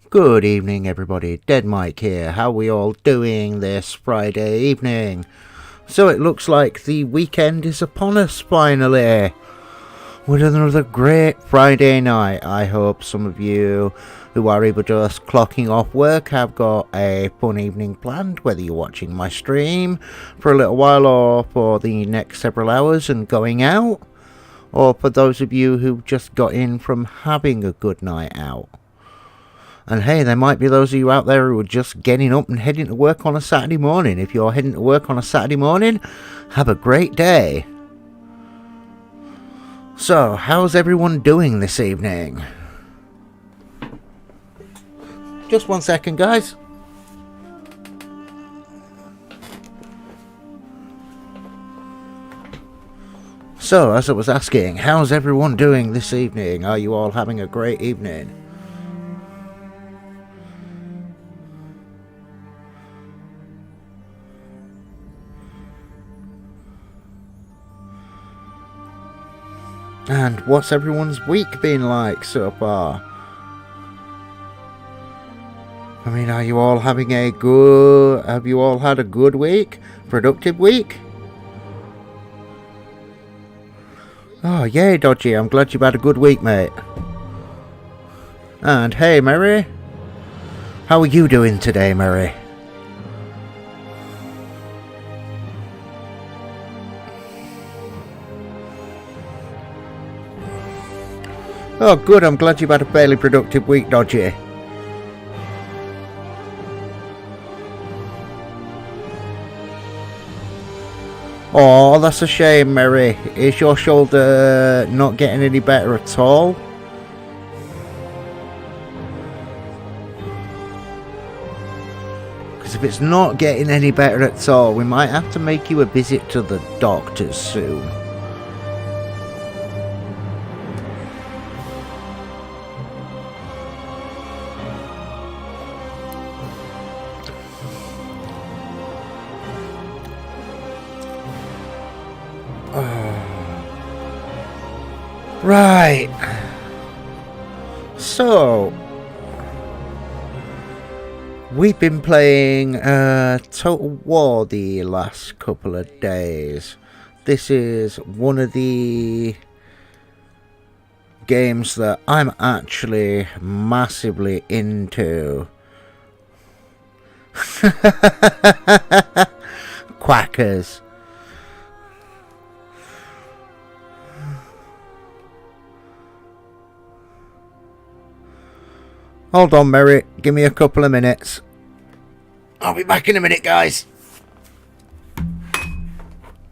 Good evening, everybody. Dead Mike here. How we all doing this Friday evening? So it looks like the weekend is upon us finally, with another great Friday night. I hope some of you who are either just clocking off work have got a fun evening planned, whether you're watching my stream for a little while or for the next several hours and going out, or for those of you who just got in from having a good night out. And hey, there might be those of you out there who are just getting up and heading to work on a Saturday morning. If you're heading to work on a Saturday morning, have a great day. So, how's everyone doing this evening? Just 1 second, guys. So, as I was asking, how's everyone doing this evening? Are you all having a great evening? And what's everyone's week been like so far? I mean, are you all having a good... Have you all had a good week? Productive week? Oh, yay, Dodgy. I'm glad you've had a good week, mate. And hey, Mary. How are you doing today, Mary? Oh, good. I'm glad you've had a fairly productive week, Dodgy. Oh, that's a shame, Mary. Is your shoulder not getting any better at all? Because if it's not getting any better at all, we might have to make you a visit to the doctors soon. Right. So, we've been playing Total War the last couple of days. This is one of the games that I'm actually massively into. Quackers. Hold on, Mary. Give me a couple of minutes. I'll be back in a minute, guys.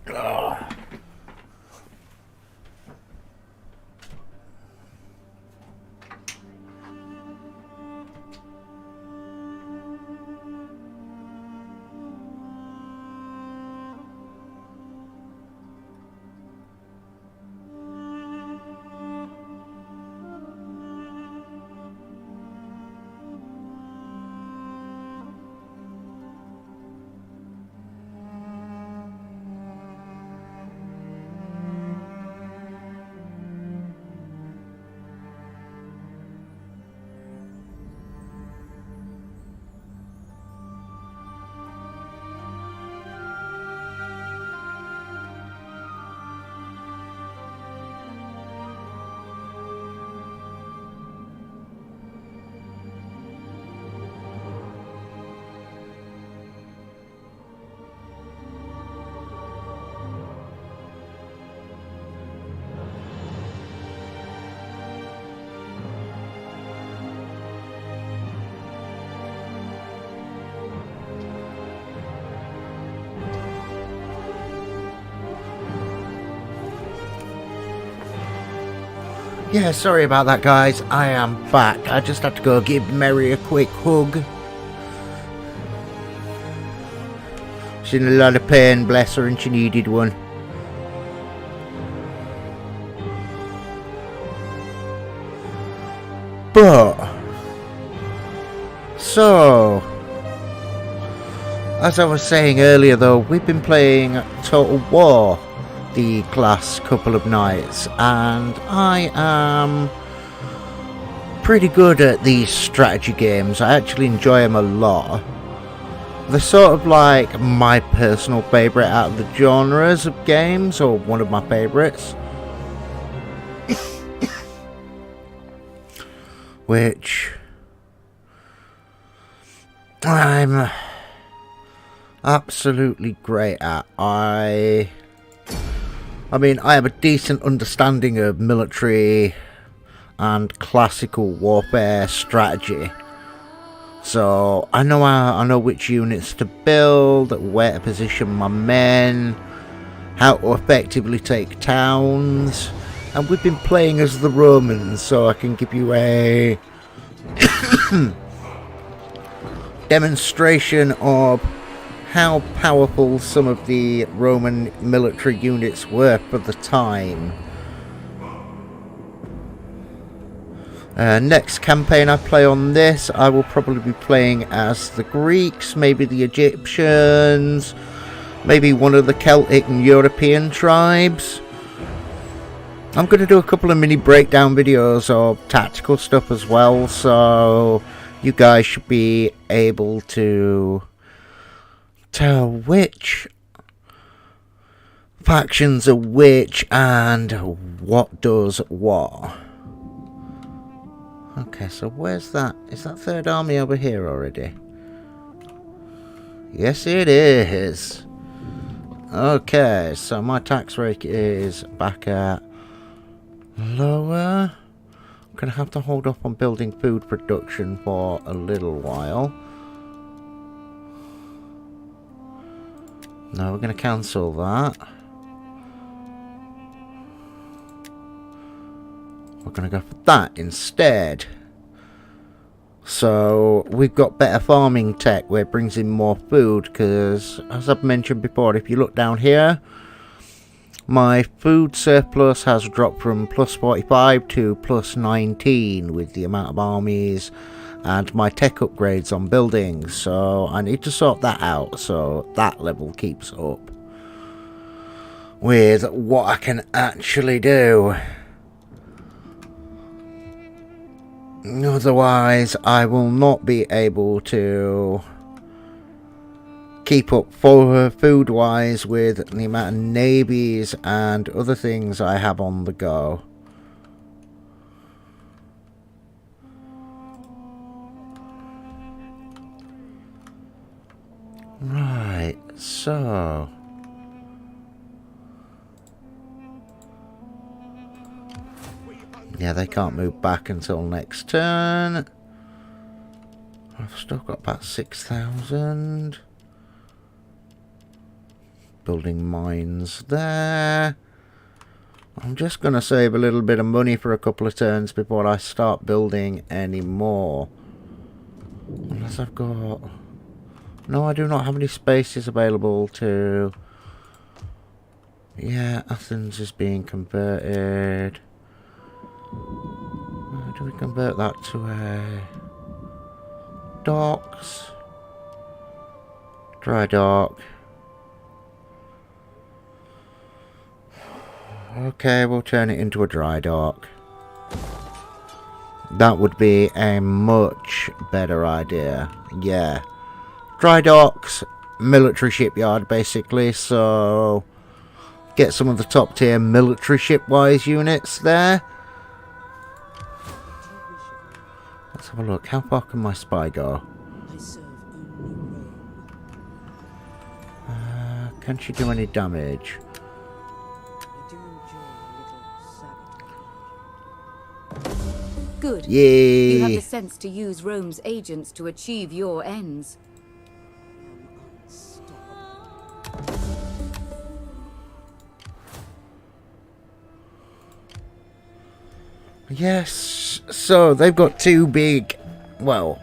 Oh. Yeah, sorry about that, guys. I am back. I just had to go give Mary a quick hug. She's in a lot of pain, bless her, and she needed one. But... So... As I was saying earlier, though, we've been playing Total War the last couple of nights, and I am pretty good at these strategy games. I actually enjoy them a lot. They're sort of like my personal favourite out of the genres of games, or one of my favourites. Which I'm absolutely great at. I mean, I have a decent understanding of military and classical warfare strategy. So I know which units to build, where to position my men, how to effectively take towns. And we've been playing as the Romans, so I can give you a demonstration of how powerful some of the Roman military units were for the time. Next campaign I play on this, I will probably be playing as the Greeks, maybe the Egyptians, maybe one of the Celtic and European tribes. I'm going to do a couple of mini breakdown videos of tactical stuff as well, so you guys should be able to tell which factions are which and what does what. Okay, so where's that? Is that third army over here already? Yes, it is. Okay, so my tax rate is back at lower. I'm going to have to hold off on building food production for a little while. No, we're going to cancel that. We're going to go for that instead. So we've got better farming tech where it brings in more food, because as I've mentioned before, if you look down here, my food surplus has dropped from plus 45 to plus 19 with the amount of armies and my tech upgrades on buildings. So I need to sort that out so that level keeps up with what I can actually do. Otherwise, I will not be able to keep up for food-wise with the amount of navies and other things I have on the go. Right, so yeah, they can't move back until next turn. I've still got about 6,000. Building mines there. I'm just going to save a little bit of money for a couple of turns before I start building any more. Unless I've got... No, I do not have any spaces available to... Yeah, Athens is being converted. How do we convert that to a... docks? Dry dock. Okay, we'll turn it into a dry dock. That would be a much better idea. Yeah. Dry docks, military shipyard basically, so get some of the top tier military ship-wise units there. Let's have a look. How far can my spy go? Can she do any damage? Good. Yay! You have the sense to use Rome's agents to achieve your ends. Yes, so they've got two big, well,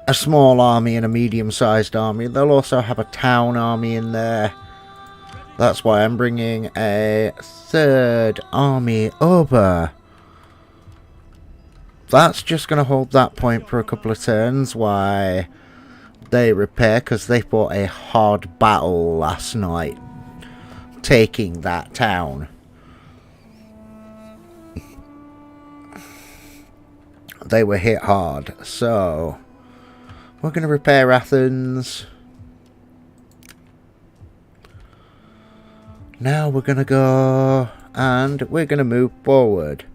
a small army and a medium-sized army. They'll also have a town army in there. That's why I'm bringing a third army over. That's just going to hold that point for a couple of turns while they repair, because they fought a hard battle last night taking that town. they were hit hard. So we're going to repair Athens. Now we're going to go and we're going to move forward.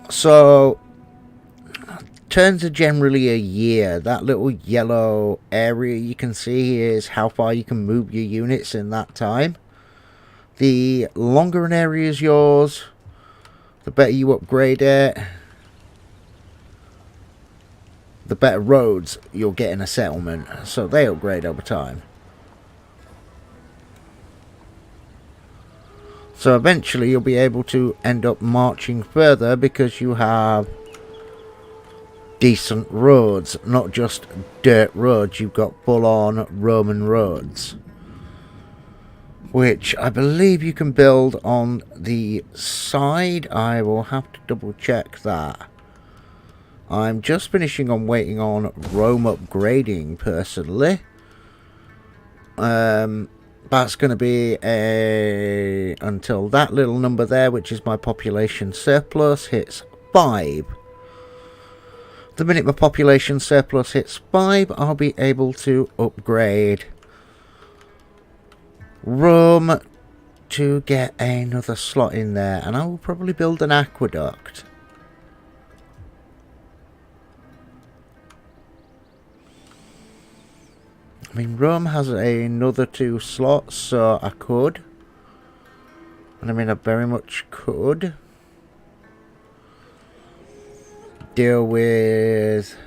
So turns are generally a year. That little yellow area you can see is how far you can move your units in that time. The longer an area is yours, the better you upgrade it, the better roads you'll get in a settlement. So they upgrade over time. So eventually you'll be able to end up marching further because you have decent roads, not just dirt roads. You've got full-on Roman roads, which I believe you can build on the side. I will have to double check that. I'm just finishing on waiting on Rome upgrading personally. That's going to be until that little number there, which is my population surplus, hits 5. The minute my population surplus hits 5, I'll be able to upgrade Rome to get another slot in there, and I will probably build an aqueduct. I mean, Rome has another 2 slots, so I could. And I mean, I very much could deal with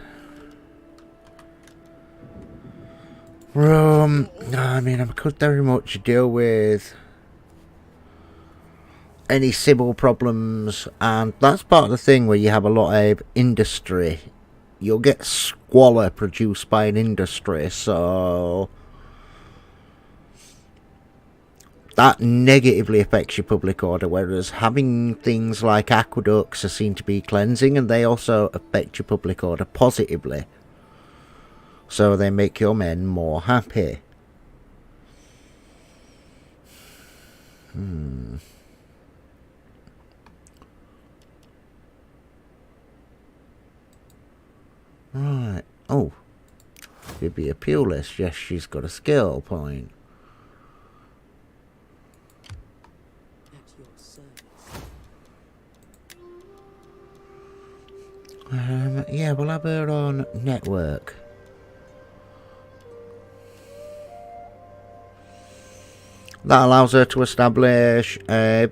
Rome. I mean, I could very much deal with any civil problems, and that's part of the thing where you have a lot of industry. You'll get squalor produced by an industry, so that negatively affects your public order, whereas having things like aqueducts are seen to be cleansing, and they also affect your public order positively. So they make your men more happy. Right. Oh. She'd be a appeal list. Yes, she's got a skill point. Yeah, we'll have her on network. That allows her to establish 1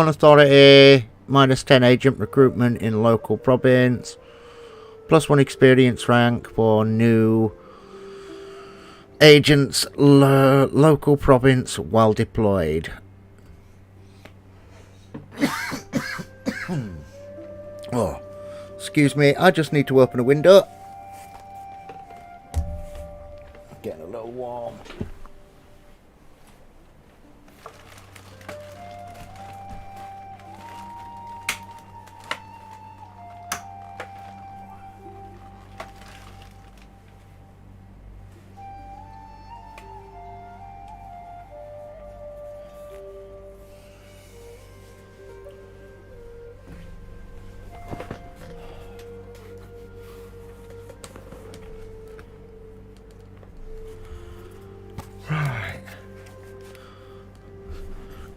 authority, -10 agent recruitment in local province, +1 experience rank for new agents local province while deployed. Oh, excuse me, I just need to open a window. Getting a little warm.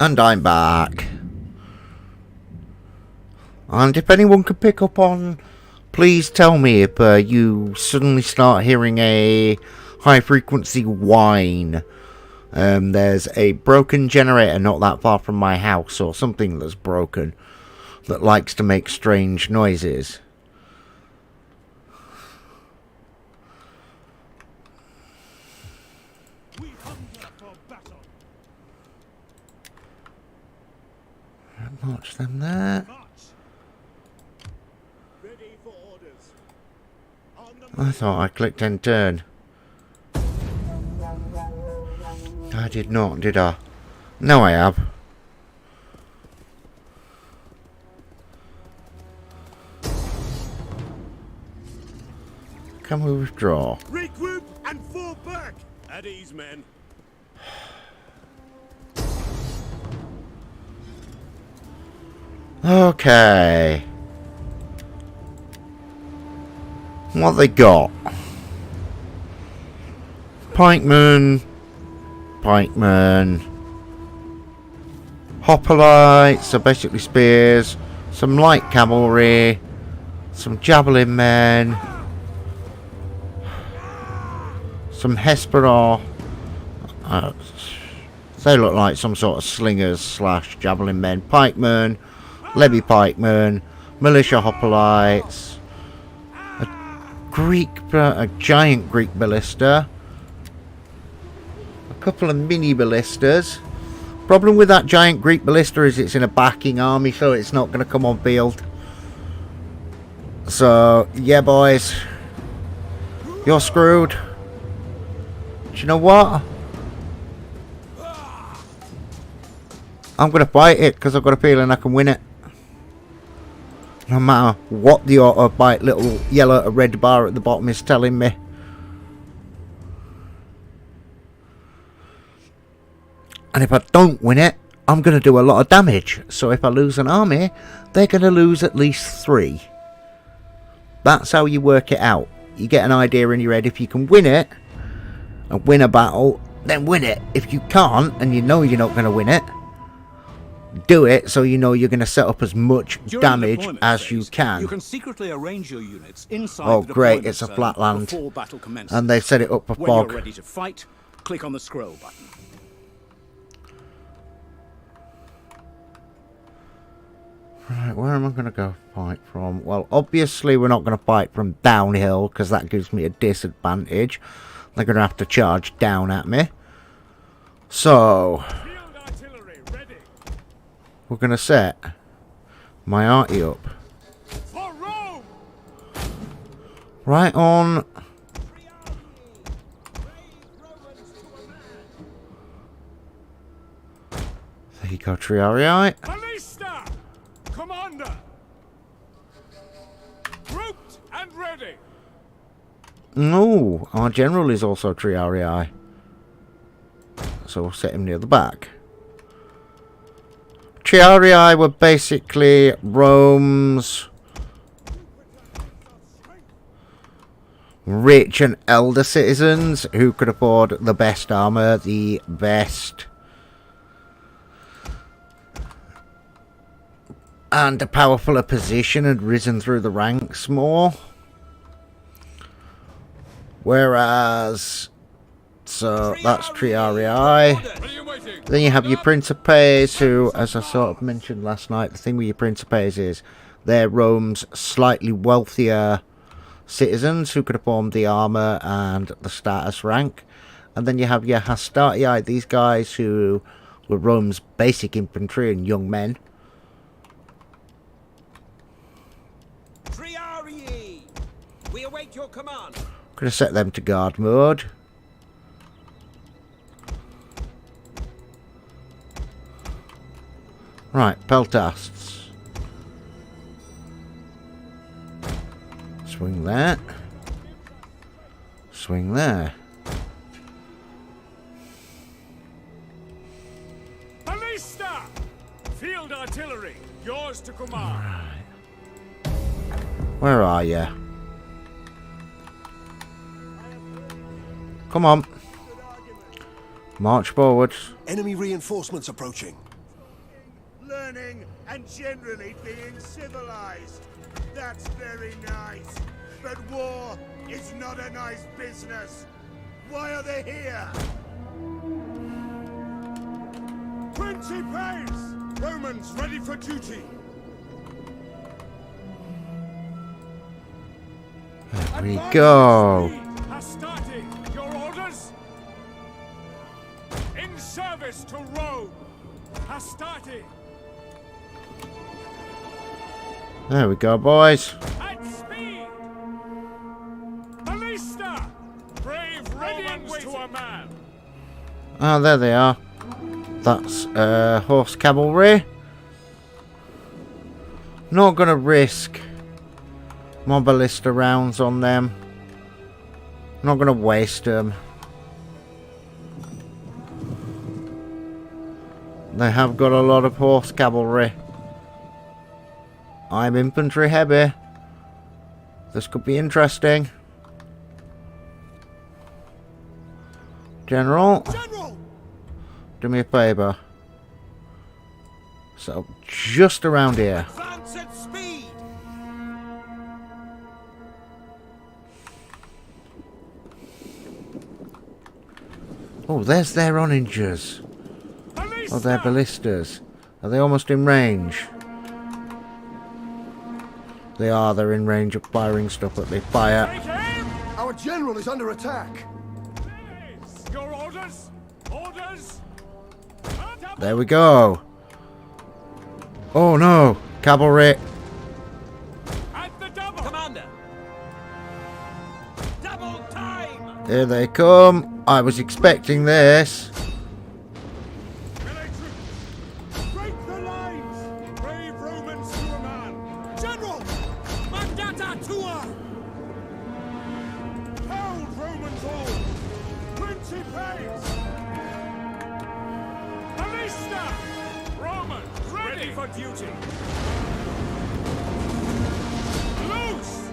And I'm back. And if anyone could pick up on, please tell me if you suddenly start hearing a high frequency whine. There's a broken generator not that far from my house, or something that's broken, that likes to make strange noises. March them there. I thought I clicked end turn. I did not, did I? No, I have. Can we withdraw? Regroup and fall back! At ease, men. Okay. What they got? Pikemen. Hoplites, so basically spears. Some light cavalry. Some javelin men. Some Hesperor. They look like some sort of slingers slash javelin men. Pikemen. Levy pikemen. Militia hoplites. A giant Greek ballista. A couple of mini ballistas. Problem with that giant Greek ballista is it's in a backing army, so it's not going to come on field. So, yeah, boys. You're screwed. Do you know what? I'm going to fight it because I've got a feeling I can win it. No matter what the autobite little yellow or red bar at the bottom is telling me. And if I don't win it, I'm going to do a lot of damage. So if I lose an army, they're going to lose at least 3. That's how you work it out. You get an idea in your head. If you can win it and win a battle, then win it. If you can't and you know you're not going to win it, do it so you know you're going to set up as much damage as you can. You can secretly arrange your units inside oh the great, it's a flat land. Before battle commences. And they've set it up for when fog. You're ready to fight, click on the scroll button. Right, where am I going to go fight from? Well, obviously we're not going to fight from downhill because that gives me a disadvantage. They're going to have to charge down at me. So we're going to set my arty up For Rome! right on. There you go, Triarii. Ballista! Commander! Grouped and ready! No, our general is also Triarii. So we'll set him near the back. Triarii were basically Rome's rich and elder citizens who could afford the best armor, the best and a powerfuler position, had risen through the ranks more. Whereas, so that's Triarii. Then you have your Principes, who, as I sort of mentioned last night, the thing with your Principes is they're Rome's slightly wealthier citizens who could afford the armor and the status rank. And then you have your Hastati, these guys who were Rome's basic infantry and young men. Triarii! We await your command. Gonna set them to guard mode. Right, peltasts. Swing that. Swing there. Ballista! Field artillery, yours to command. Right. Where are you? Come on. March forward. Enemy reinforcements approaching. Learning and generally being civilized. That's very nice. But war is not a nice business. Why are they here? Principes! Romans ready for duty. There we go. Hastati, your orders? In service to Rome. Hastati. There we go, boys. At speed! Ballista! Brave Romans to a man! Oh, there they are. That's horse cavalry. Not gonna risk my ballista rounds on them. Not gonna waste them. They have got a lot of horse cavalry. I'm infantry heavy. This could be interesting. General, General! do me a favour. So, just around here. Advance at speed! Oh, there's their onagers. Oh, their ballistas. Are they almost in range? They are. They're in range of firing stuff at me. Fire. Our general is under attack. Your orders? Orders? There we go. Oh no, cavalry. At the double! Commander! Double time! Here they come. I was expecting this. Melee troops! Break the lines! Brave Romans to a man! General! Mandata tua! Held Romans all! Principes! Ballista! Romans, ready for duty! Loose!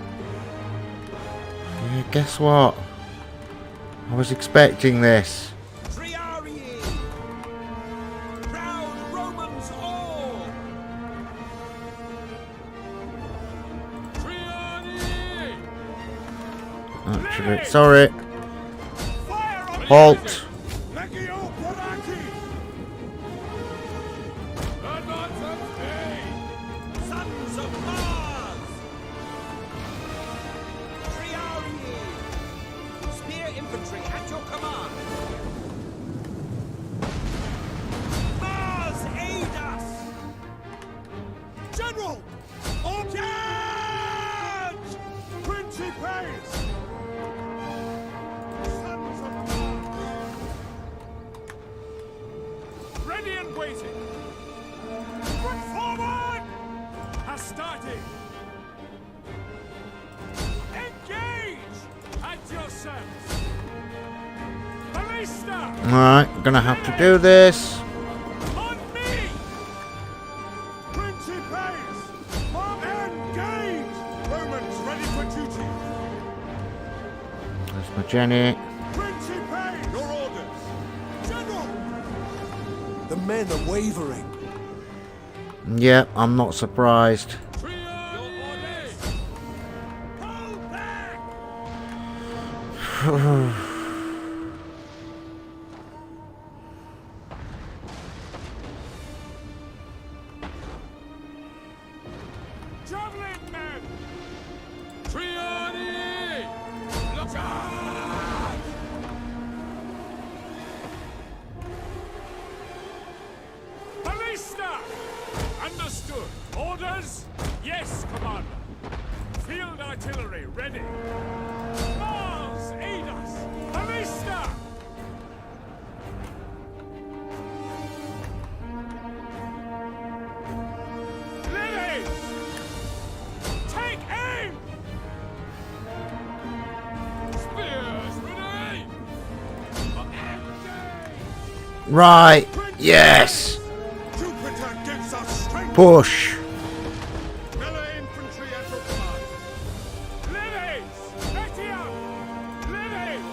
Yeah, guess what? I was expecting this. Triarii! Proud Romans all! Triarii! Actually, sorry. Fire on the Halt. Legio Porati! Advance at bay! Sons of Mars! Triarii! Spear infantry at your command! Mars aid us! General! On charge! Principes! Sons of Mars! Ready and waiting! Put forward! Astarte! Engage! At your service! Ballista! Alright, gonna have to do this. On me! Principes! Engage! Romans ready for duty! There's my Jenny. Principes! Your orders! General! The men are wavering. Yep, I'm not surprised. Your orders! Pull back! Javelin men! Triani! Look out! Ballista! Understood. Orders? Yes, Commander. Field artillery ready. Mars, aid us! Ballista! Lilies! Take aim! Spears ready! Engage! Right. Yes. Jupiter gives us strength! Push. Melee infantry at your command! Lilies! Etiam! Lilies!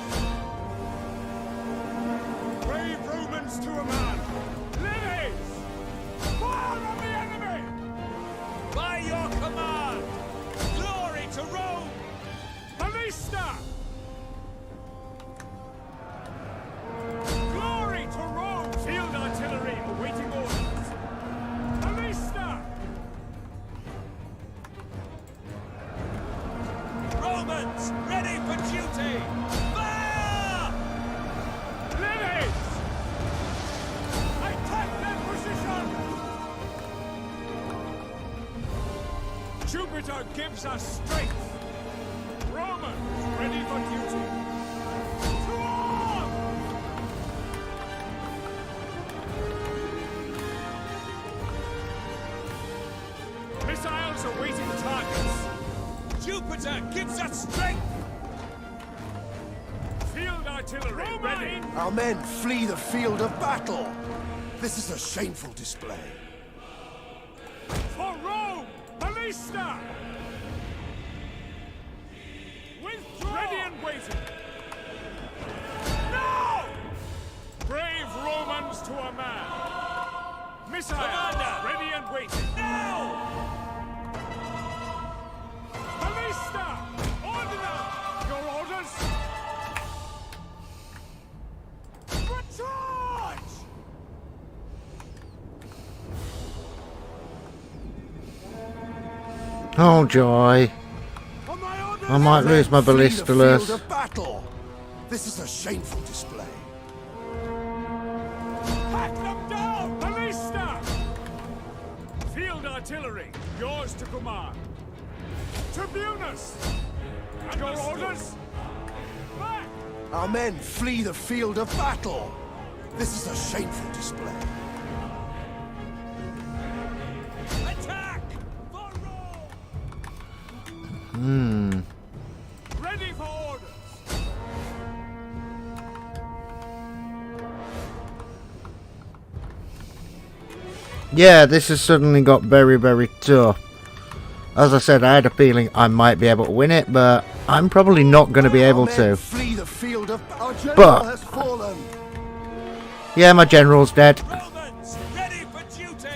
Brave Romans to a man! Lilies! Fire on the enemy! By your command! Glory to Rome! Ballista! Glory to Rome! Field artillery awaiting orders! Ballista! Romans, ready for duty! Fire! Lilies! Attack their position! Jupiter gives us strength! Romans, ready for duty! To arms! Missiles awaiting targets! Jupiter gives us strength! Field artillery ready! Our men flee the field of battle! This is a shameful display. For Rome! Ballista! Ready and waiting. No! Brave Romans to a man. Missiles ready and waiting. Now! Ballista! Order! Your orders? Charge! Oh joy. I might lose my Flee the ballistas. field of battle. This is a shameful display. Hack them down! Ballista! Field artillery, yours to command. Tribunus! And your orders? Back! Our men flee the field of battle. This is a shameful display. Attack! For Hmm. Rome! Ready for orders! Yeah, this has suddenly got very, very tough. As I said, I had a feeling I might be able to win it, but I'm probably not going to be able Our men to. flee the field of our general But- has fallen. Yeah, my general's dead. Romans, ready for duty!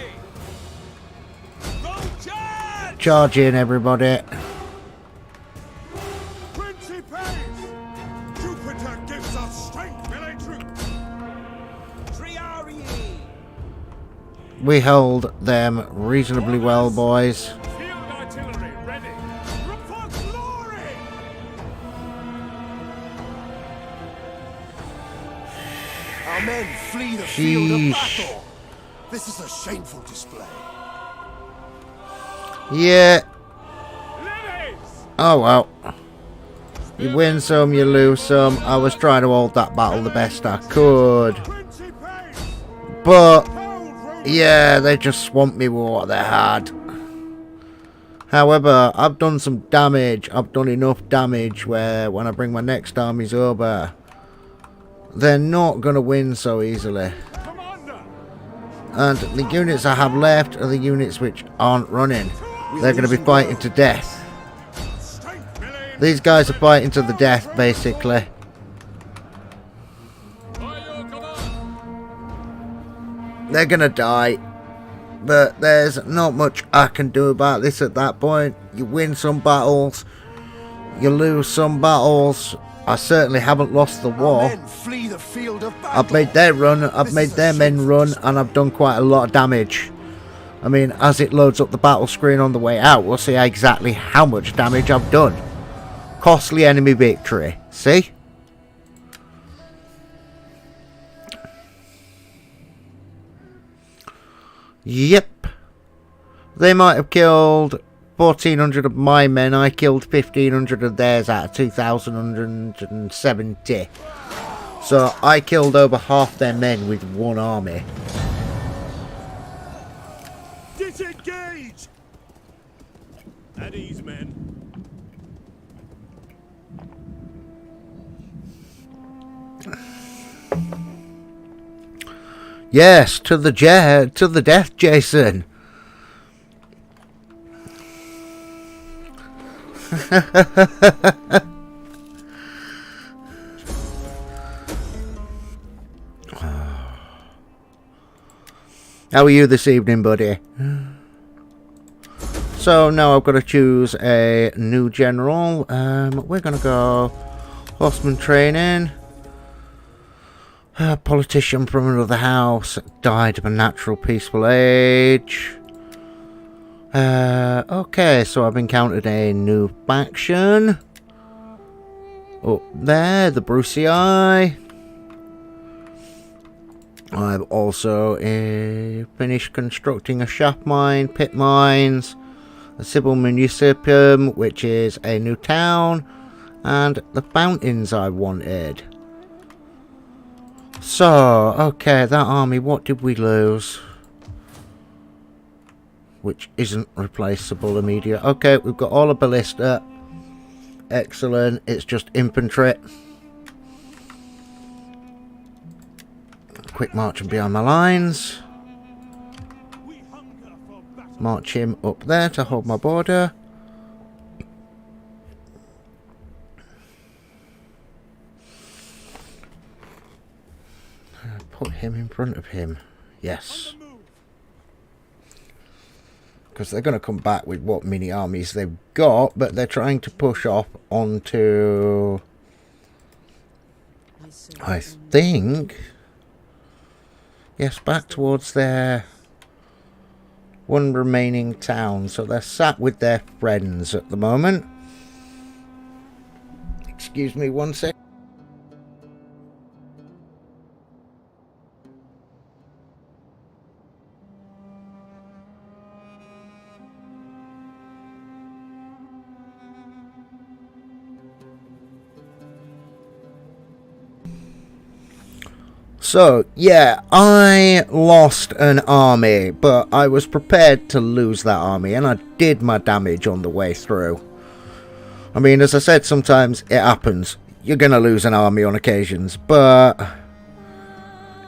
Go charge! Charge in, everybody. Principes! Jupiter gives us strength, melee troops! Triarii! We held them reasonably well, boys. Field artillery ready! For glory! Our men flee the field of Sheesh. battle. This is a shameful display. Yeah. Ladies! Oh well. You win some, you lose some. I was trying to hold that battle the best I could. Principes! But, Hold Rome! yeah, they just swamped me with what they had. However, I've done some damage. I've done enough damage where when I bring my next armies over, they're not going to win so easily. Commander! And the units I have left are the units which aren't running. They're going to be fighting to death. Strength, melee and These guys are fighting to the death, basically. By your command! They're going to die. But there's not much I can do about this at that point. You win some battles. You lose some battles. I certainly haven't lost the Our war. men flee the field of battle. I've made their run, I've This made is a their men shameful run, display. and I've done quite a lot of damage. I mean, as it loads up the battle screen on the way out, we'll see exactly how much damage I've done. Costly enemy victory. See? Yep. They might have killed 1,400 of my men. I killed 1,500 of theirs out of 2,170. So I killed over half their men with one army. disengage! At ease, men. Yes, to the death, Jason. How are you this evening, buddy? So now I've got to choose a new general. We're gonna go horseman training. A politician from another house died of a natural peaceful age. Okay, so I've encountered a new faction. Up there, the Brucey Eye. I've also finished constructing a shaft mine, pit mines, a civil municipium, which is a new town, and the fountains I wanted. So, okay, that army, what did we lose? Which isn't replaceable immediate. Okay, we've got all the ballista. Excellent, it's just infantry. Quick march and behind my lines. We hunger for battle. March him up there to hold my border. put him in front of him? Yes. Because they're going to come back with what mini armies they've got, but they're trying to push off onto, I think, yes, back towards their one remaining town. So they're sat with their friends at the moment. Excuse me one sec. So, yeah, I lost an army, but I was prepared to lose that army, and I did my damage on the way through. I mean, as I said, sometimes it happens. You're going to lose an army on occasions, but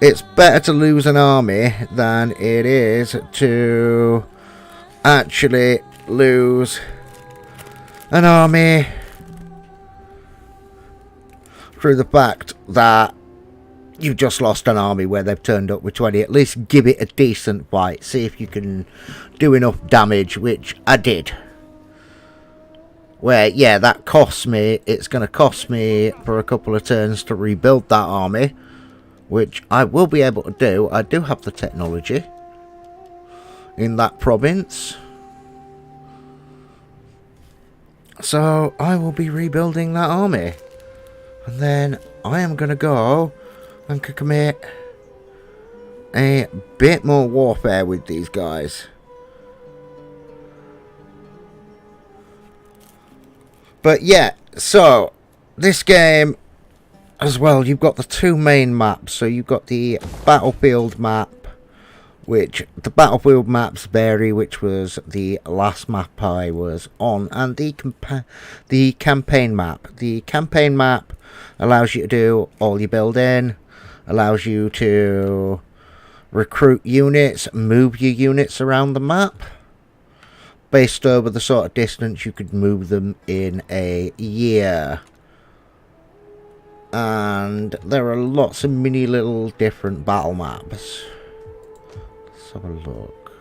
it's better to lose an army than it is to actually lose an army through the fact that you've just lost an army where they've turned up with 20. At least give it a decent fight. See if you can do enough damage, which I did. Where, yeah, that costs me. It's going to cost me for a couple of turns to rebuild that army, which I will be able to do. I do have the technology in that province. So I will be rebuilding that army. And then I am going to go and could commit a bit more warfare with these guys. But yeah, so this game as well, you've got the two main maps. So you've got the battlefield map, which the battlefield maps vary, which was the last map I was on, and the campaign map. The campaign map allows you to do all your building, allows you to recruit units, move your units around the map. Based over the sort of distance you could move them in a year. And there are lots of mini little different battle maps. Let's have a look.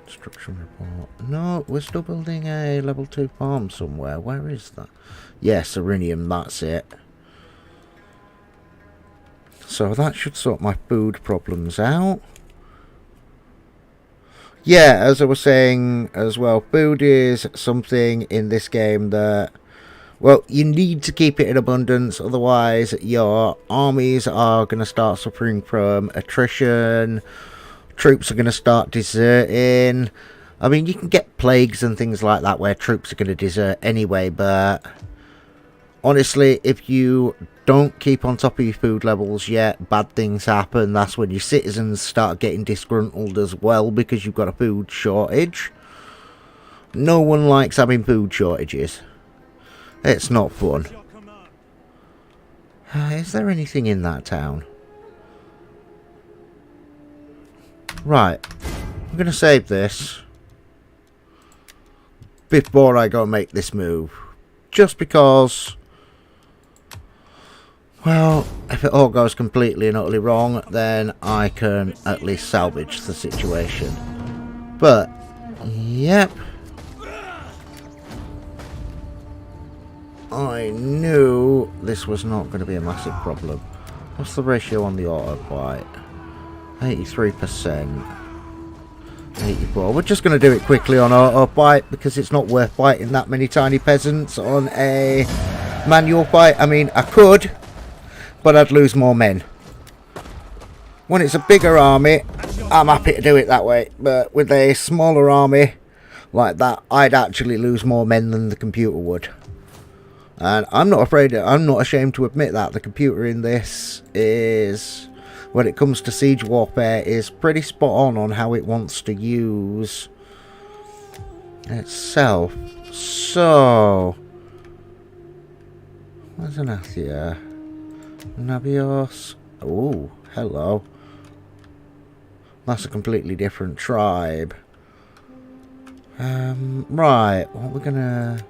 Construction report. No, we're still building a level 2 farm somewhere. Where is that? Yes, Serenium, that's it. So that should sort my food problems out. Yeah, as I was saying as well, food is something in this game that, well, you need to keep it in abundance, otherwise your armies are going to start suffering from attrition, troops are going to start deserting. I mean, you can get plagues and things like that where troops are going to desert anyway, but honestly, if you don't keep on top of your food levels yet, bad things happen. That's when your citizens start getting disgruntled as well, because you've got a food shortage. No one likes having food shortages. It's not fun. Is there anything in that town? Right. I'm going to save this before I go make this move. Just because, well, if it all goes completely and utterly wrong, then I can at least salvage the situation. But, yep. I knew this was not going to be a massive problem. What's the ratio on the auto-bite? 83%. 84. We're just going to do it quickly on auto-bite, because it's not worth fighting that many tiny peasants on a manual fight. I mean, I could, but I'd lose more men. When it's a bigger army, I'm happy to do it that way. But with a smaller army like that, I'd actually lose more men than the computer would. And I'm not ashamed to admit that. The computer in this is, when it comes to siege warfare, is pretty spot on how it wants to use itself. So, where's Anathia? Navios. Oh, hello. That's a completely different tribe. Right, what we're gonna...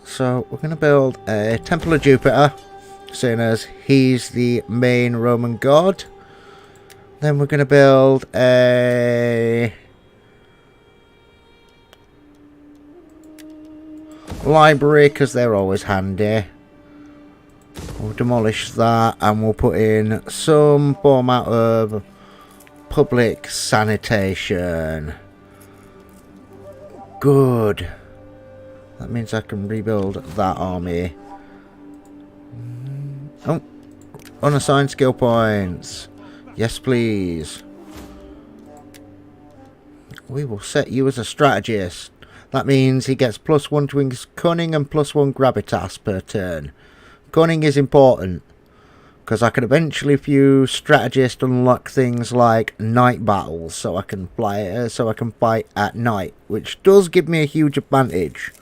So, we're gonna build a Temple of Jupiter seeing as he's the main Roman god. Then we're going to build a library, because they're always handy. We'll demolish that and we'll put in some format of public sanitation. Good. That means I can rebuild that army. Oh, unassigned skill points. Yes, please. We will set you as a strategist. That means he gets +1 to his cunning and +1 gravitas per turn. Cunning is important, because I can eventually, if you strategist, unlock things like night battles, so I can fight at night, which does give me a huge advantage.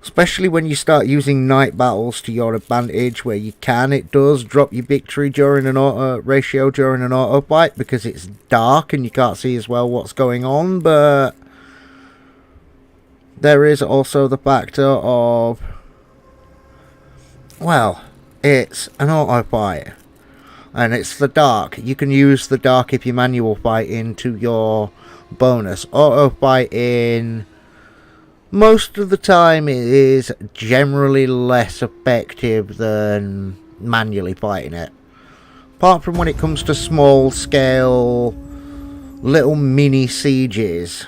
Especially when you start using night battles to your advantage, where you can, it does drop your victory during an ratio during an auto fight, because it's dark and you can't see as well what's going on. But there is also the factor of, well, it's an auto fight and it's the dark. You can use the dark if you manual fight into your bonus. Auto fighting, most of the time, it is generally less effective than manually fighting it. Apart from when it comes to small scale little mini sieges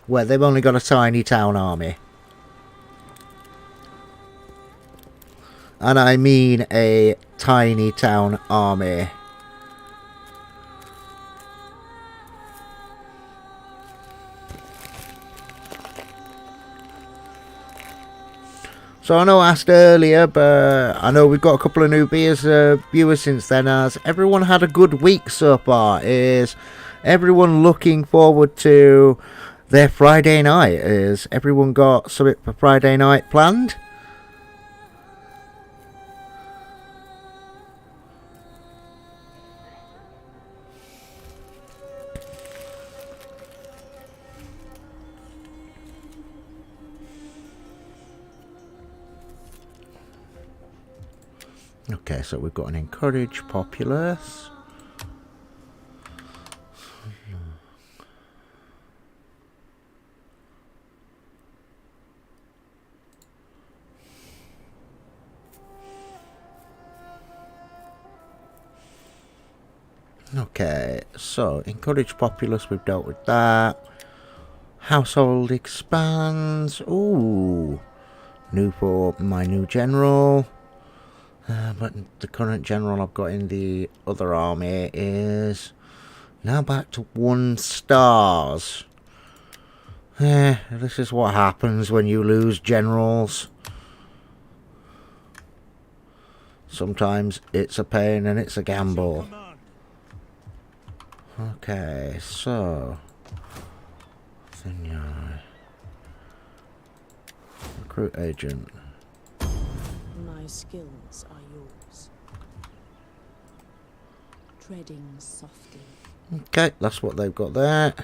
where they've only got a tiny town army. And I mean a tiny town army. So I know I asked earlier, but I know we've got a couple of new viewers since then. Has everyone had a good week so far? Is everyone looking forward to their Friday night? Has everyone got something for Friday night planned? Okay, so we've got an encourage populace. Okay, so encourage populace, we've dealt with that. Household expands. Ooh, new for my new general. But the current general I've got in the other army is now back to 1 stars. This is what happens when you lose generals. Sometimes it's a pain and it's a gamble. Okay, so recruit agent. My skills are yours. Treading softly. Okay, that's what they've got there.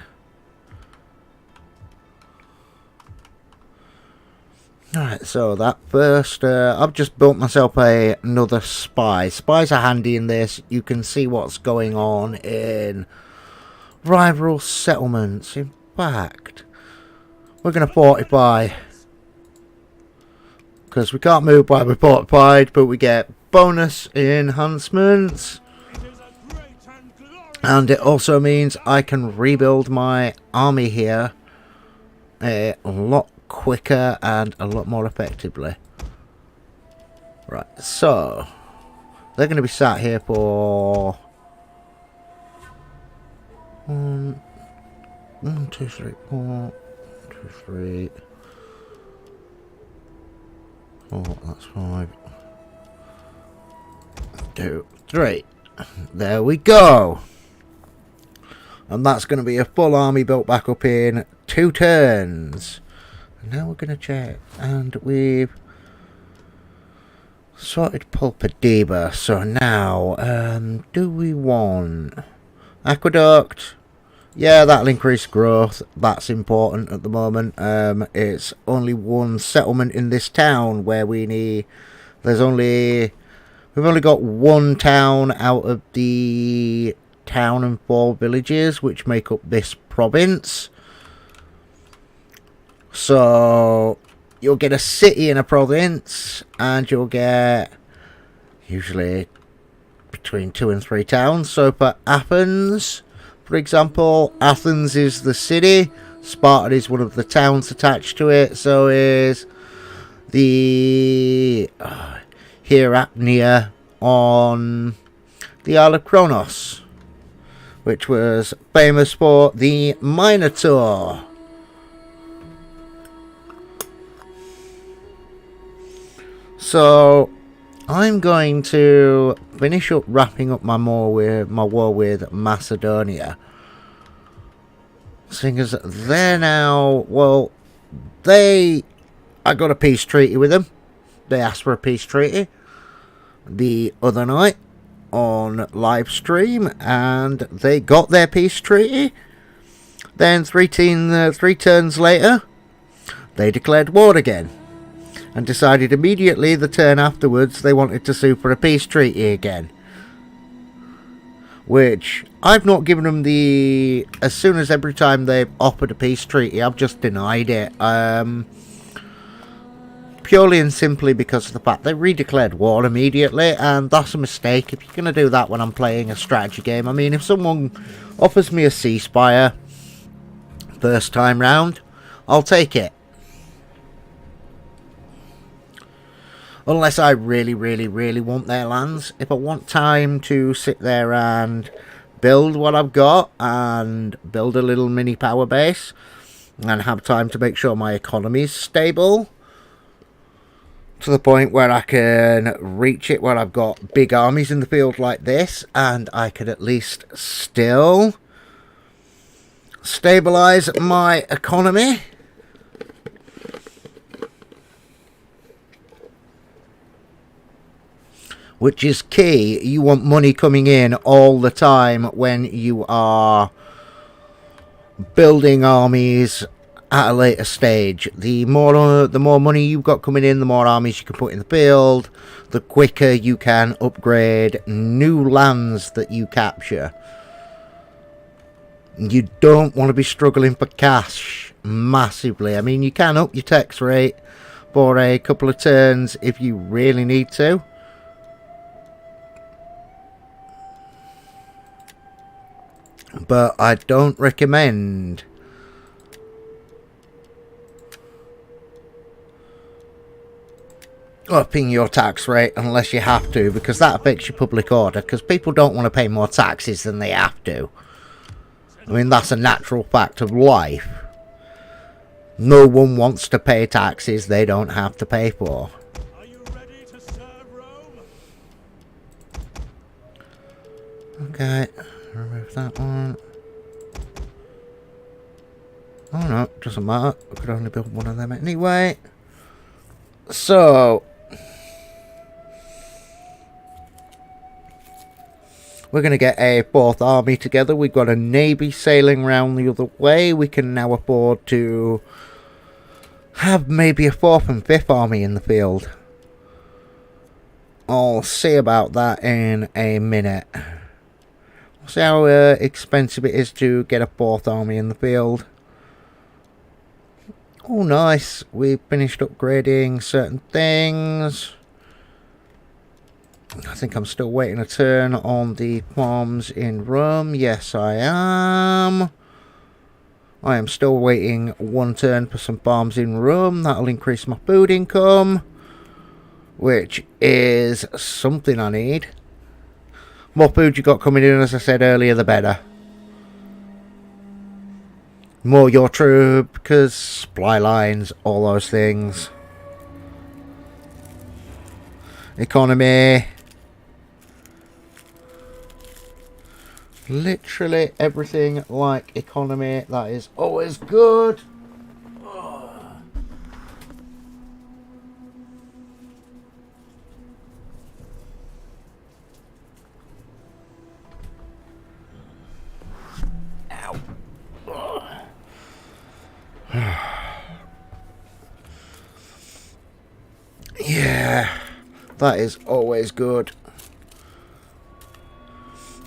Alright, so that first, I've just built myself another spy. Spies are handy in this. You can see what's going on in rival settlements. In fact, we're going to fortify, because we can't move while we're fortified, but we get bonus enhancements. And it also means I can rebuild my army here a lot quicker and a lot more effectively. Right, so they're going to be sat here for 1, 2, 3, 4, 2, 3, 4, that's 5, 2, 3. There we go. And that's going to be a full army built back up in 2 turns. And now we're going to check. And we've sorted Pulpadiba. So now, do we want aqueduct? Yeah, that'll increase growth. That's important at the moment. It's only one settlement in this town where we need. We've only got one town out of the town and 4 villages which make up this province. So you'll get a city in a province, and you'll get usually between 2 and 3 towns. So for Athens, for example, Athens is the city, Sparta is one of the towns attached to it, so is the Hierapnia on the Isle of Kronos, which was famous for the Minotaur. So I'm going to finish up wrapping up my war with Macedonia. Seeing as they're now, well, I got a peace treaty with them. They asked for a peace treaty the other night on live stream, and they got their peace treaty. Then 3 turns later, they declared war again, and decided immediately the turn afterwards they wanted to sue for a peace treaty again. Which I've not given them as soon as every time they've offered a peace treaty, I've just denied it. Purely and simply because of the fact they redeclared war immediately, and that's a mistake if you're going to do that when I'm playing a strategy game. I mean, if someone offers me a ceasefire first time round, I'll take it. Unless I really, really, really want their lands. If I want time to sit there and build what I've got and build a little mini power base and have time to make sure my economy is stable to the point where I can reach it where I've got big armies in the field like this, and I could at least still stabilize my economy. Which is key. You want money coming in all the time when you are building armies at a later stage. The more money you've got coming in, the more armies you can put in the field, the quicker you can upgrade new lands that you capture. You don't want to be struggling for cash massively. I mean, you can up your tax rate for a couple of turns if you really need to. But I don't recommend upping your tax rate unless you have to, because that affects your public order, because people don't want to pay more taxes than they have to. I mean, that's a natural fact of life. No one wants to pay taxes they don't have to pay for. Are you ready to serve Rome? Okay, remove that one. Oh no, doesn't matter. I could only build one of them anyway. So we're going to get a 4th army together. We've got a navy sailing round the other way. We can now afford to have maybe a 4th and 5th army in the field. I'll see about that in a minute. We'll see how expensive it is to get a 4th army in the field. Oh, nice. We finished upgrading certain things. I think I'm still waiting a turn on the farms in Rome. Yes, I am. I am still waiting 1 turn for some farms in Rome. That'll increase my food income, which is something I need. More food you got coming in, as I said earlier, the better. More your troop, because supply lines, all those things. Economy. Literally everything like economy. That is always good. Ow. Yeah, that is always good.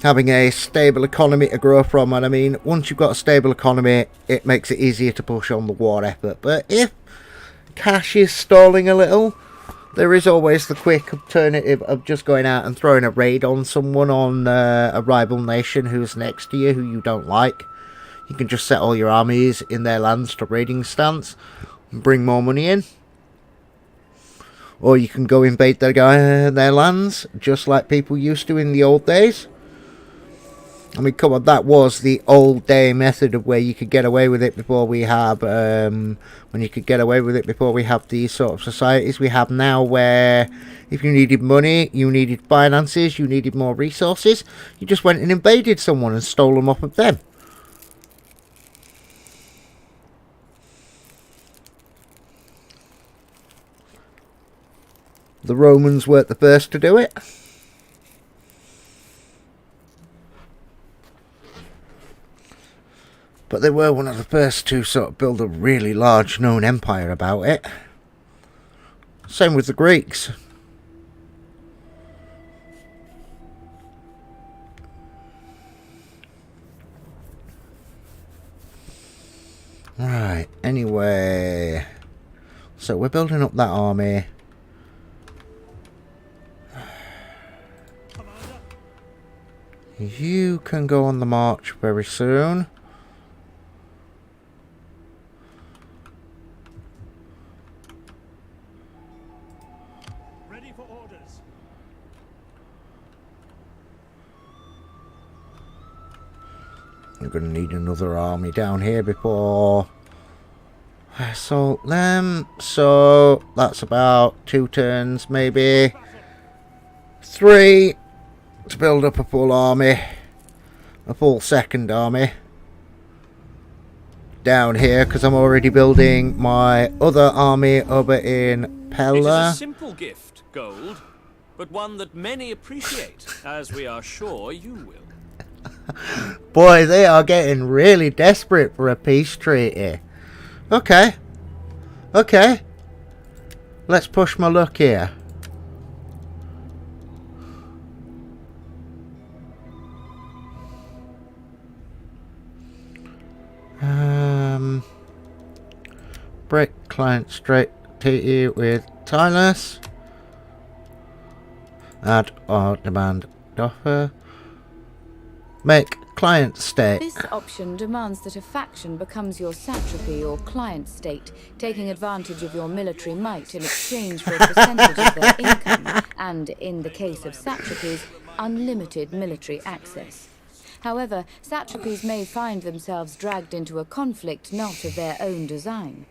Having a stable economy to grow from, and I mean, once you've got a stable economy, it makes it easier to push on the war effort. But if cash is stalling a little, there is always the quick alternative of just going out and throwing a raid on someone on a rival nation who's next to you, who you don't like. You can just set all your armies in their lands to raiding stance and bring more money in. Or you can go invade their lands, just like people used to in the old days. I mean, come on, that was the old day method of where you could get away with it before we have, when you could get away with it before we have these sort of societies we have now, where if you needed money, you needed finances, you needed more resources, you just went and invaded someone and stole them off of them. The Romans weren't the first to do it. But they were one of the first to sort of build a really large known empire about it. Same with the Greeks. Right, anyway. So we're building up that army. You can go on the march very soon. Ready for orders. I'm going to need another army down here before I assault them. So that's about 2 turns, maybe 3, to build up a full army, a full second army down here, because I'm already building my other army over in It is Pella. a simple gift, gold, but one that many appreciate, as we are sure you will. Boy, they are getting really desperate for a peace treaty. Okay. Okay. Let's push my luck here. Break client straight treaty with Tylus. Add or demand offer. Make client state. This option demands that a faction becomes your satrapy or client state, taking advantage of your military might in exchange for a percentage of their income, and, in the case of satrapies, unlimited military access. However, satrapies may find themselves dragged into a conflict not of their own design.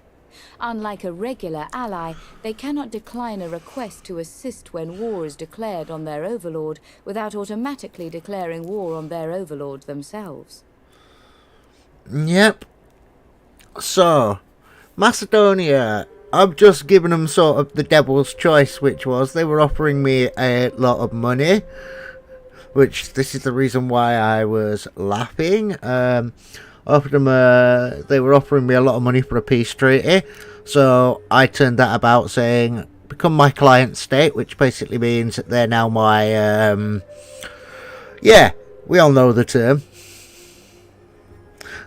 Unlike a regular ally, they cannot decline a request to assist when war is declared on their overlord without automatically declaring war on their overlord themselves. Yep. So, Macedonia, I've just given them sort of the devil's choice, which was they were offering me a lot of money, which this is the reason why I was laughing. Offered them, they were offering me a lot of money for a peace treaty, so I turned that about, saying, become my client state, which basically means that they're now my, yeah, we all know the term.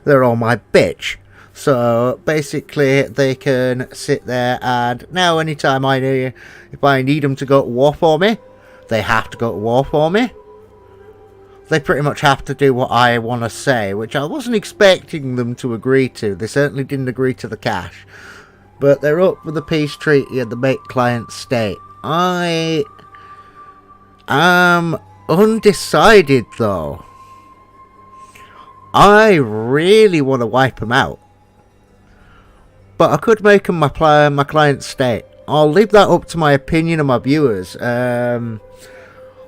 They're all my bitch. So basically they can sit there, and now anytime if I need them to go to war for me, they have to go to war for me. They pretty much have to do what I want to say, which I wasn't expecting them to agree to. They certainly didn't agree to the cash. But they're up for the peace treaty and the make client state. I am undecided, though. I really want to wipe them out. But I could make them my client state. I'll leave that up to my opinion and my viewers.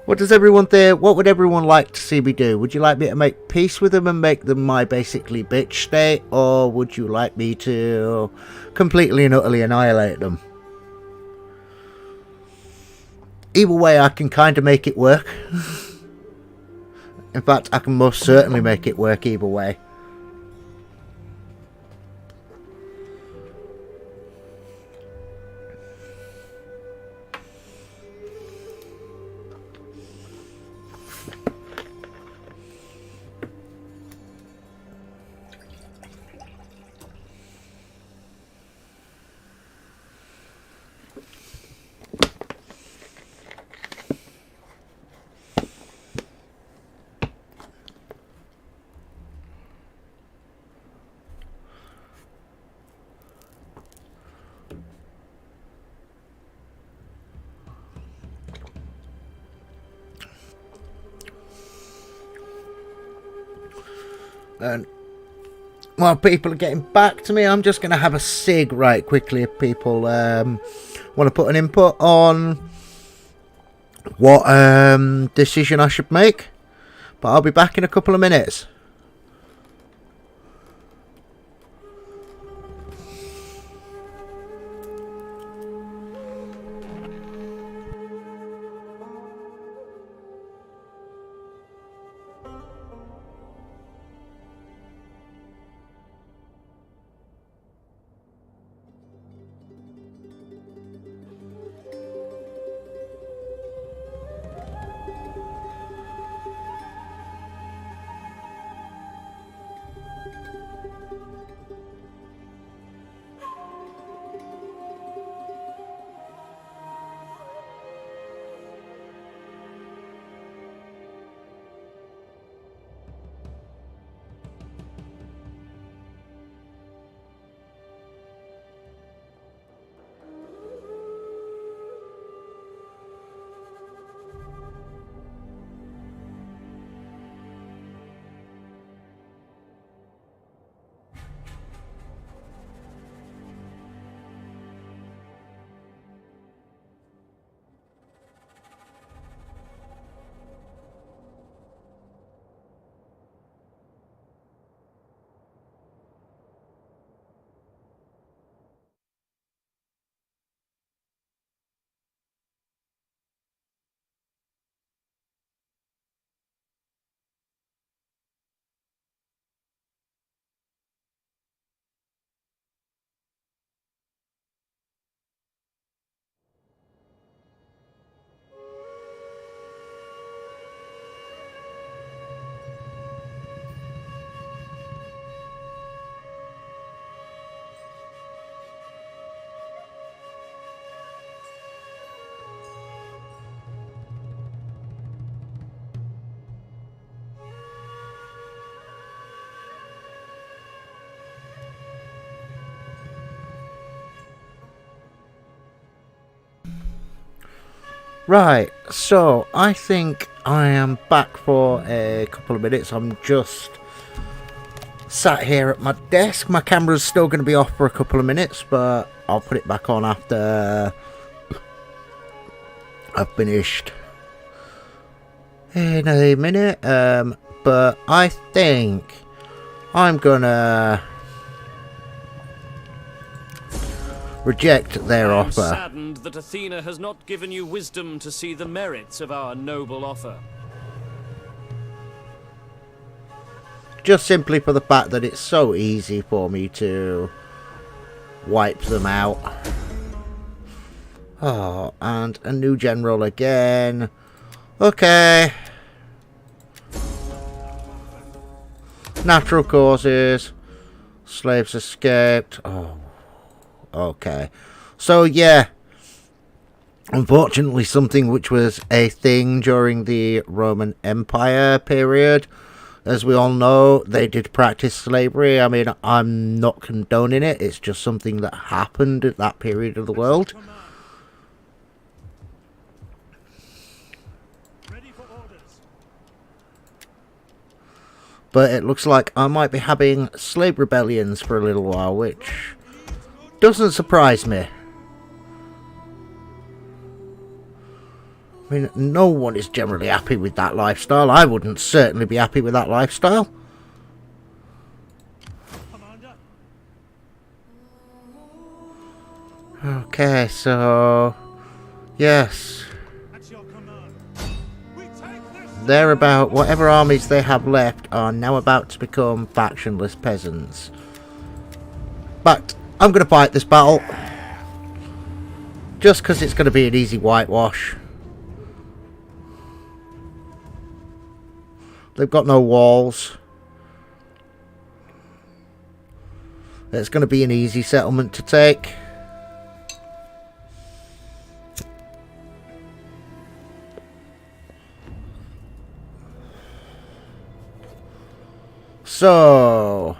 What does everyone think? What would everyone like to see me do? Would you like me to make peace with them and make them my basically bitch state? Or would you like me to completely and utterly annihilate them? Either way, I can kind of make it work. In fact, I can most certainly make it work either way. And while people are getting back to me, I'm just going to have a cig right quickly if people want to put an input on what decision I should make. But I'll be back in a couple of minutes. Right, so I think I am back for a couple of minutes. I'm just sat here at my desk. My camera's still going to be off for a couple of minutes, but I'll put it back on after I've finished in a minute. But I think I'm gonna reject their I am offer. saddened that Athena has not given you wisdom to see the merits of our noble offer. Just simply for the fact that it's so easy for me to wipe them out. Oh, and a new general again. Okay. Natural causes. Slaves escaped. Oh. Okay. So, yeah. Unfortunately, something which was a thing during the Roman Empire period. As we all know, they did practice slavery. I mean, I'm not condoning it. It's just something that happened at that period of the world. But it looks like I might be having slave rebellions for a little while, which doesn't surprise me. I mean, no one is generally happy with that lifestyle. I wouldn't certainly be happy with that lifestyle. Okay, so yes. They're about, whatever armies they have left are now about to become factionless peasants. But I'm going to fight this battle. Just because it's going to be an easy whitewash. They've got no walls. It's going to be an easy settlement to take. So,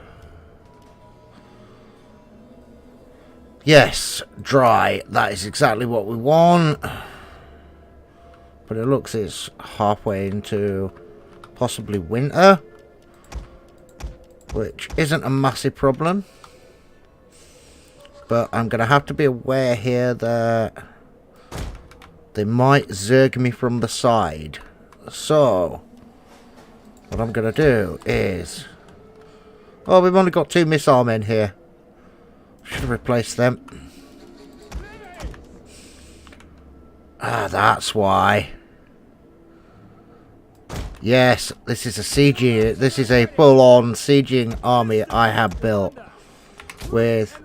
yes, dry. That is exactly what we want. But it looks it's halfway into possibly winter. which isn't a massive problem. But I'm going to have to be aware here that they might zerg me from the side. So, what I'm going to do is... Oh, we've only got 2 missile men here. Should have replaced them. Ah, that's why. Yes, this is a siege. This is a full-on sieging army I have built with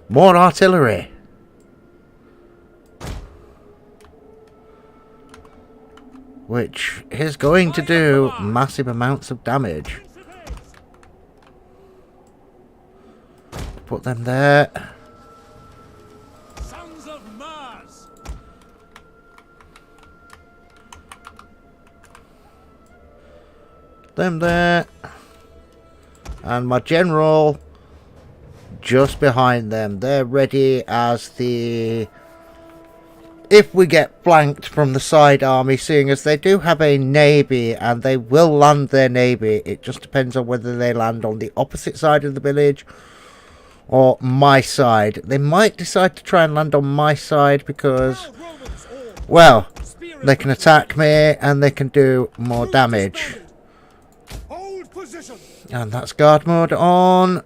more artillery. Which is going to do massive amounts of damage. Put them there. Sons of Mars. Them there. And my general just behind them. They're ready as the... If we get flanked from the side army, seeing as they do have a navy and they will land their navy. It just depends on whether they land on the opposite side of the village or my side. They might decide to try and land on my side because, well, they can attack me and they can do more damage. Hold position. And that's guard mode on.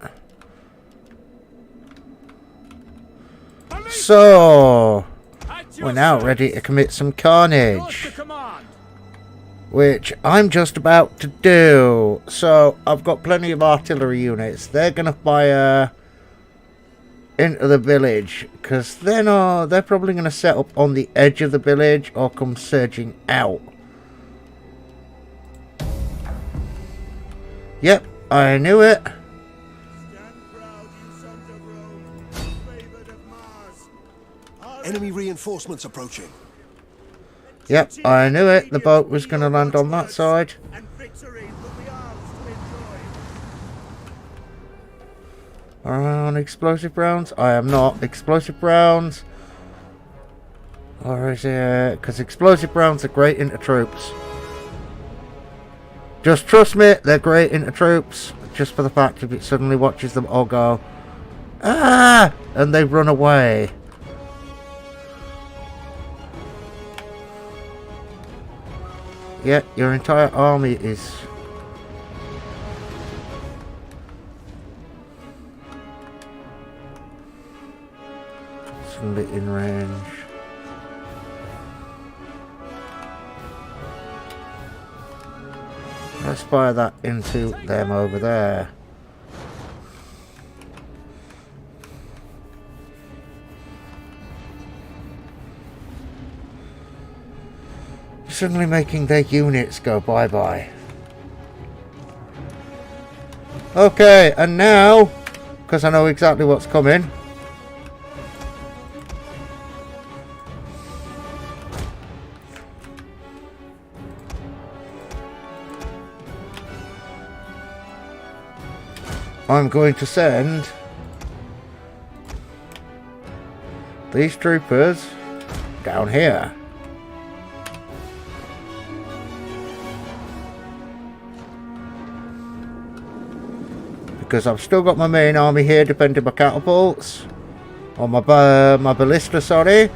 So, we're now ready to commit some carnage, which I'm just about to do. So, I've got plenty of artillery units. They're going to fire into the village because they're probably going to set up on the edge of the village or come surging out. Yep, I knew it. Stand proud, you sons of Rome, favored of Mars. Enemy reinforcements approaching. Yep, I knew it. The boat was going to land on that side. And victory will be ours to enjoy. On explosive rounds? I am not. Explosive rounds. Or is it? Because explosive rounds are great into troops. Just trust me, they're great into troops. Just for the fact if it suddenly watches them all go, ah! And they run away. Yeah, your entire army is... suddenly in range. Let's fire that into them over there. Suddenly making their units go bye-bye. Okay, and now, because I know exactly what's coming, I'm going to send these troopers down here. Because I've still got my main army here defending my catapults. Or my ballista, sorry.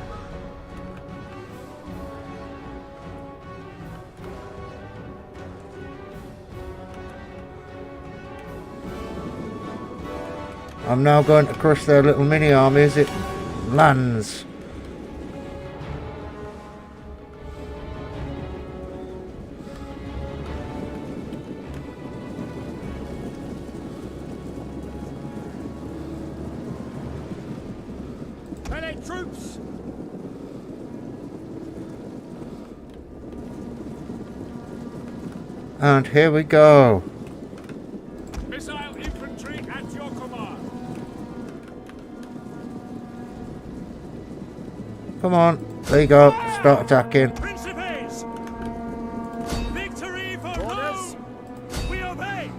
I'm now going to crush their little mini army as it lands. Allied troops! And here we go. Missile infantry at your command. Come on, there you go. Start attacking. Principes! Victory for Rome! We obey!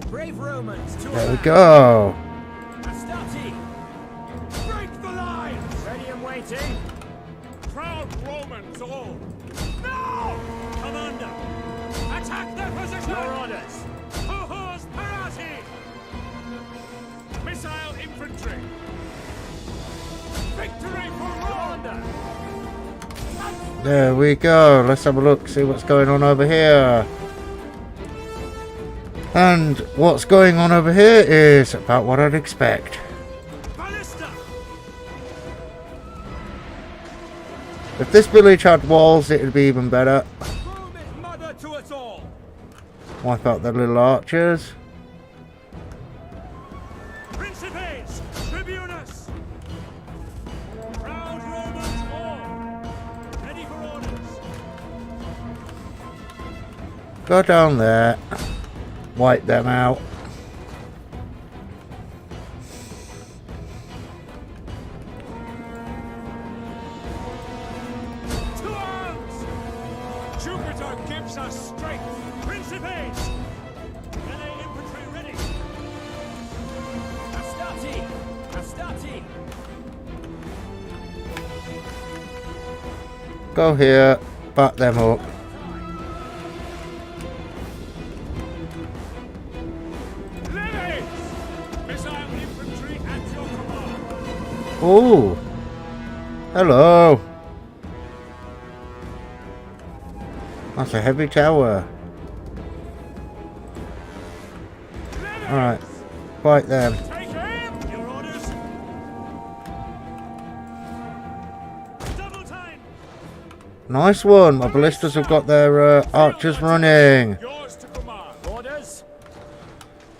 Brave Romans to There we go. Astarte! Break the lines! Ready and waiting. Proud Romans all! Now! Commander! Attack their position! Your orders! Cohors parati! Missile infantry! Victory for Rwanda! There we go. Let's have a look, see what's going on over here. And what's going on over here is about what I'd expect. Ballista! If this village had walls, it'd be even better. Rome is mother to us all! Wipe out the little archers. Principes! Tribunus! Proud Romans all! Ready for orders! Go down there. Wipe them out. To arms! Jupiter gives us strength! Principes! Melee infantry ready! Astarte! Astarte! Go here. Back them up. Levies! Missile infantry at your command! Oh. Hello. That's a heavy tower. Alright. Fight them. Take aim! Your orders! Double time! Nice one. My ballistas have got their archers running. Yours to command. Orders!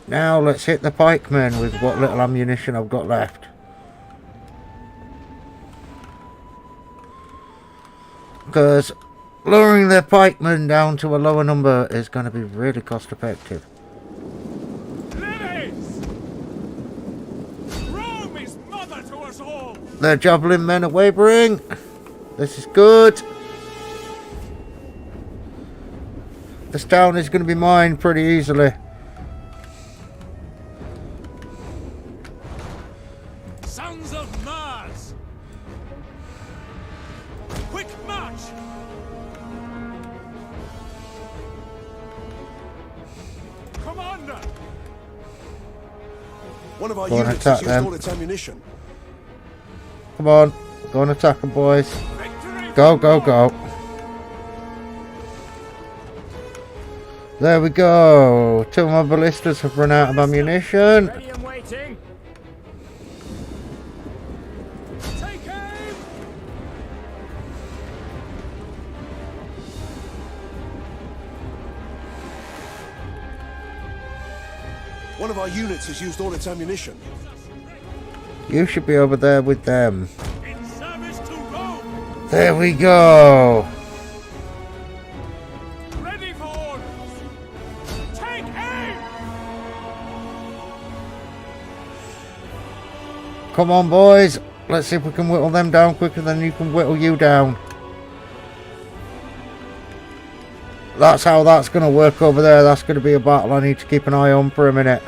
Now let's hit the pikemen with what little ammunition I've got left. Because lowering their pikemen down to a lower number is going to be really cost effective. Levies! Rome is mother to us all! Their javelin men are wavering. This is good. This town is going to be mine pretty easily. Sons of Mars! Quick march! Commander! One of our Go and units attack has used them. all its ammunition. Come on. Go and attack them, boys. Victory Go, for go, Rome! go. There we go. Two of my ballistas have run out of ammunition. Ready and waiting! Take aim! One of our units has used all its ammunition. You should be over there with them. In service to Rome! There we go. Ready for orders! Take aim! Come on, boys. Let's see if we can whittle them down quicker than you can whittle you down. That's how that's going to work over there. That's going to be a battle I need to keep an eye on for a minute.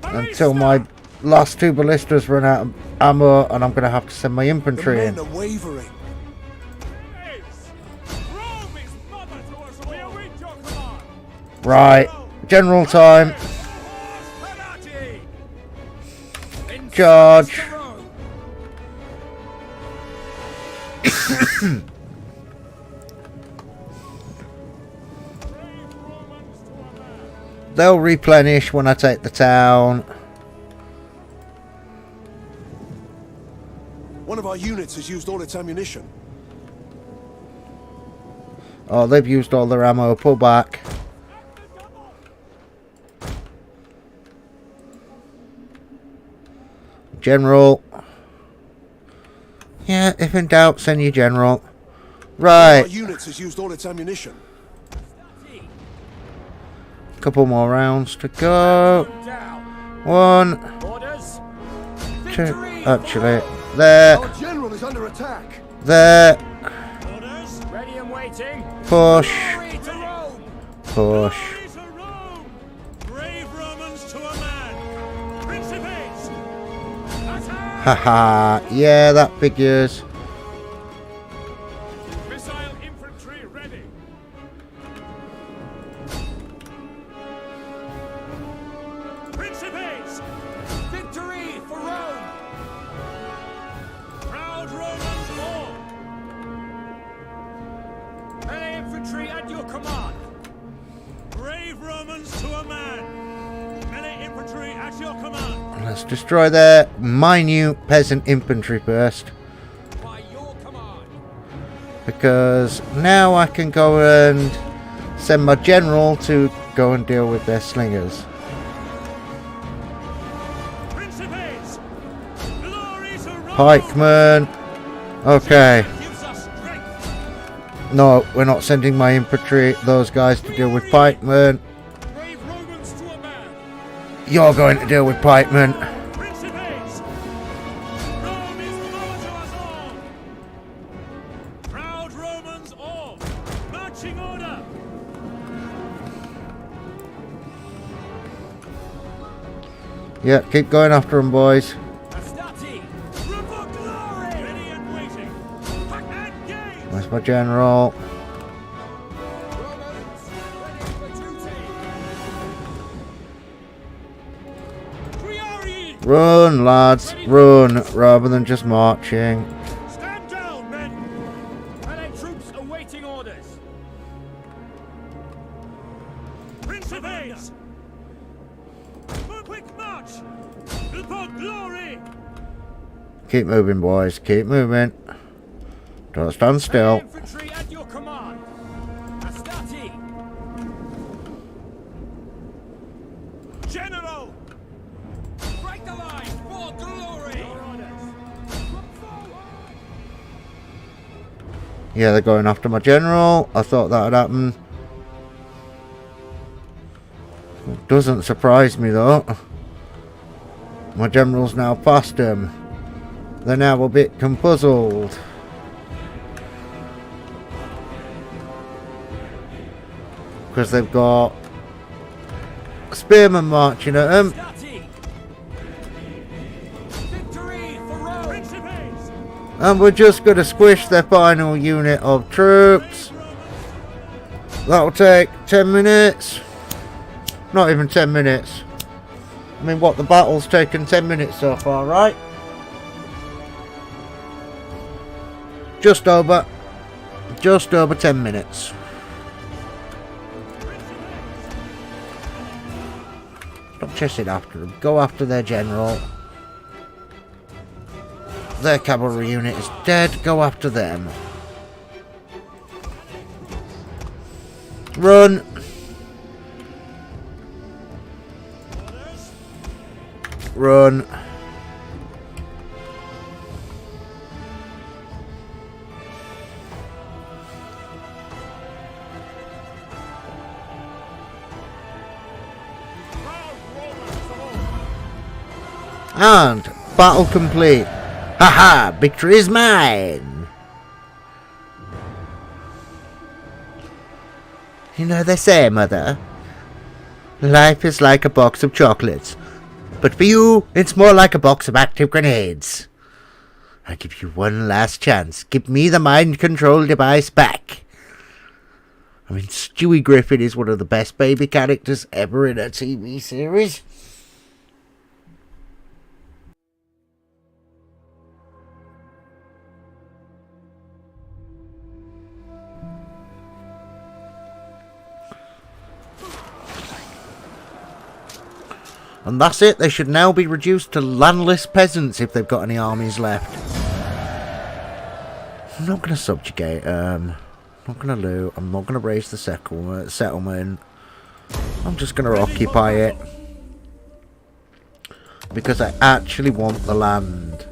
Until my last two ballistas run out of ammo and I'm going to have to send my The infantry men in. are wavering. Rome is mother to us all! We await your command! Right. General time. Charge. They'll replenish when I take the town. One of our units has used all its ammunition. Oh, they've used all their ammo. Pull back. General. Yeah, if in doubt, send your general. One of Right. our units has used all its ammunition. Couple more rounds to go. One, Orders! two. Actually, there, Our general is under attack. there. Orders! Ready and waiting! Push, Glory to Rome! push. Glory to Rome! Brave Romans to a man! Principes! Attack! Haha. Yeah, that figures. Missile infantry ready! Principes! Victory for Rome! Proud Romans all! Melee infantry at your command! Brave Romans to a man! Melee infantry at your command! Let's destroy their minute peasant infantry first. By your command! Because now I can go and send my general to go and deal with their slingers. Principes! Glory to Rome! Pikemen. Okay. Gives us strength! No, we're not sending my infantry, those guys, to deal with pikemen. Brave Romans to a man! You're going to deal with pikemen. Principes! Rome is mother to us all! Proud Romans all! Marching order! Yeah, keep going after them, boys. Astati! Revoke glory! Ready and waiting! Pack and game! Where's my general? Romans, ready for duty! Priori! Run, lads, run, rather than just marching. Stand down, men! Allied troops awaiting orders! Principes! Quick march! For glory! Keep moving, boys, keep moving. Don't stand still. Infantry at your command! Astati! General! Break the line for glory! Your orders! Look forward! Yeah, they're going after my general. I thought that would happen. It doesn't surprise me though. My general's now past him. They're now a bit confuzzled. Because they've got spearmen marching at them. Astati! Victory for Rome! Principes! And we're just going to squish their final unit of troops. That'll take 10 minutes. Not even 10 minutes. I mean, what, the battle's taken 10 minutes so far, right? Just over 10 minutes. Stop chasing after them. Go after their general. Their cavalry unit is dead. Go after them. Run. Run. And battle complete. Haha, victory is mine. You know they say, Mother, life is like a box of chocolates. But for you, it's more like a box of active grenades. I give you one last chance. Give me the mind control device back. I mean, Stewie Griffin is one of the best baby characters ever in a TV series. And that's it. They should now be reduced to landless peasants if they've got any armies left. I'm not going to subjugate them. I'm not going to loot. I'm not going to raise the settlement. I'm just going to occupy it. Because I actually want the land.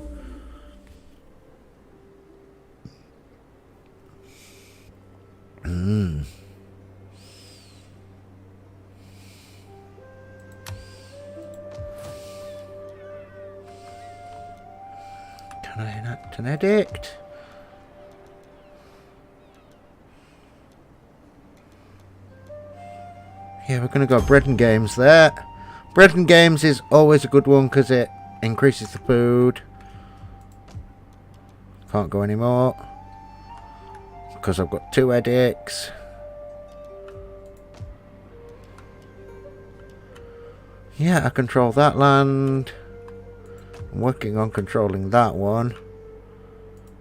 Can I enact an edict? Yeah, we're going to go bread and games there. Bread and games is always a good one because it increases the food. Can't go anymore. Because I've got 2 edicts. Yeah, I control that land. I'm working on controlling that one.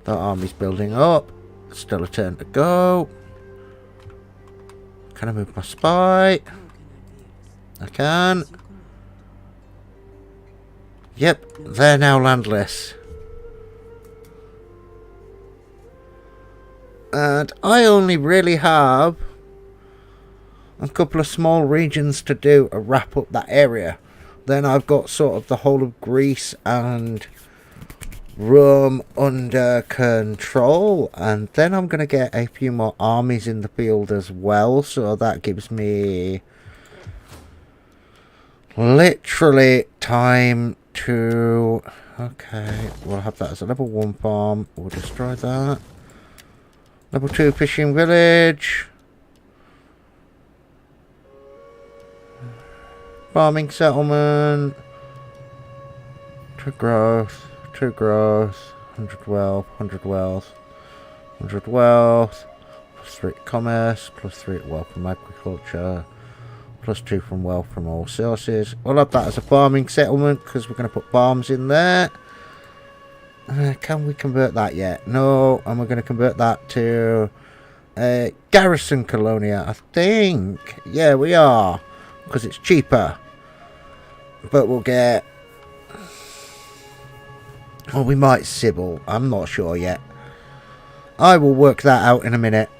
That army's building up. Still a turn to go. Can I move my spy? I can. Yep, they're now landless. And I only really have a couple of small regions to do to wrap up that area. Then I've got sort of the whole of Greece and Rome under control. And then I'm going to get a few more armies in the field as well. So that gives me literally time to... Okay, we'll have that as a level 1 farm. We'll destroy that. Level 2 fishing village. Farming settlement. 2 growth. 2 growth. 100 wealth. 100 wealth. 100 wealth. Plus 3 commerce. Plus 3 wealth from agriculture. Plus 2 from wealth from all sources. We'll have that as a farming settlement because we're going to put farms in there. Can we convert that yet? No. And we're going to convert that to garrison colonia, I think. Yeah, we are. Because it's cheaper. But we'll get... Or we might Sybil. I'm not sure yet. I will work that out in a minute.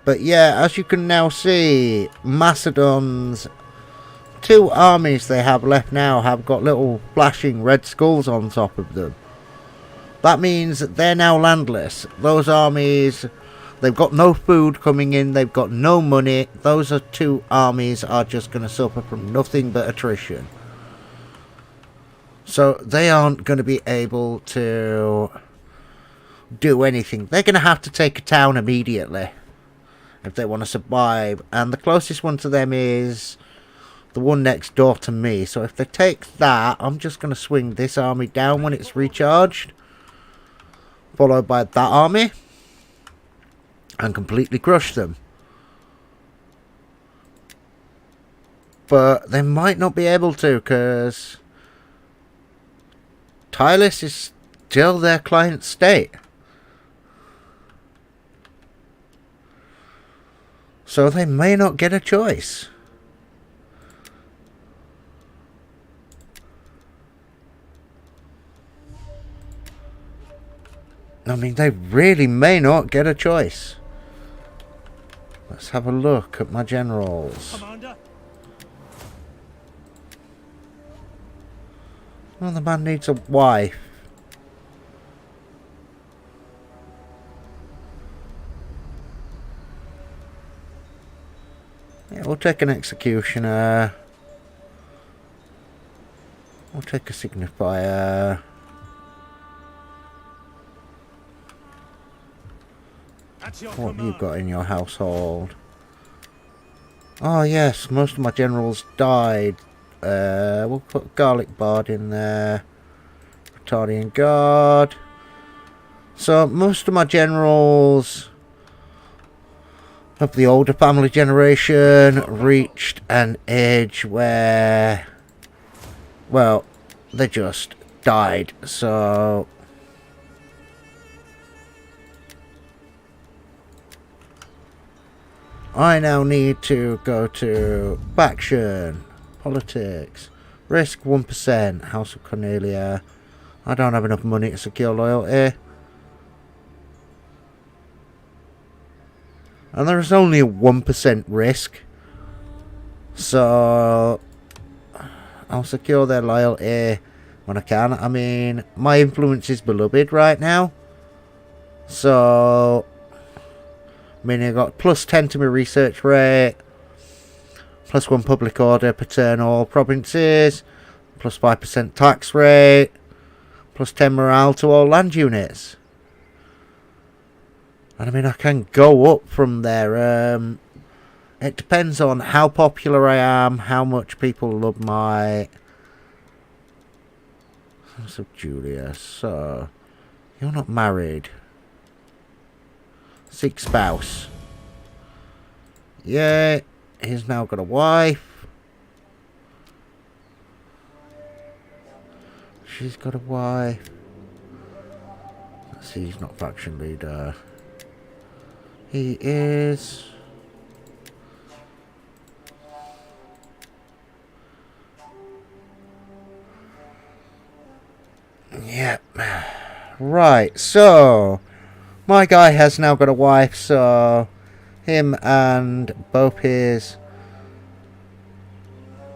But yeah, as you can now see, Macedon's 2 armies they have left now have got little flashing red skulls on top of them. That means that they're now landless. Those armies, they've got no food coming in, they've got no money. Those 2 armies are just going to suffer from nothing but attrition. So they aren't going to be able to do anything. They're going to have to take a town immediately if they want to survive. And the closest one to them is the one next door to me. So if they take that, I'm just going to swing this army down when it's recharged. Followed by that army. And completely crush them. But they might not be able to because Tylus is still their client state. So they may not get a choice. I mean, they really may not get a choice. Let's have a look at my generals. Commander. Well, the man needs a wife. Yeah, we'll take an executioner. We'll take a signifier. At your What have you command. got in your household? Oh yes, most of my generals died. We'll put Garlic Bard in there. Praetorian Guard. So most of my generals of the older family generation reached an age where, well, they just died. So I now need to go to faction, politics, risk 1%, House of Cornelia. I don't have enough money to secure loyalty. And there is only a 1% risk. So I'll secure their loyalty when I can. I mean, my influence is beloved right now. So I mean, I got plus 10 to my research rate, plus 1 public order per turn all provinces, plus 5% tax rate, plus 10 morale to all land units. And I mean, I can go up from there. It depends on how popular I am, how much people love my House of Julia. So, you're not married. Seek spouse. Yeah, he's now got a wife. She's got a wife. Let's see, he's not faction leader. He is. Yep. Right, so my guy has now got a wife, so him and both his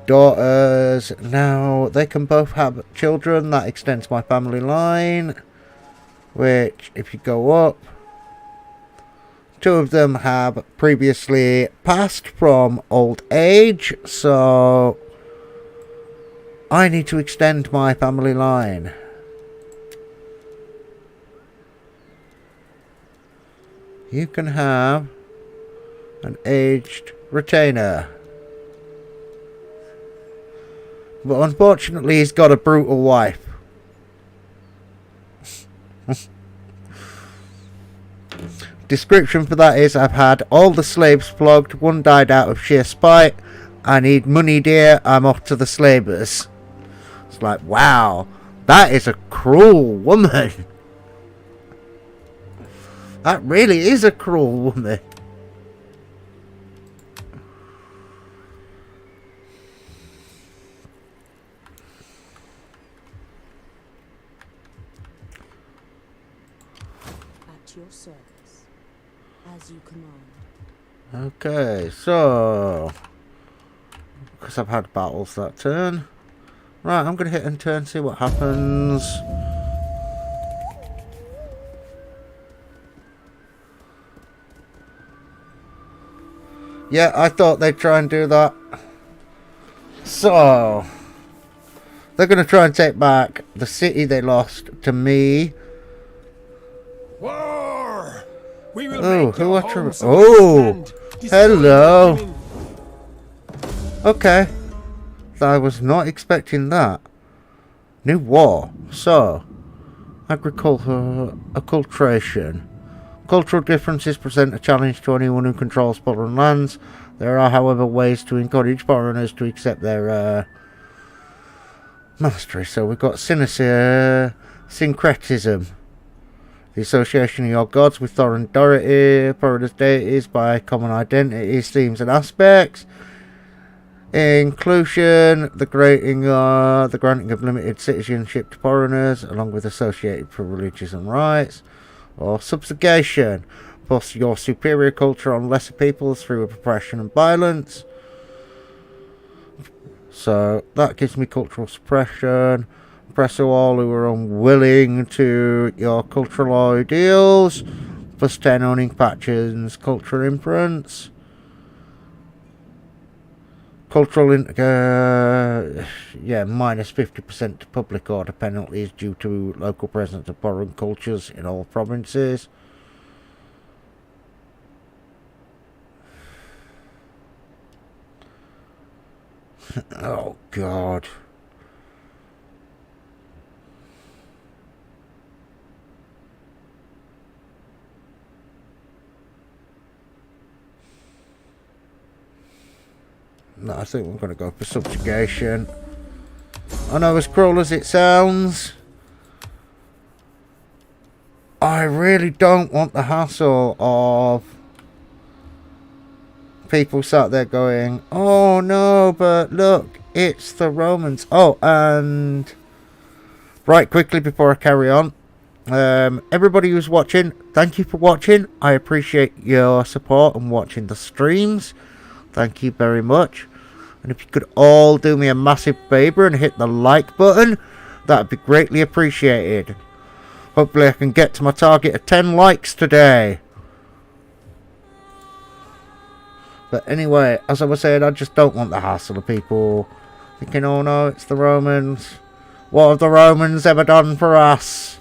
daughters, now they can both have children. That extends my family line, which if you go up, two of them have previously passed from old age, so I need to extend my family line. You can have an aged retainer. But unfortunately, he's got a brutal wife. Description for that is, I've had all the slaves flogged, one died out of sheer spite. I need money, dear, I'm off to the slavers. It's like, wow, that is a cruel woman. That really is a cruel woman. At your service. As you command. Okay, so because I've had battles that turn. Right, I'm going to hit and turn, see what happens. Yeah, I thought they'd try and do that. So they're going to try and take back the city they lost to me. War! We will Oh, make who your are homes a oh, wasteland, destroying hello. the women. Okay, I was not expecting that. New war. So, agriculture, acculturation. Cultural differences present a challenge to anyone who controls foreign lands. There are, however, ways to encourage foreigners to accept their mastery. So we've got syncretism. The association of your gods with foreigners' deities by common identities, themes and aspects. Inclusion, the granting of limited citizenship to foreigners, along with associated privileges and rights. Or subjugation, force your superior culture on lesser peoples through oppression and violence. So that gives me cultural suppression. Oppress all who are unwilling to your cultural ideals. Plus 10 owning factions, cultural imprints. Cultural, minus 50% to public order penalties due to local presence of foreign cultures in all provinces. Oh, God. No, I think we're going to go for subjugation. I know, as cruel as it sounds, I really don't want the hassle of people sat there going, oh no, but look, it's the Romans. Oh, and right, quickly before I carry on, everybody who's watching, thank you for watching. I appreciate your support and watching the streams. Thank you very much. And if you could all do me a massive favour and hit the like button, that would be greatly appreciated. Hopefully I can get to my target of 10 likes today. But anyway, as I was saying, I just don't want the hassle of people thinking, oh no, it's the Romans. What have the Romans ever done for us?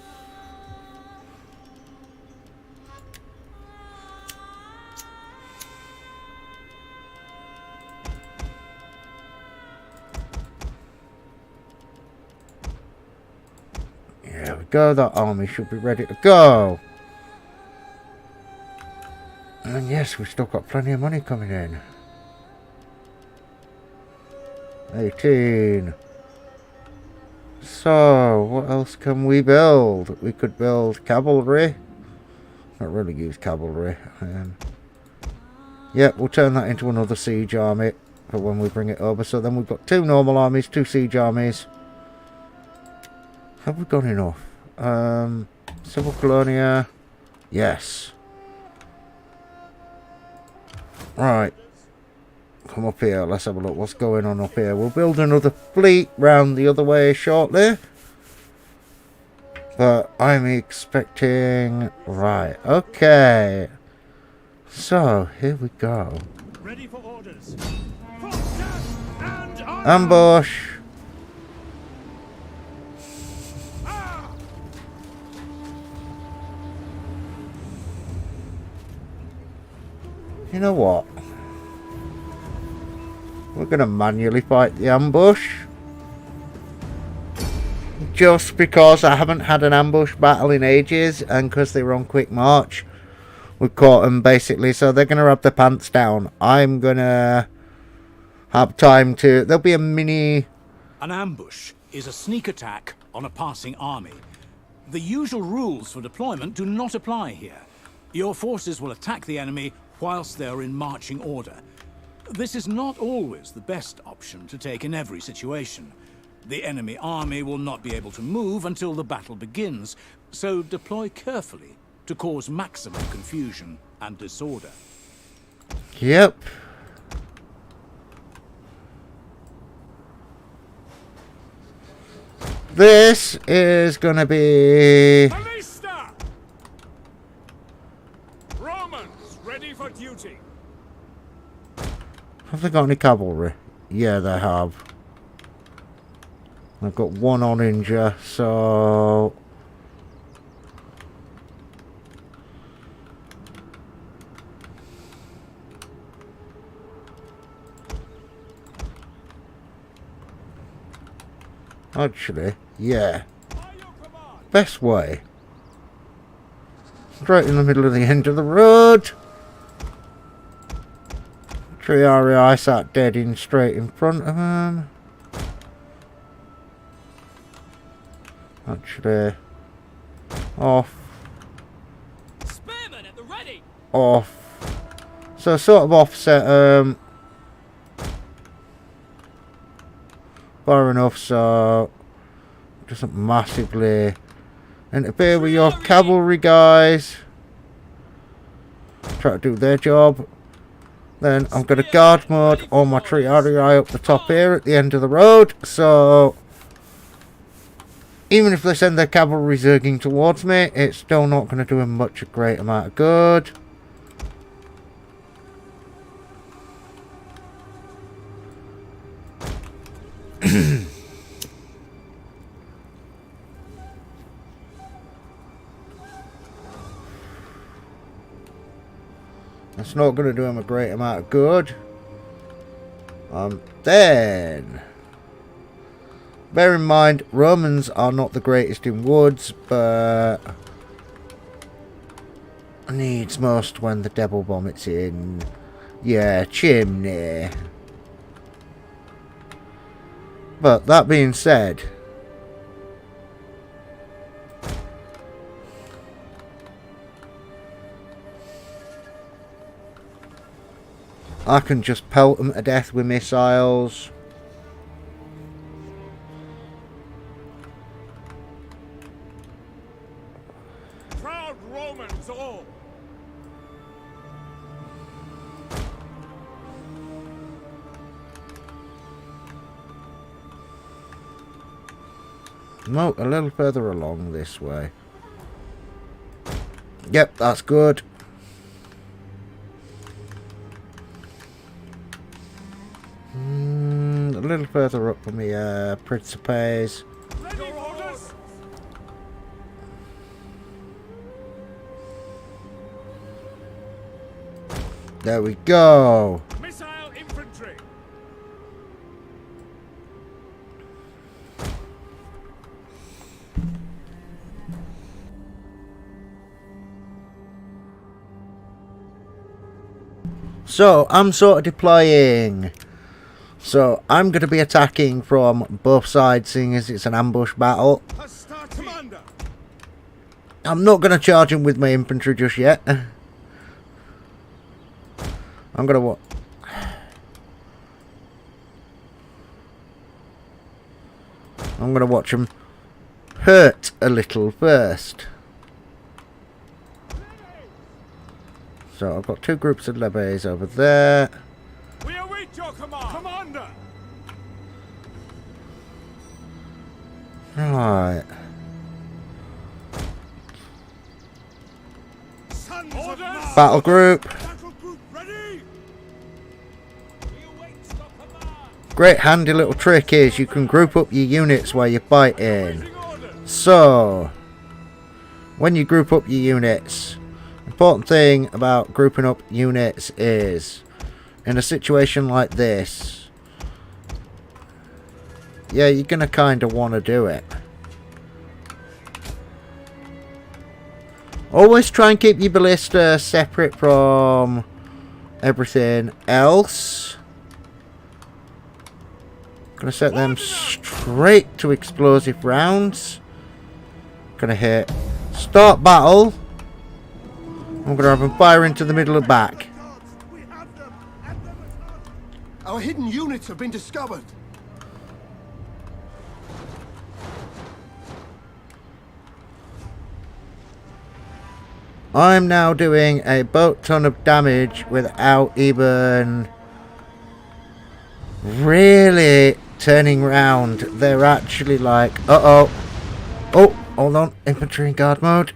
go. That army should be ready to go. And yes, we've still got plenty of money coming in. 18. So, what else can we build? We could build cavalry. Not really use cavalry. Yeah, we'll turn that into another siege army for when we bring it over. So then we've got 2 normal armies, 2 siege armies. Have we got enough? Civil Colonia. Yes. Right. Come up here. Let's have a look. What's going on up here? We'll build another fleet round the other way shortly. But I'm expecting... Right. Okay. So, here we go. Ready for orders. Footsteps and arm. Ambush. You know what? We're going to manually fight the ambush. Just because I haven't had an ambush battle in ages, and because they were on quick march, we caught them basically. So they're going to have their pants down. I'm going to have time to... There'll be a mini... An ambush is a sneak attack on a passing army. The usual rules for deployment do not apply here. Your forces will attack the enemy whilst they are in marching order. This is not always the best option to take in every situation. The enemy army will not be able to move until the battle begins, so deploy carefully to cause maximum confusion and disorder. Yep. This is gonna be... Ballista! Romans, ready for duty. Have they got any cavalry? Yeah, they have. I've got 1 on Inja, so... Actually, yeah. Best way. Straight in the middle of the end of the road. Triarii I sat dead in straight in front of him. Actually, off. Spearmen at the ready. Off. So sort of offset far enough so it doesn't massively interfere with your cavalry guys. Try to do their job. Then I'm going to guard mode all my Triarii up the top here at the end of the road, so even if they send their cavalry zerging towards me, it's still not going to do them much a great amount of good. That's not going to do him a great amount of good. Then, bear in mind, Romans are not the greatest in woods, but needs most when the devil vomits in. Yeah, chimney. But that being said, I can just pelt them to death with missiles. Proud Romans all. No, a little further along this way. Yep, that's good. A little further up from the Principes. Ready orders. There we go. Missile infantry. So, I'm sort of deploying. So, I'm going to be attacking from both sides, seeing as it's an ambush battle. Commander! I'm not going to charge him with my infantry just yet. I'm going to... I'm going to watch him hurt a little first. So I've got two groups of levies over there. We await your command, Commander! Right. Sons Orders! of Mars! Battle group. Battle group ready! We await your command! Great handy little trick is you can group up your units while you're fighting. Awaiting orders! So, when you group up your units, important thing about grouping up units is, in a situation like this, yeah, you're going to kind of want to do it. Always try and keep your ballista separate from everything else. Gonna set them straight to explosive rounds. Gonna hit start battle. I'm gonna have them fire into the middle and back. We have them! At them at once! Our hidden units have been discovered. I'm now doing a boat ton of damage without even really turning round. They're actually like, uh-oh. Oh, hold on. Infantry in guard mode.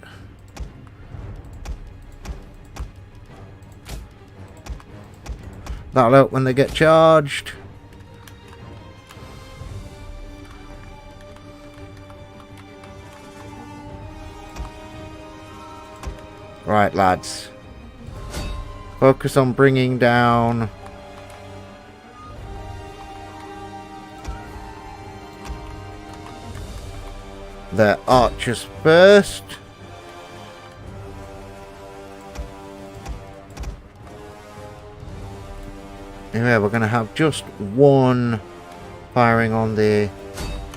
That'll help when they get charged. Right, lads. Focus on bringing down the archers first. Anyway, we're going to have just one firing on the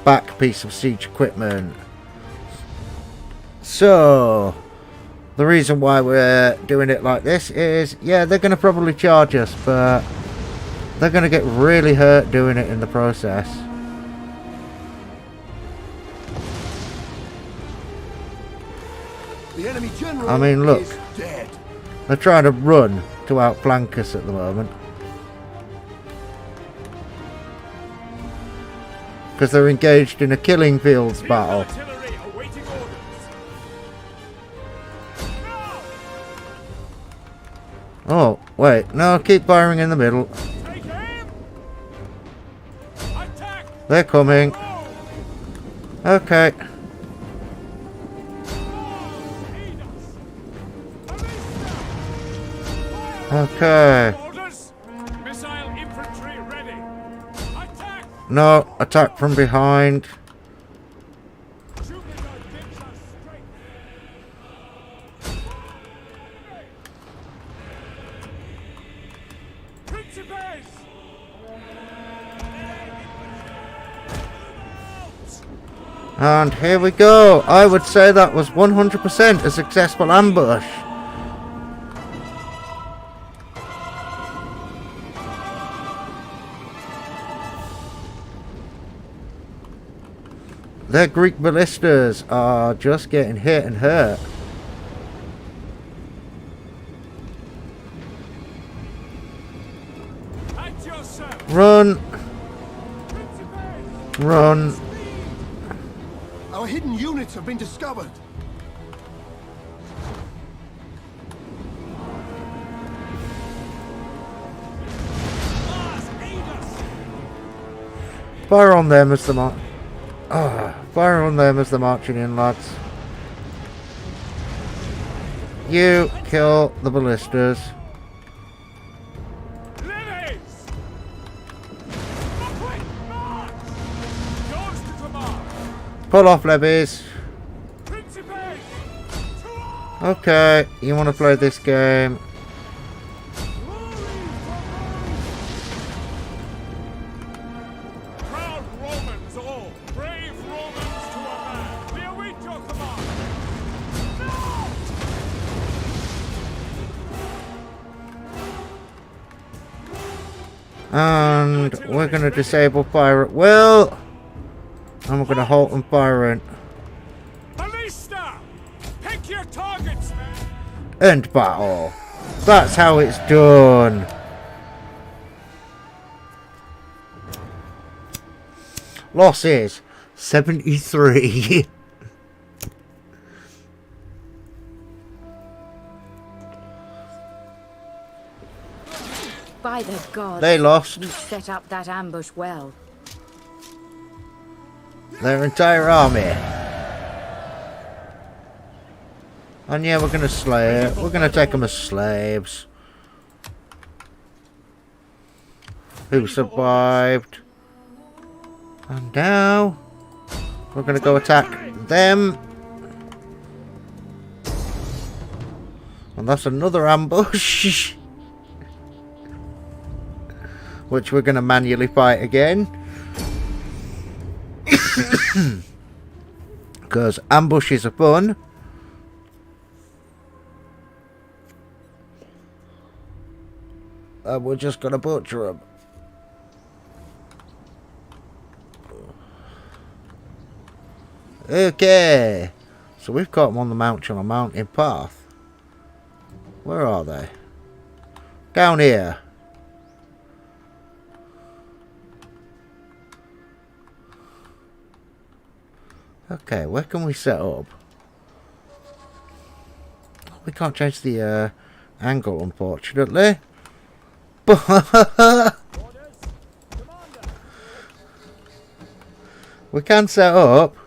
back piece of siege equipment. So, the reason why we're doing it like this is, yeah, they're going to probably charge us, but they're going to get really hurt doing it in the process. The enemy general I mean, look. is dead. They're trying to run to outflank us at the moment. Because they're engaged in a killing fields battle. Artillery awaiting orders! Oh, wait. No, keep firing in the middle. Take aim! Attack! They're coming. Okay. Okay. Orders! Missile infantry ready! Attack! No, attack from behind. Jupiter gives us strength! Principes! And here we go. I would say that was 100% a successful ambush. Their Greek ballistas are just getting hit and hurt. At your service! Run, Principes! run. Our hidden units have been discovered. Mars, aid us! Fire on them as the fire on them as they're marching in, lads. You kill the ballistas. Levies! Quick, march! Yours to command! Pull off levies. Principes! To arms! Okay, you want to play this game. Glory And we're going to disable fire at will. And we're going to halt and fire it. Ballista! Pick your targets, man! End battle. That's how it's done. Losses 73. By the gods, They lost you set up that ambush well. their entire army. And yeah, we're going to slay it. We're going to take them as slaves. Who survived? And now we're going to go attack them. And that's another ambush. Which we're going to manually fight again. Because ambushes are fun. And we're just going to butcher them. Okay. So we've caught them on the mountain path. Where are they? Down here. Okay, where can we set up? We can't change the angle, unfortunately. But we can set up.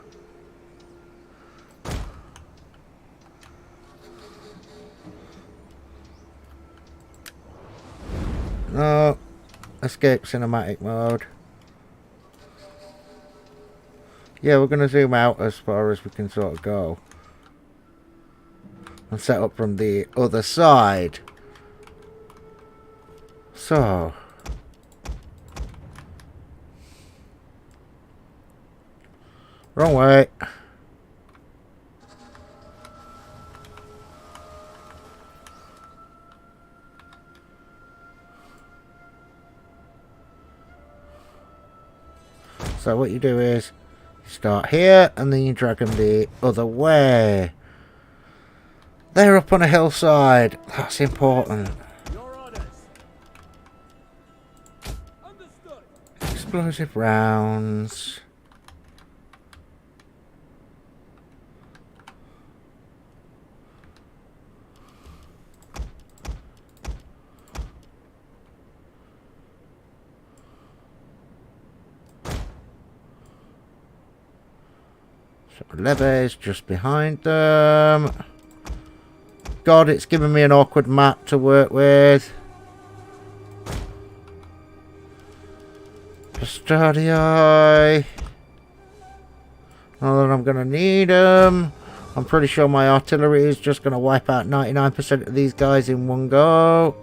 No, escape cinematic mode. Yeah, we're going to zoom out as far as we can sort of go. And set up from the other side. So. Wrong way. So what you do is start here and then you drag them the other way. They're up on a hillside. That's important. Your orders. Understood. Explosive rounds. So Leve's just behind them. God, it's giving me an awkward map to work with. Custodii. Not that I'm going to need them. I'm pretty sure my artillery is just going to wipe out 99% of these guys in one go.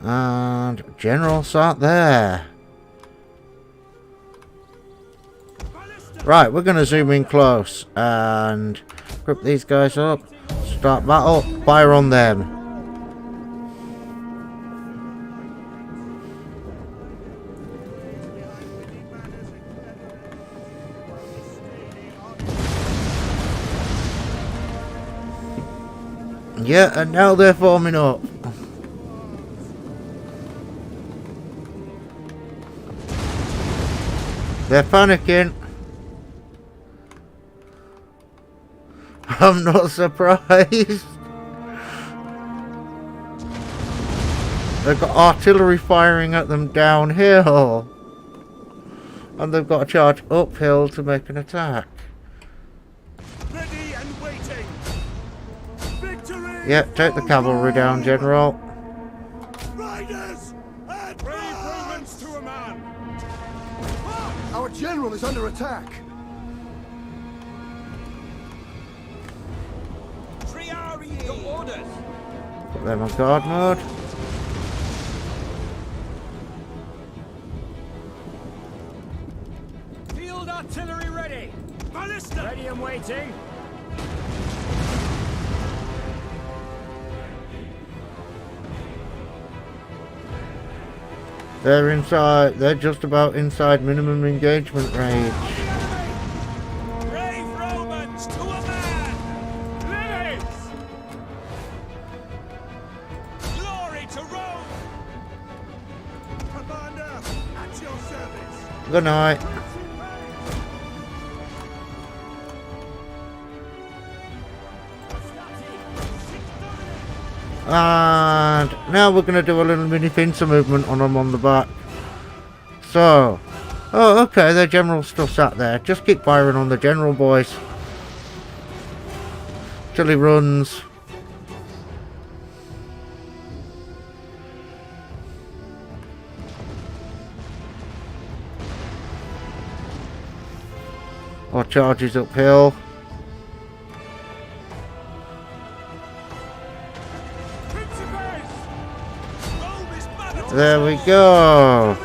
And generals aren't there. Right, we're going to zoom in close and group these guys up. Start battle. Fire on them. Yeah, and now they're forming up. They're panicking. I'm not surprised. They've got artillery firing at them downhill. And they've got to charge uphill to make an attack. Ready and waiting. Victory! Yeah, take the cavalry down, General. Riders! Brave Romans to a man! Our general is under attack. Your orders! Put them on guard mode. Field artillery ready! Ballista! Ready and waiting! They're inside. They're just about inside minimum engagement range. Brave Romans to a man! Lilies! Glory to Rome! Commander, at your service. Good night. And now we're going to do a little mini pincer movement on them on the back. So, oh, okay, their general's still sat there. Just keep firing on the general, boys. Till he runs. Or charges uphill. There we go.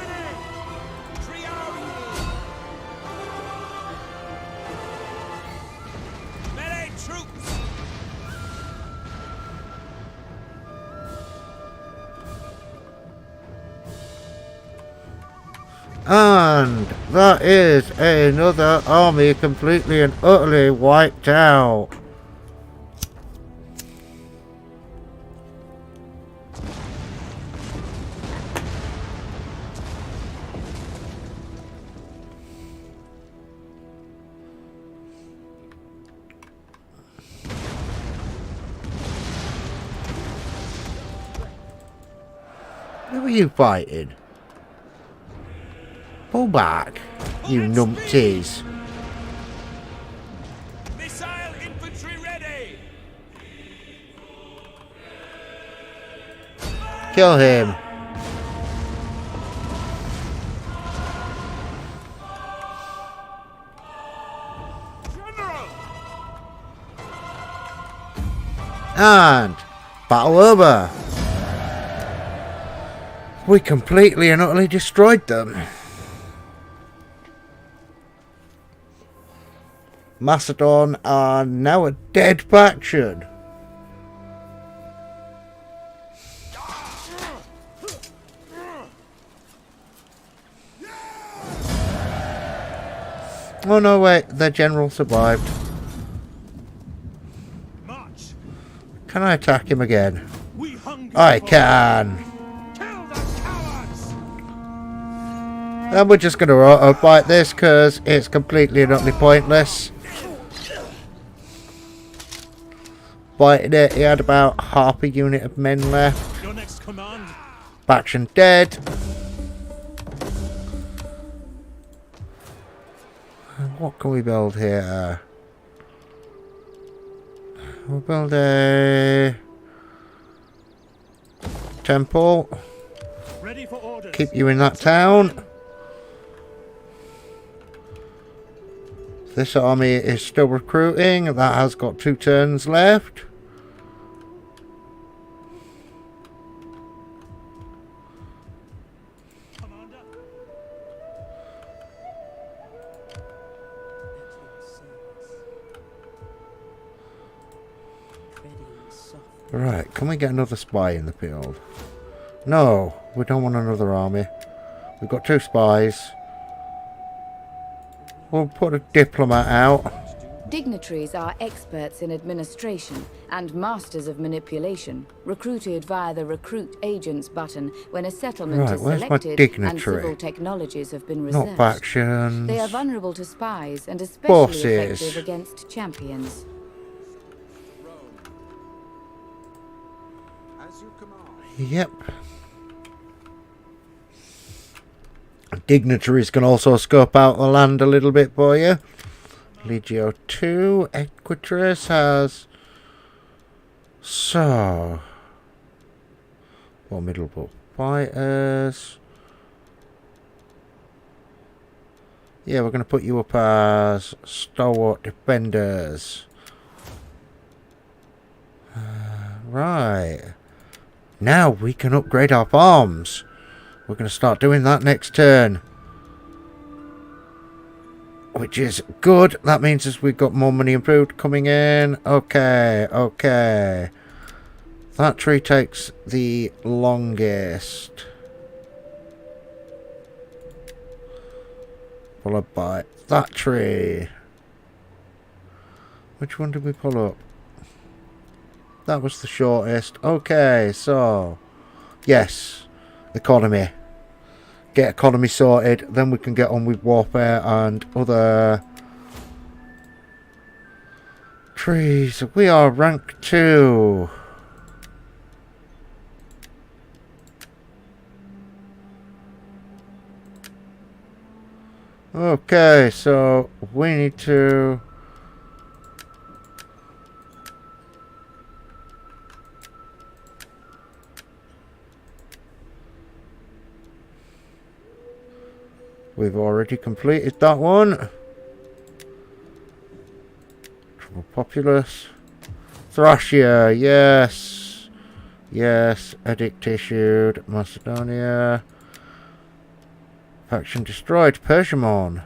Melee troops! And that is another army completely and utterly wiped out. Who are you fighting? Pull back, you numpties. Missile infantry ready! Kill him. General! And battle over. We completely and utterly destroyed them. Macedon are now a dead faction. Oh no, wait, their general survived. March! Can I attack him again? We hunger I for- can. Kill the cowards! And we're just going to auto-fight this because it's completely and utterly pointless. Fighting it, he had about half a unit of men left. Your next command? Faction dead. What can we build here? We'll build a temple. Ready for orders. Keep you in that town. This army is still recruiting. That has got 2 turns left. Commander? Right, can we get another spy in the field? No, we don't want another army. We've got 2 spies. We'll put a diplomat out. Dignitaries are experts in administration and masters of manipulation, recruited via the Recruit Agents button when a settlement Right, is where's my selected and dignitary? civil technologies have been Not researched. factions. They are vulnerable to spies and especially Bosses. effective against champions. As you command. Yep. Dignitaries can also scope out the land a little bit for you. Legio 2, Equitris has... So... Formidable fighters. Yeah, we're going to put you up as stalwart defenders. Right. Now we can upgrade our farms. We're going to start doing that next turn. Which is good. That means as we've got more money and food coming in. Okay, okay. That tree takes the longest. followed by that tree. Which one did we pull up? That was the shortest. Okay, so yes, economy. Get economy sorted, then we can get on with warfare and other trees. We are rank 2. Okay, so we need to... We've already completed that one. Trouble populace. Thracia, yes. Yes. Edict issued. Macedonia. Faction destroyed. Persiamon.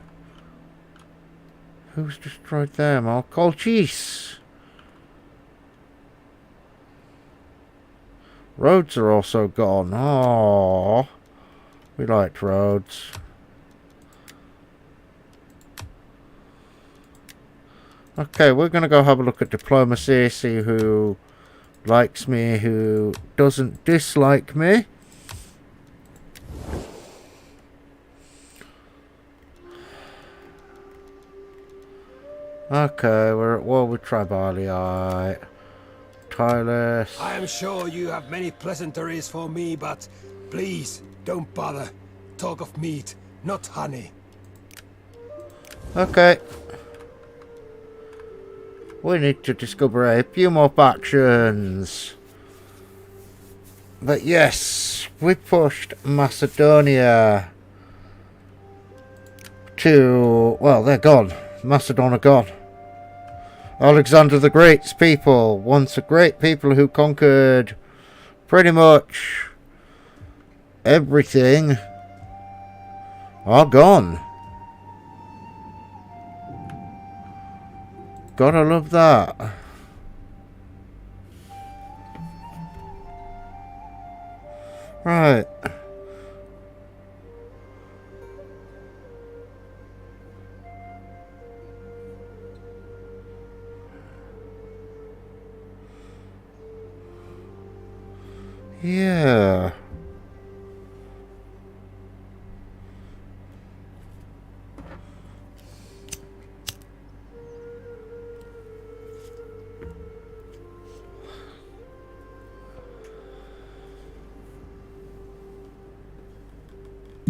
Who's destroyed them? Oh, Colchis. Rhodes are also gone. Oh, we liked Rhodes. Okay, we're going to go have a look at diplomacy, see who likes me, who doesn't dislike me. Okay, we're at war with Tribalii. Tylus. I am sure you have many pleasantries for me, but please don't bother. Talk of meat, not honey. Okay. We need to discover a few more factions. But yes, we pushed Macedonia to... Well, they're gone. Macedon are gone. Alexander the Great's people, once a great people who conquered pretty much everything, are gone. Gotta love that. Right. Yeah.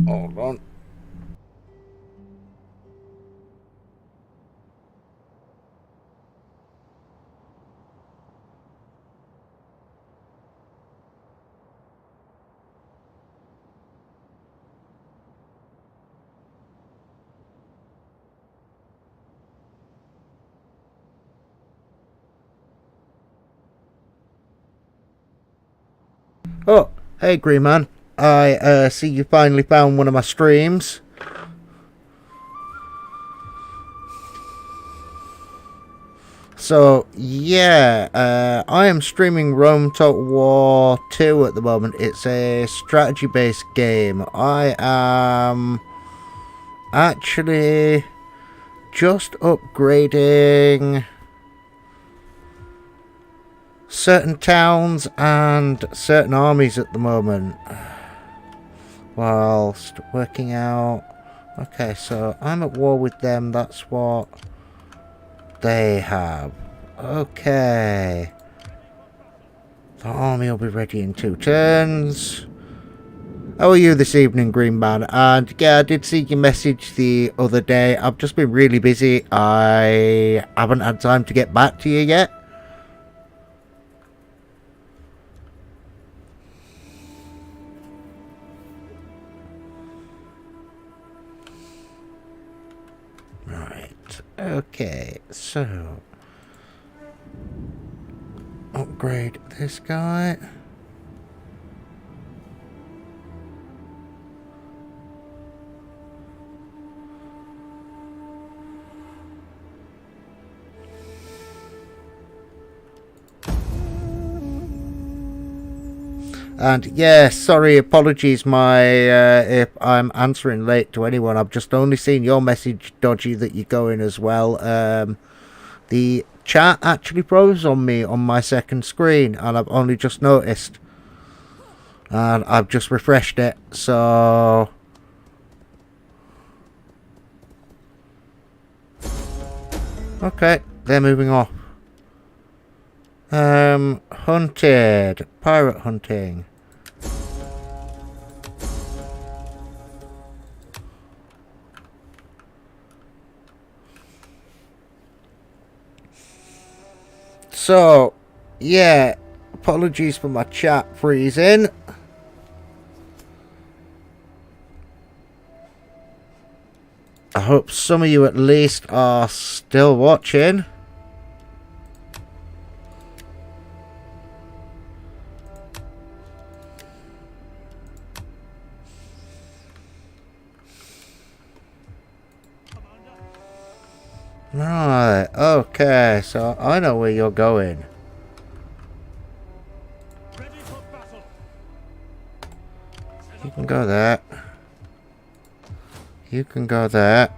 Hold on. Oh, hey Green Man. I see you finally found one of my streams. So, yeah, I am streaming Rome Total War 2 at the moment. It's a strategy-based game. I am actually just upgrading certain towns and certain armies at the moment, whilst working out... Okay, so I'm at war with them, that's what they have. Okay. The army will be ready in 2 turns. How are you this evening, Green Man? And yeah, I did see your message the other day. I've just been really busy. I haven't had time to get back to you yet. Right. Okay, so upgrade this guy. And yeah, sorry, apologies if I'm answering late to anyone. I've just only seen your message, Dodgy, that you're going as well. The chat actually froze on me on my second screen, and I've only just noticed. And I've just refreshed it, so... Okay, they're moving off. Hunted. Pirate hunting. So, yeah, apologies for my chat freezing. I hope some of you at least are still watching. Right, okay, so I know where you're going. Ready for battle. You can go there. You can go there.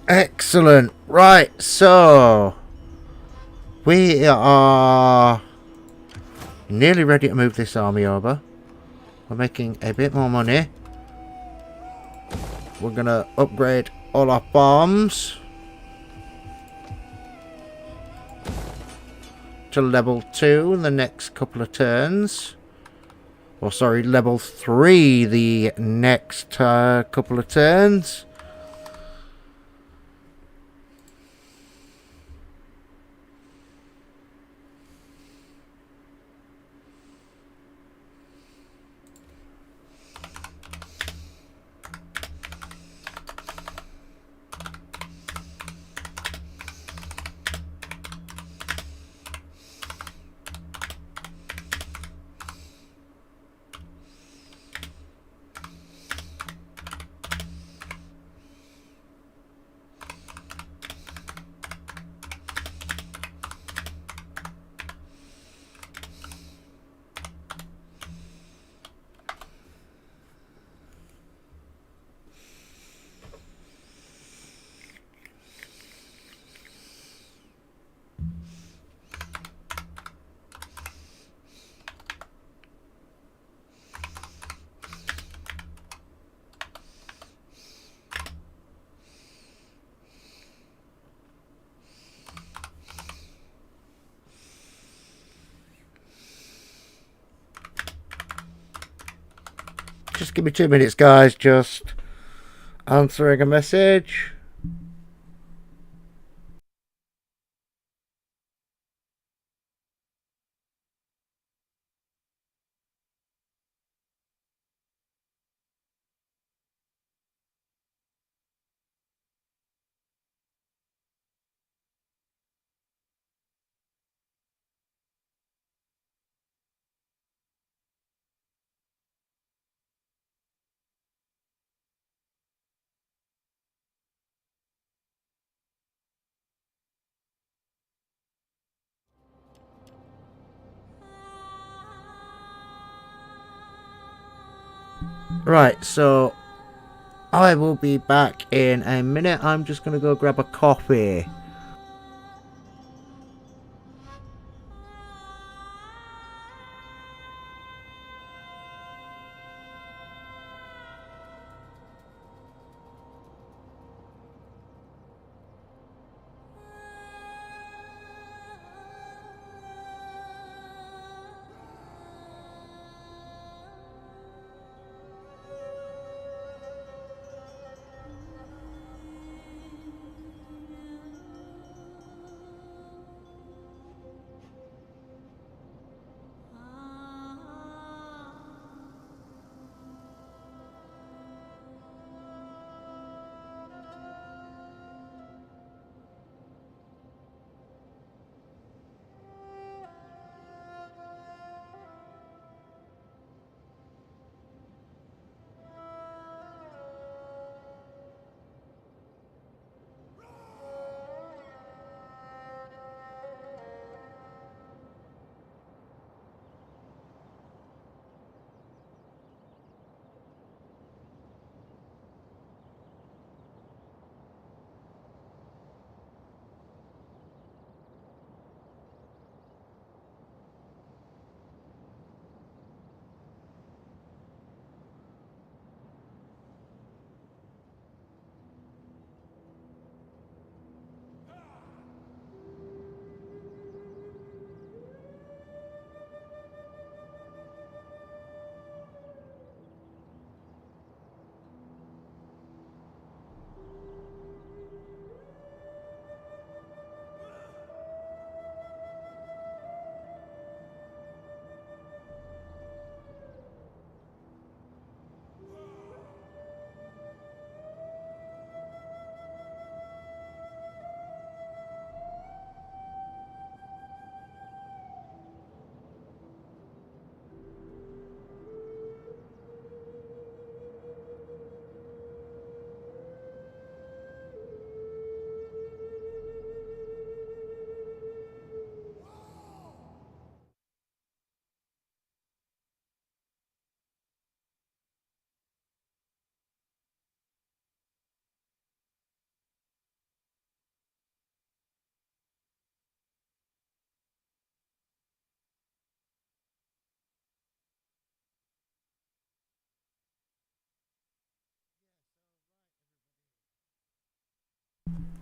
Excellent. Right, so we are nearly ready to move this army over. We're making a bit more money. We're gonna upgrade all our bombs to level 2 in the next couple of turns. Or sorry, level 3 the next couple of turns. Just give me 2 minutes, guys. Just answering a message. Right, so I will be back in a minute. I'm just going to go grab a coffee.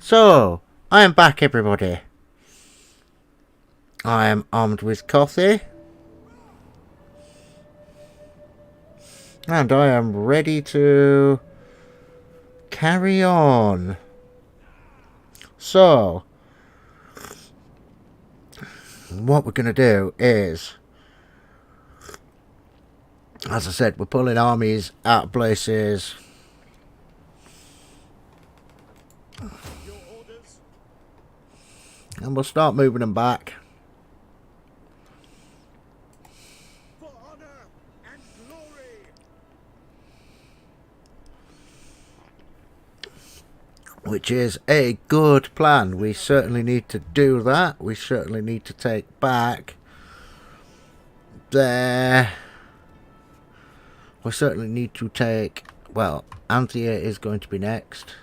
So, I am back, everybody. I am armed with coffee. And I am ready to carry on. So, what we're going to do is, as I said, we're pulling armies out of places. And we'll start moving them back. For honor and glory. Which is a good plan. We certainly need to do that. We certainly need to take back there. We certainly need to take... Well, Anthea is going to be next.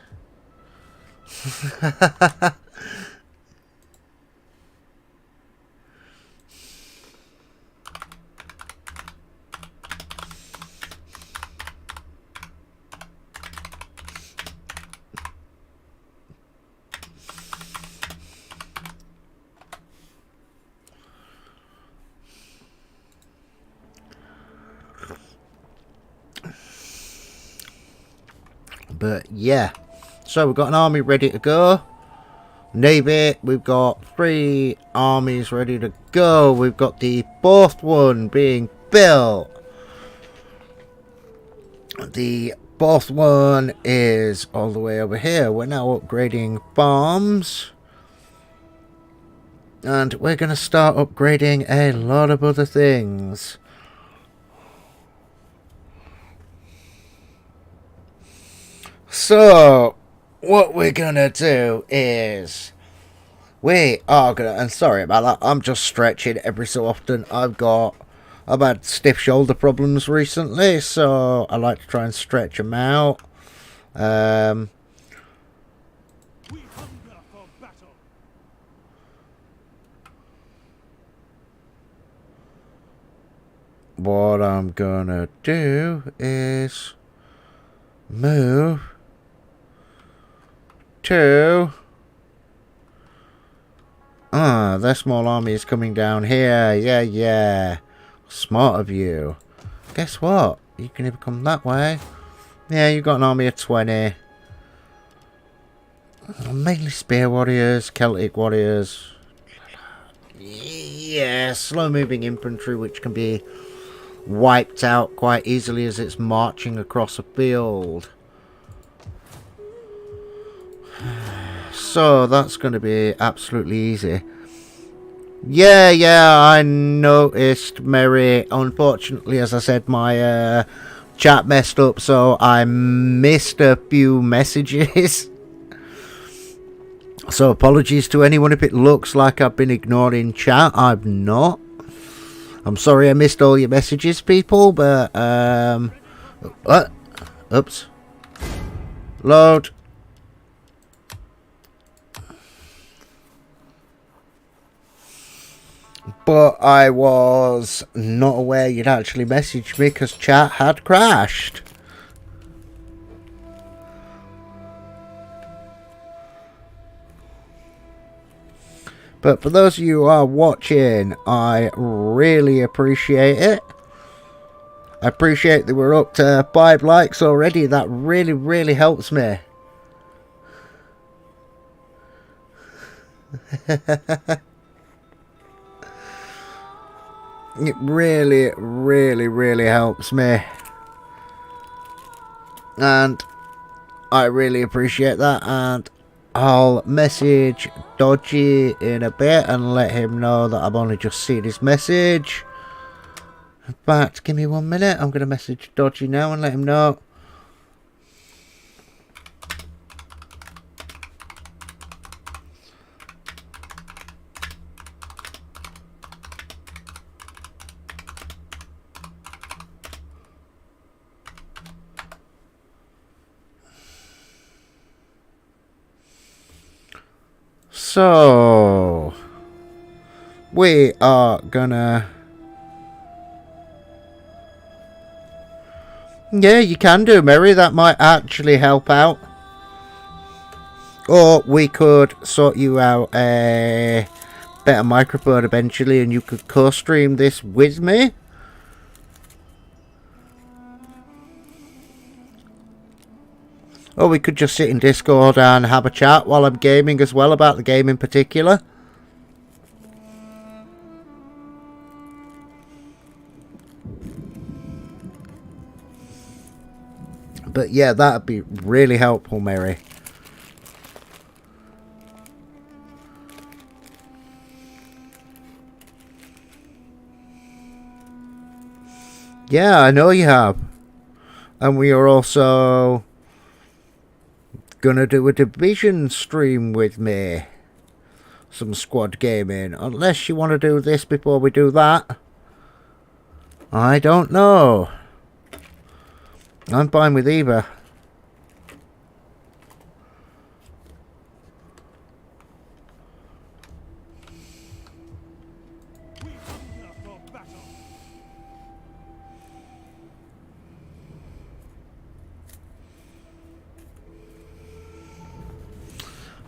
But yeah, so we've got an army ready to go. Navy, we've got 3 armies ready to go. We've got the 4th one being built. The 4th one is all the way over here. We're now upgrading farms. And we're going to start upgrading a lot of other things. So, what we're gonna do is, we are gonna, and sorry about that, I'm just stretching every so often. I've had stiff shoulder problems recently, so I like to try and stretch them out. We hunger for battle. What I'm gonna do is move to... their small army is coming down here. Yeah. Smart of you. Guess what? You can even come that way. Yeah, you've got an army of 20. Mainly spear warriors, Celtic warriors. Yeah, slow moving infantry which can be wiped out quite easily as it's marching across a field. So that's going to be absolutely easy. Yeah, I noticed, Mary. Unfortunately, as I said, my chat messed up, so I missed a few messages. So apologies to anyone if it looks like I've been ignoring chat. I've not. I'm sorry I missed all your messages, people, but what? Oops. Load. But I was not aware you'd actually messaged me because chat had crashed. But for those of you who are watching, I really appreciate it. I appreciate that we're up to 5 likes already. That really helps me. It really helps me. And I really appreciate that. And I'll message Dodgy in a bit and let him know that I've only just seen his message. In fact, give me 1 minute. I'm going to message Dodgy now and let him know. So, we are gonna... Yeah, you can do, Mary. That might actually help out. Or we could sort you out a better microphone eventually and you could co-stream this with me. Or we could just sit in Discord and have a chat while I'm gaming as well about the game in particular. But yeah, that'd be really helpful, Mary. Yeah, I know you have. And we are also gonna do a Division stream with me. Some squad gaming. Unless you want to do this before we do that. I don't know. I'm fine with either.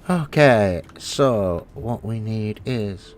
Okay, so what we need is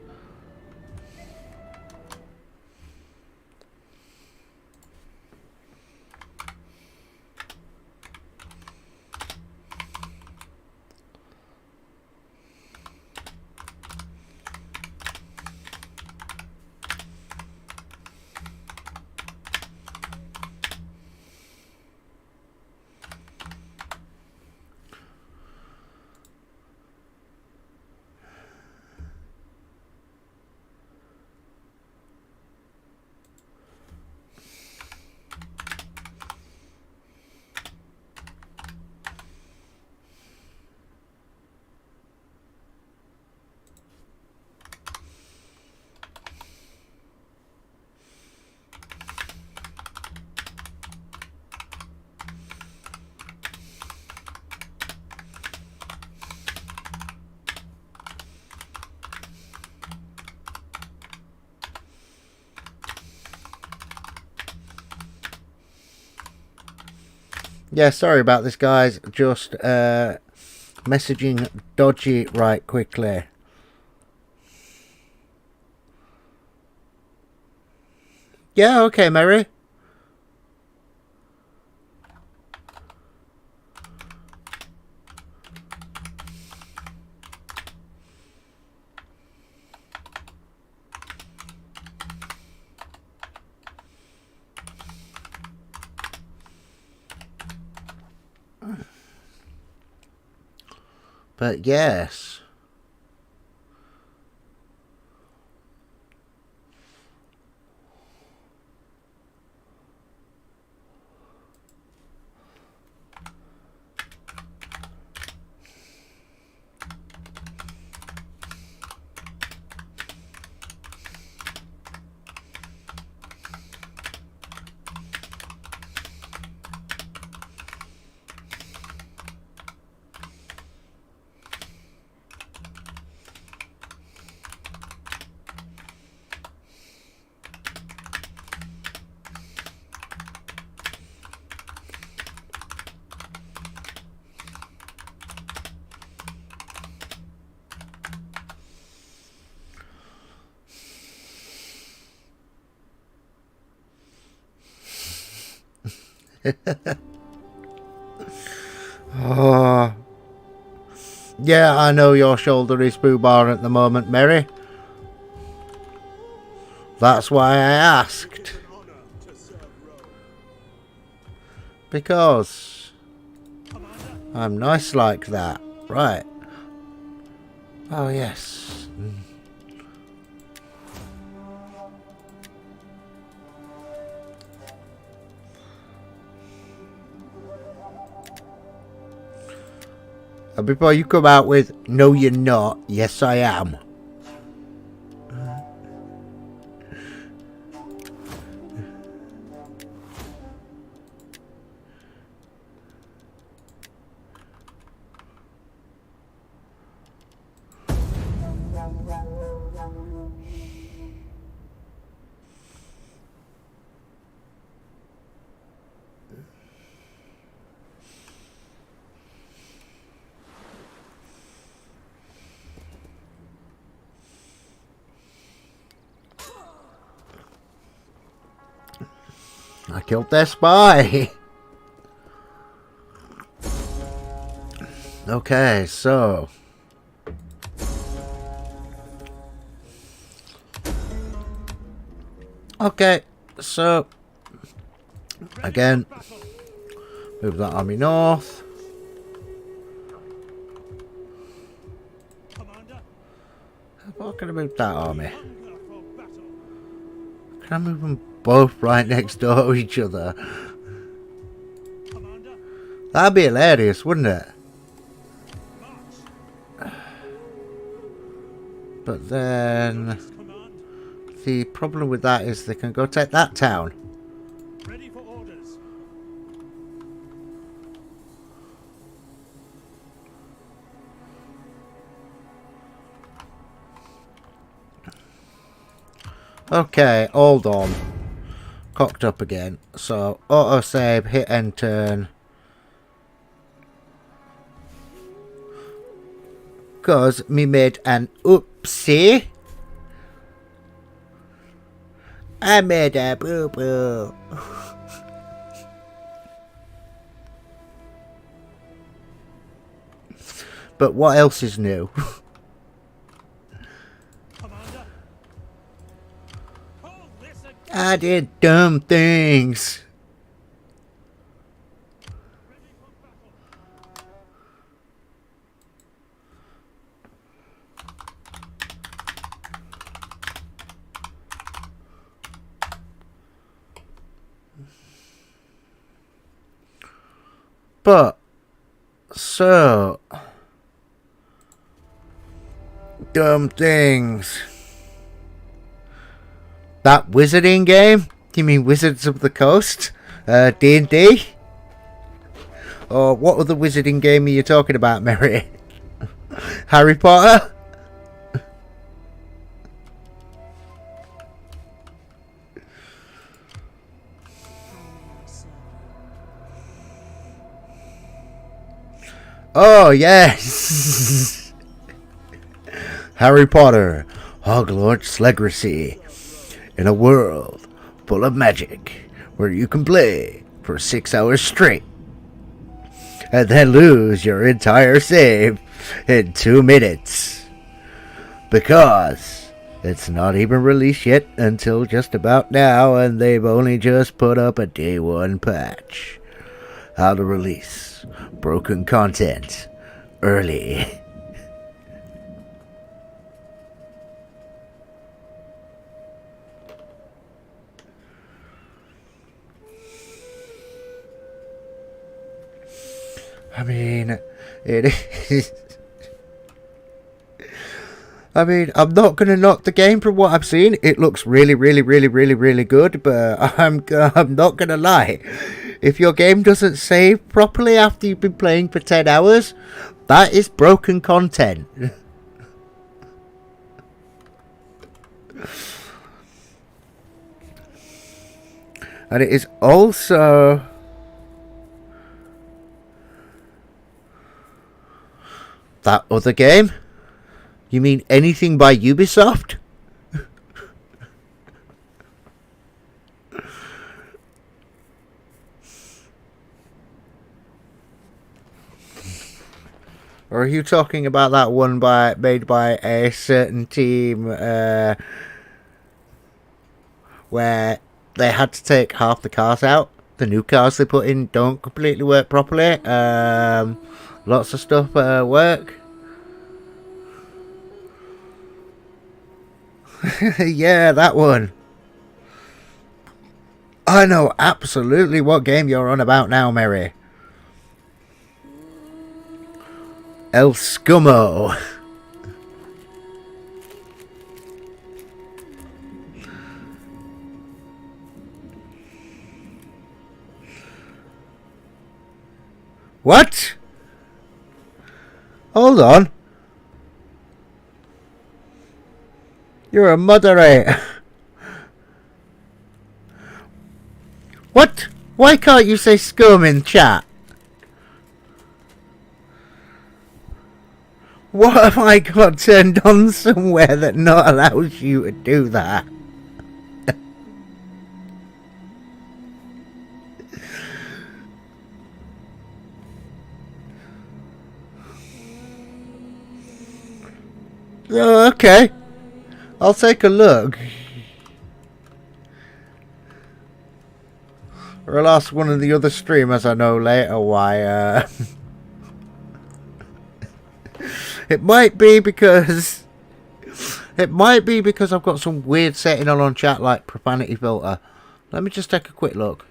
yeah, sorry about this, guys. Just messaging Dodgy right quickly. Yeah, okay, Mary. But yes. Oh. Yeah, I know your shoulder is boo-bar at the moment, Mary. That's why I asked. Because I'm nice like that. Right. Oh, yes. And before you come out with, no you're not, yes I am. I killed their spy. Okay, so again, move that army north. Commander, What can I move that army? hunger for battle. Can I move them both right next door to each other? Commander, That'd be hilarious, wouldn't it? march. But then Command, the problem with that is they can go take that town. ready for orders. Okay, hold on. Cocked up again. So, autosave, hit and turn. Because me made an oopsie. I made a boo-boo. But what else is new? Commander, hold this again. I did dumb things. Ready for battle. But, so, dumb things. That wizarding game? You mean Wizards of the Coast? D&D? Or what other wizarding game are you talking about, Mary? Harry Potter? Oh, yes! Harry Potter, Hogwarts Legacy. In a world full of magic, where you can play for 6 hours straight. And then lose your entire save in 2 minutes. Because it's not even released yet until just about now, and they've only just put up a day 1 patch. How to release broken content early. I mean, it is. I mean, I'm not going to knock the game from what I've seen. It looks really, really, really, really, really good, but I'm not going to lie. If your game doesn't save properly after you've been playing for 10 hours, that is broken content. And it is also... that other game? You mean anything by Ubisoft? Or are you talking about that one made by a certain team where they had to take half the cars out? The new cars they put in don't completely work properly. Lots of stuff work. Yeah, that one. I know absolutely what game you're on about now, Mary. El Scummo. What? Hold on. You're a moderator. What? Why can't you say scum in chat? What have I got turned on somewhere that not allows you to do that? Oh, okay. I'll take a look. Or I'll ask one of the other streamers I know later why. It might be because I've got some weird setting on chat like profanity filter. Let me just take a quick look.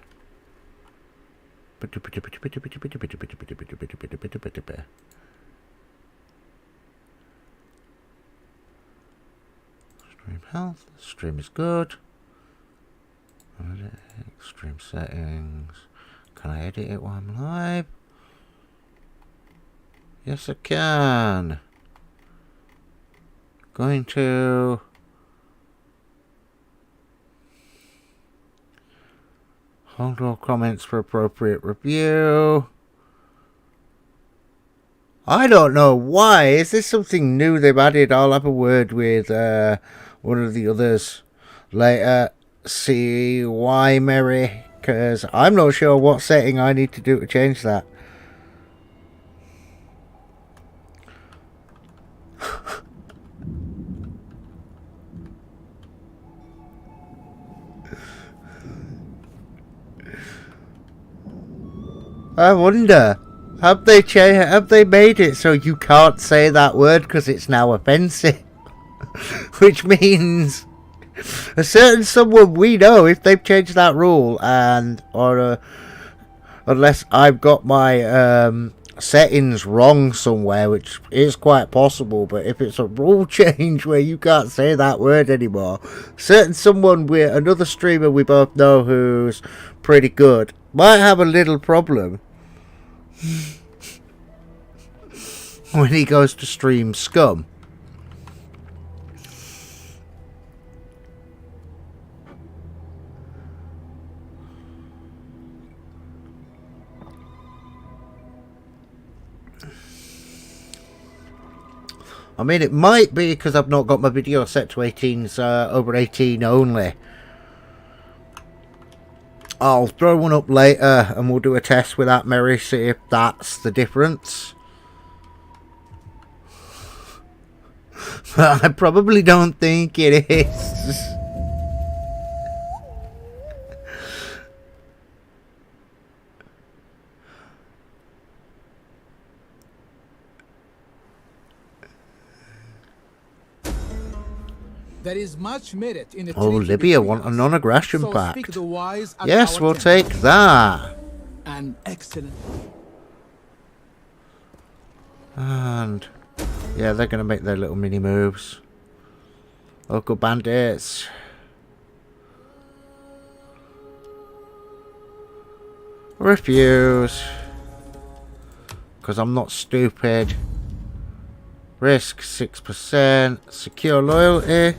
Stream health. Stream is good. Stream settings. Can I edit it while I'm live? Yes, I can. Going to hold all comments for appropriate review. I don't know why. Is this something new they've added? I'll have a word with one of the others later. See why, Mary, because I'm not sure what setting I need to do to change that. I wonder, have they made it so you can't say that word because it's now offensive? Which means a certain someone we know, if they've changed that rule, and unless I've got my settings wrong somewhere, which is quite possible, but if it's a rule change where you can't say that word anymore, certain someone with another streamer we both know who's pretty good might have a little problem when he goes to stream Scum. I mean, it might be because I've not got my video set to 18s, over 18 only. I'll throw one up later and we'll do a test with that, Mary, see if that's the difference. But I probably don't think it is. There is much merit in the Oh, treaty Libya between want a us. non-aggression So pact. speak the wise at Yes, our we'll temple. take that. An excellent. And yeah, they're gonna make their little mini moves. Local bandits. Refuse. Because I'm not stupid. Risk 6%. Secure loyalty.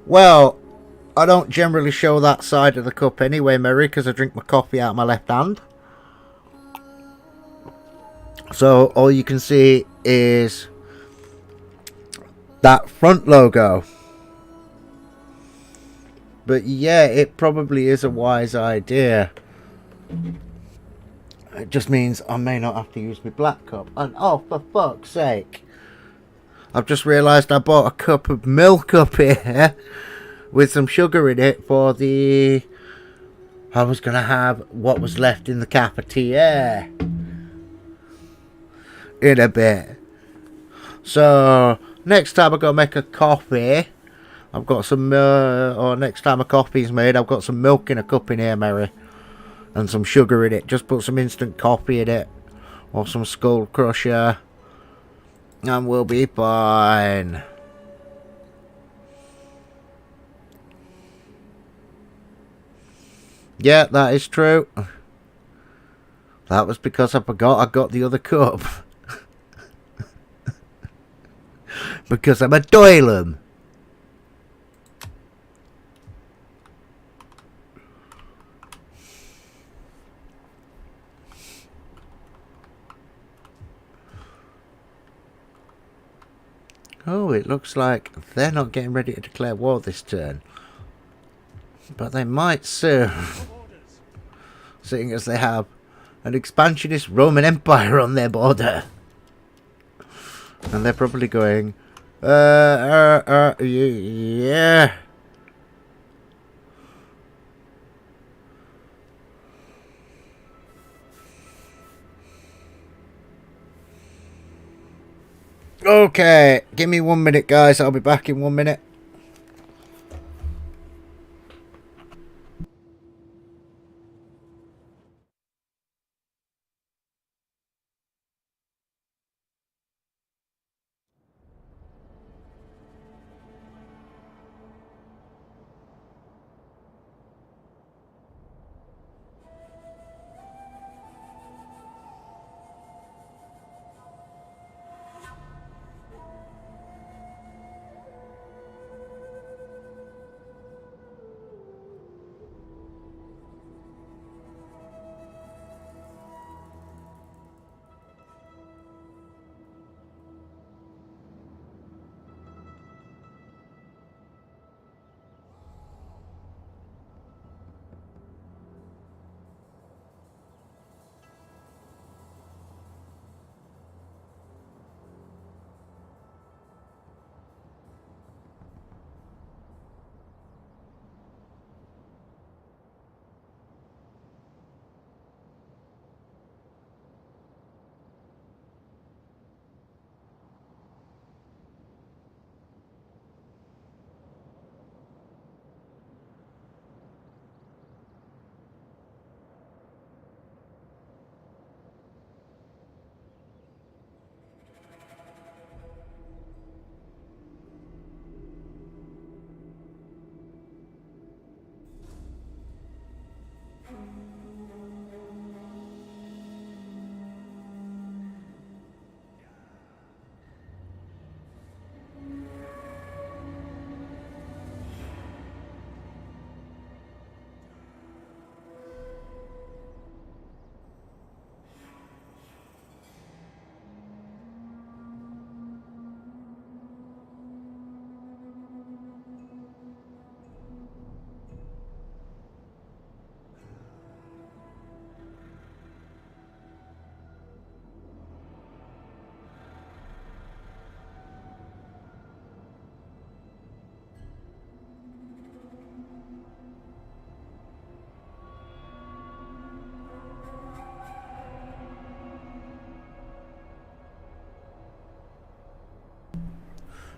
Well, I don't generally show that side of the cup anyway, Mary, because I drink my coffee out of my left hand. So all you can see is that front logo. But yeah, it probably is a wise idea. It just means I may not have to use my black cup. And oh, for fuck's sake. I've just realised I bought a cup of milk up here with some sugar in it for the... I was going to have what was left in the cafetiere in a bit. So, next time I go make a coffee, I've got some... or next time a coffee's made, I've got some milk in a cup in here, Mary. And some sugar in it. Just put some instant coffee in it. Or some Skull Crusher. And we'll be fine. Yeah, that is true. That was because I forgot I got the other cup. Because I'm a doylem. Oh, it looks like they're not getting ready to declare war this turn. But they might soon, seeing as they have an expansionist Roman Empire on their border. And they're probably going, yeah. Okay, give me 1 minute, guys. I'll be back in 1 minute.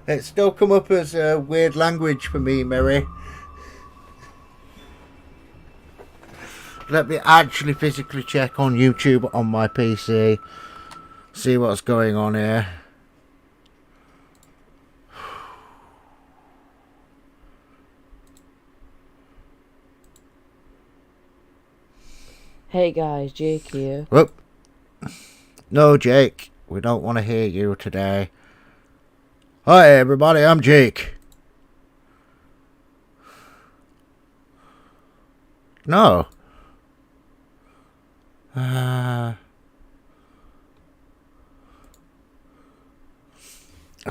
It's still come up as a weird language for me, Mary. Let me actually physically check on YouTube on my PC. See what's going on here. Hey guys, Jake here. Whoop. No, Jake. We don't want to hear you today. Hi everybody, I'm Jake. No.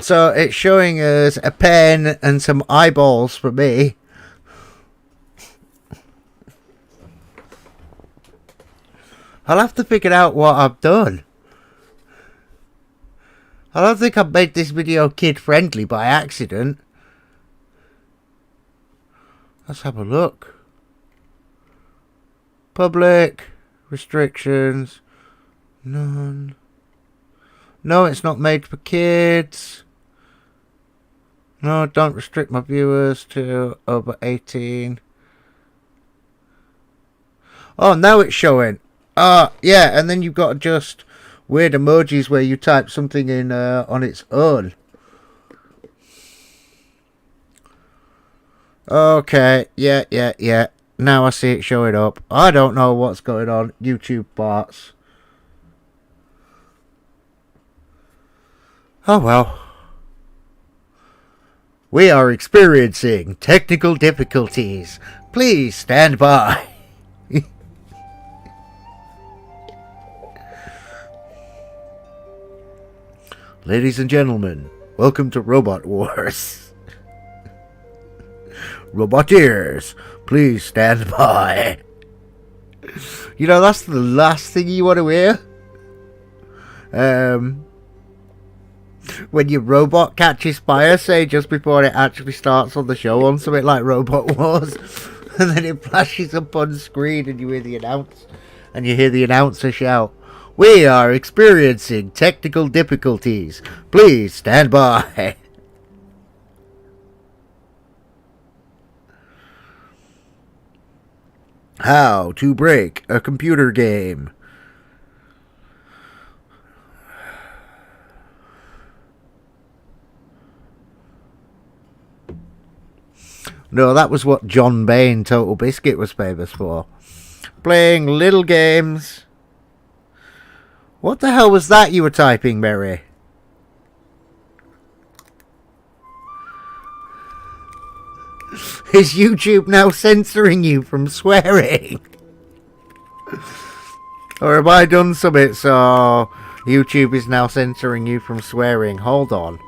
So it's showing us a pen and some eyeballs for me. I'll have to figure out what I've done. I don't think I've made this video kid friendly by accident. Let's have a look. Public. Restrictions. None. No, it's not made for kids. No, don't restrict my viewers to over 18. Oh, now it's showing. Yeah, and then you've got just weird emojis where you type something in on its own. Okay, yeah. Now I see it showing up. I don't know what's going on. YouTube parts. Oh well. We are experiencing technical difficulties. Please stand by. Ladies and gentlemen, welcome to Robot Wars. Roboteers, please stand by. You know, that's the last thing you want to hear. When your robot catches fire, say just before it actually starts on the show on something like Robot Wars, and then it flashes up on screen and you hear the announcer shout, "We are experiencing technical difficulties. Please stand by." How to break a computer game. No, that was what John Bain Total Biscuit was famous for. Playing little games. What the hell was that you were typing, Mary? Is YouTube now censoring you from swearing? Or have I done something so YouTube is now censoring you from swearing? Hold on.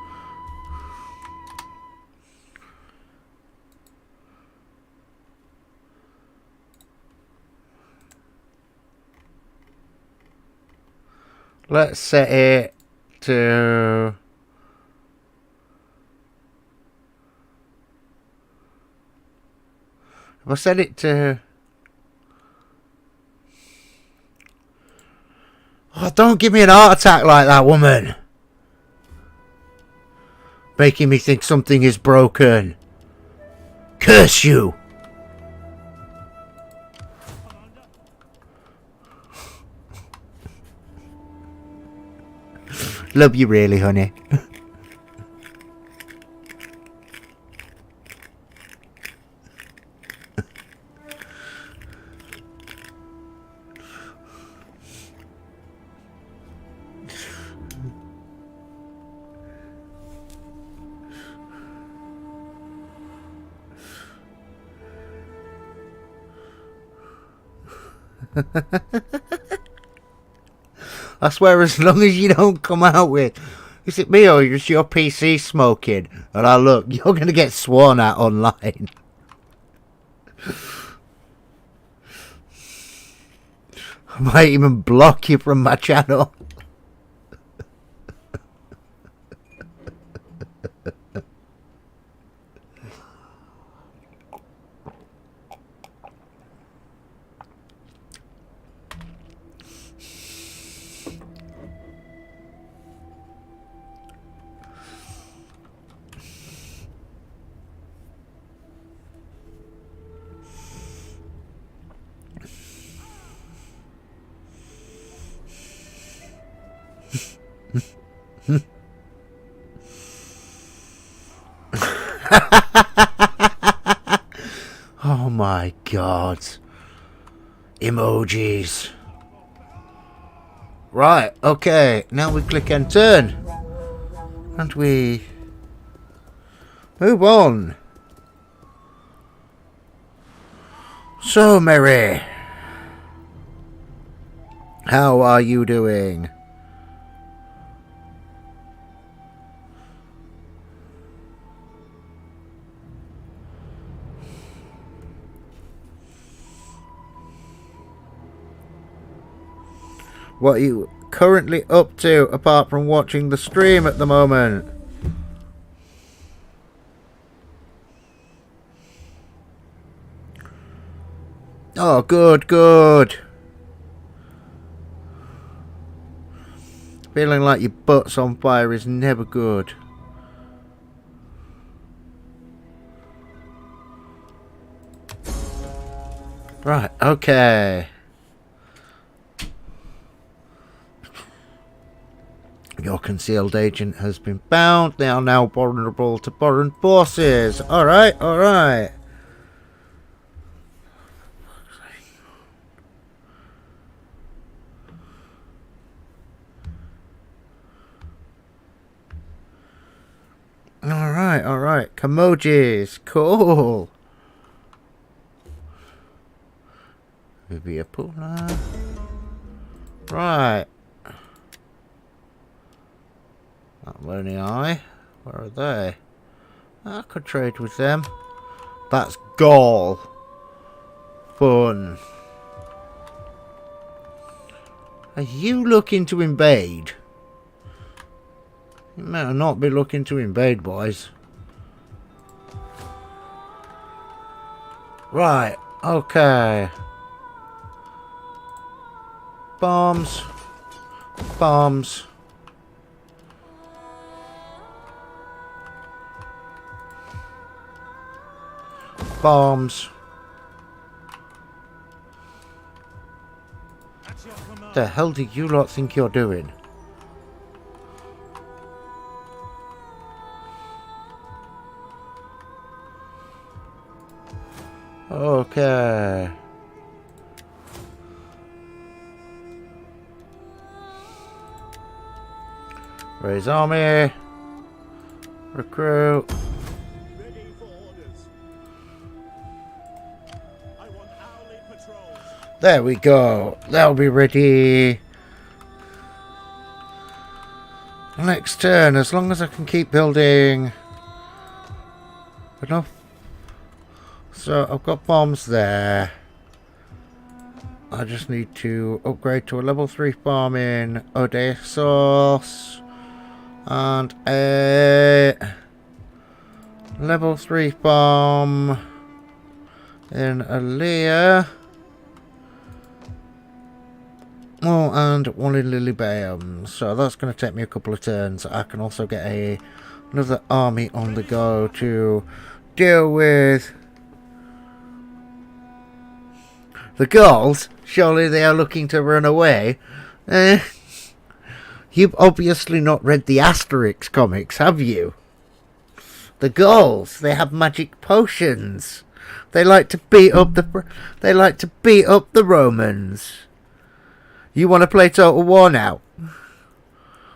Let's set it to... If I set it to... Oh, don't give me an heart attack like that, woman. Making me think something is broken. Curse you. Love you really, honey. I swear, as long as you don't come out with, is it me or is your PC smoking? And I look, you're going to get sworn at online. I might even block you from my channel. Oh my god. Emojis. Right, okay. Now we click and turn. And we move on. So, Mary, how are you doing? What are you currently up to apart from watching the stream at the moment? Oh, good, good. Feeling like your butt's on fire is never good. Right, okay. Your concealed agent has been found. They are now vulnerable to foreign forces. Alright, alright. Alright, alright. Kamojis. Cool. Vivia Pula. Right. That Lonely Eye. Where are they? I could trade with them. That's Gaul. Fun. Are you looking to invade? You better not be looking to invade, boys. Right, okay. Bombs. Bombs. Bombs. At your command. The hell do you lot think you're doing? Okay. Raise army. Recruit. Ready for orders. I want hourly patrols. There we go. They'll be ready. Next turn, as long as I can keep building enough. So I've got bombs there. I just need to upgrade to a level 3 farm in Odessos and a level 3 farm in Alea. Oh, and one in Lilybæum. So that's going to take me a couple of turns. I can also get another army on the go to deal with the Gauls. Surely they are looking to run away. You've obviously not read the Asterix comics, have you? The Gauls, they have magic potions. They like to beat up the Romans. You want to play Total War now?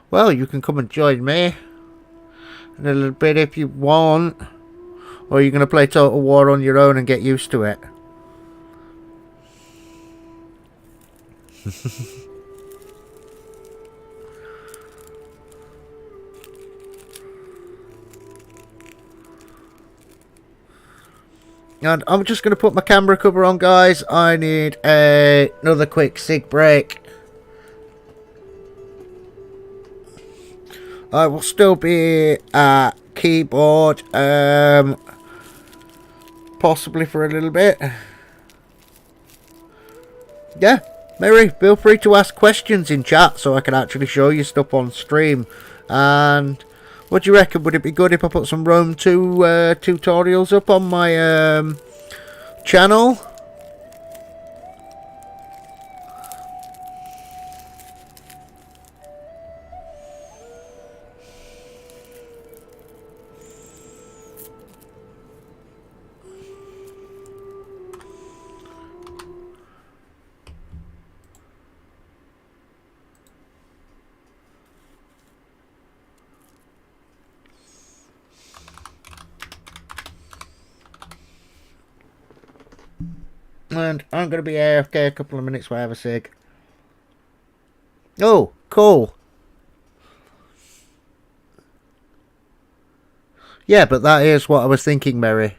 Well, you can come and join me in a little bit if you want. Or you're going to play Total War on your own and get used to it. And I'm just going to put my camera cover on, guys. I need another quick cig break. I will still be at keyboard, possibly for a little bit. Yeah, Mary, feel free to ask questions in chat so I can actually show you stuff on stream. And what do you reckon? Would it be good if I put some Rome 2 tutorials up on my channel? And I'm going to be AFK a couple of minutes while I have a cig. Oh, cool. Yeah, but that is what I was thinking, Mary.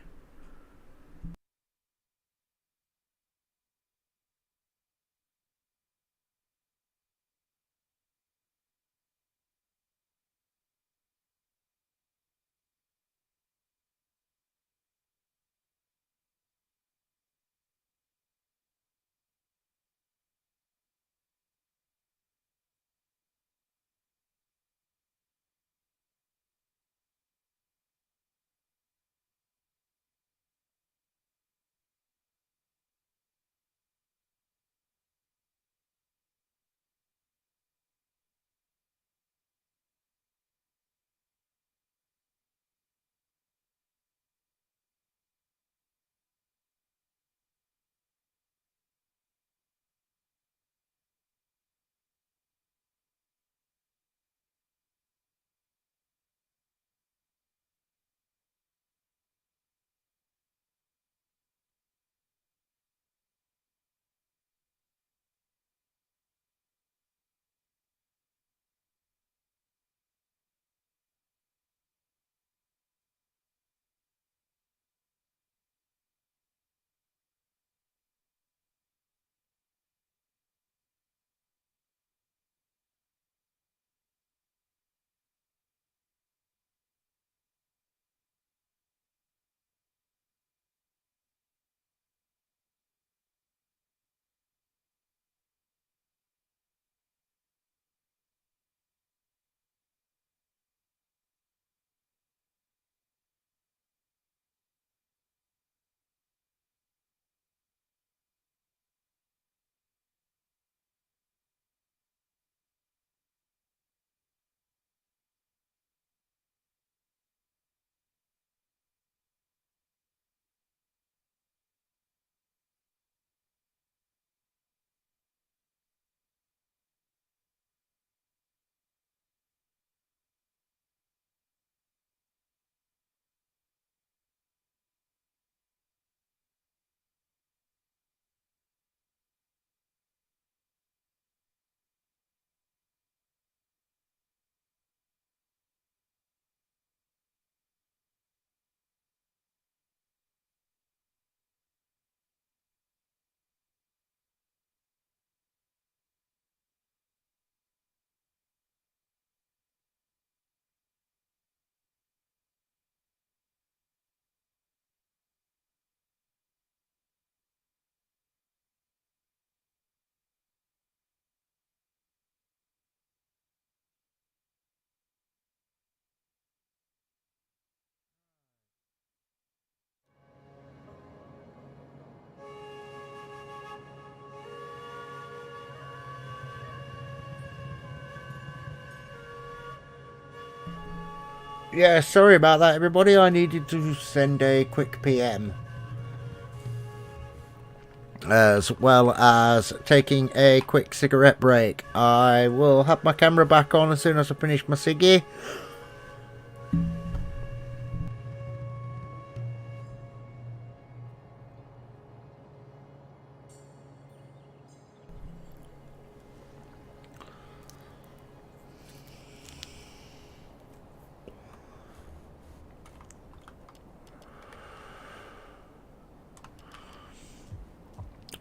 Yeah, sorry about that, everybody. I needed to send a quick PM. As well as taking a quick cigarette break. I will have my camera back on as soon as I finish my ciggy.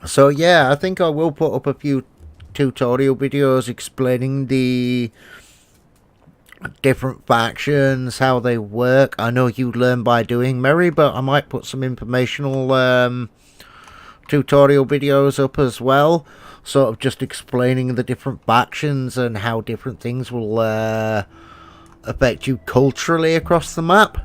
So yeah, I think I will put up a few tutorial videos explaining the different factions, how they work. I know you learn by doing, Mary, but I might put some informational tutorial videos up as well, sort of just explaining the different factions and how different things will affect you culturally across the map.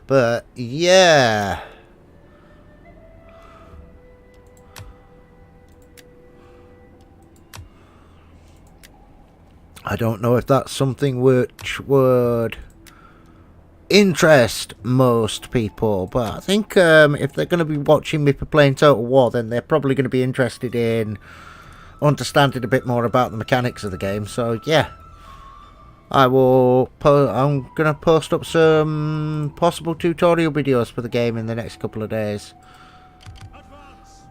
But yeah, I don't know if that's something which would interest most people, but I think if they're going to be watching me for playing Total War, then they're probably going to be interested in understanding a bit more about the mechanics of the game. So yeah, I'm going to post up some possible tutorial videos for the game in the next couple of days. Advance.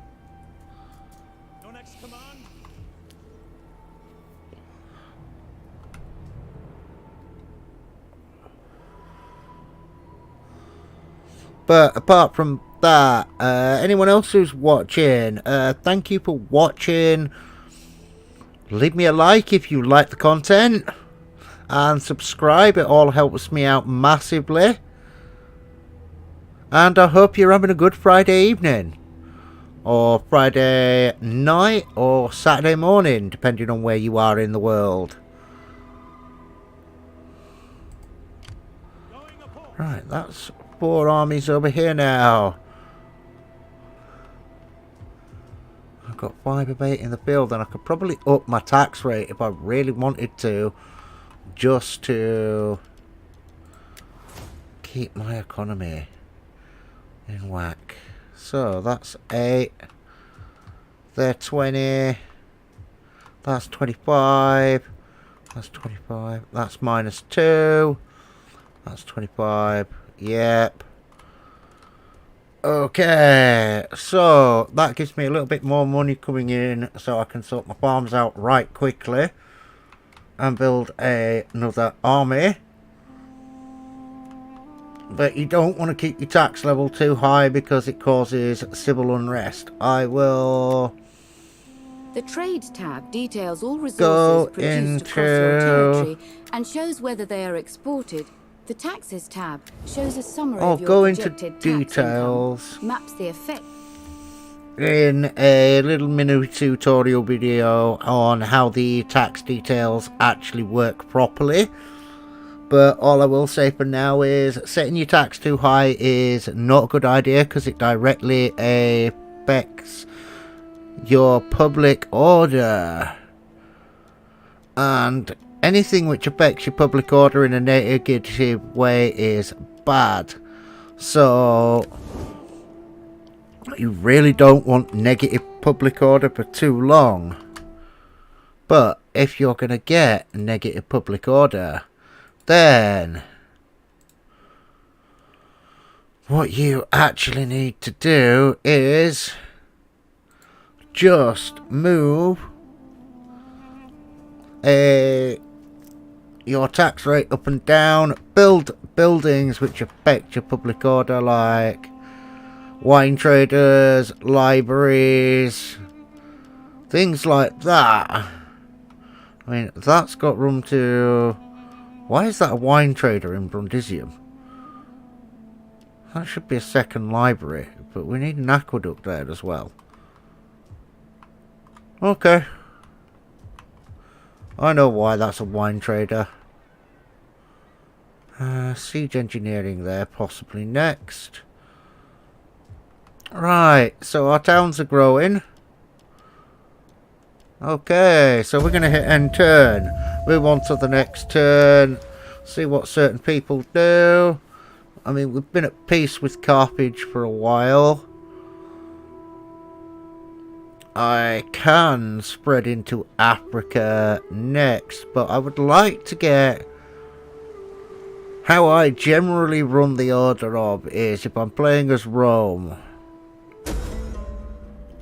Your next command. But apart from that, anyone else who's watching, thank you for watching. Leave me a like if you like the content. And subscribe, it all helps me out massively. And I hope you're having a good Friday evening, or Friday night, or Saturday morning, depending on where you are in the world. Right, that's 4 armies over here now. I've got 5 of 8 in the field, and I could probably up my tax rate if I really wanted to, just to keep my economy in whack. So that's 8, they're 20, that's 25, that's 25, that's -2, that's 25, yep. Okay, so that gives me a little bit more money coming in, so I can sort my farms out right quickly and build another army. But you don't want to keep your tax level too high because it causes civil unrest. I will The Trade tab details all resources produced across your territory and shows whether they are exported. The Taxes tab shows a summary of your projected tax details. income, maps the effect In a little mini tutorial video on how the tax details actually work properly. But all I will say for now is setting your tax too high is not a good idea, because it directly affects your public order. And anything which affects your public order in a negative way is bad. So you really don't want negative public order for too long. But if you're going to get negative public order, then what you actually need to do is just move your tax rate up and down, build buildings which affect your public order, like wine traders, libraries, things like that. I mean, that's got room to... Why is that a wine trader in Brundisium? That should be a second library, but we need an aqueduct there as well. Okay. I know why that's a wine trader. Siege engineering there, possibly next. Right, so our towns are growing. Okay, so we're going to hit end turn. Move on to the next turn. See what certain people do. I mean, we've been at peace with Carthage for a while. I can spread into Africa next, but I would like to get... How I generally run the order of is, if I'm playing as Rome,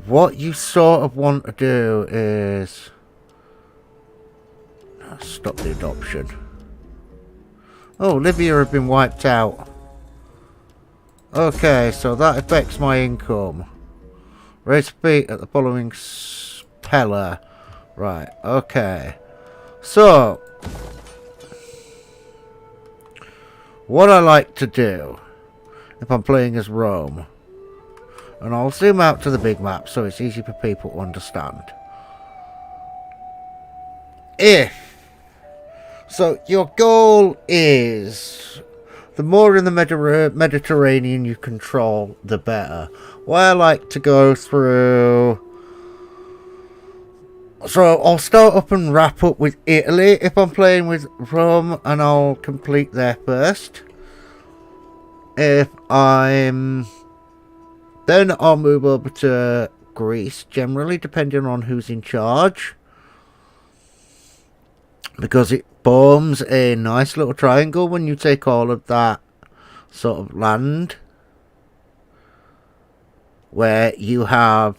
what you sort of want to do is... Stop the adoption. Oh, Libya have been wiped out. Okay, so that affects my income. Raise feet at the following speller. Right, okay. So, what I like to do, if I'm playing as Rome, and I'll zoom out to the big map so it's easy for people to understand. So your goal is, the more in the Mediterranean you control, the better. What I like to go through... So I'll start up and wrap up with Italy if I'm playing with Rome, and I'll complete there first. If I'm... Then I'll move over to Greece, generally, depending on who's in charge. Because it forms a nice little triangle when you take all of that sort of land. Where you have...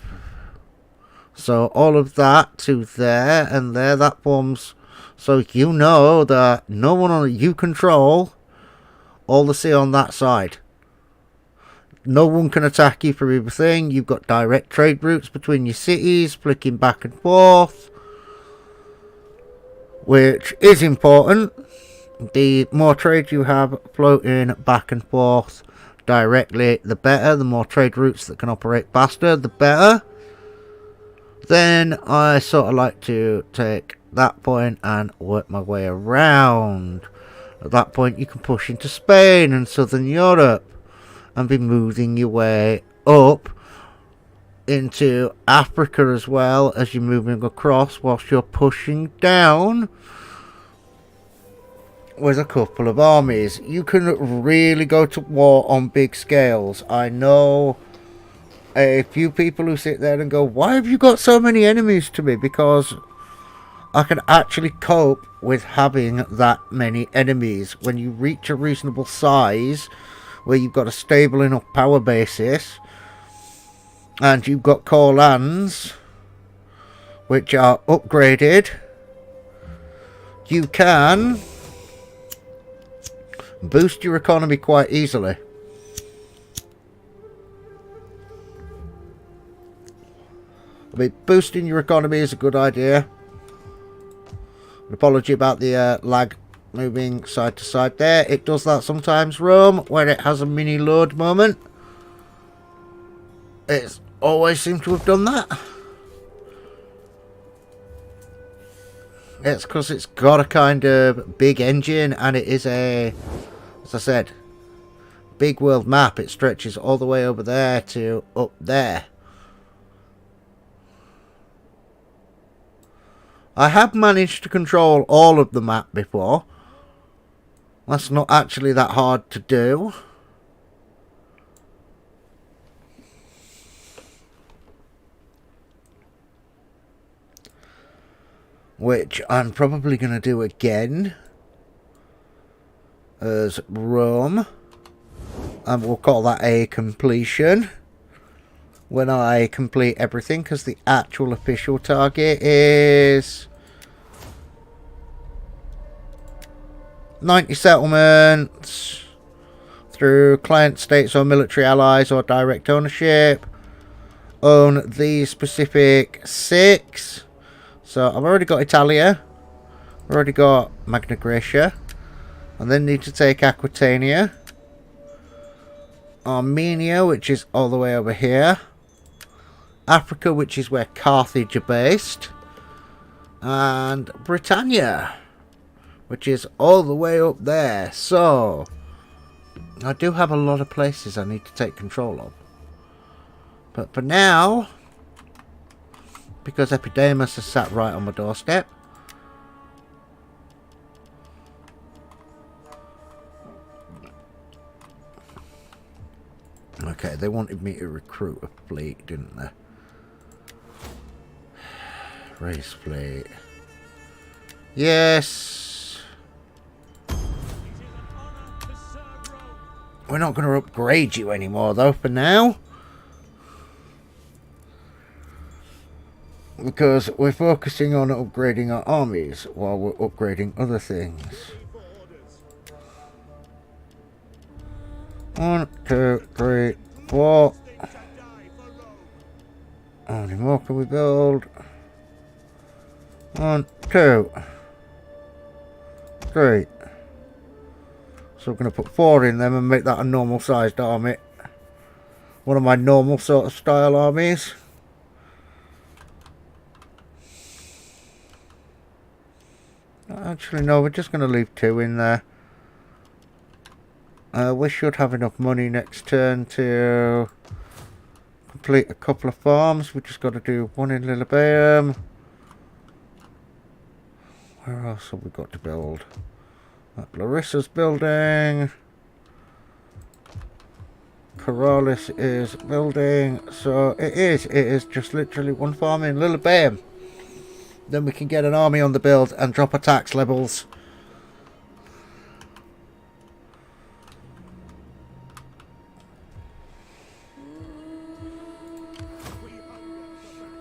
So all of that to there and there, that forms... So you know that no one on you control all the sea on that side. No one can attack you for everything. You've got direct trade routes between your cities, flicking back and forth. Which is important. The more trade you have floating back and forth directly, the better. The more trade routes that can operate faster, the better. Then I sort of like to take that point and work my way around. At that point you can push into Spain and Southern Europe and be moving your way up into Africa as well as you're moving across, whilst you're pushing down with a couple of armies. You can really go to war on big scales. I know a few people who sit there and go, why have you got so many enemies to me? Because I can actually cope with having that many enemies. When you reach a reasonable size where you've got a stable enough power basis and you've got core lands which are upgraded, you can boost your economy quite easily. I mean, boosting your economy is a good idea. An apology about the lag moving side to side there. It does that sometimes, Rome, where it has a mini load moment. It's always seemed to have done that. It's because it's got a kind of big engine, and it is a, as I said, big world map. It stretches all the way over there to up there. I have managed to control all of the map before. That's not actually that hard to do. Which I'm probably going to do again as Rome. And we'll call that a completion when I complete everything, because the actual official target is 90 settlements through client states or military allies or direct ownership. Own these specific 6. So I've already got Italia, I've already got Magna Graecia, and then need to take Aquitania, Armenia, which is all the way over here, Africa, which is where Carthage are based, and Britannia, which is all the way up there. So I do have a lot of places I need to take control of. But for now, because Epidamus has sat right on my doorstep, okay, they wanted me to recruit a fleet, didn't they? Race fleet. Yes. We're not going to upgrade you anymore, though, for now. Because we're focusing on upgrading our armies while we're upgrading other things. 1, 2, 3, 4. How many more can we build? 1, 2, 3. So we're going to put 4 in them and make that a normal sized army. One of my normal sort of style armies. Actually, no, we're just going to leave 2 in there. We should have enough money next turn to complete a couple of farms. We just got to do 1 in Lillebeum. Where else have we got to build? Larissa's building. Corrales is building. So it is just literally 1 farm in Lillebeum. Then we can get an army on the build and drop our tax levels.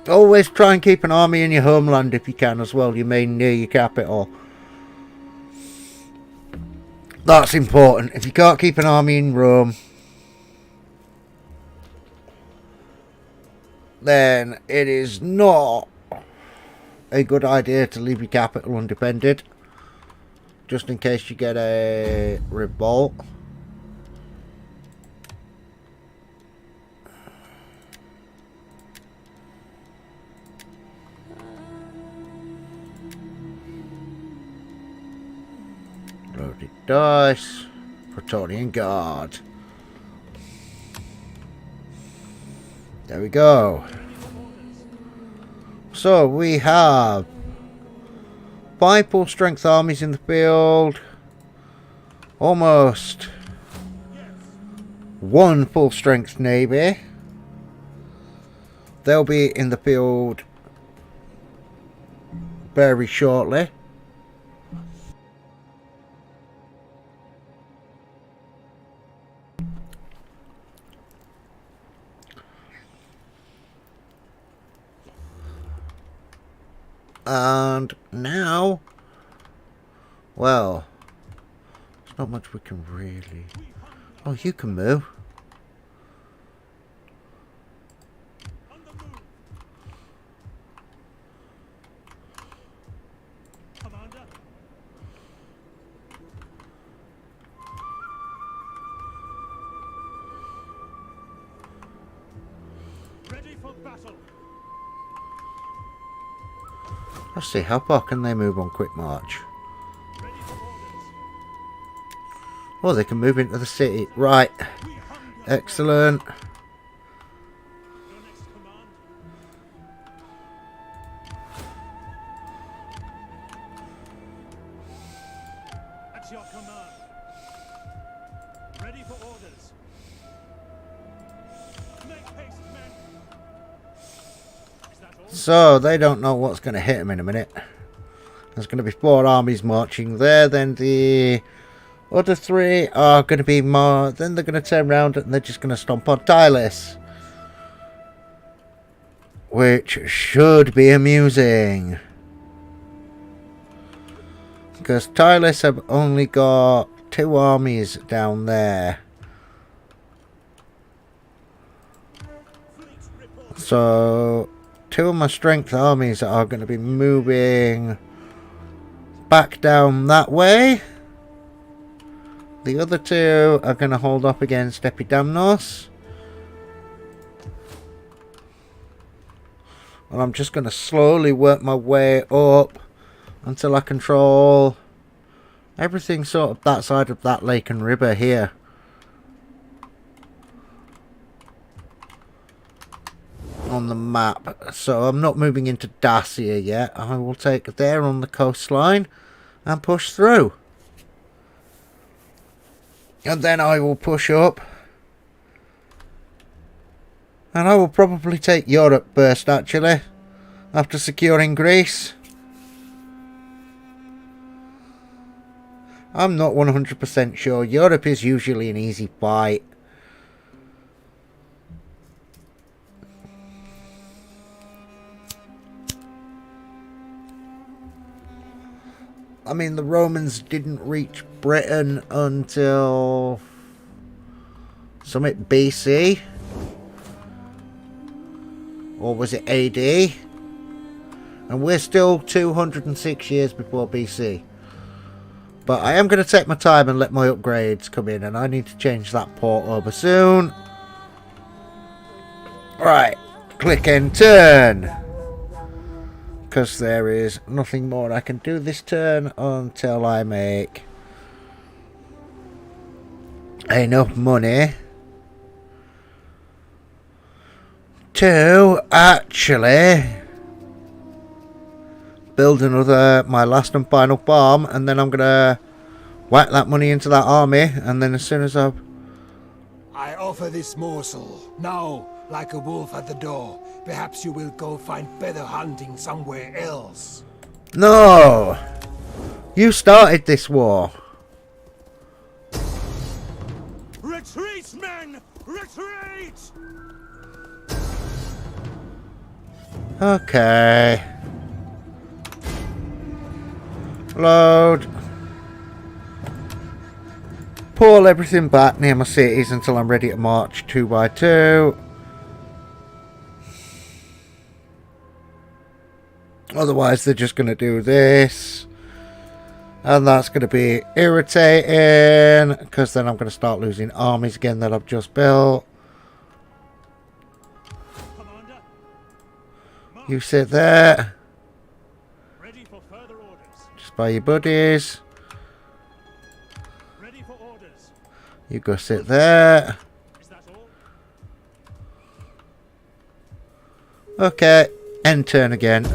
Always try and keep an army in your homeland if you can as well, you main near your capital. That's important. If you can't keep an army in Rome, then it is not a good idea to leave your capital undefended, just in case you get a revolt. Loaded dice, Praetorian Guard. There we go. So we have 5 full strength armies in the field, almost 1 full strength navy. They'll be in the field very shortly. And now, well, there's not much we can really... Oh, you can move. Commander. Ready for battle. Let's see, how far can they move on quick march? Ready for orders. Oh, they can move into the city. Right. Excellent. Your next command. At your command. Ready for orders. Make haste, men. Is that all? So, they don't know what's going to hit them in a minute. There's going to be 4 armies marching there. Then the other 3 are going to be more... Then they're going to turn around and they're just going to stomp on Tylus. Which should be amusing. Because Tylus have only got 2 armies down there. So 2 of my strength armies are going to be moving back down that way. The other 2 are going to hold up against Epidamnos. And I'm just going to slowly work my way up until I control everything sort of that side of that lake and river here. on the map. So I'm not moving into Dacia yet. I will take there on the coastline and push through. And then I will push up. And I will probably take Europe first, actually, after securing Greece. I'm not 100% sure. Europe is usually an easy fight. I mean, the Romans didn't reach Britain until Summit BC. Or was it AD? And we're still 206 years before BC. But I am going to take my time and let my upgrades come in. And I need to change that port over soon. Right. Click and turn. Because there is nothing more I can do this turn until I make enough money to actually build another, my last and final farm, and then I'm gonna whack that money into that army, and then as soon as I offer this morsel now, like a wolf at the door. Perhaps you will go find better hunting somewhere else. No, you started this war. Retreat, men! Retreat! Okay. Load. Pull everything back near my cities until I'm ready to march 2 by 2. Otherwise they're just going to do this. And that's going to be irritating. Because then I'm going to start losing armies again that I've just built. You sit there. Ready for further orders. Just by your buddies. Ready for orders. You go sit there. Is that all? Okay. End turn again.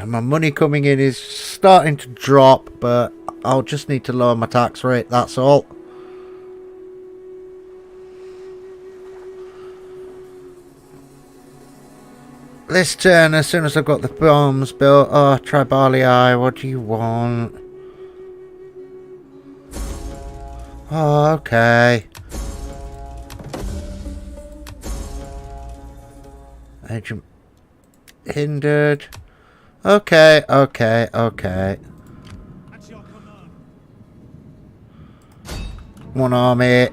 And my money coming in is starting to drop, but I'll just need to lower my tax rate, that's all. This turn, as soon as I've got the bombs built, oh, Tribalii, what do you want? Oh, okay. Agent hindered. Okay, okay, okay. At your command. One army.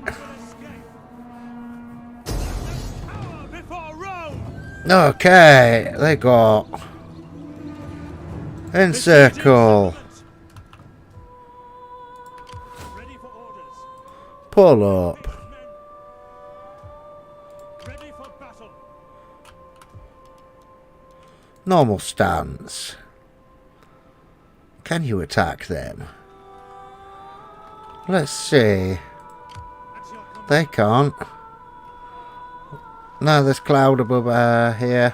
Power before Rome! Okay, they got encircle. Ready for orders. Pull up. Ready for battle. Normal stance. Can you attack them? Let's see. They can't. No, there's cloud above here.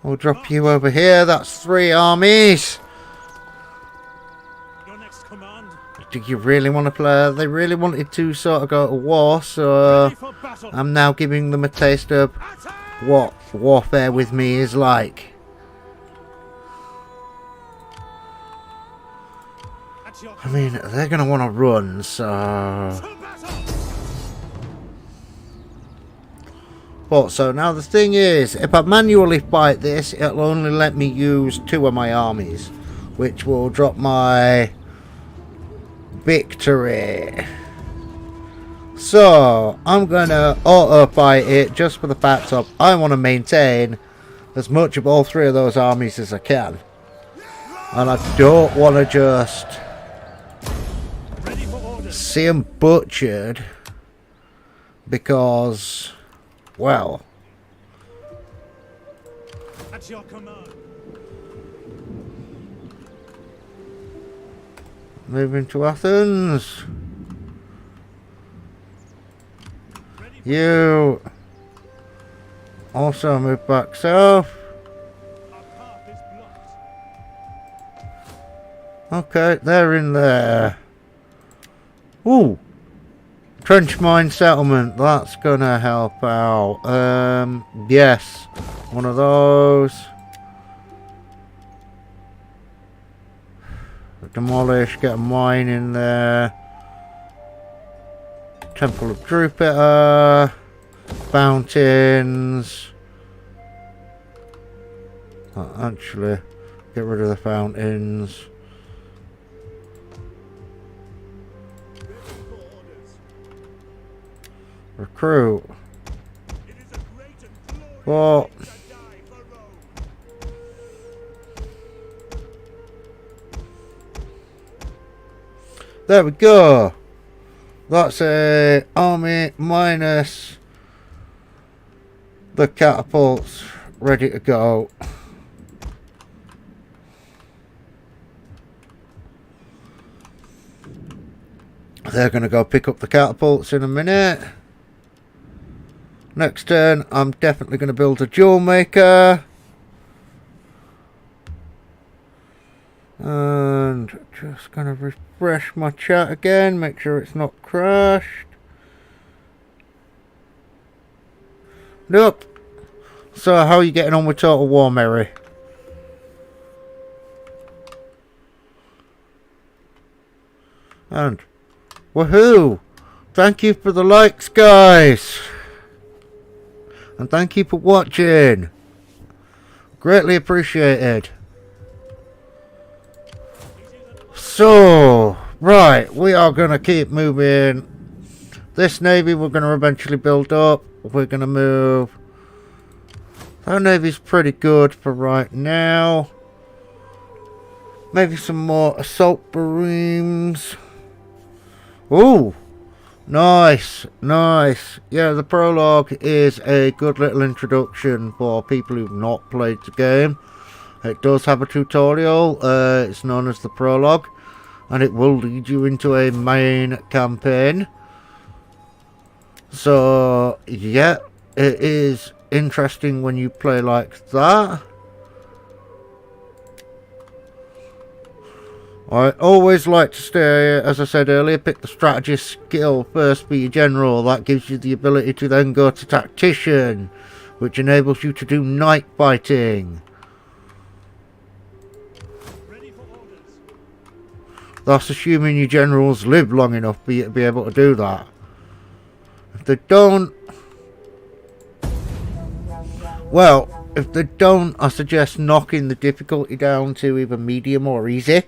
We'll drop you over here. That's 3 armies. Your next command. Do you really want to play? They really wanted to sort of go to war, so Ready for battle. I'm now giving them a taste of what warfare with me is like. I mean, they're going to want to run, so... But, so now the thing is, if I manually fight this, it'll only let me use 2 of my armies, which will drop my victory. So, I'm going to auto-fight it just for the fact of I want to maintain as much of all 3 of those armies as I can. And I don't want to just see them butchered because, well, At your command. moving to Athens. You also move back south. Okay, they're in there. Ooh. Trench mine settlement. That's gonna help out. Yes. One of those. Demolish, get a mine in there. Temple of Jupiter. Fountains. Actually, get rid of the fountains. Recruit. Well, there we go. That's a army minus the catapults ready to go. They're going to go pick up the catapults in a minute. Next turn, I'm definitely going to build a jewel maker. And just going to refresh my chat again, make sure it's not crashed. Nope. So how are you getting on with Total War, Mary? And woohoo! Thank you for the likes, guys. And thank you for watching. Greatly appreciated. So, right, we are going to keep moving. This navy we're going to eventually build up. We're going to move. Our navy's pretty good for right now. Maybe some more assault bareems. Ooh. Nice, nice. Yeah, the prologue is a good little introduction for people who've not played the game. It does have a tutorial. It's known as the prologue, and it will lead you into a main campaign. So, yeah, it is interesting when you play like that. I always like to stay, as I said earlier, pick the strategist skill first for your general. That gives you the ability to then go to tactician, which enables you to do night fighting. That's assuming your generals live long enough for you to be able to do that. If they don't, well, if they don't, I suggest knocking the difficulty down to either medium or easy.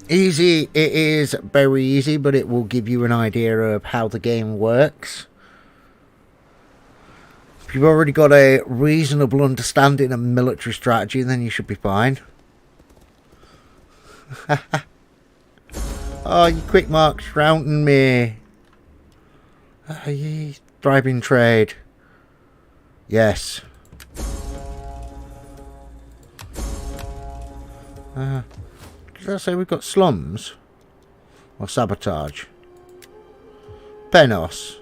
Easy, it is very easy, but it will give you an idea of how the game works. If you've already got a reasonable understanding of military strategy, then you should be fine. Oh, you quick marks shrouding me. You thriving trade. Yes. Did I say we've got slums? Or sabotage? Penos.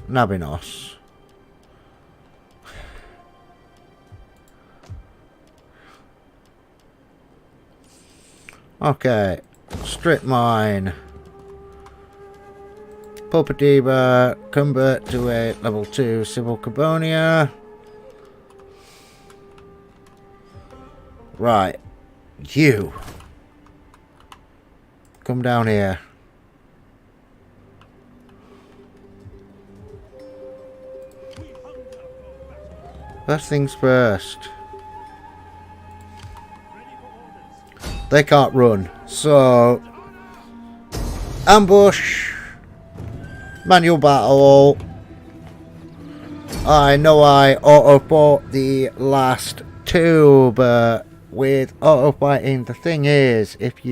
Nabinos. Okay. Strip mine. Pulpadiva. Convert to a level 2 civil Carbonia. Right, you come down here. First things first. They can't run, so ambush, manual battle. I know I auto-fought the last two, but with auto fighting, the thing is, it's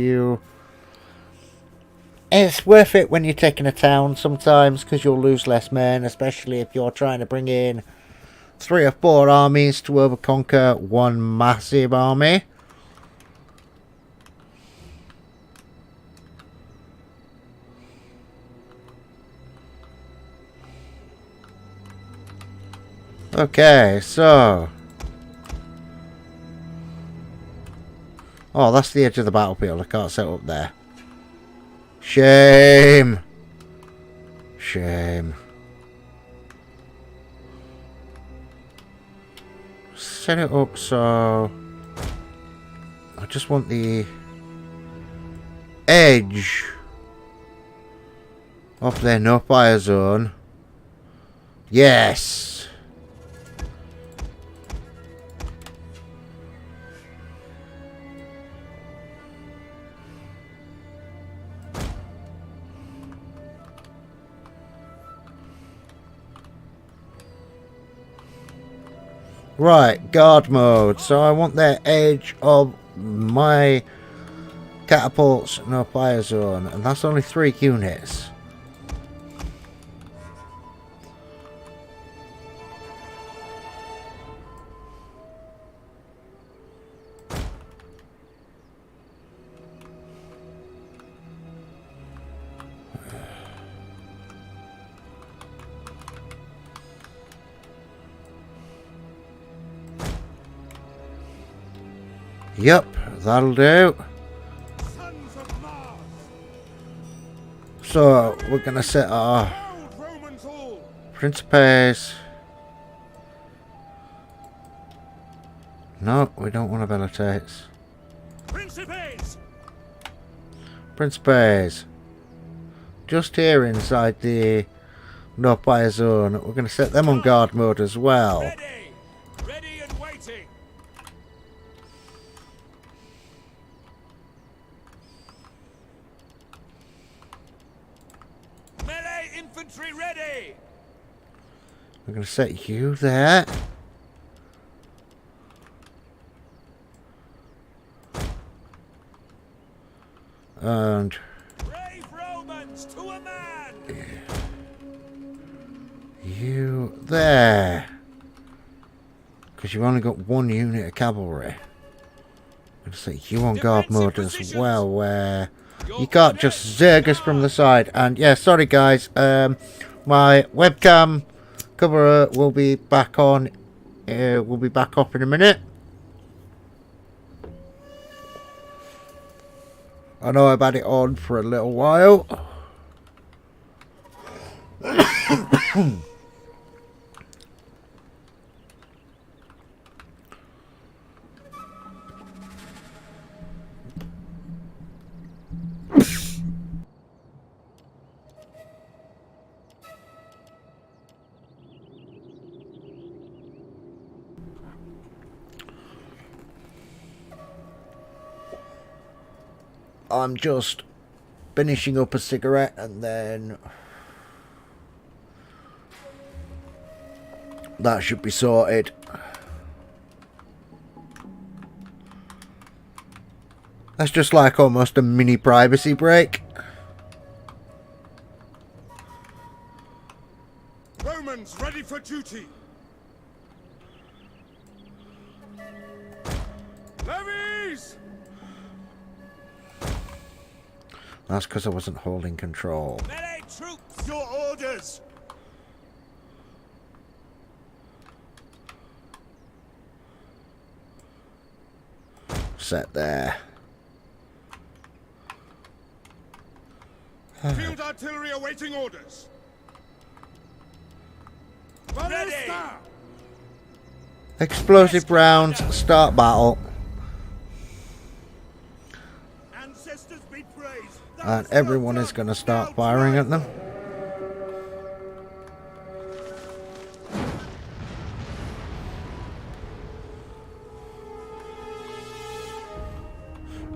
worth it when you're taking a town sometimes, because you'll lose less men, especially if you're trying to bring in 3 or 4 armies to overconquer one massive army. Okay, so... Oh, that's the edge of the battlefield. I can't set up there. Shame! Shame. Set it up so... I just want the edge of their no fire zone. Yes! Right, guard mode. So I want their edge of my catapults no fire zone, and that's only 3 units. Yep, that'll do. Sons of Mars, So we're gonna set our old Romans all. Principes. No, we don't want abilities. Principes! Principes. Just here inside the no fire zone. We're gonna set them on guard mode as well. Ready! Ready and waiting! Melee infantry ready! We're gonna set you there. And Brave Romans to a man! you there. Because you've only got 1 unit of cavalry. I'm gonna set you on guard mode as well, where you can't just zerg us from the side. And yeah, sorry guys, my webcam cover will be back on. We'll be back off in a minute. I know I've had it on for a little while. I'm just finishing up a cigarette and then that should be sorted. That's just like almost a mini privacy break. Romans ready for duty. Levies! That's because I wasn't holding control. Melee troops! Your orders! Set there. Field artillery awaiting orders. Ready! Explosive rounds, start battle. Ancestors be praised. And everyone is going to start firing at them.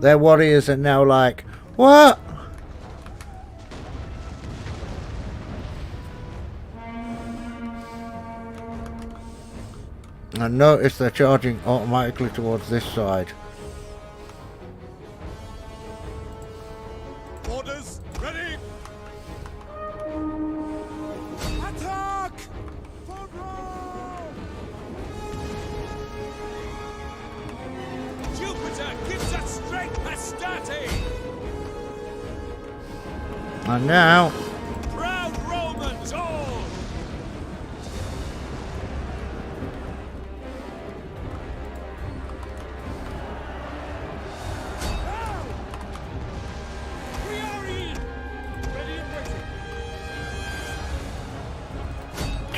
Their warriors are now like, what? And notice they're charging automatically towards this side. Orders ready. Attack! For Rome! Jupiter gives us strength, Astarte! And now, Proud Romans all!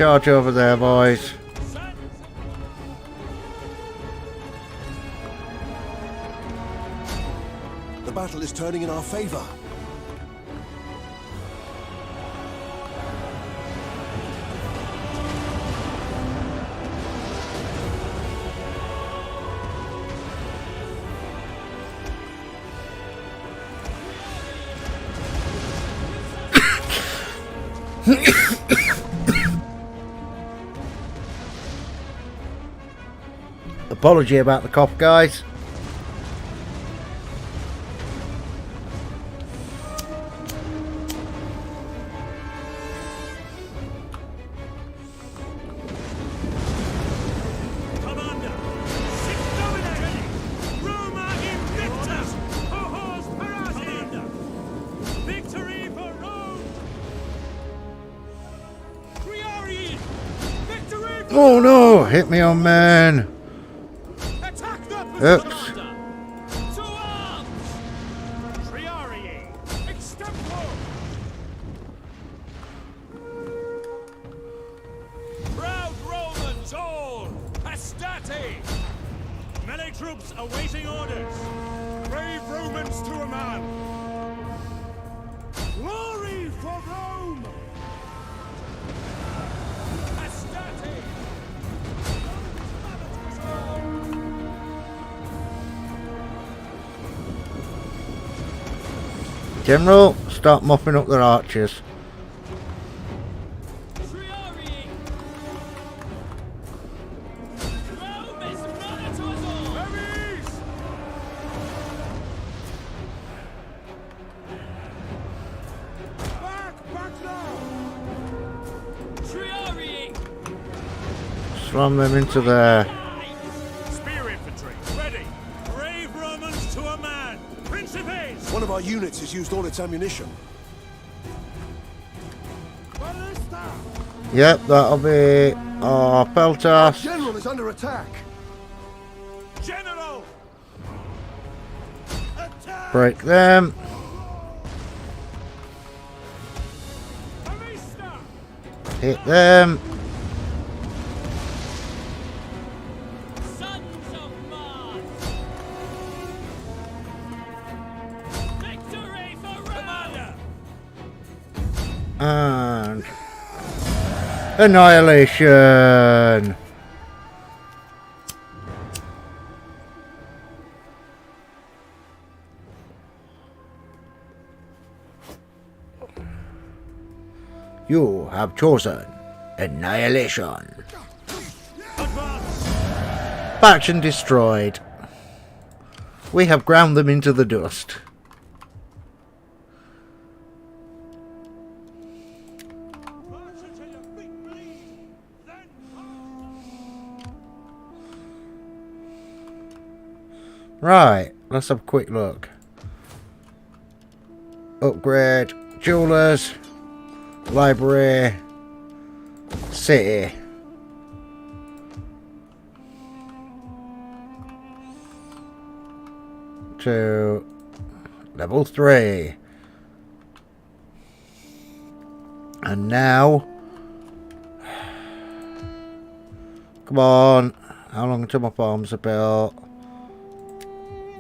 Charge over there, boys. The battle is turning in our favor. Apology about the cough, guys. Commander, sit dominated! Roma invictus! Cohors parasind! Victory for Rome! Triarii! Victory for Oh no! Hit me on, man. Attack the Oops. Commander! To arms! Triarii! Extempo! Proud Romans all! Hastati! Melee troops awaiting orders! Brave Romans to a man! Glory for Rome! Hastati! General, start mopping up their archers. Triarii! Rome is mother to us all! Levies! Back now! Triarii! Slam them into there. Spear infantry, ready! Brave Romans to a man! Principes! One of our units has used all its ammunition. Ballista! Yep, that'll be our Peltas. General is under attack. General! Break them. Ballista! Hit them. Sons of Mars! Victory for Commander! And annihilation. You have chosen annihilation. Advance! Faction destroyed. We have ground them into the dust. March until your feet bleed! Then Right, let's have a quick look. Upgrade, jewelers, library, city. To level 3. And now, come on, how long until my farms are built?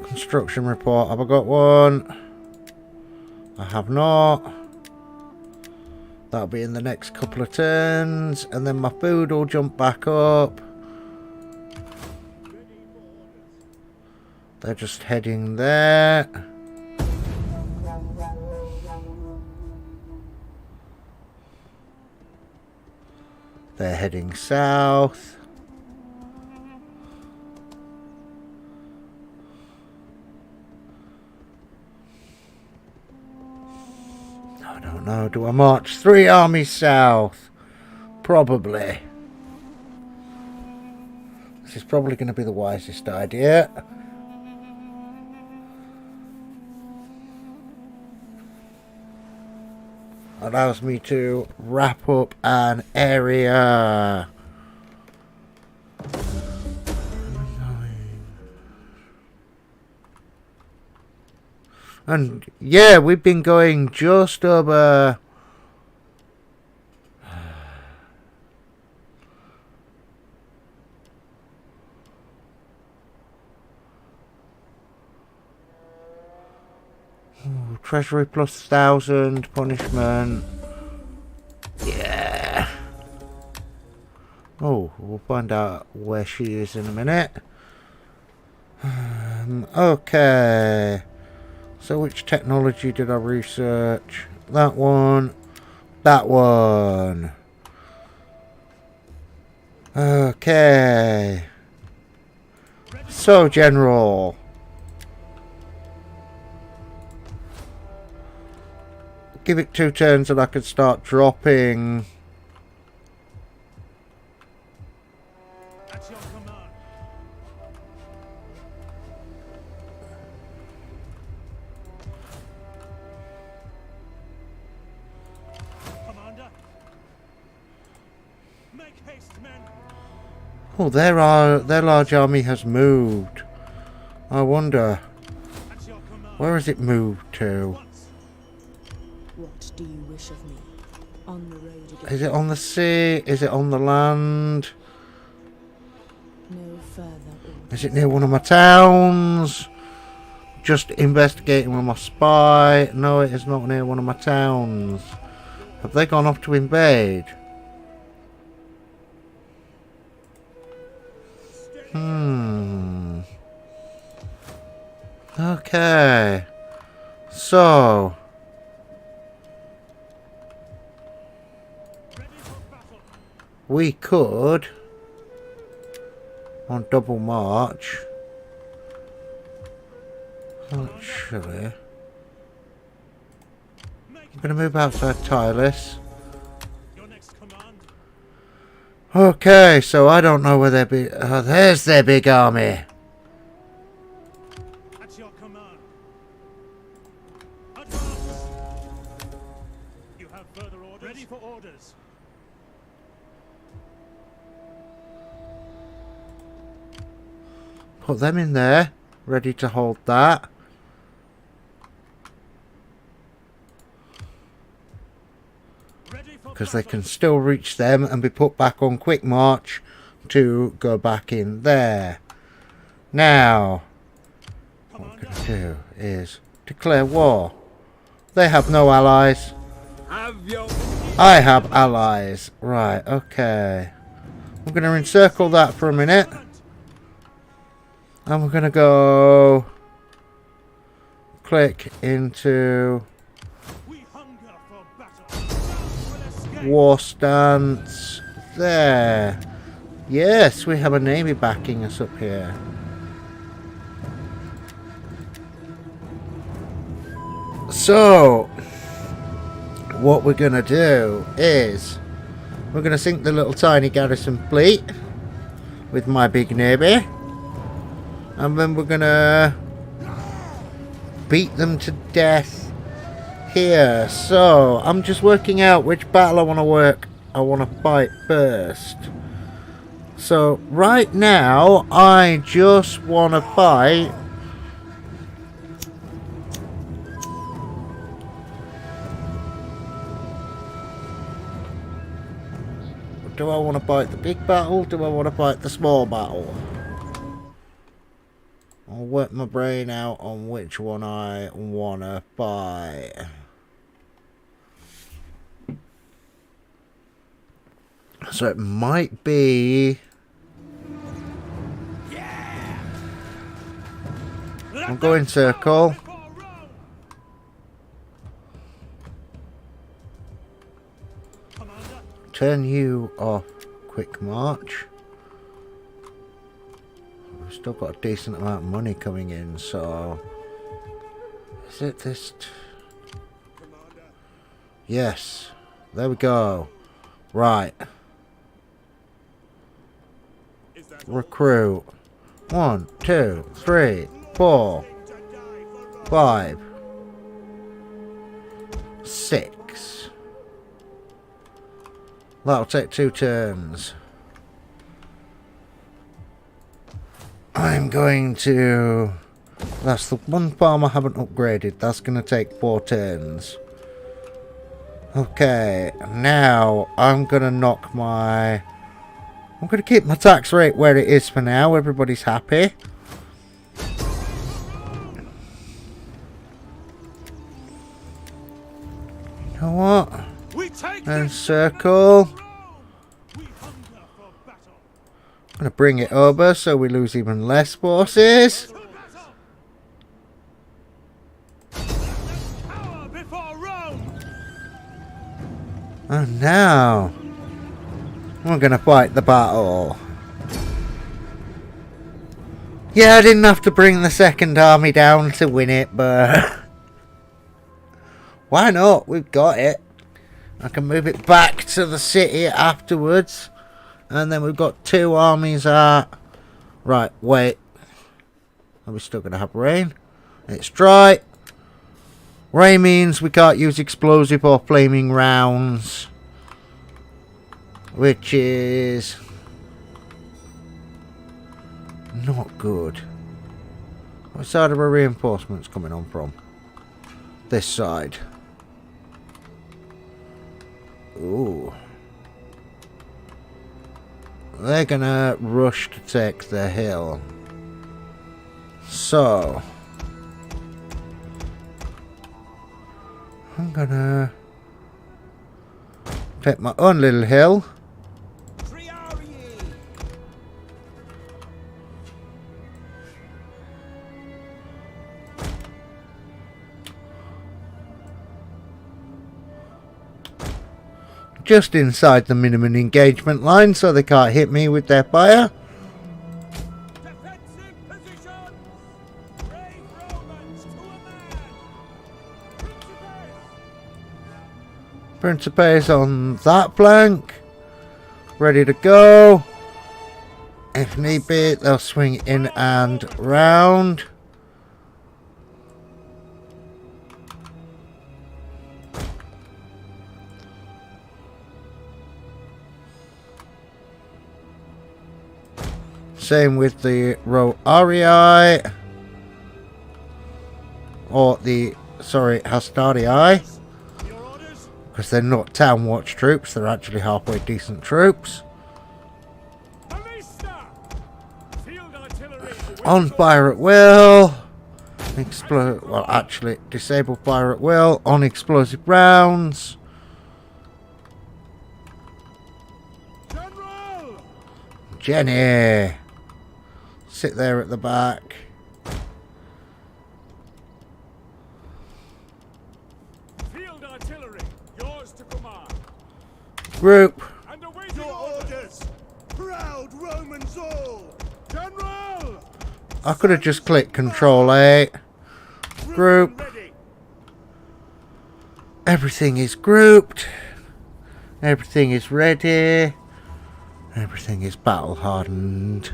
Construction report, have I got one? I have not. That'll be in the next couple of turns, and then my food will jump back up. They're just heading there. They're heading south. I don't know. Do I march 3 armies south? Probably. This is probably going to be the wisest idea. Allows me to wrap up an area. And yeah, we've been going just over Treasury plus 1,000. Punishment. Yeah. Oh, we'll find out where she is in a minute. Okay. So which technology did I research? That one. That one. Okay. So, General. Give it 2 turns and I can start dropping. At your command. Commander. Make haste, men. Oh, their large army has moved. I wonder, At your command. where has it moved to? What do you wish of me? On the road again. Is it on the sea? Is it on the land? No further orders. Is it near one of my towns? Just investigating with my spy. No, it is not near one of my towns. Have they gone off to invade? Okay. So. We could, on double march, actually, I'm going to move outside Tyrus. Your next command. Okay, so I don't know where they're big. Oh, there's their big army. At your command. Advance. You have further orders. Ready for orders. Put them in there, ready to hold that. Because they can still reach them and be put back on quick march to go back in there. Now, what we're going to do is declare war. They have no allies. I have allies. Right, okay. I'm going to encircle that for a minute. And we're going to go click into war stance. There. Yes, we have a navy backing us up here. So, what we're going to do is we're going to sink the little tiny garrison fleet with my big navy. And then we're going to beat them to death here. So, I'm just working out which battle I want to fight first. So, right now, I just want to fight do I want to fight the big battle? Do I want to fight the small battle? I'll work my brain out on which one I want to fight. So it might be... I'll go in circle. Turn you off quick march. We've still got a decent amount of money coming in, so... Is it this... Yes. There we go. Right. Recruit. 1, 2, 3, 4, 5, 6. That'll take 2 turns. I'm going to... That's the one farm I haven't upgraded. That's going to take 4 turns. Okay, now I'm going to knock my... I'm going to keep my tax rate where it is for now. Everybody's happy. know what? We take And this circle. We hunger for battle. I'm going to bring it over so we lose even less forces. To battle. Power before Rome. And now we're going to fight the battle. Yeah, I didn't have to bring the second army down to win it, but why not? We've got it. I can move it back to the city afterwards. And then we've got 2 armies at... Right, wait. Are we still going to have rain? It's dry. Rain means we can't use explosive or flaming rounds. Which is... not good. What side are our reinforcements coming on from? This side. Ooh. They're gonna rush to take the hill. So I'm gonna take my own little hill. Just inside the minimum engagement line so they can't hit me with their fire. Defensive position. Brave Romans to a man. Principes on that flank. Ready to go. If need be, they'll swing in and round. Same with the row Arii. Or the, sorry, Hastarii. Because they're not town watch troops, they're actually halfway decent troops. On fire at will. Explode, well actually, disable fire at will on explosive rounds. Jenny! Sit there at the back. Field artillery, yours to command. Group. And await Your orders, proud Romans all. General! I could have just clicked Control A. Group. Everything is grouped. Everything is ready. Everything is battle hardened.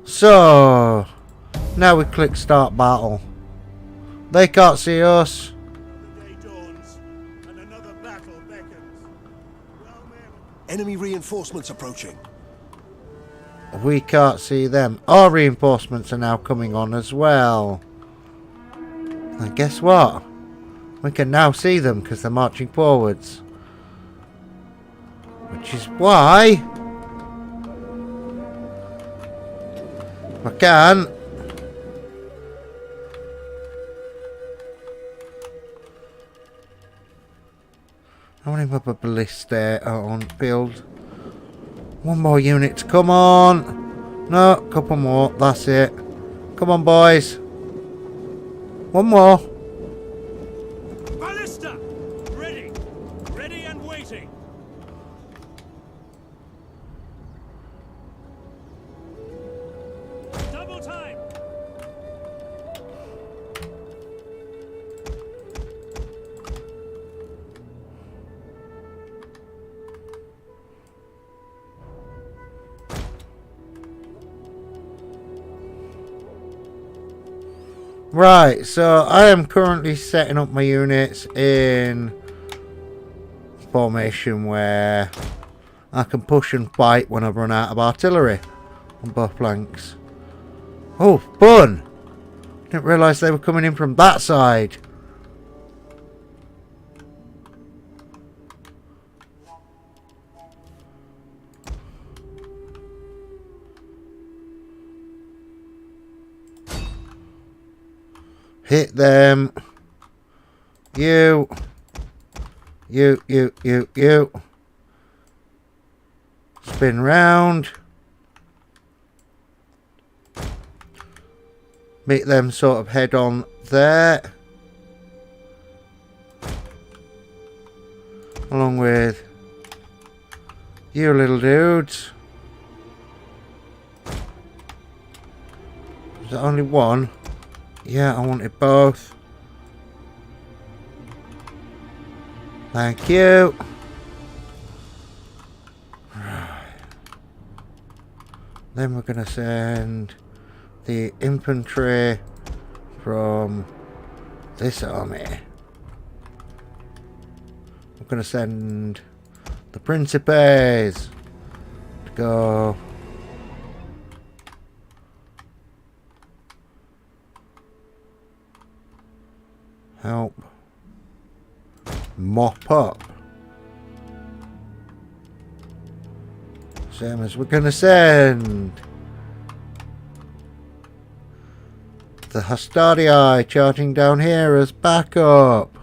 So now we click start battle. They can't see us. The day dawns, and another battle beckons. Enemy reinforcements approaching. We can't see them. Our reinforcements are now coming on as well. And guess what? We can now see them because they're marching forwards. Which is why I can how many other ballistae are on field? One more unit to come on. No, a couple more. That's it. Come on, boys. One more. Ballista! Ready! Ready and waiting! Double time! Right, so I am currently setting up my units in formation where I can push and fight when I run out of artillery on both flanks. Oh, fun! Didn't realise they were coming in from that side. Hit them. You. You. Spin round. Make them sort of head on there. Along with you little dudes. Is there only one? Yeah, I wanted both. Thank you. Right. Then we're going to send the infantry from this army. We're going to send the Principes to go help mop up. Same as we're going to send the Hastadii charging down here as backup.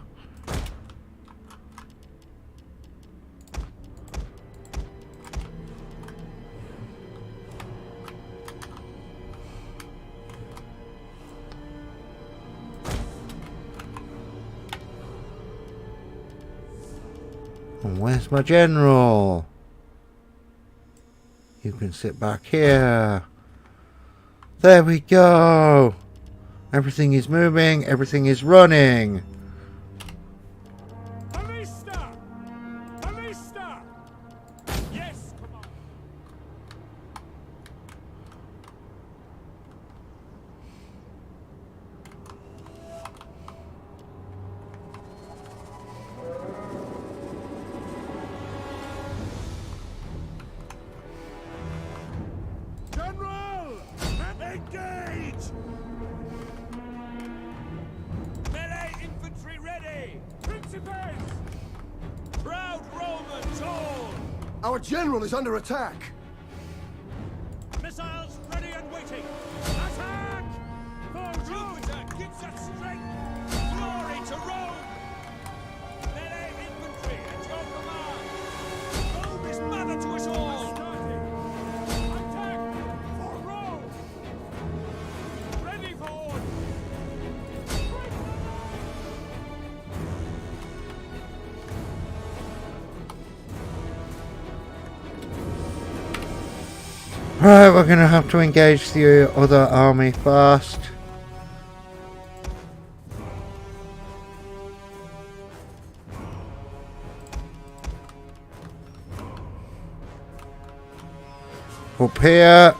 And where's my general? You can sit back here. There we go. Everything is moving. Everything is running. Ballista! Ballista! Yes, come on. General! Engage! Melee infantry ready! Principes! Proud Romans all! Our general is under attack. Missiles ready and waiting! Attack! For Jupiter gives us strength! Glory to Rome! Melee infantry at your command! Rome is mother to us all! Attack! For Rome! Ready for order! Right, we're going to have to engage the other army first. Up here.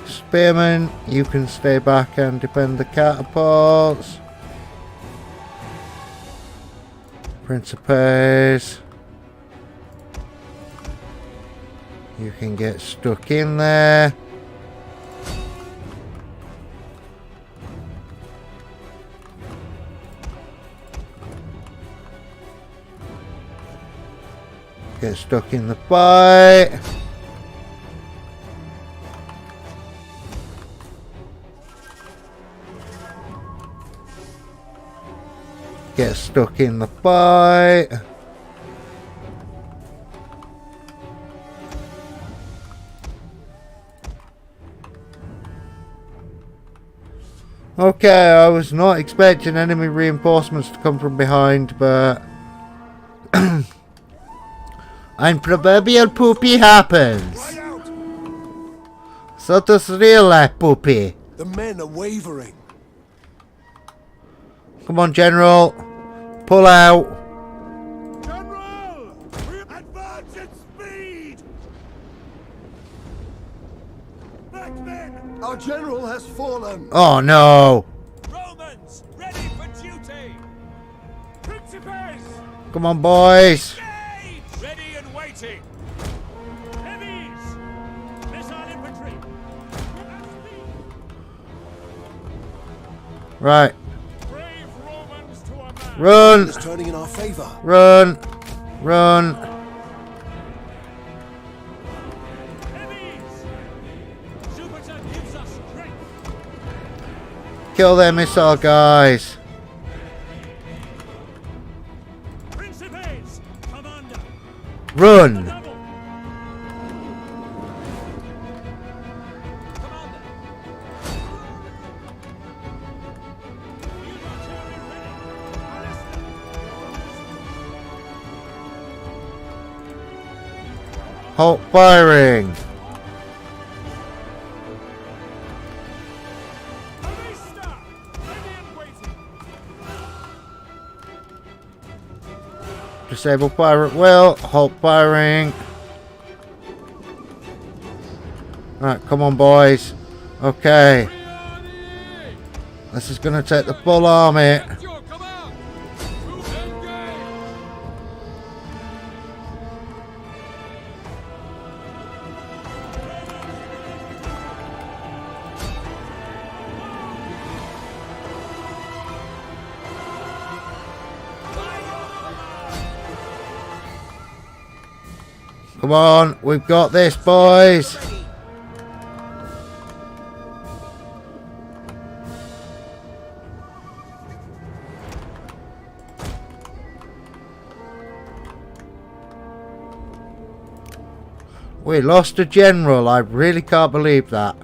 Spearmen, you can stay back and defend the catapults. Principes, you can get stuck in there. Get stuck in the fight. Get stuck in the fight. Okay, I was not expecting enemy reinforcements to come from behind, but and proverbial poopy happens. Right out. So does real life poopy. The men are wavering. Come on, General. Pull out. General! Advance at speed! Back men! Our general has fallen. Oh no. Romans, ready for duty! Principes! Come on, boys. Engage! Ready and waiting! Levies! Missile infantry! At speed! Right. Brave Romans to a man! Run. It's turning in our favor. Run. Run. Levies! Jupiter gives us strength! Kill their missile guys. Principes, Commander. Run. Commander. Halt firing. Arista, ready and waiting. Disable fire at will. Halt firing. Right, come on, boys. Okay. This is going to take the full army. Your command. To engage. Come on, we've got this, boys. We lost a general. I really can't believe that.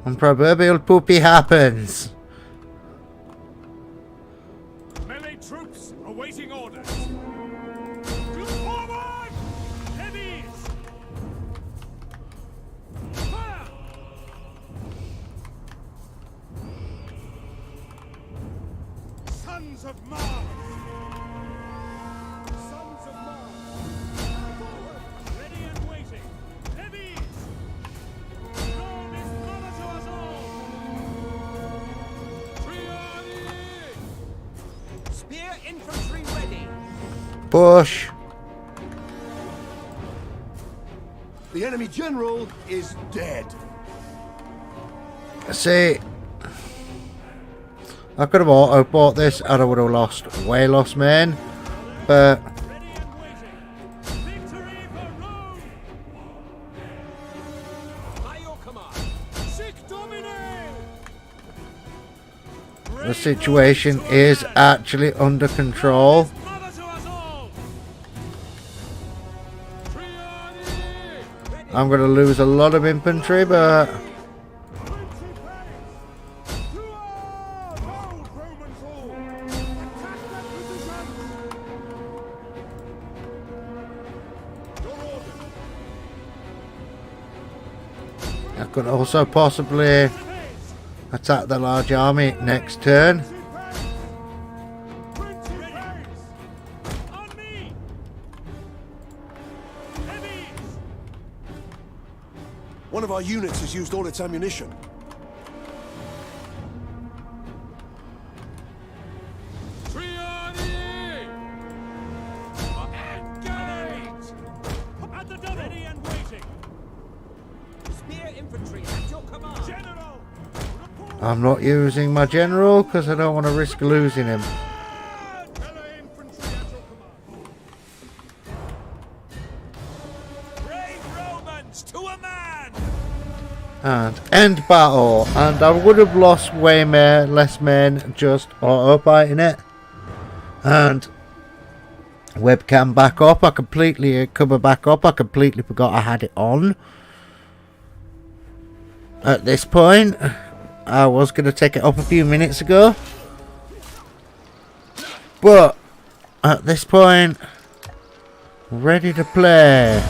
And proverbial poopy happens. Melee troops awaiting orders. To forward! Heavies! Fire! Sons of Mars! Sons of Mars! Forward! Ready and waiting! Heavies! Rome is mother to us all! Triadi! Spear infantry ready! Push. The enemy general is dead. See, I could have auto-bought this and I would have lost way lost men, but Ready and waiting! Victory for Rome! By your command! Sic Domine! the situation is actually under control. Mother to us all! Triadi! I'm going to lose a lot of infantry, but I could also possibly attack the large army next turn. On me! Heavies! One of our units has used all its ammunition. Triadi! Engage! At the double! Ready and waiting! Spear infantry at your command! General! Report! I'm not using my general because I don't want to risk losing him. Melee infantry at your command! Brave Romans to a man! And end battle. And I would have lost way less men just auto-fighting it. And webcam back up. I completely cover back up. I completely forgot I had it on. At this point, I was going to take it off a few minutes ago. But at this point, ready to play.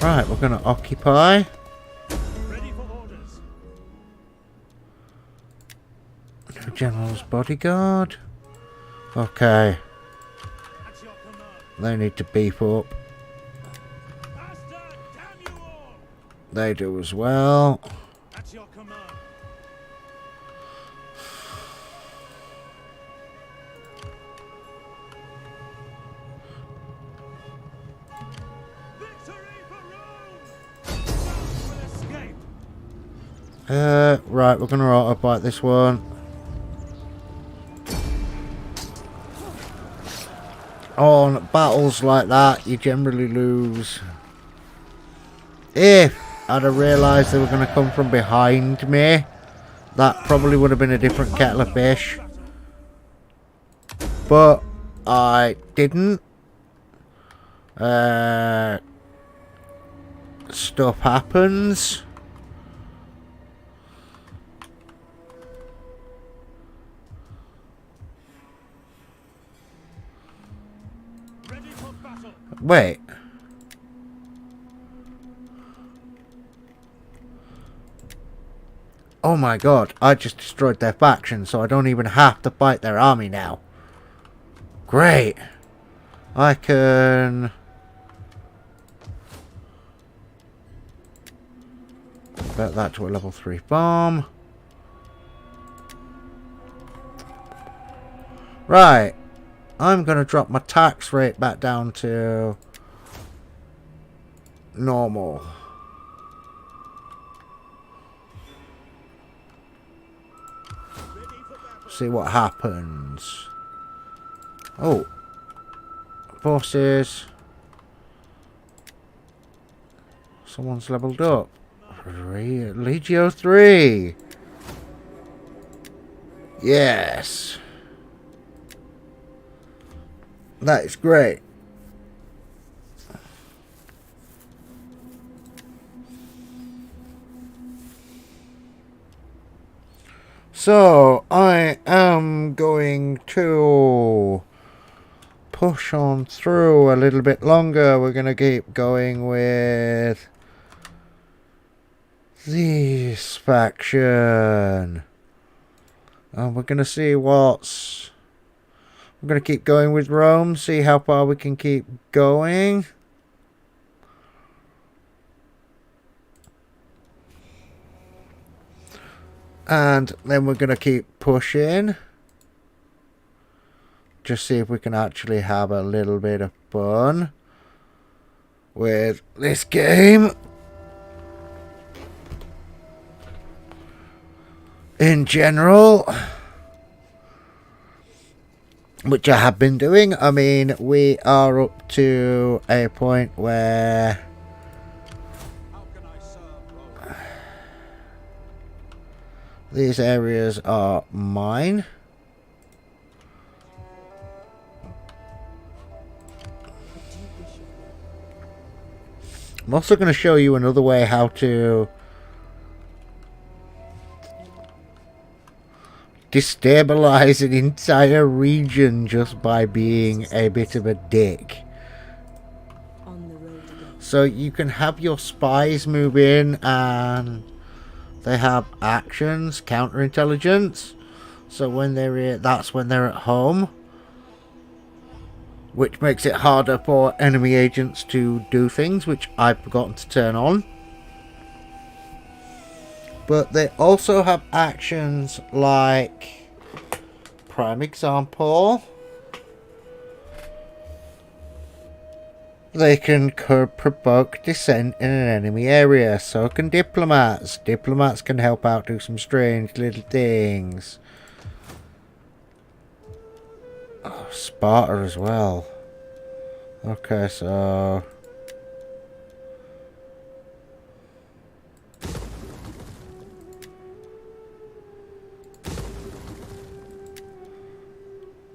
Right, we're going to occupy. Ready for orders. No general's bodyguard. Okay, At your command. they need to beef up. Master, damn you all! They do as well. At your command. Victory for Rome! None will escape! Right, we're going to auto-fight this one. on battles like that, you generally lose. If I'd have realised they were going to come from behind me, that probably would have been a different kettle of fish. But I didn't. Stuff happens. Wait. Oh my god, I just destroyed their faction, so I don't even have to fight their army now. Great. I can... convert that to a level 3 bomb. Right. I'm going to drop my tax rate back down to normal. See what happens. Oh. Forces. Someone's leveled up. Legio 3. Yes. That is great. So, I am going to push on through a little bit longer. We're going to keep going with this faction. And we're going to see what's... I'm going to keep going with Rome, see how far we can keep going. And then we're going to keep pushing. Just see if we can actually have a little bit of fun with this game. In general. Which I have been doing. I mean, we are up to a point where... these areas are mine. I'm also going to show you another way how to destabilize an entire region just by being a bit of a dick. So you can have your spies move in and they have actions, counterintelligence. So when they're that's when they're at home, which makes it harder for enemy agents to do things, which I've forgotten to turn on. But they also have actions like, prime example, they can provoke dissent in an enemy area. So can diplomats. Diplomats can help out do some strange little things. Oh, Sparta as well. Okay, so...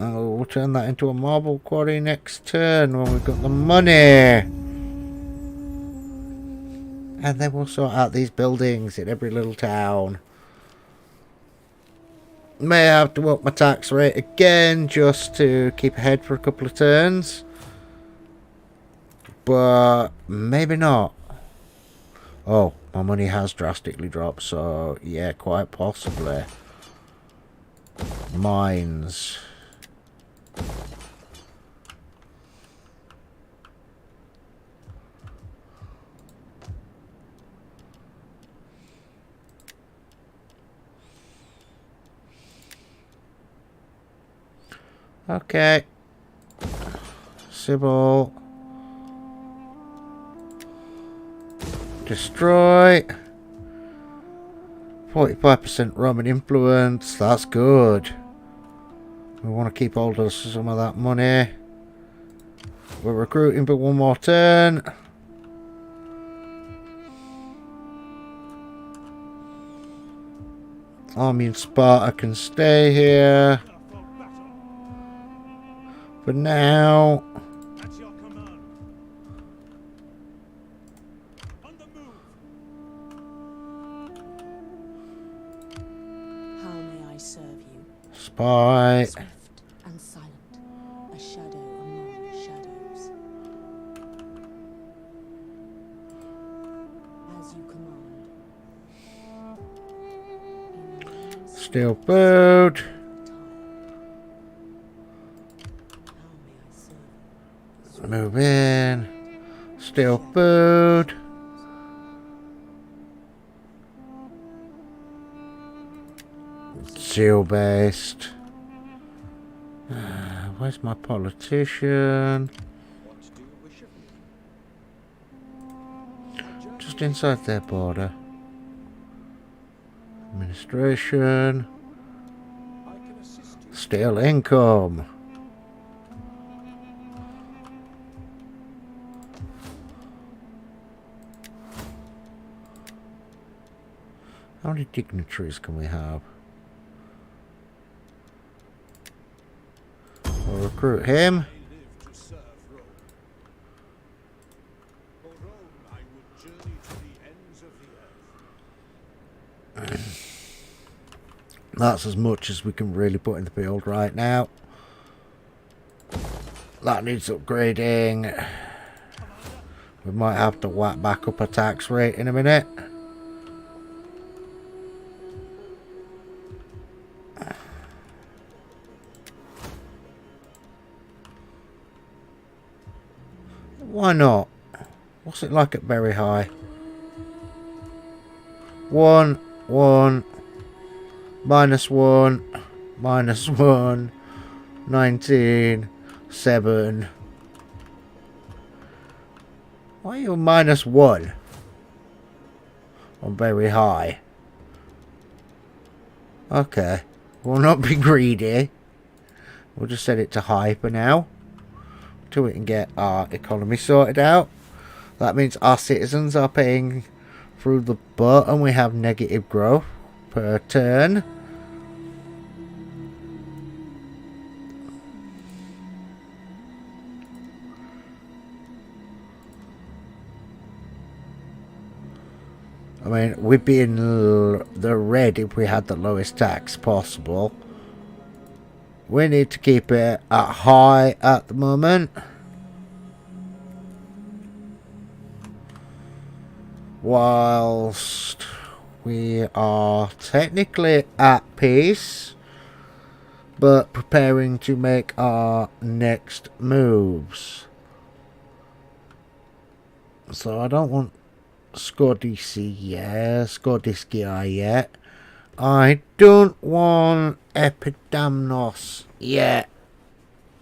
we'll turn that into a marble quarry next turn when we've got the money. And then we'll sort out these buildings in every little town. May have to up my tax rate again just to keep ahead for a couple of turns. But maybe not. Oh, my money has drastically dropped, so yeah, quite possibly. Mines. Okay. Sybil. Destroy. 45% Roman influence. That's good. We want to keep hold of some of that money. We're recruiting for one more turn. Army and Sparta can stay here. For now. At your command. On the move. How may I serve you? Spy. Swift and silent, a shadow among shadows. As you command. Steel boat. How may I serve you? Move in. Steel boat. Seal based. Where's my politician? Just inside their border. Administration. Steel income. How many dignitaries can we have? We'll recruit him. That's as much as we can really put in the field right now. That needs upgrading. We might have to whack back up a tax rate in a minute. Why not? What's it like at very high? 1, 1. -1, -1, 19, 7. Why are you -1? On very high. Okay. We'll not be greedy. We'll just set it to high for now. Till we can get our economy sorted out. That means our citizens are paying through the butt and we have negative growth per turn. I mean, we'd be in the red if we had the lowest tax possible. We need to keep it at high at the moment. Whilst we are technically at peace, but preparing to make our next moves. So I don't want Skordiskia yet. I don't want Epidamnos yet.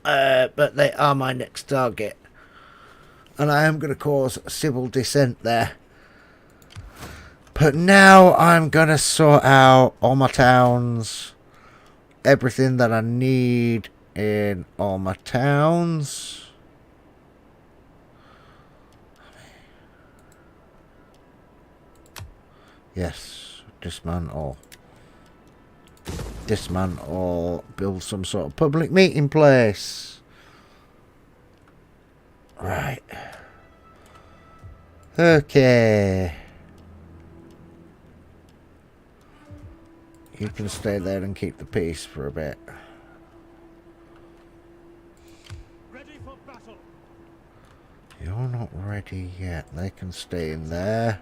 But they are my next target. And I am going to cause civil dissent there. But now I'm going to sort out all my towns. Everything that I need in all my towns. Yes, dismantle. Dismantle. Build some sort of public meeting place. Right. Okay. You can stay there and keep the peace for a bit. Ready for battle. You're not ready yet. They can stay in there.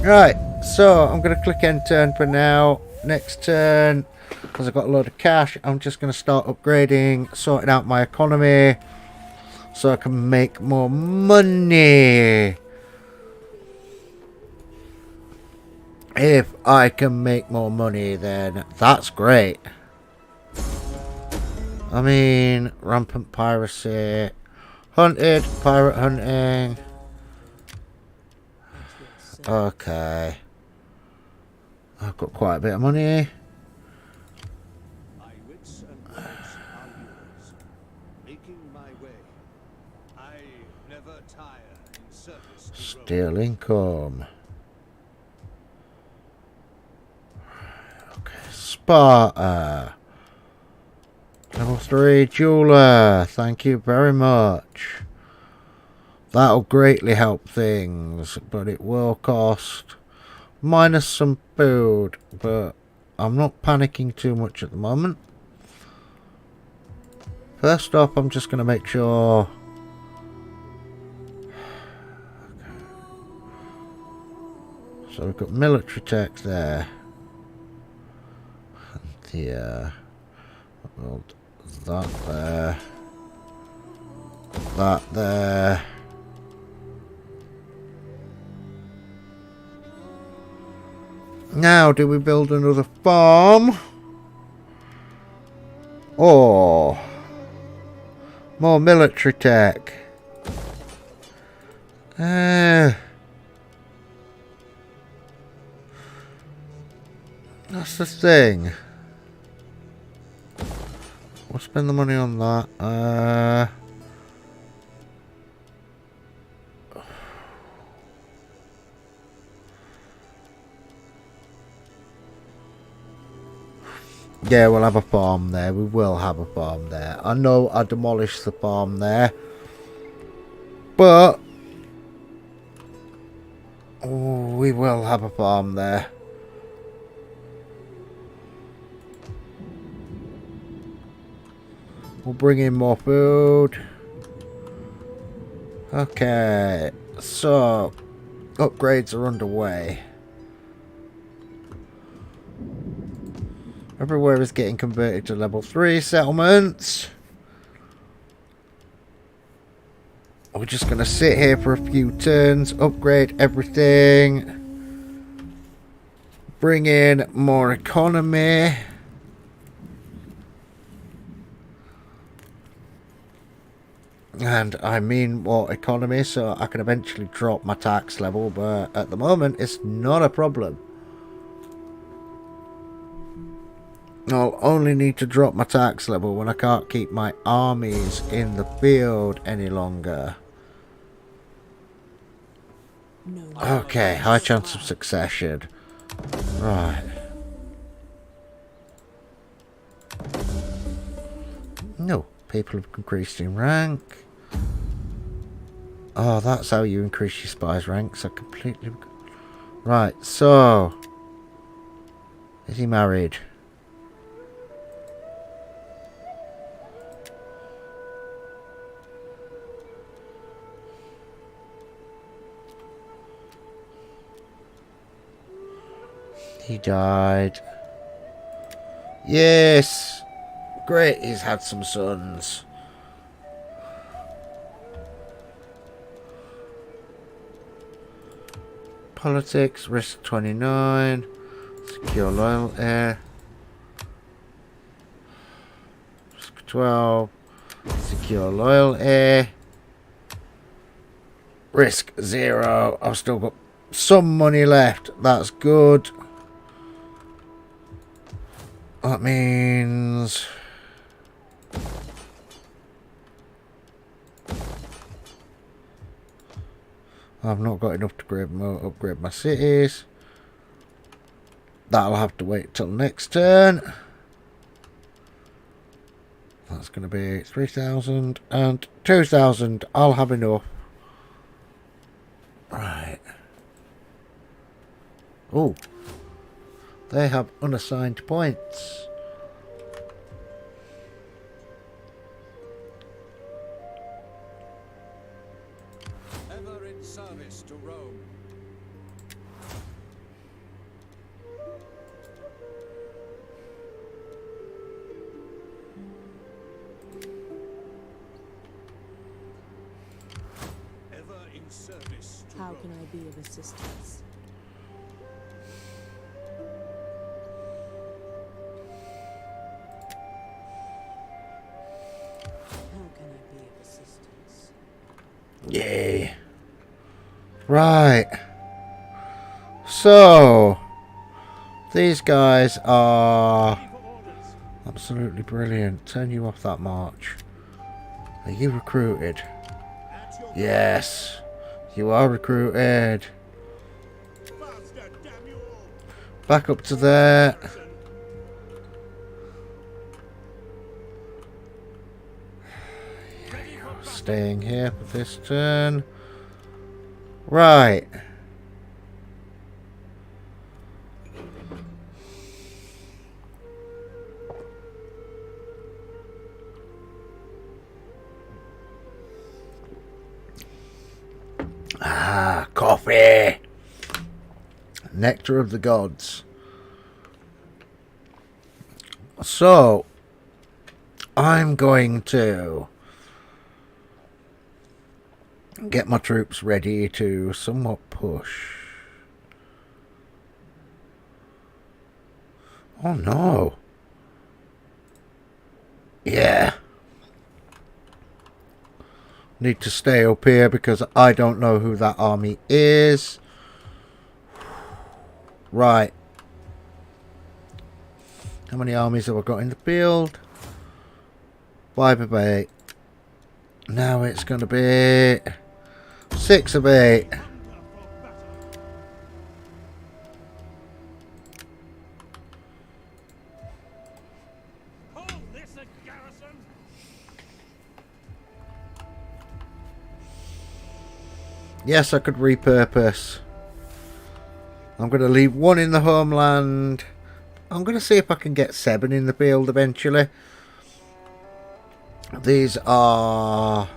Right, so I'm going to click end turn for now. Next turn, because I've got a load of cash, I'm just going to start upgrading, sorting out my economy, so I can make more money. If I can make more money, then that's great. I mean, rampant piracy, hunted, pirate hunting. Okay. I've got quite a bit of money. My wits and words are yours. Making my way. I never tire in service to Rome. Still income. Okay, Sparta. Level 3 jeweler. Thank you very much. That'll greatly help things, but it will cost minus some food, but I'm not panicking too much at the moment. First up, I'm just going to make sure. So we've got military tech there. And well, that there. That there. Now, do we build another farm? Or more military tech? That's the thing. We'll spend the money on that. Yeah, we'll have a farm there. We will have a farm there. I know I demolished the farm there. But we will have a farm there. We'll bring in more food. Okay. So, upgrades are underway. Everywhere is getting converted to level 3 settlements. We're just going to sit here for a few turns, upgrade everything, bring in more economy. And I mean more economy, so I can eventually drop my tax level, but at the moment it's not a problem. I'll only need to drop my tax level when I can't keep my armies in the field any longer. Okay, high chance of succession. Right. No, people have increased in rank. Oh, that's how you increase your spies' ranks. I completely... Right, so... Is he married? He died. Yes! Great, he's had some sons. Politics, risk 29. Secure loyalty. Risk 12. Secure loyalty. Risk 0. I've still got some money left. That's good. That means... I've not got enough to upgrade my cities. That'll have to wait till next turn. That's going to be 3,000 and 2,000. I'll have enough. Right. Oh. They have unassigned points. Ever in service to Rome. Ever in service to How Rome. can I be of assistance? How can I be of assistance? Yay. Right. So, These guys are absolutely brilliant. Turn you off that march. Are you recruited? Yes. You are recruited. Faster, damn you all! Back up to there. Staying here for this turn. Right. Ah, coffee. Nectar of the gods. So, I'm going to get my troops ready to somewhat push. Oh no. Yeah. Need to stay up here because I don't know who that army is. Right. How many armies have I got in the field? 5 of 8. Now it's going to be 6 of 8. Hold this a garrison. Yes, I could repurpose. I'm going to leave 1 in the homeland. I'm going to see if I can get 7 in the field eventually. These are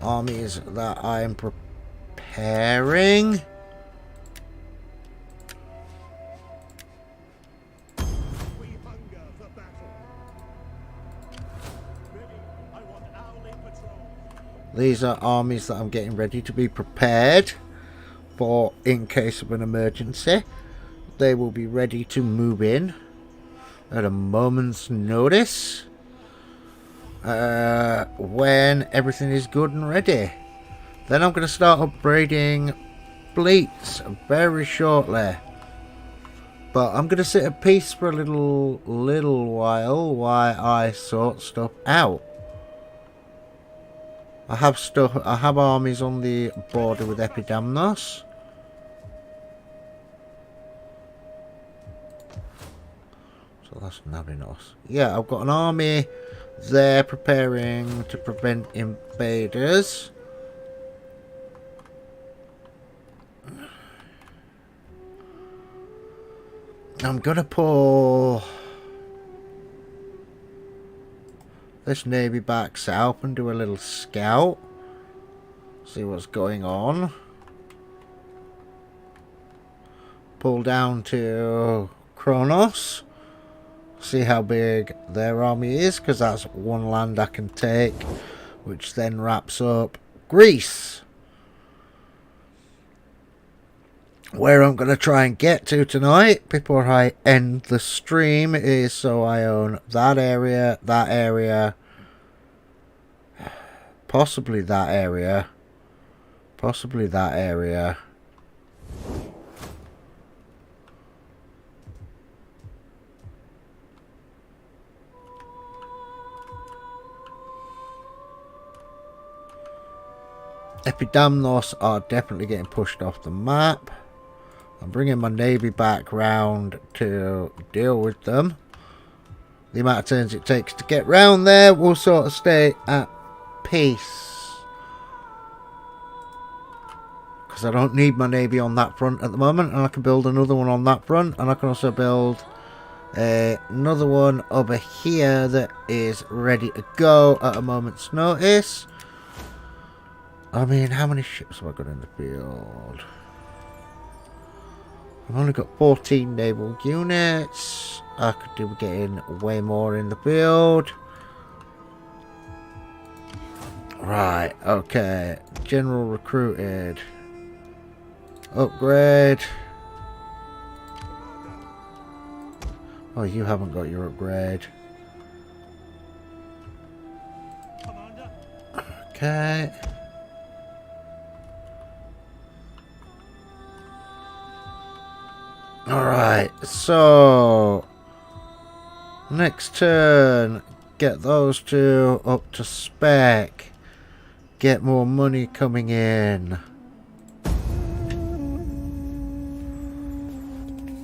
armies that I'm preparing. We hunger for battle. Ready. I want hourly patrol. These are armies that I'm getting ready to be prepared for in case of an emergency. They will be ready to move in at a moment's notice when everything is good and ready. Then I'm going to start upgrading fleets very shortly. But I'm going to sit at peace for a little while I sort stuff out. I have armies on the border with Epidamnos. So that's Navinos. Yeah, I've got an army there preparing to prevent invaders. I'm gonna pull this navy back south and do a little scout. See what's going on. Pull down to Kronos. See how big their army is, because that's 1 land I can take, which then wraps up Greece. Where I'm going to try and get to tonight before I end the stream is so I own that area, possibly that area, possibly that area. Epidamnos are definitely getting pushed off the map. I'm bringing my navy back round to deal with them. The amount of turns it takes to get round there will sort of stay at peace. Because I don't need my navy on that front at the moment, and I can build another one on that front, and I can also build another one over here that is ready to go at a moment's notice. I mean, how many ships have I got in the field? I've only got 14 naval units. I could do getting way more in the field. Right, okay. General recruited. Upgrade. Oh, you haven't got your upgrade. Okay. Alright, so next turn, get those two up to spec. Get more money coming in.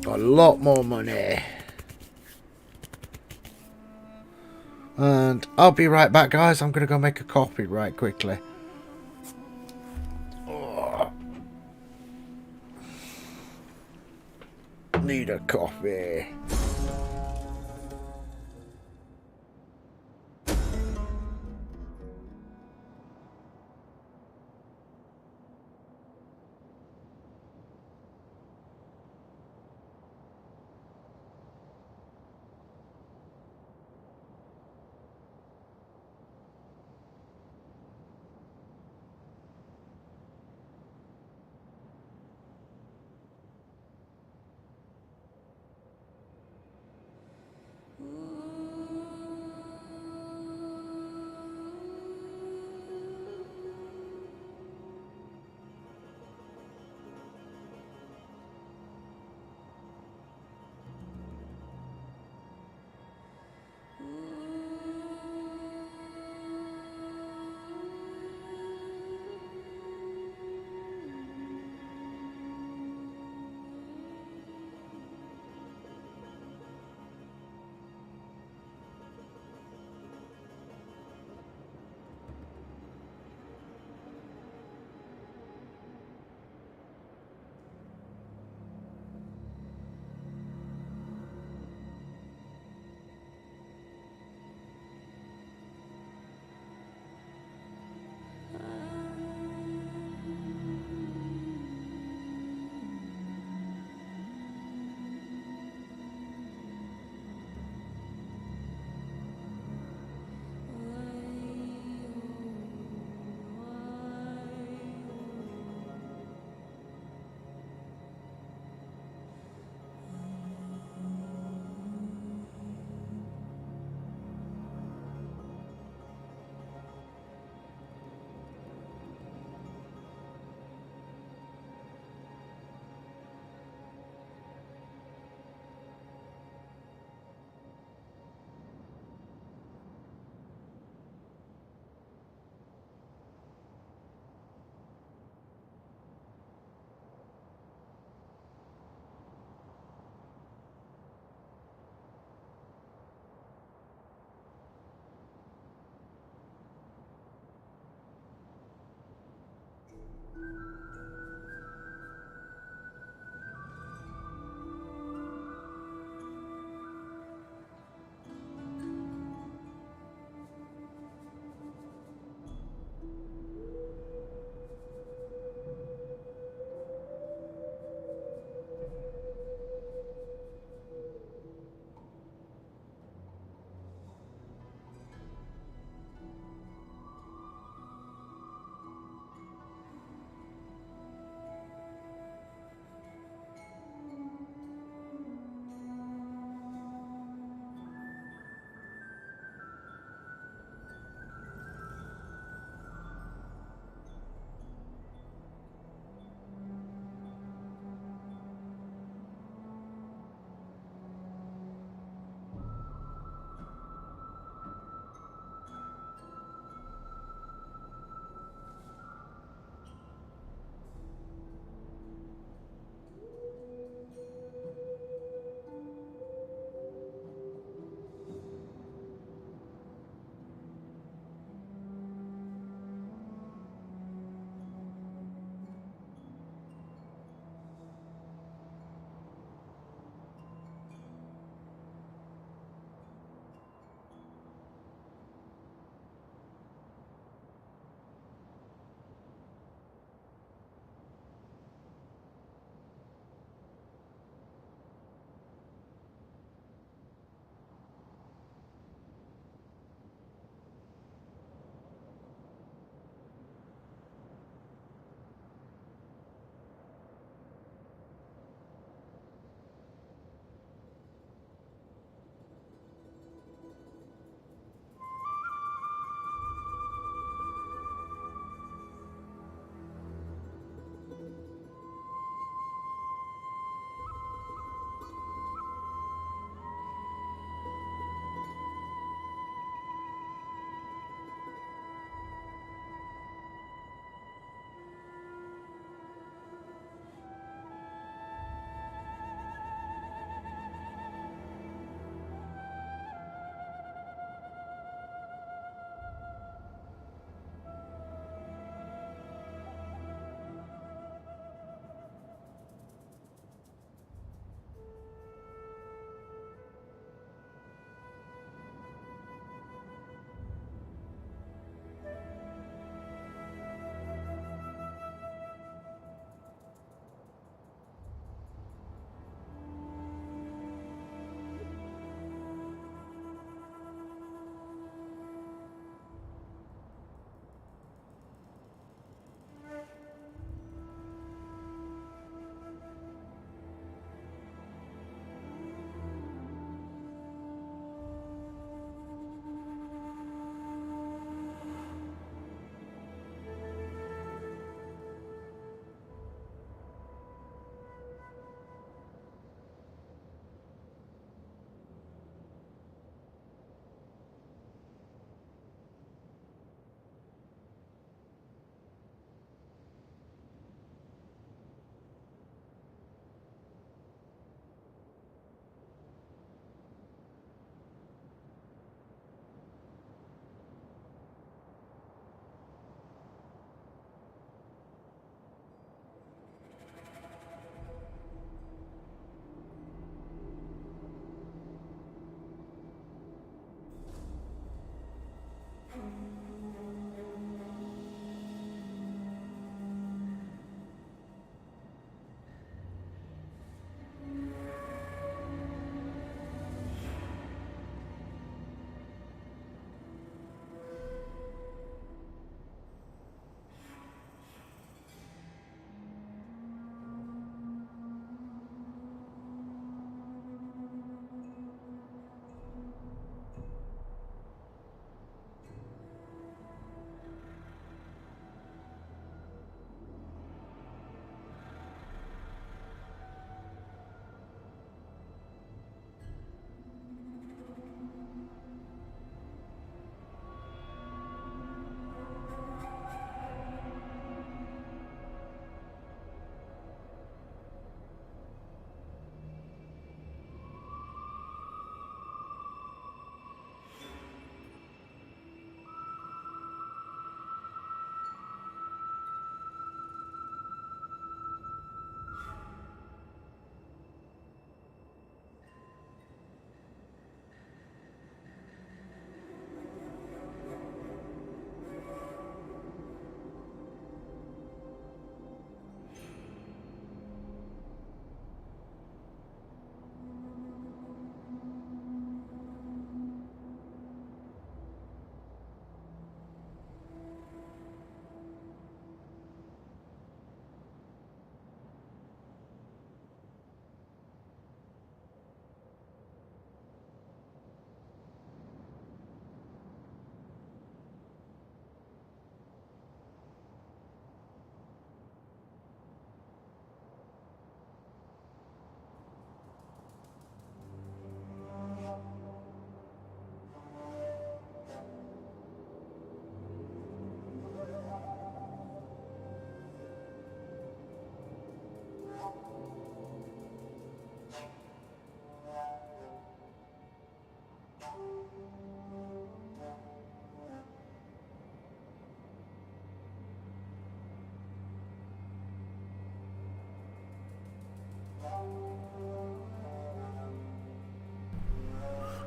A lot more money. And I'll be right back, guys. I'm going to go make a coffee right quickly. Oh. Need a coffee.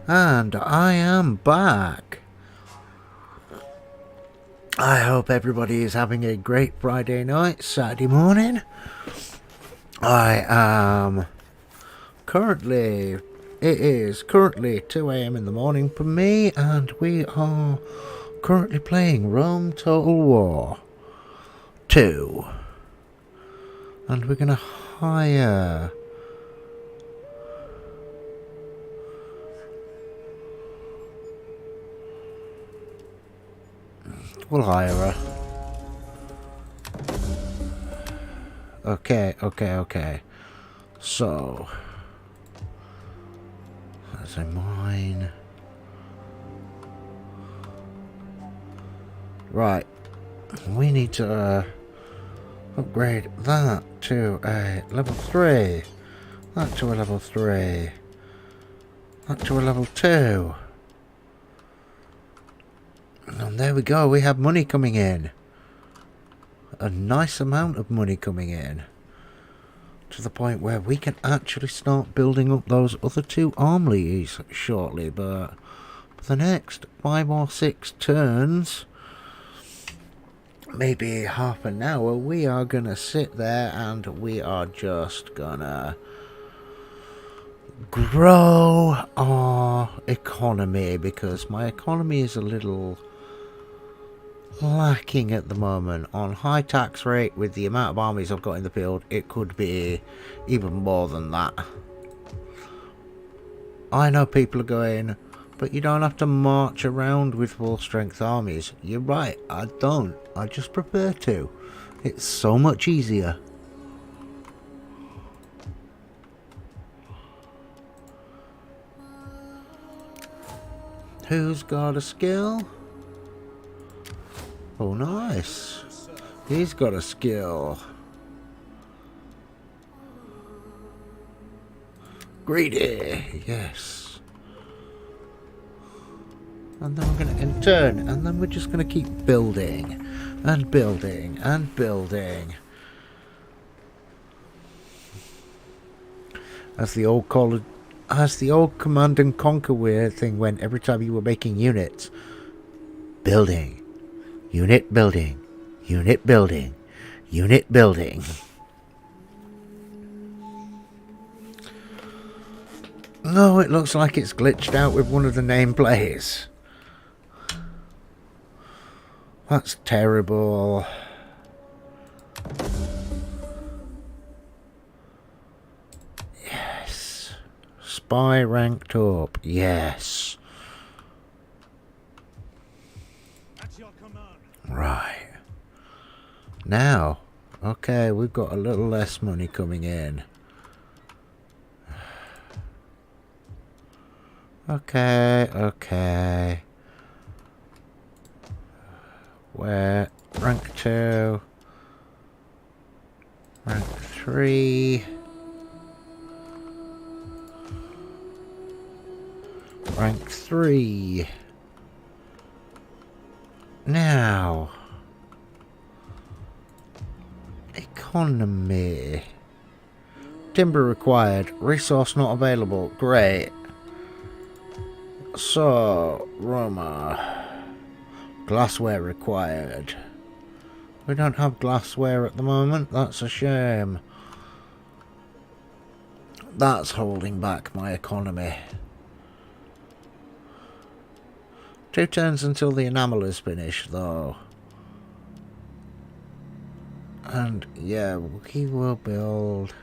And I am back. I hope everybody is having a great Friday night, Saturday morning. I am currently, it is currently 2 a.m. in the morning for me, and we are currently playing Rome Total War 2. And we're going to hire... We'll hire her. Okay. So, that's a mine. Right. We need to upgrade that to a level 3. That to a level 3. That to a level 2. And there we go, we have money coming in. A nice amount of money coming in. To the point where we can actually start building up those other 2 armies shortly. But for the next 5 or 6 turns, maybe half an hour, we are going to sit there and we are just going to grow our economy. Because my economy is a little... lacking at the moment. On high tax rate, with the amount of armies I've got in the field, it could be even more than that. I know people are going, but you don't have to march around with full strength armies. You're right, I don't. I just prefer to. It's so much easier. Who's got a skill? Oh, nice. He's got a skill. Greedy, yes. And then we're going to in turn, and then we're just going to keep building and building and building. As the old Command and Conquer weird thing went every time you were making units. Building. Unit building, unit building, unit building. No, it looks like it's glitched out with one of the nameplates. That's terrible. Yes. Spy ranked up, yes. Right. Now, okay, we've got a little less money coming in. Okay. Where? Rank 2. Rank 3. Rank 3. Now, economy. Timber required. Resource not available. Great. So, Roma. Glassware required. We don't have glassware at the moment. That's a shame. That's holding back my economy. 2 turns until the enamel is finished, though. And, yeah, we will build...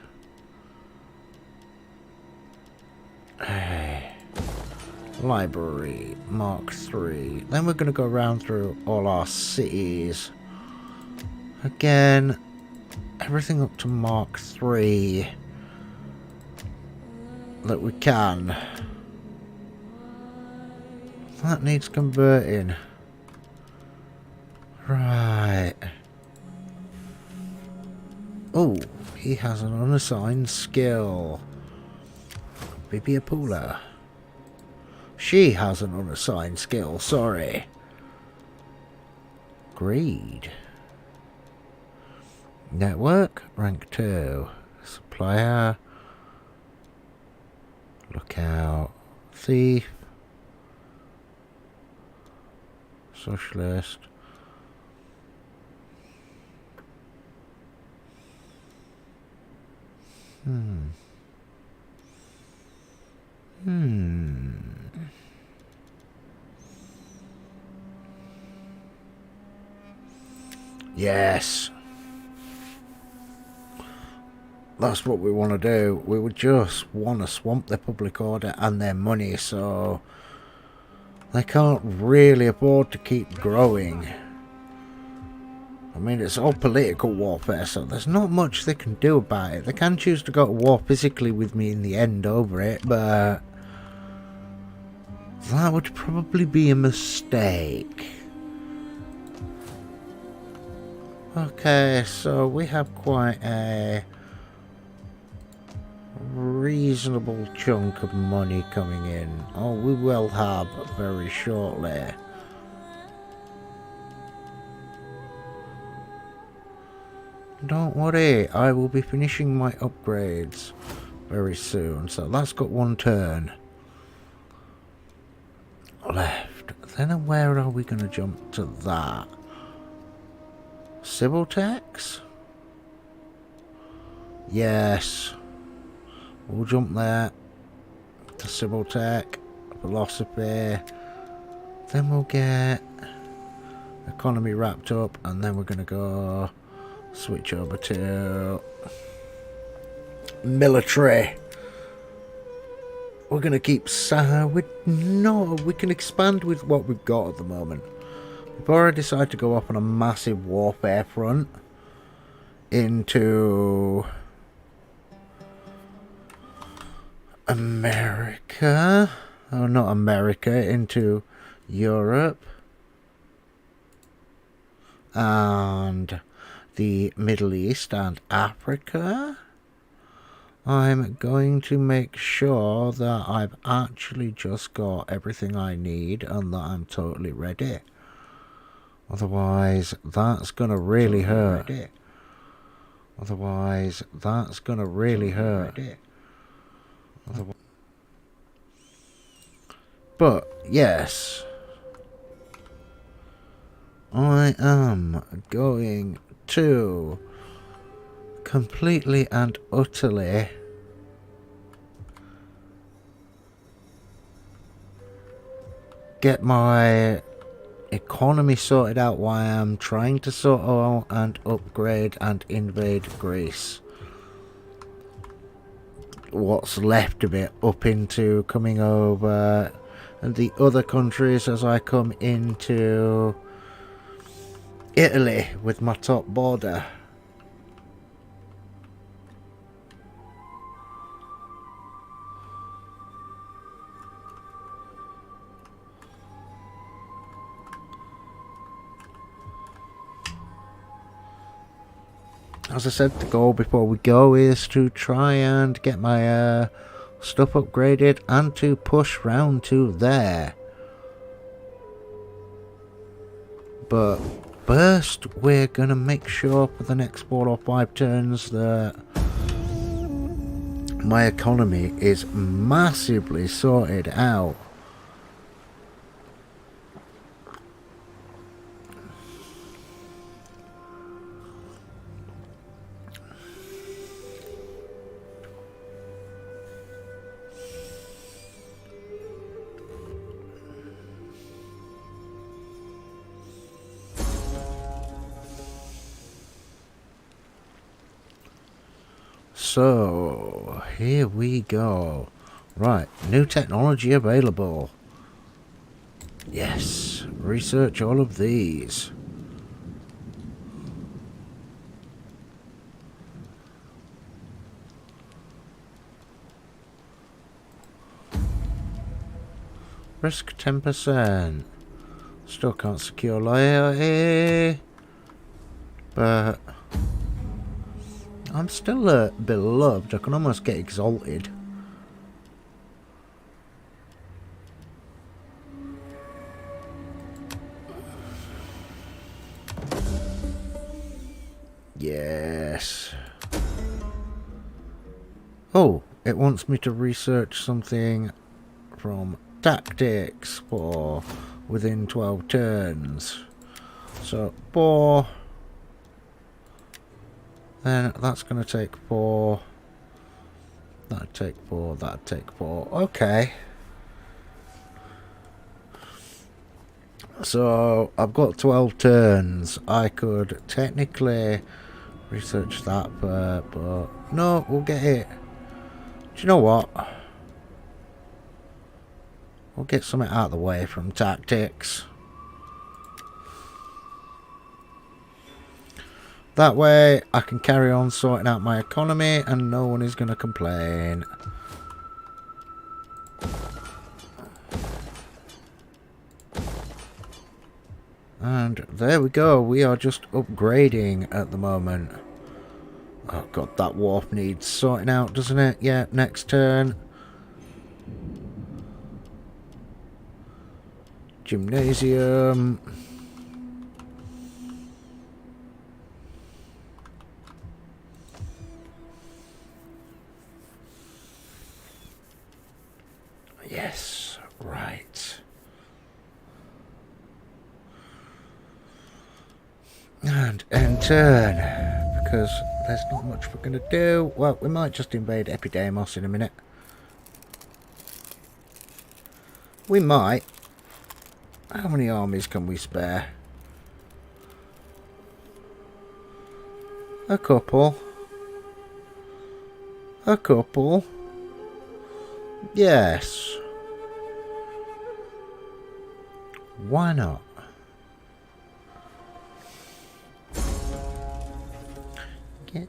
Library, Mark 3. Then we're going to go around through all our cities. Again, everything up to Mark 3 that we can. That needs converting. Right. Oh, he has an unassigned skill. Bibiapula. She has an unassigned skill, sorry. Greed. Network, rank 2. Supplier. Lookout. Thief. Socialist. Yes. That's what we want to do. We would just want to swamp their public order and their money, so they can't really afford to keep growing. I mean, it's all political warfare, so there's not much they can do about it. They can choose to go to war physically with me in the end over it, but that would probably be a mistake. Okay, so we have quite a reasonable chunk of money coming in. Oh, we will have very shortly. Don't worry, I will be finishing my upgrades very soon. So that's got one turn left. Then where are we going to jump to that? Civil tax? Yes. We'll jump there to civil tech, philosophy. Then we'll get economy wrapped up, and then we're going to go switch over to military. We're going to keep we can expand with what we've got at the moment. We've already decided to go off on a massive warfare front into America. Oh, not America, into Europe and the Middle East and Africa. I'm going to make sure that I've actually just got everything I need and that I'm totally ready. Otherwise, that's going to really hurt. Otherwise, that's going to really hurt. But, yes, I am going to completely and utterly get my economy sorted out while I'm trying to sort out and upgrade and invade Greece. What's left of it up into coming over and the other countries as I come into Italy with my top border. As I said, the goal before we go is to try and get my stuff upgraded and to push round to there. But first, we're going to make sure for the next 4 or 5 turns that my economy is massively sorted out. So, here we go. Right, new technology available. Yes, research all of these. Risk 10%. Still can't secure loyalty. But I'm still beloved. I can almost get exalted. Yes. Oh, it wants me to research something from tactics for within 12 turns. So 4. Then that's going to take 4. That'd take 4. That'd take 4. Okay. So I've got 12 turns. I could technically research that, but no, we'll get it. Do you know what? We'll get something out of the way from tactics. That way I can carry on sorting out my economy and no one is going to complain. And there we go. We are just upgrading at the moment. Oh god, that wharf needs sorting out, doesn't it? Yeah, next turn. Gymnasium. Yes, right. And end turn, because there's not much we're going to do. Well, we might just invade Epidemos in a minute. We might. How many armies can we spare? A couple. A couple. Yes. Why not? Yes.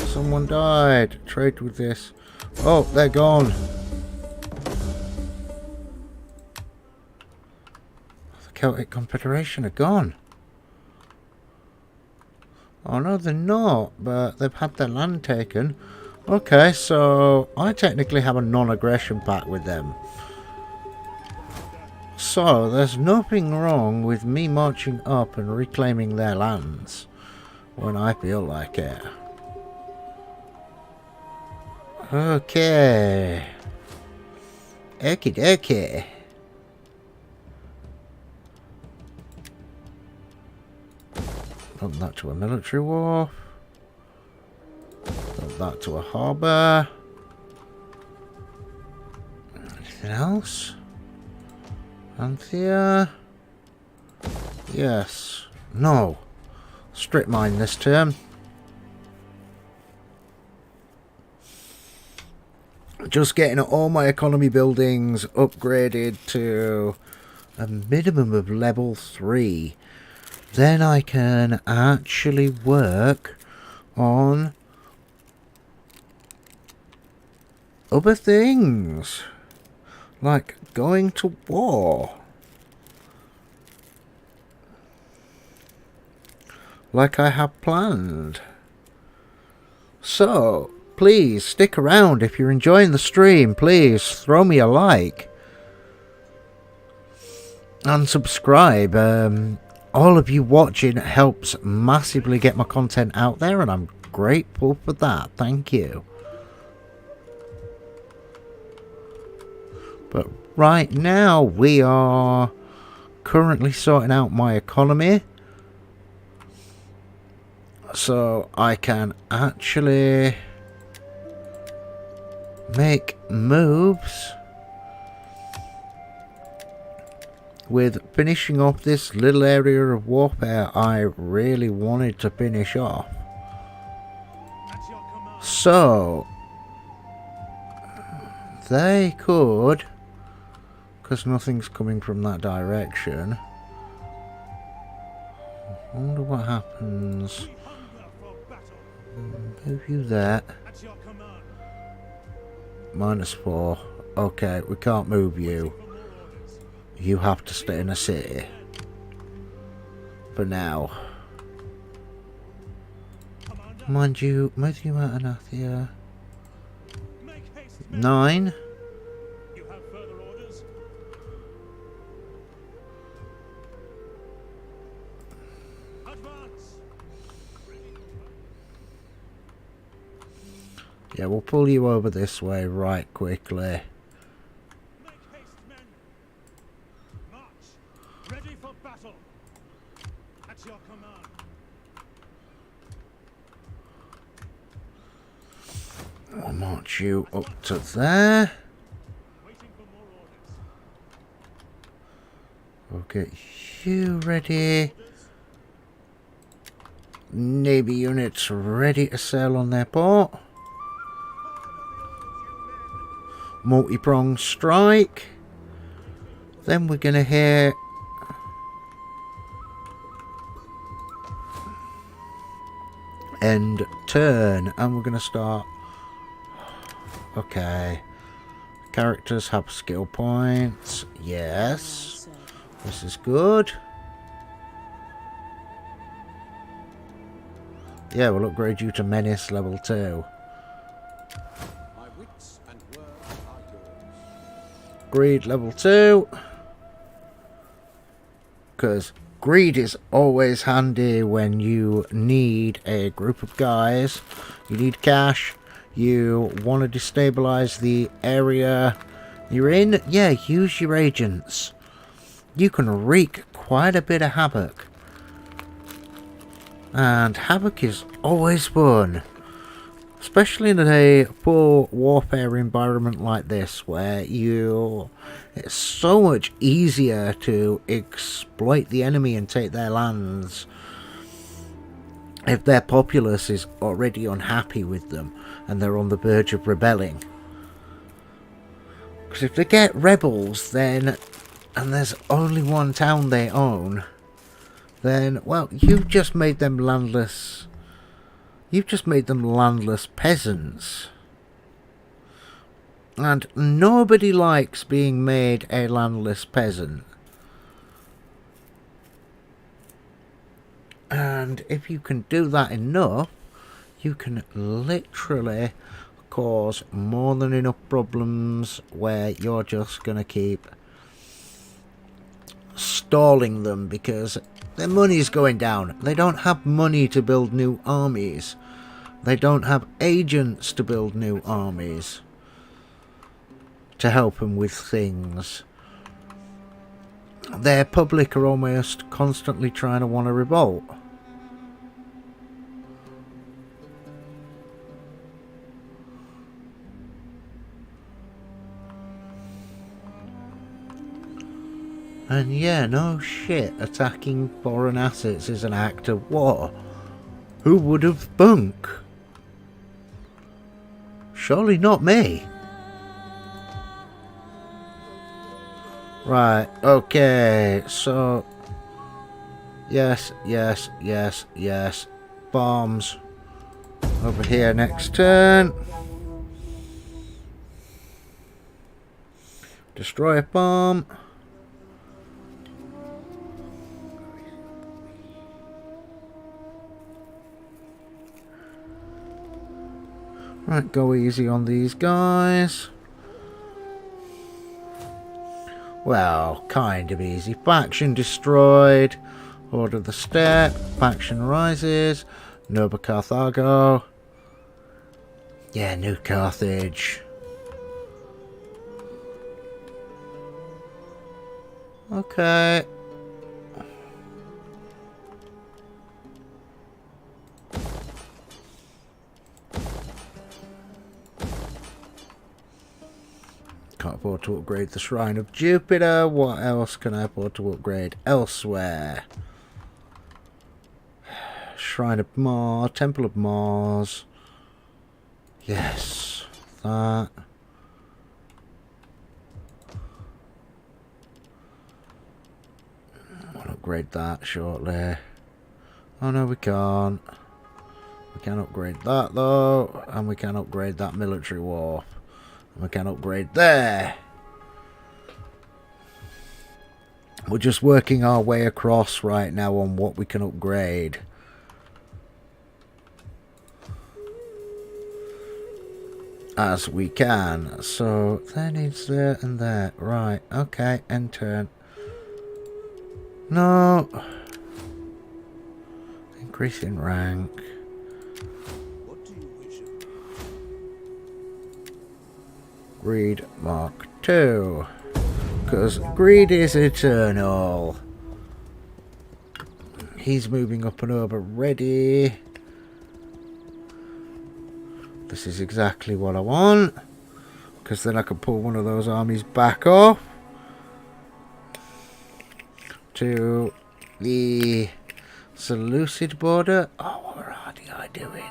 Someone died. Trade with this. Oh, they're gone. The Celtic Confederation are gone. Oh no, they're not, but they've had their land taken. Okay, so I technically have a non-aggression pact with them. So there's nothing wrong with me marching up and reclaiming their lands when I feel like it. Okay. Okie dokie. Put that to a military wharf. Put that to a harbour. Anything else? Anthea? Yes. No. Strip mine this term. Just getting all my economy buildings upgraded to a minimum of level 3. Then I can actually work on other things. Like going to war. Like I have planned. So, please stick around if you're enjoying the stream. Please throw me a like. And subscribe. All of you watching helps massively get my content out there, and I'm grateful for that. Thank you. But right now we are currently sorting out my economy, so I can actually make moves with finishing off this little area of warfare I really wanted to finish off. So they could, because nothing's coming from that direction. I wonder what happens. Move you there. -4. Okay, we can't move you. You have to stay in a city. For now. Mind you, move you out of Nathia. 9. Yeah, we'll pull you over this way right quickly. Make haste, men. March. Ready for battle. At your command. I'll march you up to there. Waiting for more orders. We'll get you ready. Navy units ready to sail on their port. Multi-pronged strike. Then we're going to hear end turn, and we're going to start. Okay. Characters have skill points. Yes. This is good. Yeah, we'll upgrade you to Menace level 2. My wits and words are yours. Greed level 2. Because greed is always handy when you need a group of guys. You need cash. You want to destabilize the area you're in. Yeah, use your agents. You can wreak quite a bit of havoc. And havoc is always fun. Especially in a poor warfare environment like this, where it's so much easier to exploit the enemy and take their lands if their populace is already unhappy with them and they're on the verge of rebelling. Because if they get rebels, then, and there's only one town they own, then, well, you've just made them landless. You've just made them landless peasants. And nobody likes being made a landless peasant. And if you can do that enough, you can literally cause more than enough problems where you're just going to keep stalling them because their money's going down. They don't have money to build new armies. They don't have agents to build new armies to help them with things. Their public are almost constantly trying to want to revolt. And yeah, no shit, attacking foreign assets is an act of war. Who would have thunk? Surely not me. Right, okay, so yes, yes, yes, yes. Bombs over here next turn. Destroy a bomb. Right, go easy on these guys. Well, kind of easy. Faction destroyed. Order the Step. Faction rises. Nova Carthago. Yeah, New Carthage. Okay. Can't afford to upgrade the Shrine of Jupiter. What else can I afford to upgrade elsewhere? Shrine of Mars, Temple of Mars. Yes, that. I'll upgrade that shortly. Oh no, we can't. We can upgrade that though, and we can upgrade that military wharf. We can upgrade there. We're just working our way across right now on what we can upgrade. As we can. So there needs there and there. Right, okay, end turn. No. Increase in rank. What do you wish of me? Greed Mark 2. Because greed is eternal. He's moving up and over. Ready. This is exactly what I want. Because then I can pull one of those armies back off. To the Seleucid border. Oh, what are I doing?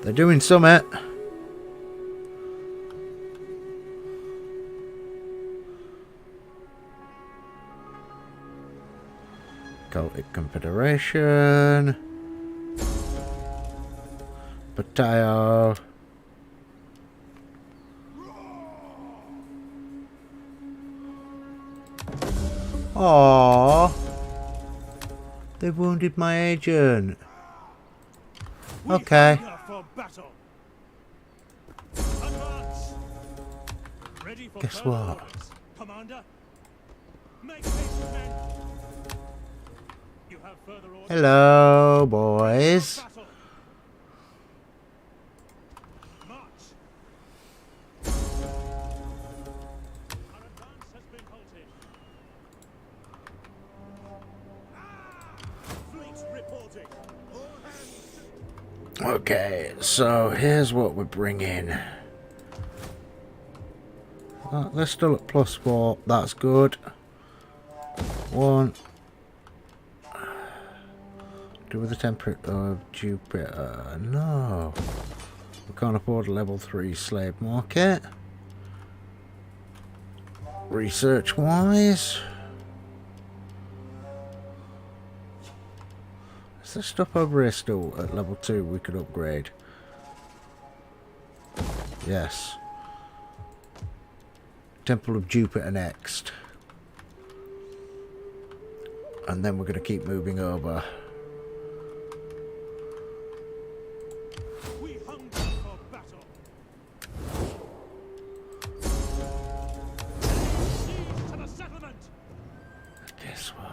They're doing summit. Celtic Confederation. Bataille. Aww. They wounded my agent. Okay. Guess what? Commander, make haste, men. You have further orders. Hello, boys. March. Our advance has been halted. Fleet reporting. All hands. Okay, so here's what we're bringing. They're still at +4. That's good. 1. Do with the temperature of Jupiter. No. We can't afford a level 3 slave market. Research wise. Is there stuff over here still at level 2 we could upgrade? Yes. Temple of Jupiter next. And then we're going to keep moving over. We hunger for battle. Siege to the settlement. Guess what?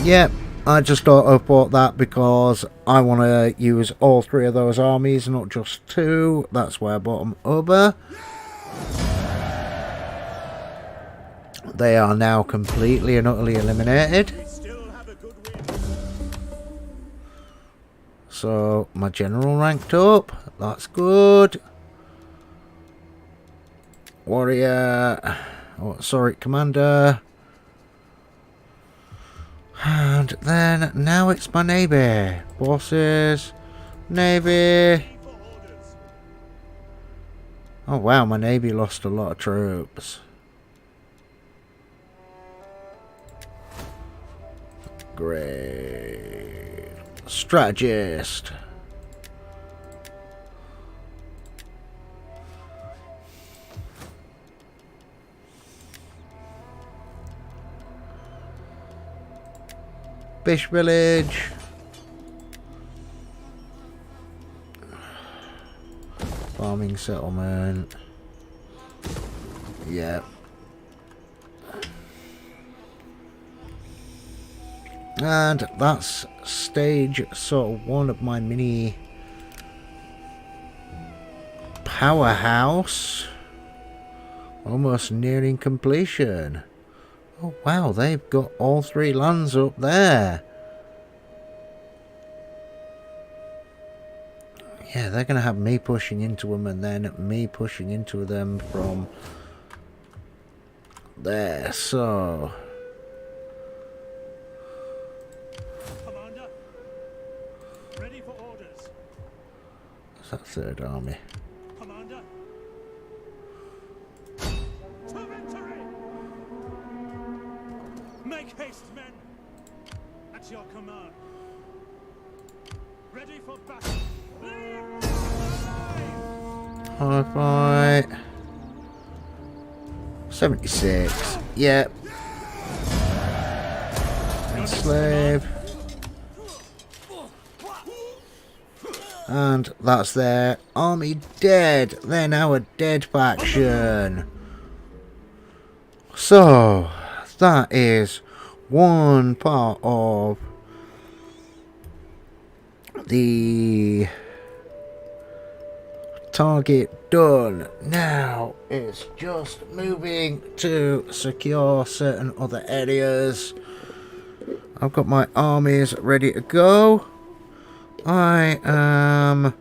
Yep, I just auto-bought that because I want to use all 3 of those armies, not just 2. That's why I bought them over. They are now completely and utterly eliminated. We still have a good win. So, my general ranked up. That's good. Warrior. Oh, sorry, commander. And then, now it's my navy. Bosses. Navy. Oh, wow, my navy lost a lot of troops. Great. Strategist. Fish village. Farming settlement. Yeah. And that's stage sort of 1 of my mini powerhouse. Almost nearing completion. Oh wow, they've got all 3 lands up there. Yeah, they're going to have me pushing into them and then me pushing into them from there. So... Ready for orders. What's that 3rd army? Commander. To victory! Make haste, men. At your command. Ready for battle. Hard fight. 76. Yep. Enslave. And that's their army dead. They're now a dead faction. So, that is one part of the target done. Now it's just moving to secure certain other areas. I've got my armies ready to go. I am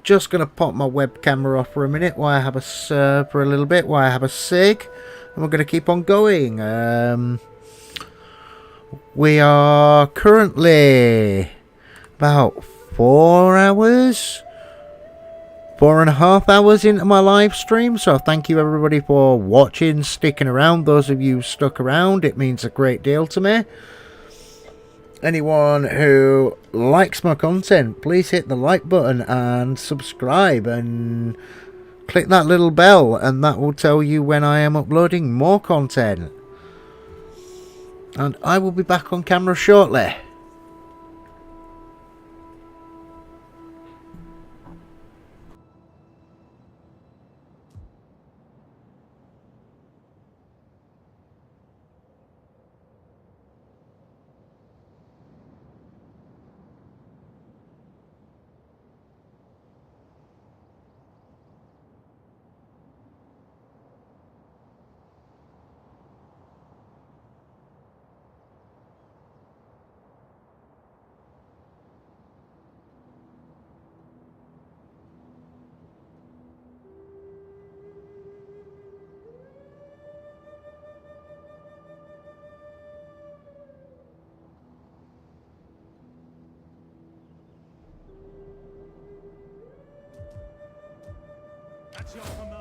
just going to pop my web camera off for a minute while I have a for a little bit while I have a cig, and we're going to keep on going. We are currently about 4.5 hours into my live stream, so thank you everybody for watching, sticking around. Those of you stuck around, it means a great deal to me. Anyone who likes my content, please hit the like button and subscribe and click that little bell, and that will tell you when I am uploading more content. And I will be back on camera shortly. At your command.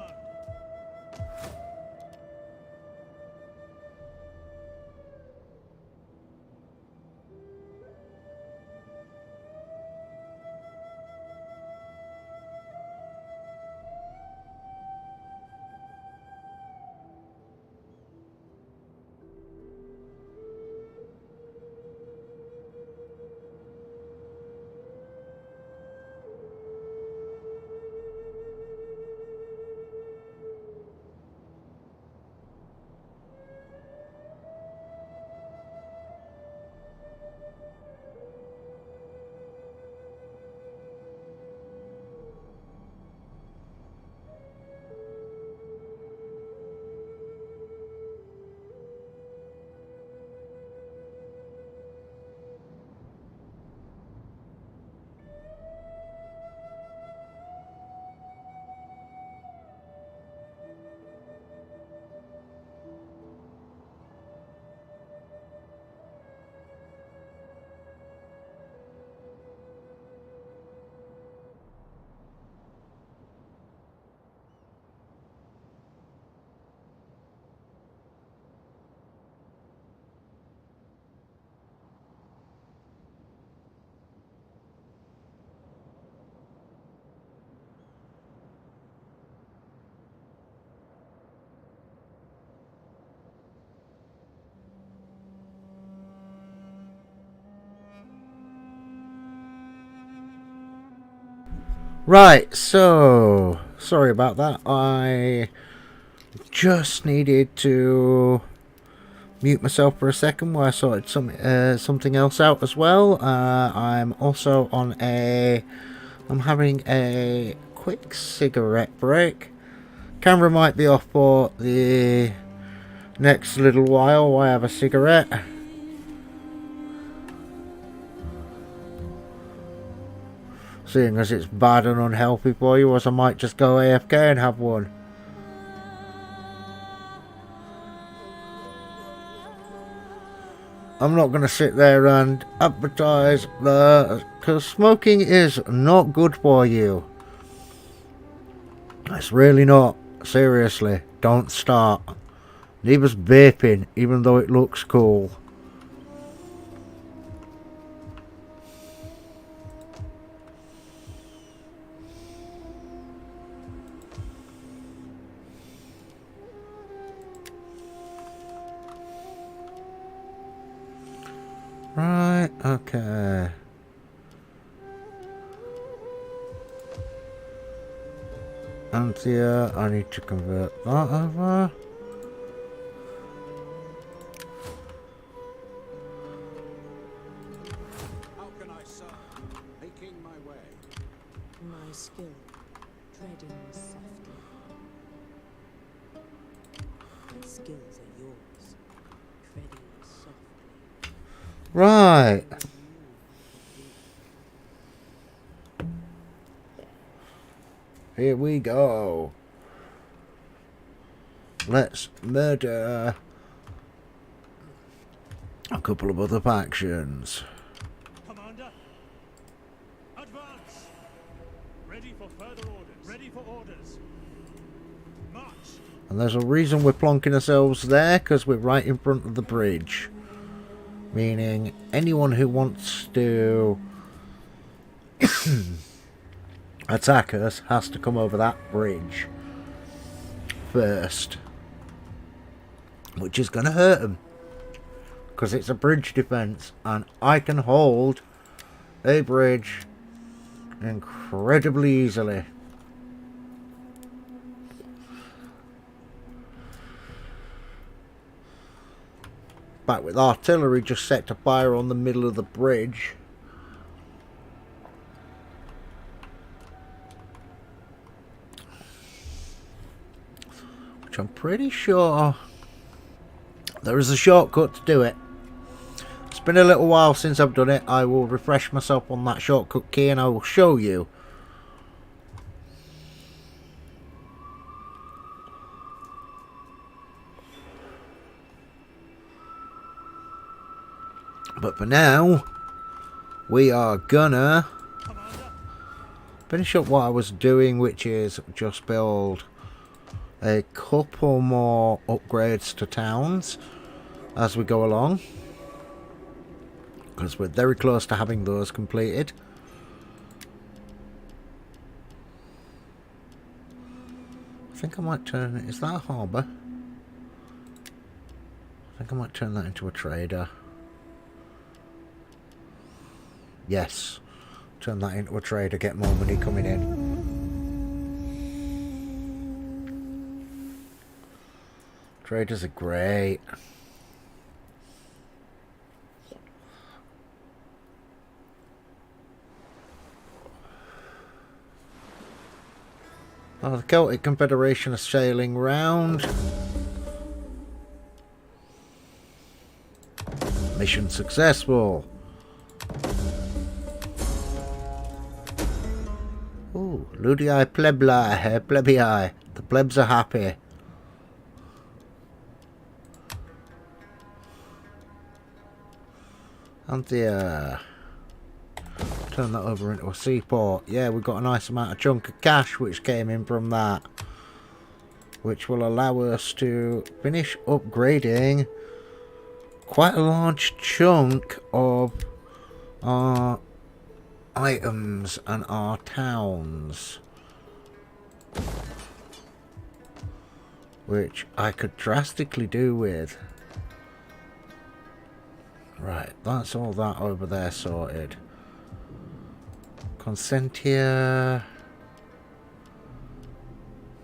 Right, so sorry about that. I just needed to mute myself for a second while I sorted something else out as well. I'm also on I'm having a quick cigarette break. Camera might be off for the next little while I have a cigarette. Seeing as it's bad and unhealthy for you, as I might just go AFK and have one. I'm not going to sit there and advertise because smoking is not good for you. It's really not. Seriously, don't start. Neither's vaping, even though it looks cool. Right, okay. And here, I need to convert that over. How can I serve? making my way. My skill, treading softly. My skills are yours, treading softly. Right. Here we go. Let's murder a couple of other factions. Commander, advance! Ready for further orders. Ready for orders. March! And there's a reason we're plonking ourselves there, because we're right in front of the bridge. Meaning anyone who wants to attack us has to come over that bridge first. Which is going to hurt them. Because it's a bridge defense. And I can hold a bridge incredibly easily. Back with artillery just set to fire on the middle of the bridge. Which I'm pretty sure there is a shortcut to do it. It's been a little while since I've done it. I will refresh myself on that shortcut key and I will show you. But for now, we are gonna finish up what I was doing, which is just build a couple more upgrades to towns as we go along, because we're very close to having those completed. I think I might turn it. Is that a harbour? I think I might turn that into a trader. Yes, turn that into a trader, get more money coming in. Traders are great. Oh, the Celtic Confederation are sailing round. Mission successful. Ooh, Ludii plebii. The plebs are happy. Anthea. Turn that over into a seaport. Yeah, we've got a nice amount of chunk of cash which came in from that. Which will allow us to finish upgrading quite a large chunk of our items and our towns, which I could drastically do with. Right, that's all that over there sorted. Consentia.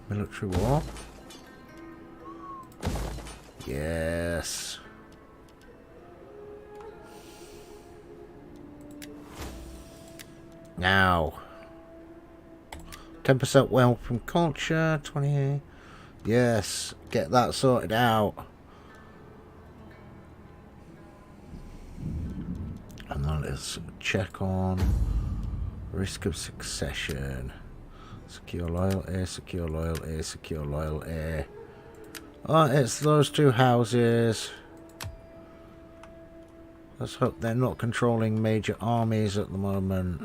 Military war. Yes. Now, 10% wealth from culture, 28. Yes, get that sorted out. And then let's check on risk of succession. Secure loyalty, secure loyalty, secure loyalty. Oh, it's those two houses. Let's hope they're not controlling major armies at the moment.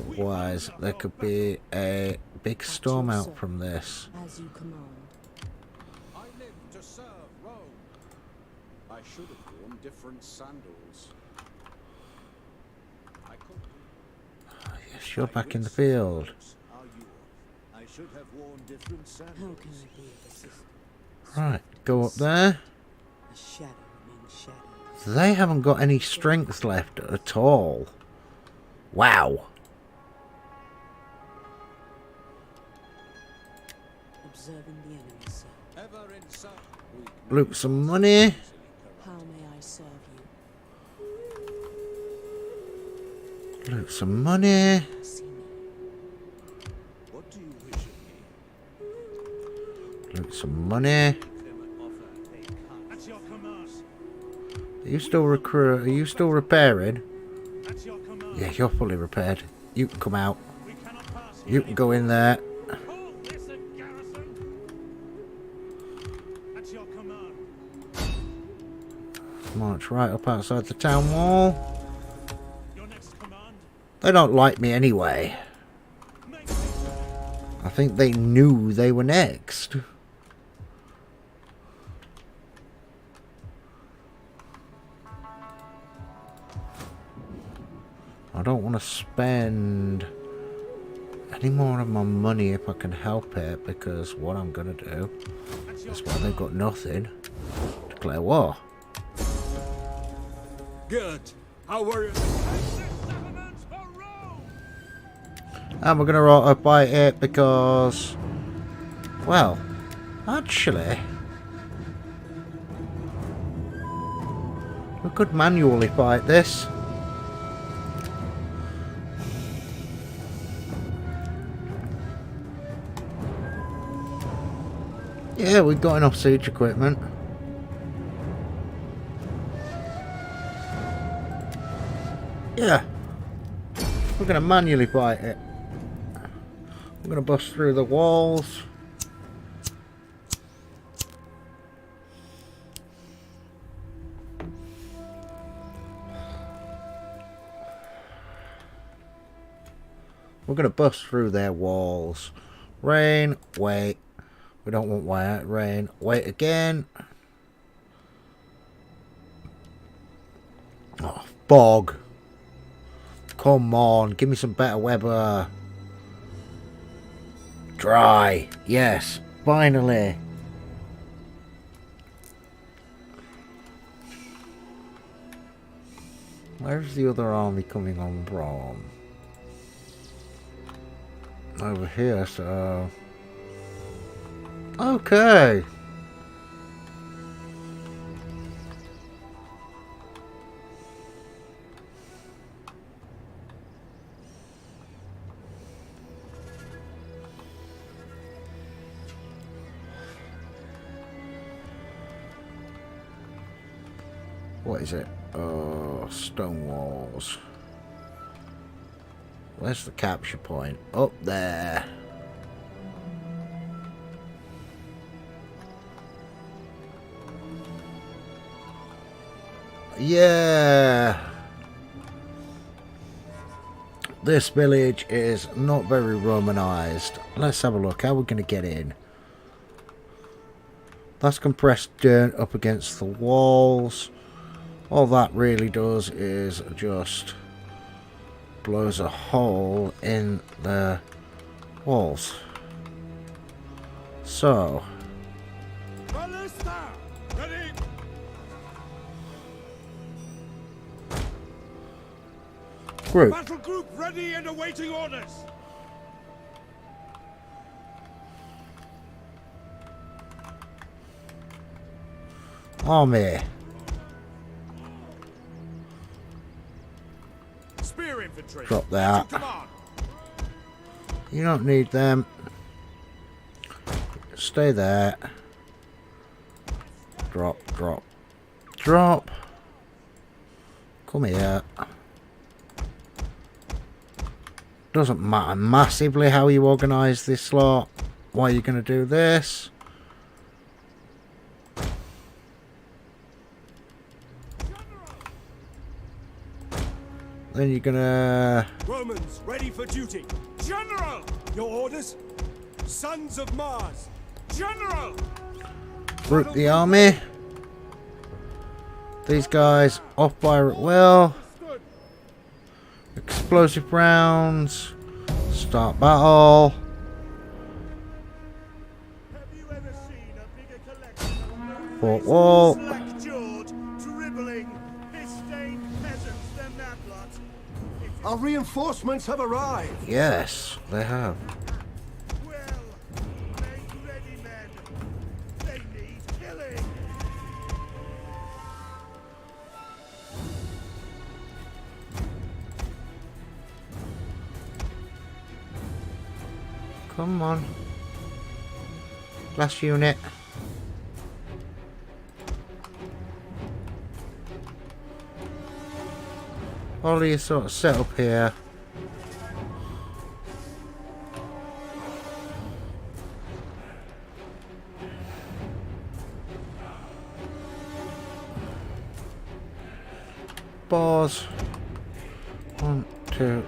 Otherwise, there could be a big storm out from this. As you command. I live to serve Rome. I should have worn different sandals. I could. Yes, you're back in the field. I should have worn different sandals. How can I be of assistance? Right, go up there. A shadow among shadows. They haven't got any strength left at all. Wow. Observing the enemy, sir. Ever in sight. Loot some money. How may I serve you? Loot some money. What do you wish of me? Loot some money. At your command. Are you still Are you still repairing? At your command. Yeah, you're fully repaired. You can come out. We cannot pass You can go in there. Call this a garrison. At your command. March right up outside the town wall. Your next command. They don't like me anyway. Make I think they knew they were next. I don't want to spend any more of my money if I can help it, because what I'm going to do is, when they've got nothing, declare war. Good. How were you? And we're going to auto-buy it because, well, actually, we could manually fight this. Yeah, we've got enough siege equipment. Yeah. We're going to manually fight it. I'm going to bust through the walls. We're going to bust through their walls. Rain, wait. We don't want white rain. Wait again. Oh, bog. Come on, give me some better weather. Dry. Yes, finally. Where's the other army coming on from? Over here, so... Okay. What is it? Oh, stone walls. Where's the capture point? Up there. Yeah. This village is not very Romanized. Let's have a look. How are we going to get in? That's compressed dirt up against the walls. All that really does is just blows a hole in the walls. So, Ballista! Ready! group. Battle group ready and awaiting orders. Army. Spear infantry. Drop that. You don't need them. Stay there. Drop, drop, drop. Come here. Doesn't matter massively how you organise this lot. Why are you going to do this? Then you're going to... Romans ready for duty. General! Your orders? Sons of Mars. General! group the army. These guys off fire at will. Explosive rounds. Start battle. Have you ever seen a bigger collection of Fort wall. slack-jawed, dribbling, piss-stained peasants than that lot? Our reinforcements have arrived. Yes, they have. Well, make ready, men. They need killing. Come on. Last unit. All of you sort of set up here. Bars. 1, 2,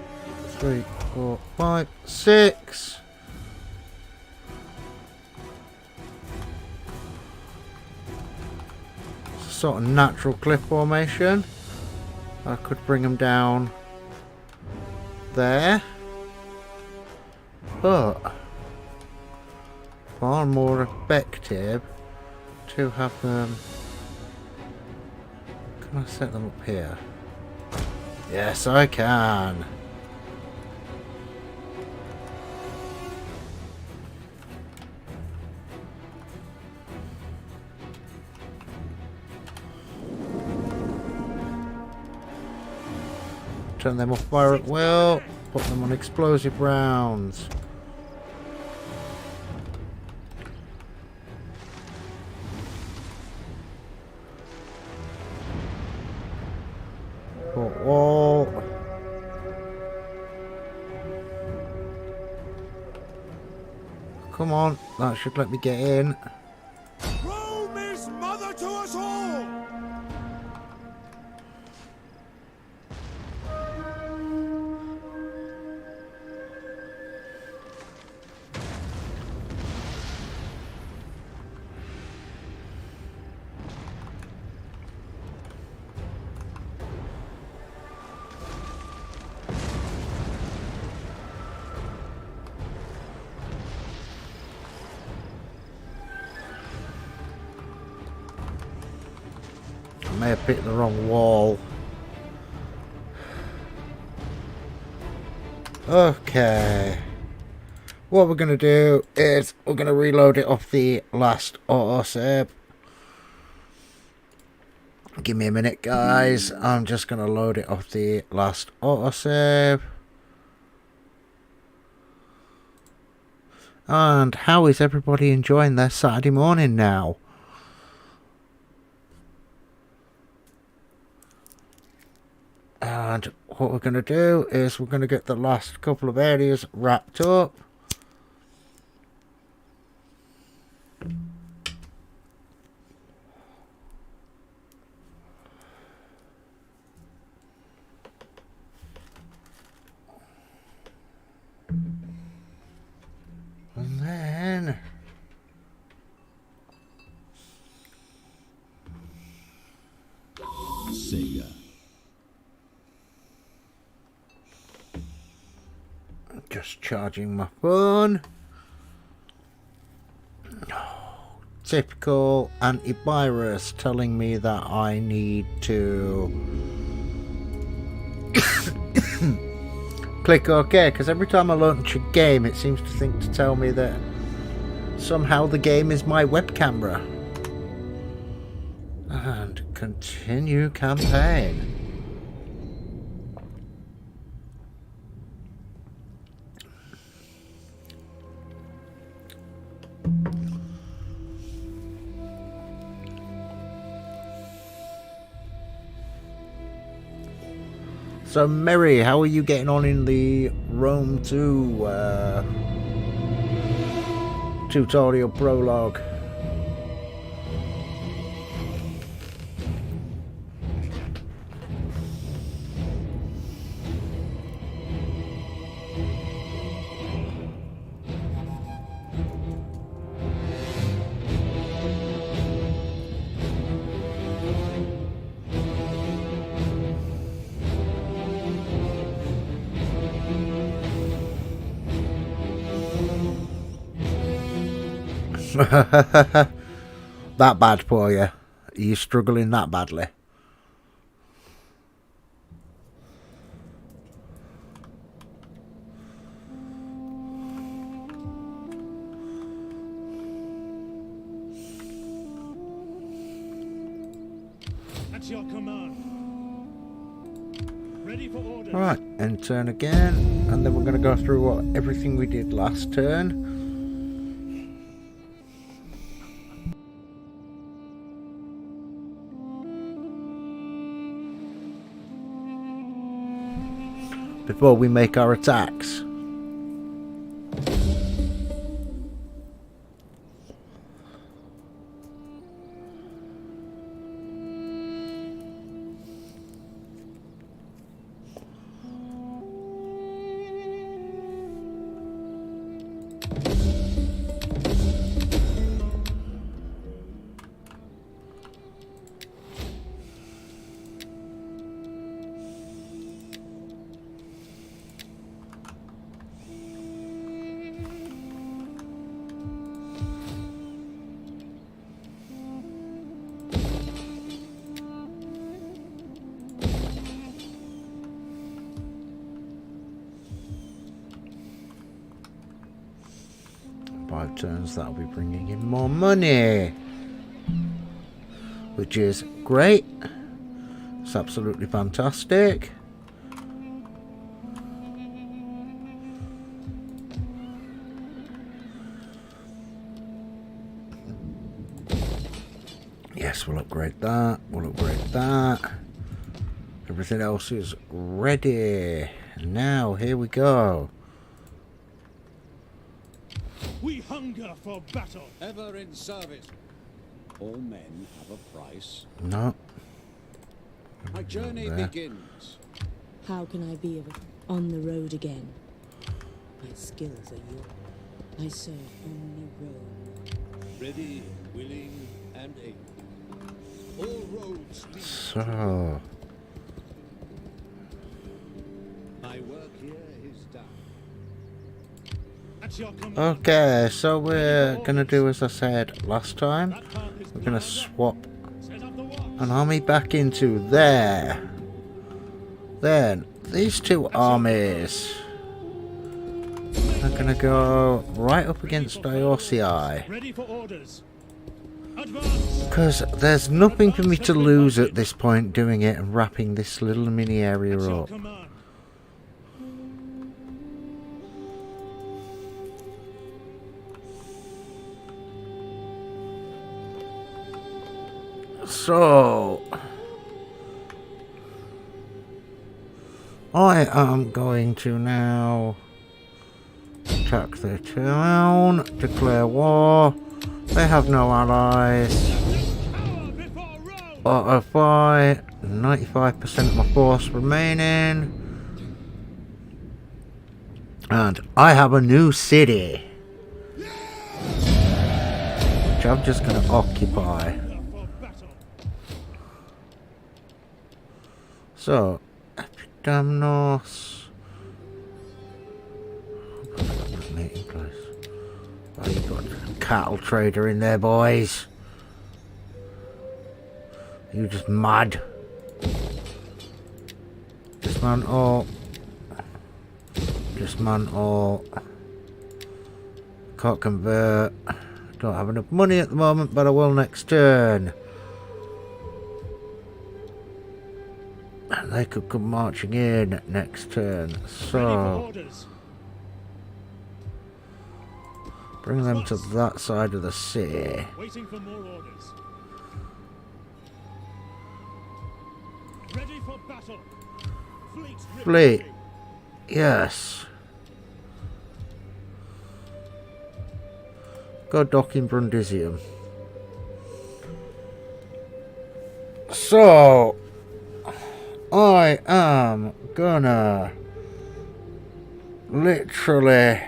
3, 4, 5, 6. Sort of natural cliff formation. I could bring them down there, but far more effective to have them. Can I set them up here? Yes, I can. Turn them off fire at will. Put them on explosive rounds. Put wall. Come on, that should let me get in. Rome is mother to us all! I may have picked the wrong wall. Okay. What we're going to do is we're going to reload it off the last autosave. Give me a minute, guys. I'm just going to load it off the last autosave. And how is everybody enjoying their Saturday morning now? And what we're going to do is we're going to get the last couple of areas wrapped up. And then Sega. just charging my phone. Typical antivirus telling me that I need to click OK, because every time I launch a game it seems to think to tell me that somehow the game is my web camera. And continue campaign. So, Mary, how are you getting on in the Rome 2 tutorial prologue? That bad for you? Are you struggling that badly? That's your command. Ready for orders. Alright, end turn again, and then we're going to go through everything we did last turn. Before we make our attacks. Turns, that'll be bringing in more money, which is great. It's absolutely fantastic. Yes, we'll upgrade that, we'll upgrade that. Everything else is ready. Now here we go. We hunger for battle. Ever in service. All men have a price. No. My journey There. begins. How can I be on the road again? My skills are yours. I serve only Rome. Ready, willing, and able. All roads lead. So, My work here is done. At your command. okay, so we're gonna do as I said last time. That path is We're gonna blood. swap Set up the watch. an army back into there. Then these two armies are gonna go right up against Diosii, Ready for orders. Advance. because there's nothing for me to lose at this point doing it and wrapping this little mini area At your up. command. So I am going to now attack the town, declare war. They have no allies. Power before Rome. Auto fight, 95% of my force remaining. And I have a new city, which I'm just going to occupy. Hunger for battle. So, Epidamnos. Meeting place. Oh, you got a cattle trader in there, boys. You just mad. Dismantle. Dismantle. Can't convert. Don't have enough money at the moment, but I will next turn. And they could come marching in next turn. Ready for So, orders. bring them to that side of the city. Waiting for more orders. Ready for battle. Fleet. Fleet. Yes. Go dock in Brundisium. So, I am gonna literally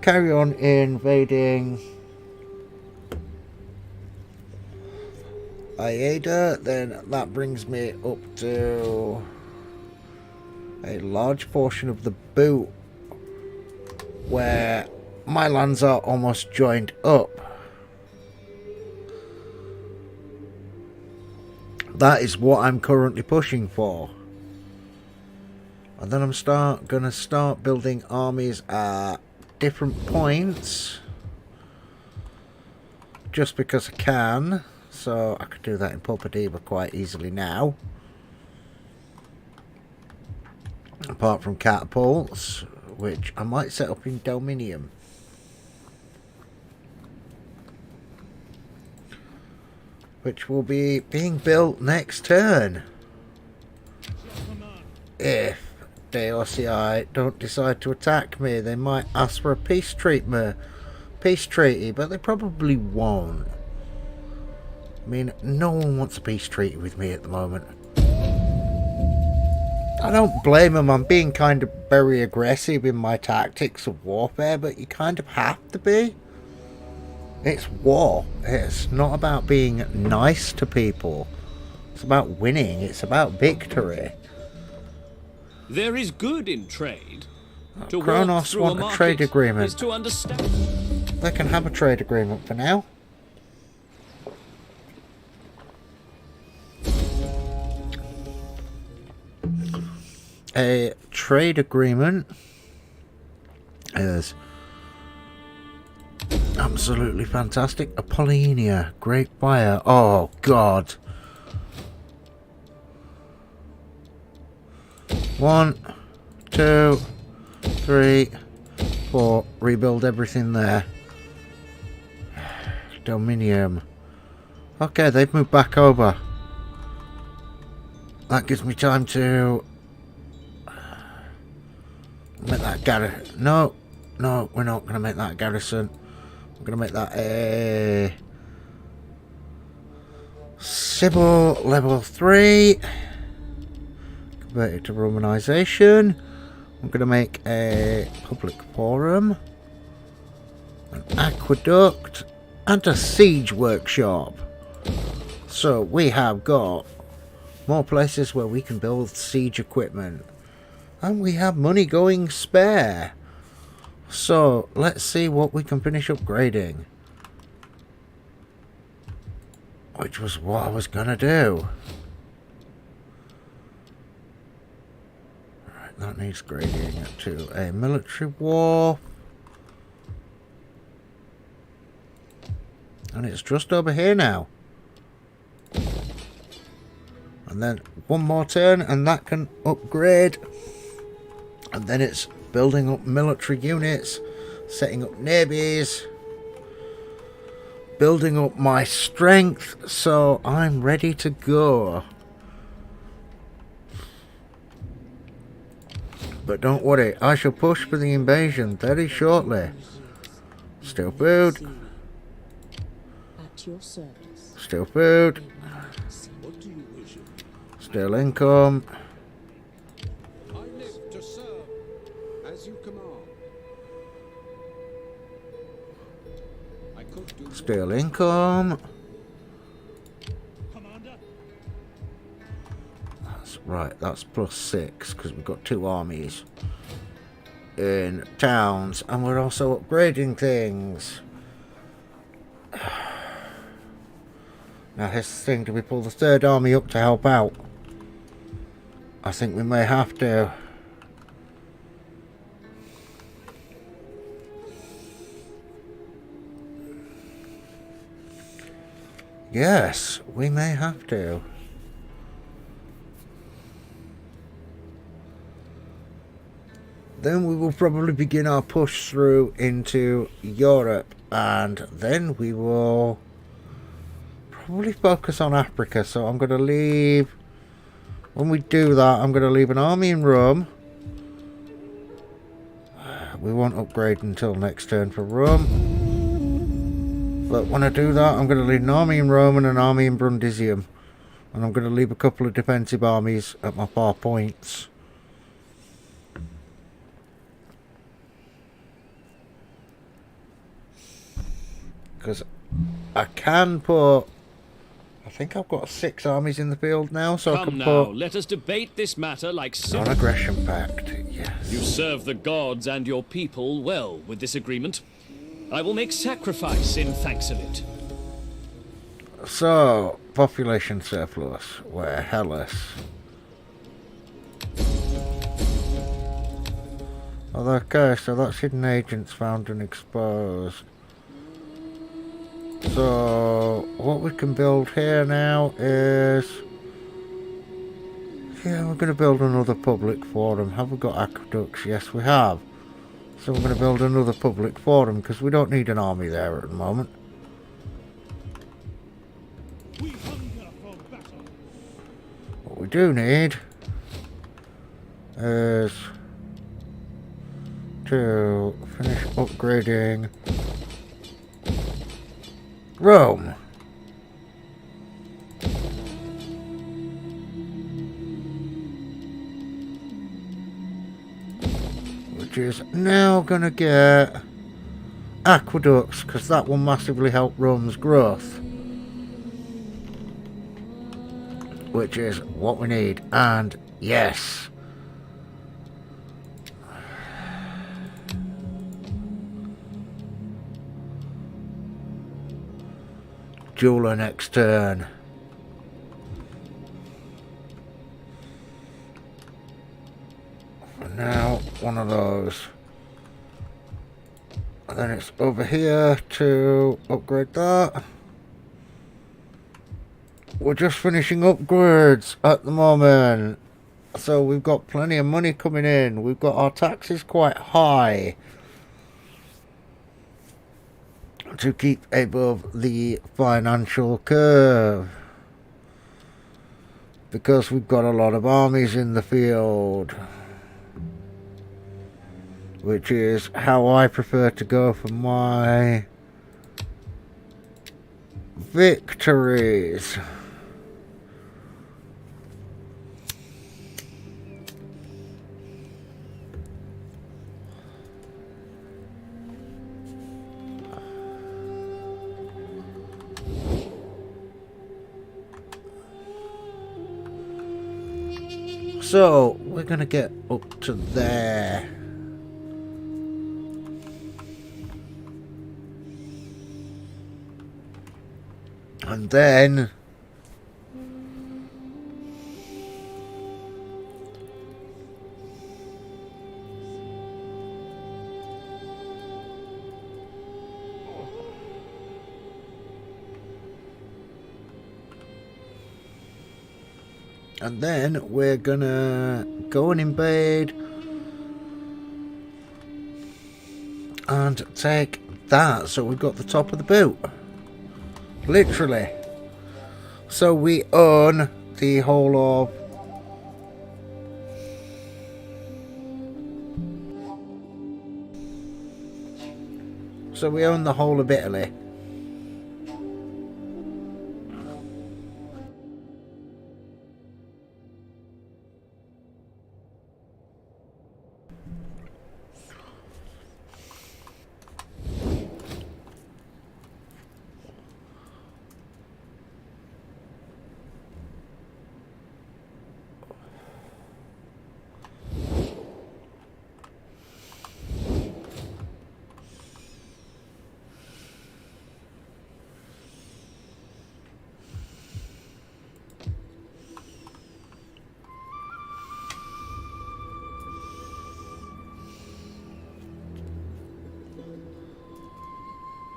carry on invading Aida. Then that brings me up to a large portion of the boot where my lands are almost joined up. That is what I'm currently pushing for. And then I'm gonna start building armies at different points. Just because I can. So I could do that in Pulpadiba quite easily now. Apart from catapults, which I might set up in Dominium. Which will be being built next turn. If DOCI don't decide to attack me, they might ask for a peace treaty, but they probably won't. I mean, no one wants a peace treaty with me at the moment. I don't blame them. I'm being kind of very aggressive in my tactics of warfare, but you kind of have to be. It's war. It's not about being nice to people. It's about winning. It's about victory. There is good in trade. To Kronos walk through want a market trade agreement. is to understand. They can have a trade agreement for now. A trade agreement is absolutely fantastic. Apollonia, great buyer. Oh God. 1, 2, 3, 4. Rebuild everything there. Dominium. Okay, they've moved back over. That gives me time to make that garrison. No, we're not going to make that garrison. We're going to make that a Civil level 3. Convert it to Romanization. I'm going to make a public forum, an aqueduct, and a siege workshop. So we have got more places where we can build siege equipment. And we have money going spare. So let's see what we can finish upgrading. Which was what I was going to do. Right, that needs grading to a military war. And it's just over here now. And then one more turn and that can upgrade. And then it's building up military units, setting up navies, building up my strength, so I'm ready to go. But don't worry, I shall push for the invasion very shortly. Still food. At your service. Still food. What do you wish? Still income. I live to serve, as you command. I could do Still income. Commander? That's right, that's +6 because we've got 2 armies in towns, and we're also upgrading things. Now here's the thing, do we pull the 3rd army up to help out? I think we may have to. Yes, we may have to. Then we will probably begin our push through into Europe, and then we will probably focus on Africa. So I'm going to leave, when we do that, I'm going to leave an army in Rome. We won't upgrade until next turn for Rome. But when I do that, I'm going to leave an army in Rome and an army in Brundisium. And I'm going to leave a couple of defensive armies at my far points. Because I can put, I think I've got 6 armies in the field now, so I Come can now, put let us debate this matter like non-aggression pact. Yes. You serve the gods and your people well with this agreement. I will make sacrifice in thanks of it. So, population surplus, where Hellas. Oh, okay, so that's hidden agents found and exposed. So, what we can build here now is Yeah, we're going to build another public forum. Have we got aqueducts? Yes, we have. So we're going to build another public forum because we don't need an army there at the moment. We hunger for battle. What we do need is to finish upgrading Rome. Which is now going to get aqueducts because that will massively help Rome's growth. Which is what we need. And yes. Jeweler next turn. And now one of those. And then it's over here to upgrade that. We're just finishing upgrades at the moment. So we've got plenty of money coming in. We've got our taxes quite high to keep above the financial curve. Because we've got a lot of armies in the field. Which is how I prefer to go for my victories. So, we're going to get up to there. And then we're gonna go and invade and take that. So we've got the top of the boot. Literally. So we own the whole of Italy.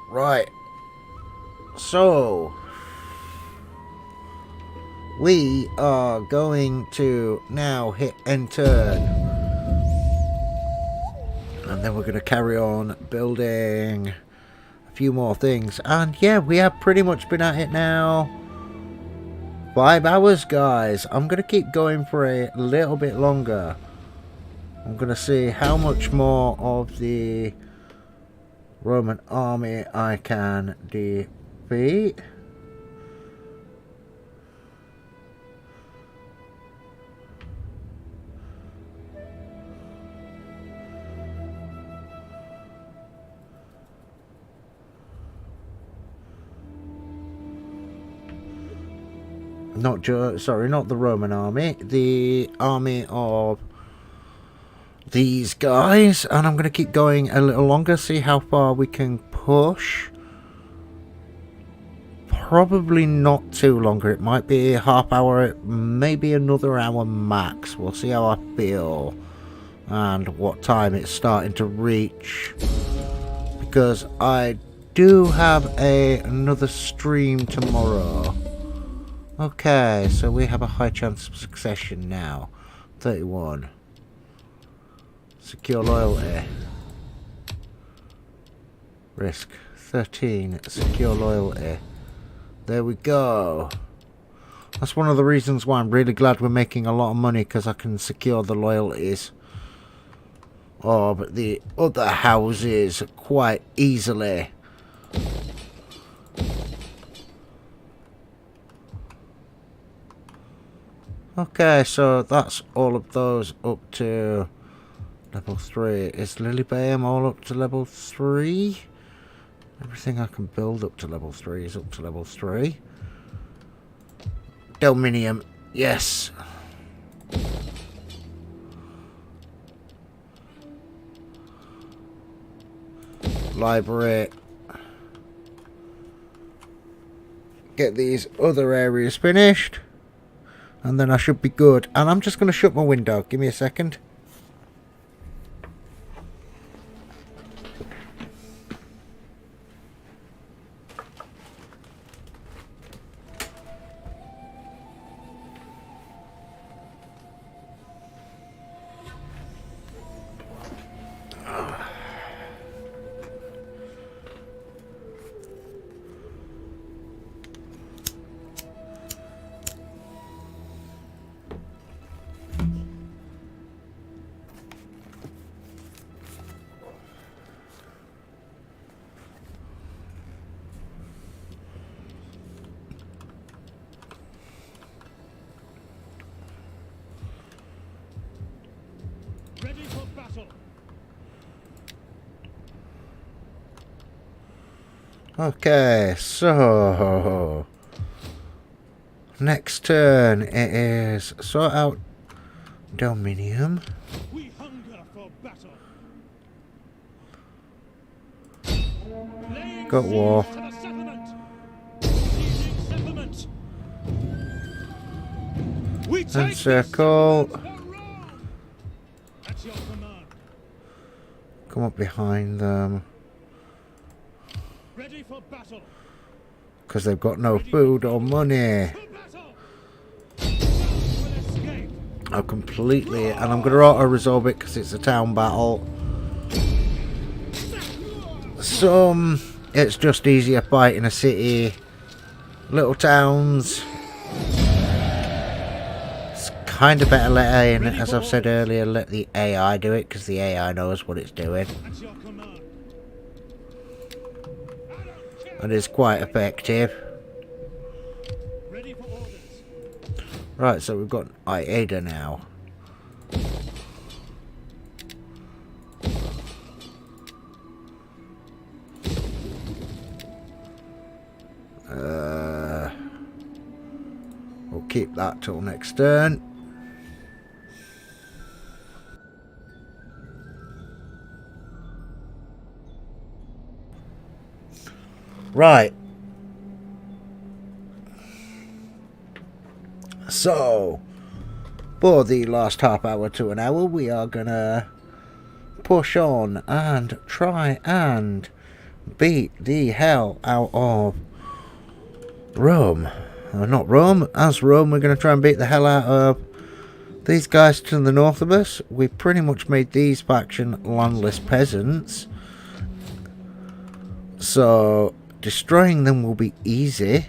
Right. So we are going to now hit enter. And then we're going to carry on building a few more things. And yeah, we have pretty much been at it now 5 hours, guys. I'm going to keep going for a little bit longer. I'm going to see how much more of the Roman army I can defeat. Not the Roman army, the army of these guys, and I'm going to keep going a little longer, see how far we can push. Probably not too longer. It might be a half hour, maybe another hour max. We'll see how I feel and what time it's starting to reach, because I do have another stream tomorrow Okay, so we have a high chance of succession now. 31. Secure loyalty. Risk. 13. Secure loyalty. There we go. That's one of the reasons why I'm really glad we're making a lot of money, because I can secure the loyalties of the other houses quite easily. Okay, so that's all of those up to level 3. Is Lilybam all up to level 3? Everything I can build up to level 3 is up to level 3. Dominium, yes. Library. Get these other areas finished. And then I should be good. And I'm just going to shut my window. Give me a second. Ready for battle. Okay, so next turn it is sort out Dominium. We hunger for battle. Got war. To the settlement. Sieging settlement. We take this Encircle. settlement for Rome. At your command. Come up behind them. Ready for battle. Because they've got no food or money. To battle. None will escape. I completely... And I'm going to auto-resolve it because it's a town battle. Some... It's just easier fighting a city. Little towns. It's kind of better letting, as I've said earlier, let the AI do it. Because the AI knows what it's doing. At your command. And it's quite effective. Ready for orders. Right, so we've got Aida now. We'll keep that till next turn. Right. So, for the last half hour to an hour, we are gonna push on and try and beat the hell out of Rome. Not Rome, as Rome, we're gonna try and beat the hell out of these guys to the north of us. We pretty much made these faction landless peasants. So, destroying them will be easy.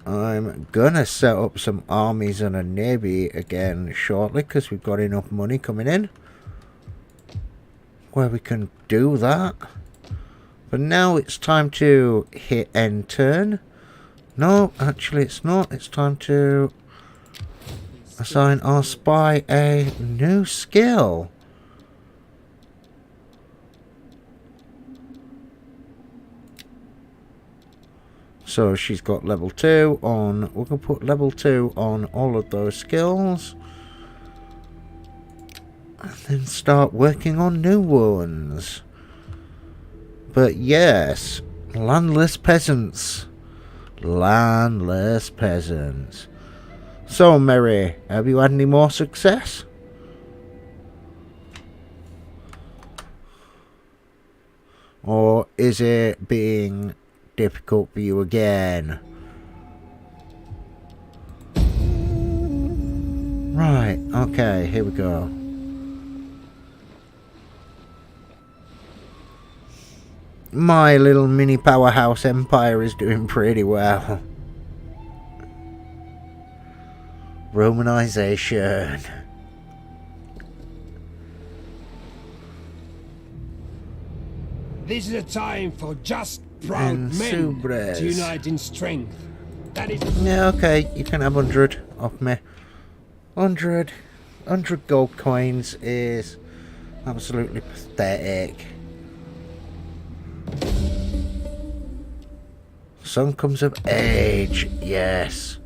I'm gonna set up some armies and a navy again shortly because we've got enough money coming in where we can do that. But now it's time to hit end turn. No, actually it's not. It's time to assign our spy a new skill. So she's got level 2 on, we're going to put level 2 on all of those skills. And then start working on new ones. But yes, landless peasants. Landless peasants. So Mary, have you had any more success? Or is it being difficult for you again. Right, okay, here we go. My little mini powerhouse empire is doing pretty well. Romanization. This is a time for just proud men to unite in strength. That is. Yeah, okay, you can have 100 off me. 100 gold coins is absolutely pathetic. Son comes of age, yes.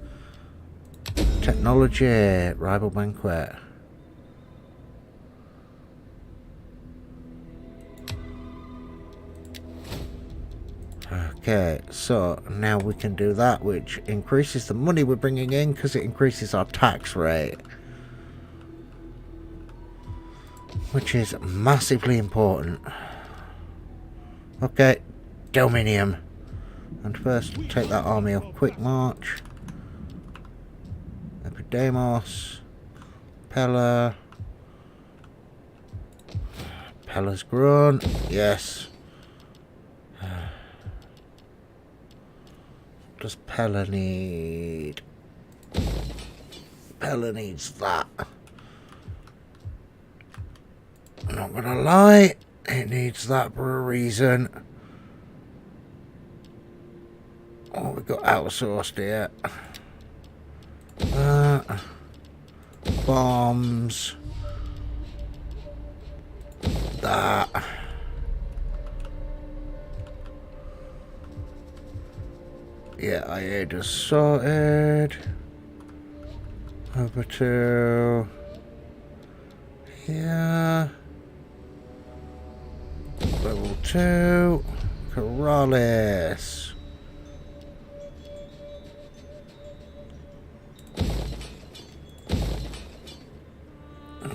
Technology, rival banquet. Okay, so now we can do that, which increases the money we're bringing in because it increases our tax rate. Which is massively important. Okay, Dominium. And first, take that army of Quick March. Epidemos. Pella. Pella's grown. Yes. Does Pella need? Pella needs that. I'm not gonna lie, it needs that for a reason. Oh, we got outsourced here. Bombs. That. Yeah, I just sorted. Over to here. Level 2. Corrales.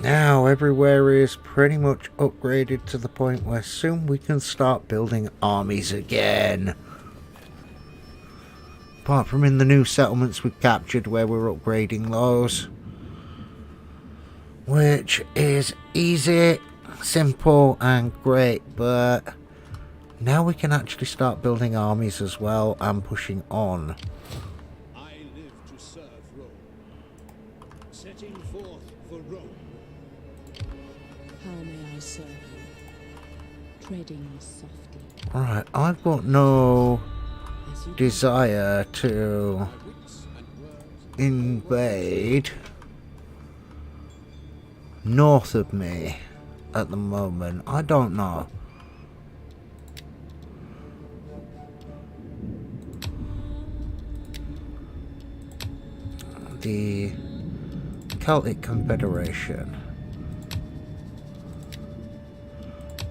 Now everywhere is pretty much upgraded to the point where soon we can start building armies again. Apart from in the new settlements we've captured where we're upgrading those. Which is easy, simple and great, but now we can actually start building armies as well and pushing on. I live to serve Rome. Setting forth for Rome. How may I serve you? Treading softly. Alright, I've got no desire to invade north of me at the moment. I don't know. The Celtic Confederation.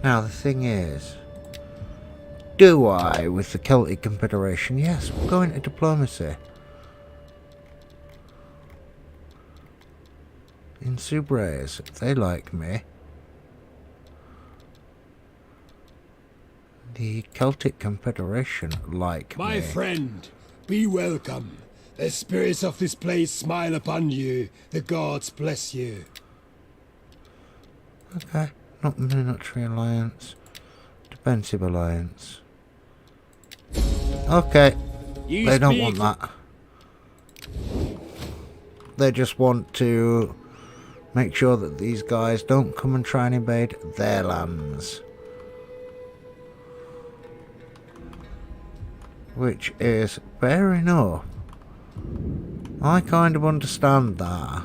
Now the thing is, do I with the Celtic Confederation? Yes, we'll go into diplomacy. In Subres, they like me. The Celtic Confederation like me. My friend, be welcome. The spirits of this place smile upon you. The gods bless you. Okay, not military alliance. Defensive alliance. Okay, they don't want that. They just want to make sure that these guys don't come and try and invade their lands. Which is fair enough. I kind of understand that.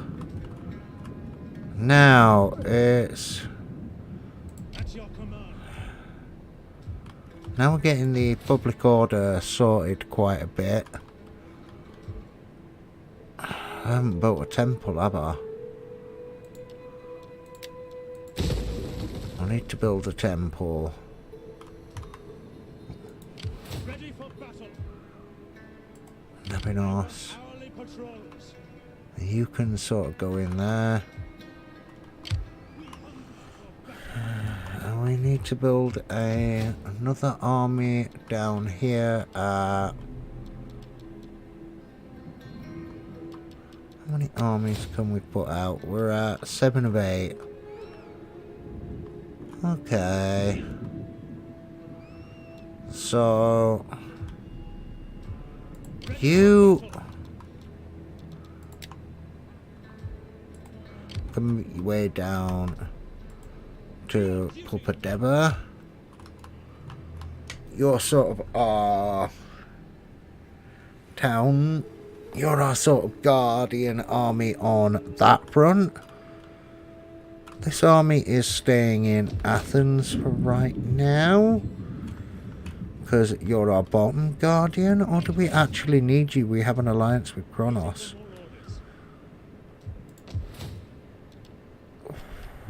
Now, it's... Now we're getting the public order sorted quite a bit. I haven't built a temple, have I? I need to build a temple. Ready for battle. That'd be nice. You can sort of go in there. we need to build another army down here. How many armies can we put out? We're at 7 of 8. Okay. So you can make your way down to Pulpadeba. You're sort of our town. You're our sort of guardian army on that front. This army is staying in Athens for right now, because you're our bottom guardian, or do we actually need you? We have an alliance with Kronos.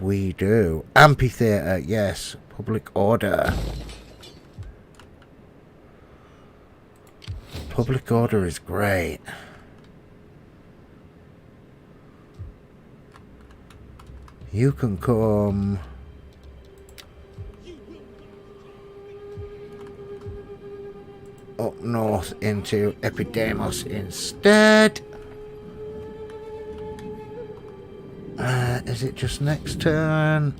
We do. Amphitheatre, yes. Public order. Public order is great. You can come up north into Epidemos instead. Is it just next turn?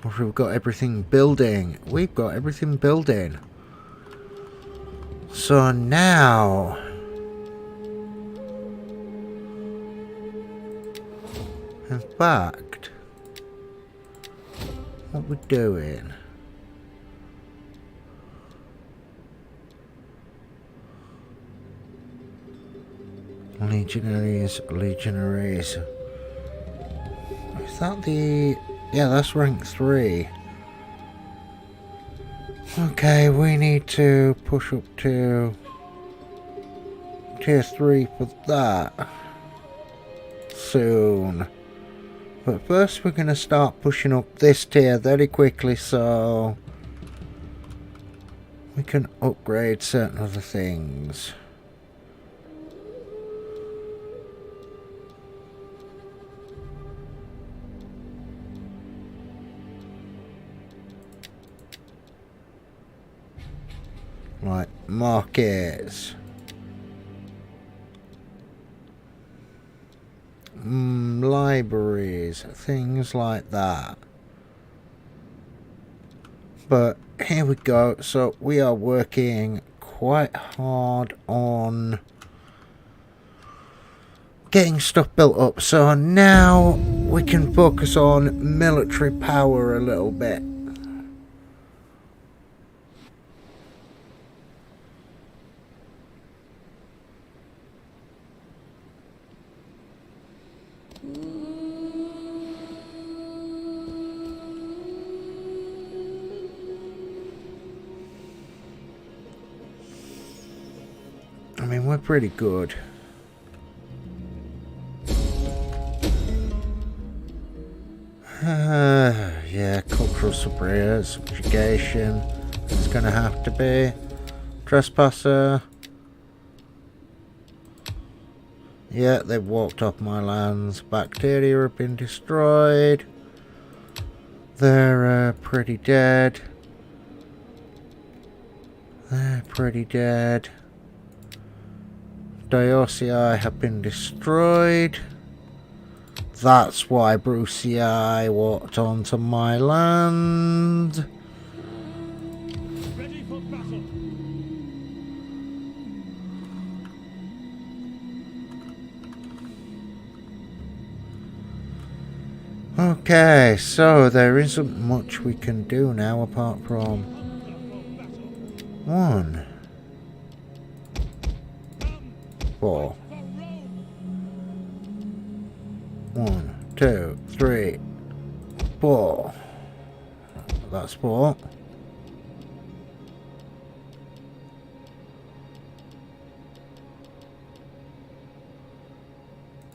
Or have we got everything building? We've got everything building. So now, in fact, what we're doing, legionaries. Is that the... yeah, that's rank 3. Okay, we need to push up to tier 3 for that soon. But first we're going to start pushing up this tier very quickly so we can upgrade certain other things. Right, markets. Libraries, things like that. But here we go. So we are working quite hard on getting stuff built up. So now we can focus on military power a little bit. I mean, we're pretty good. Yeah, cultural subjugation. It's gonna have to be. Trespasser. Yeah, they've walked off my lands. Bacteria have been destroyed. They're pretty dead. They're pretty dead. Diocii have been destroyed. That's why Brucii walked onto my land. Ready for battle. Okay, so there isn't much we can do now apart from 1, 4. 1, 2, 3, 4. That's 4.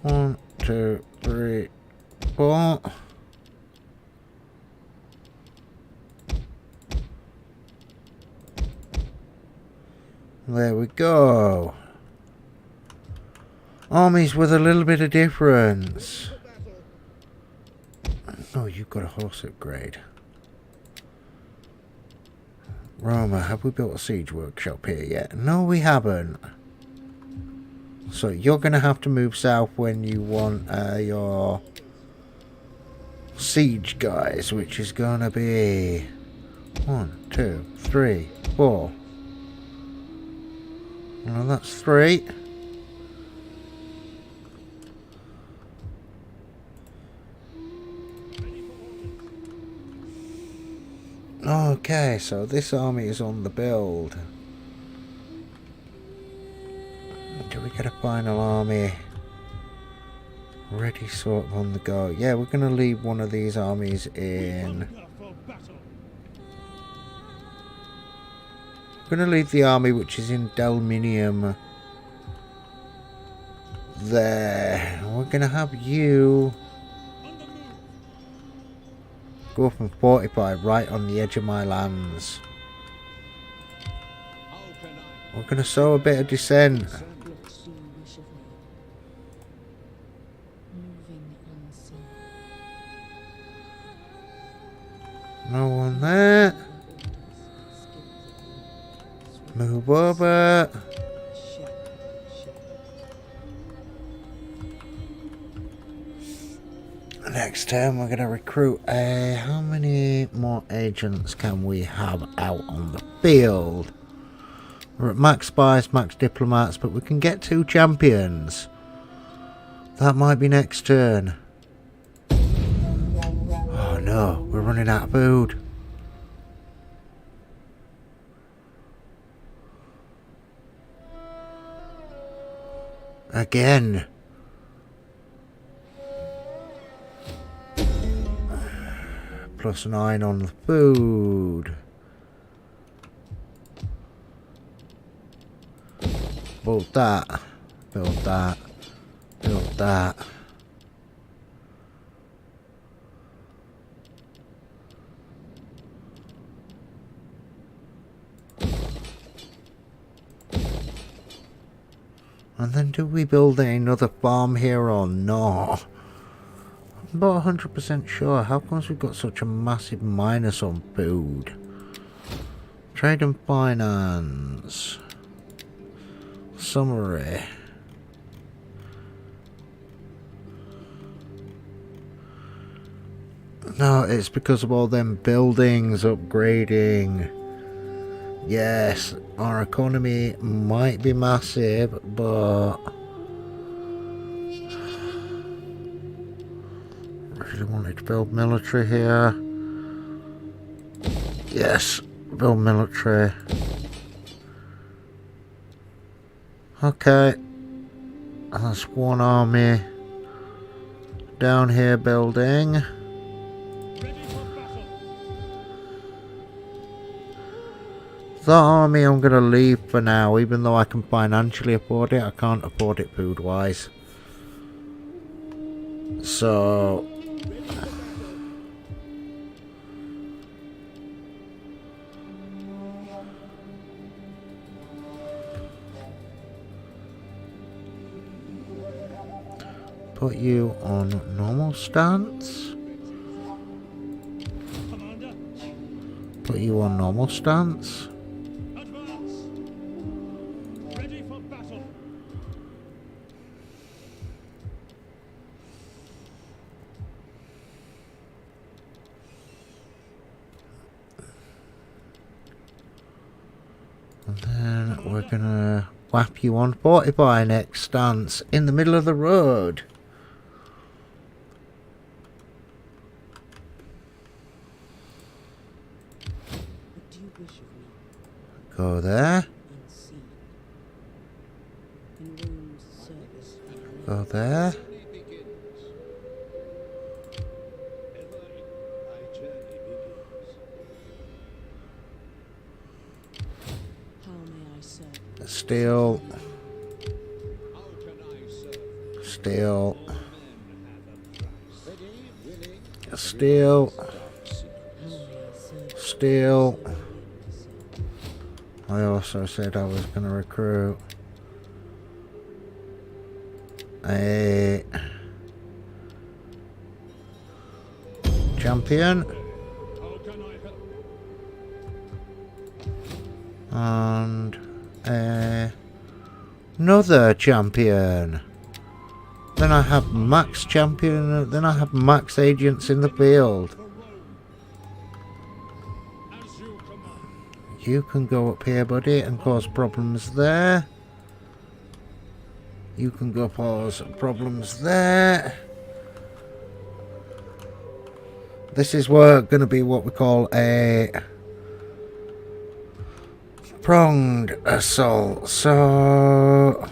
One, 2, 3, 4. There we go. Armies with a little bit of difference. you've got a horse upgrade. Roma, have we built a siege workshop here yet? No, we haven't. So you're going to have to move south when you want your siege guys, which is going to be 1, 2, 3, 4. Well, that's 3. Okay, so this army is on the build. Do we get a final army ready sort of on the go? Yeah, we're going to leave one of these armies in. We're going to leave the army which is in Delminium there. We're going to have you go up and fortify right on the edge of my lands. We're going to sow a bit of dissent. No one there. Move over. Next turn we're going to recruit how many more agents can we have out on the field? We're at max spies, max diplomats, but we can get 2 champions. That might be next turn. Oh no, we're running out of food. Again. +9 on the food. Build that. Build that. Build that. And then do we build another farm here or not? I'm not 100% sure. How comes we've got such a massive minus on food? Trade and finance. Summary. No, it's because of all them buildings upgrading. Yes, our economy might be massive, but I really wanted to build military here. Yes, build military. Okay, that's one army down here building. That army I'm going to leave for now, even though I can financially afford it. I can't afford it food wise. So put you on normal stance. Put you on normal stance. And then we're gonna whap you on fortify next stance in the middle of the road. What do you wish of me? Go there. Unseen. In Rome's service. Go there. How may I serve? Steel. Steel. Steel. Steel. I also said I was going to recruit a champion. And another champion. Then I have max champion. Then I have max agents in the field. You can go up here, buddy, and cause problems there. You can go cause problems there. This is going to be what we call a pronged assault. So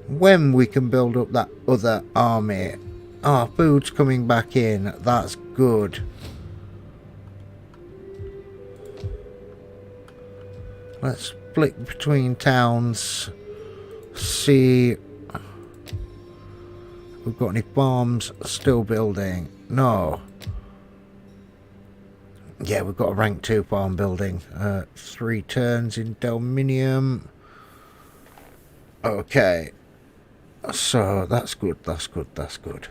when we can build up that other army. Ah, food's coming back in. That's good. Let's flick between towns. See. We've got any farms still building? No. Yeah, we've got a rank 2 farm building. 3 turns in Delminium. Okay. So that's good, that's good, that's good.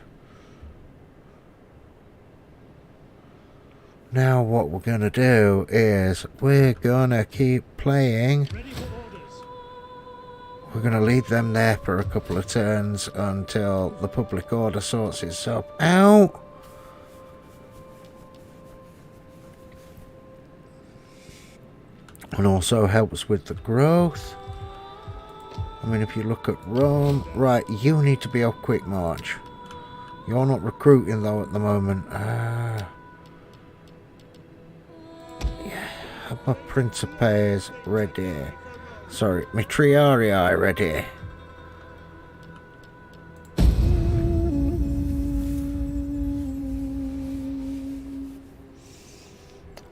Now what we're going to do is we're going to keep playing. We're going to leave them there for a couple of turns until the public order sorts itself out. And also helps with the growth. I mean, if you look at Rome, right, you need to be off quick march. You're not recruiting though at the moment. Have my Principes ready. Sorry, my Triarii ready.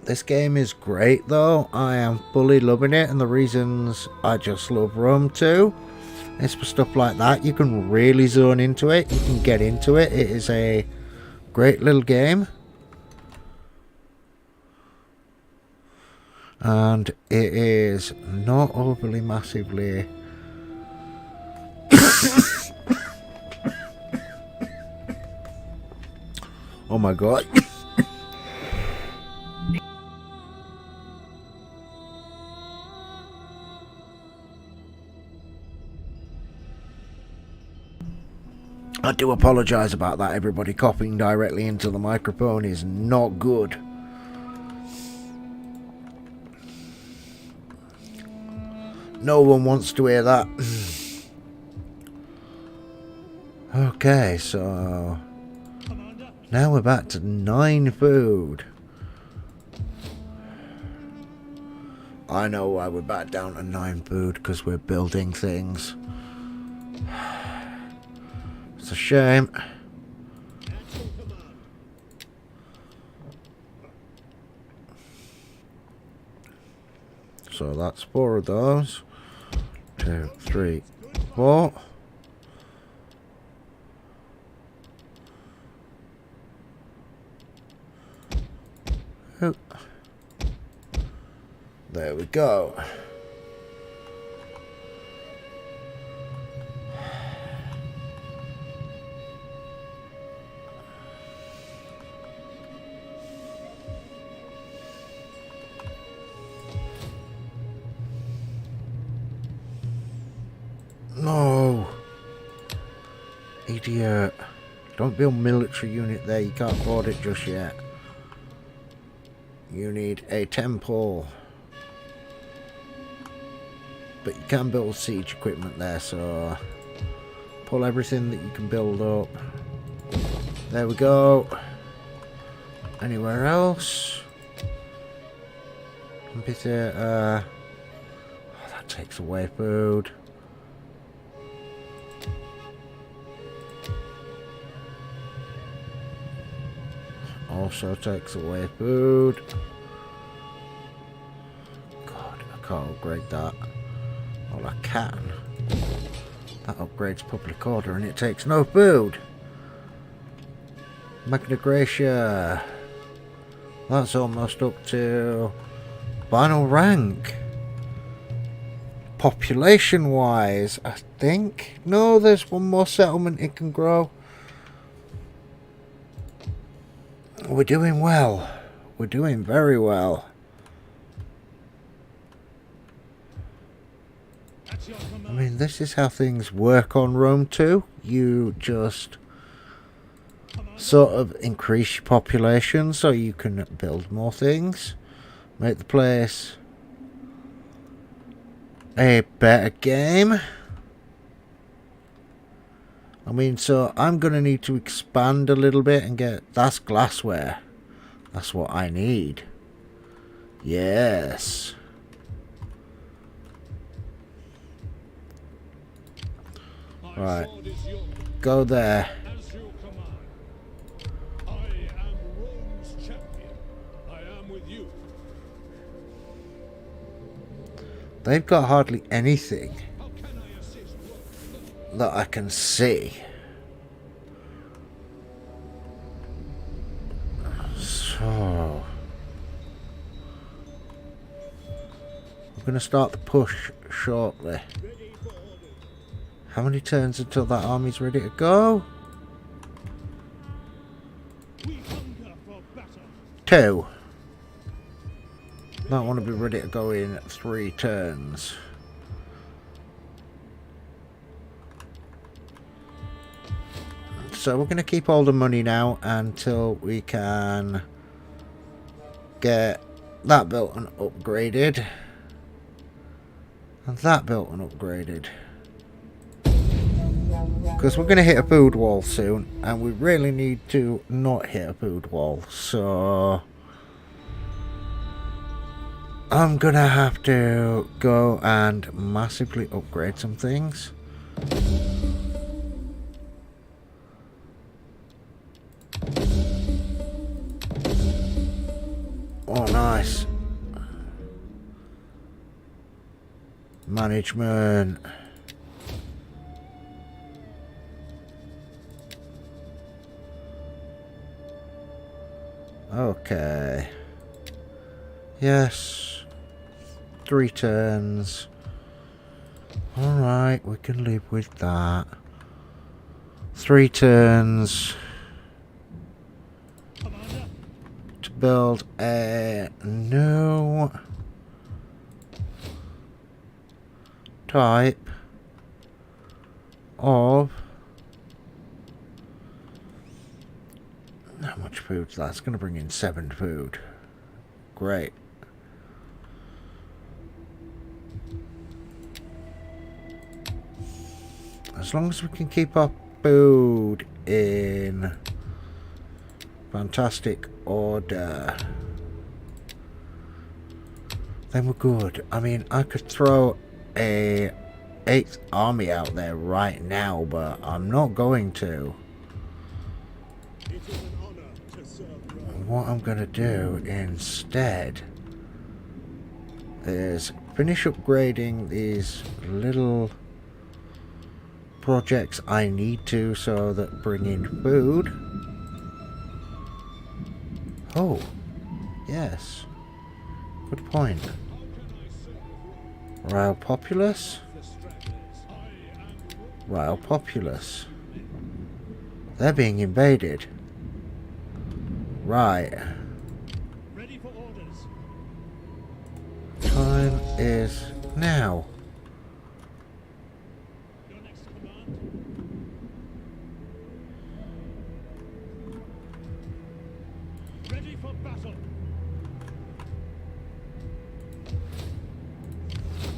This game is great though. I am fully loving it, and the reasons I just love Rome too is for stuff like that. You can really zone into it. You can get into it. It is a great little game. And it is not overly massively oh my god. I do apologise about that, everybody. Coughing directly into the microphone is not good. No one wants to hear that. Okay, so now we're back to 9 food. I know why we're back down to 9 food, because we're building things. It's a shame. So that's 4 of those. 2, 3, 4. Oh. There we go. No. Idiot. Don't build military unit there. You can't afford it just yet. You need a temple. But you can build siege equipment there, so pull everything that you can build up. There we go. Anywhere else? Amphitheater. Oh, that takes away food. Also takes away food. God, I can't upgrade that. Well, I can. That upgrades public order and it takes no food. Magna Graecia. That's almost up to final rank. population wise, I think. No, there's one more settlement it can grow. We're doing well. We're doing very well. I mean, this is how things work on Rome 2. You just sort of increase your population so you can build more things. Make the place a better game. I mean, so I'm going to need to expand a little bit and get... That's glassware. That's what I need. Yes. Right. Go there. They've got hardly anything that I can see. So I'm going to start the push shortly. How many turns until that army's ready to go? 2. Might want to be ready to go in 3 turns. So we're going to keep all the money now until we can get that built and upgraded. And that built and upgraded. Because we're going to hit a food wall soon. And we really need to not hit a food wall. So I'm going to have to go and massively upgrade some things. Oh, nice. Management. Okay. Yes. 3 turns. Alright, we can live with that. 3 turns. To build a new type of... How much food? That's going to bring in 7 food. Great. As long as we can keep our food in fantastic order, then we're good. I mean, I could throw a 8th army out there right now, but I'm not going to. What I'm going to do instead is finish upgrading these little projects I need to, so that bring in food. Oh, yes. Good point. Royal Populace. Royal Populace. They're being invaded. Right. Ready for orders. Time is now. Your next command. Ready for battle.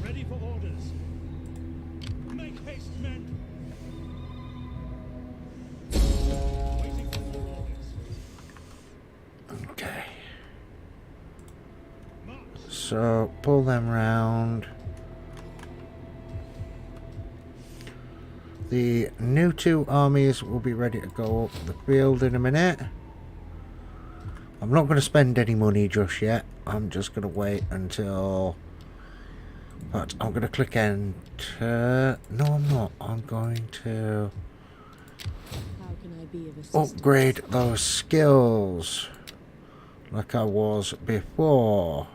Ready for orders. Make haste, men. Waiting for more orders. Okay. March. So pull them round. The new 2 armies will be ready to go up the field in a minute. I'm not going to spend any money just yet. I'm just going to wait until... But I'm going to click enter. No, I'm not. I'm going to How can I be of assistance? upgrade those skills like I was before.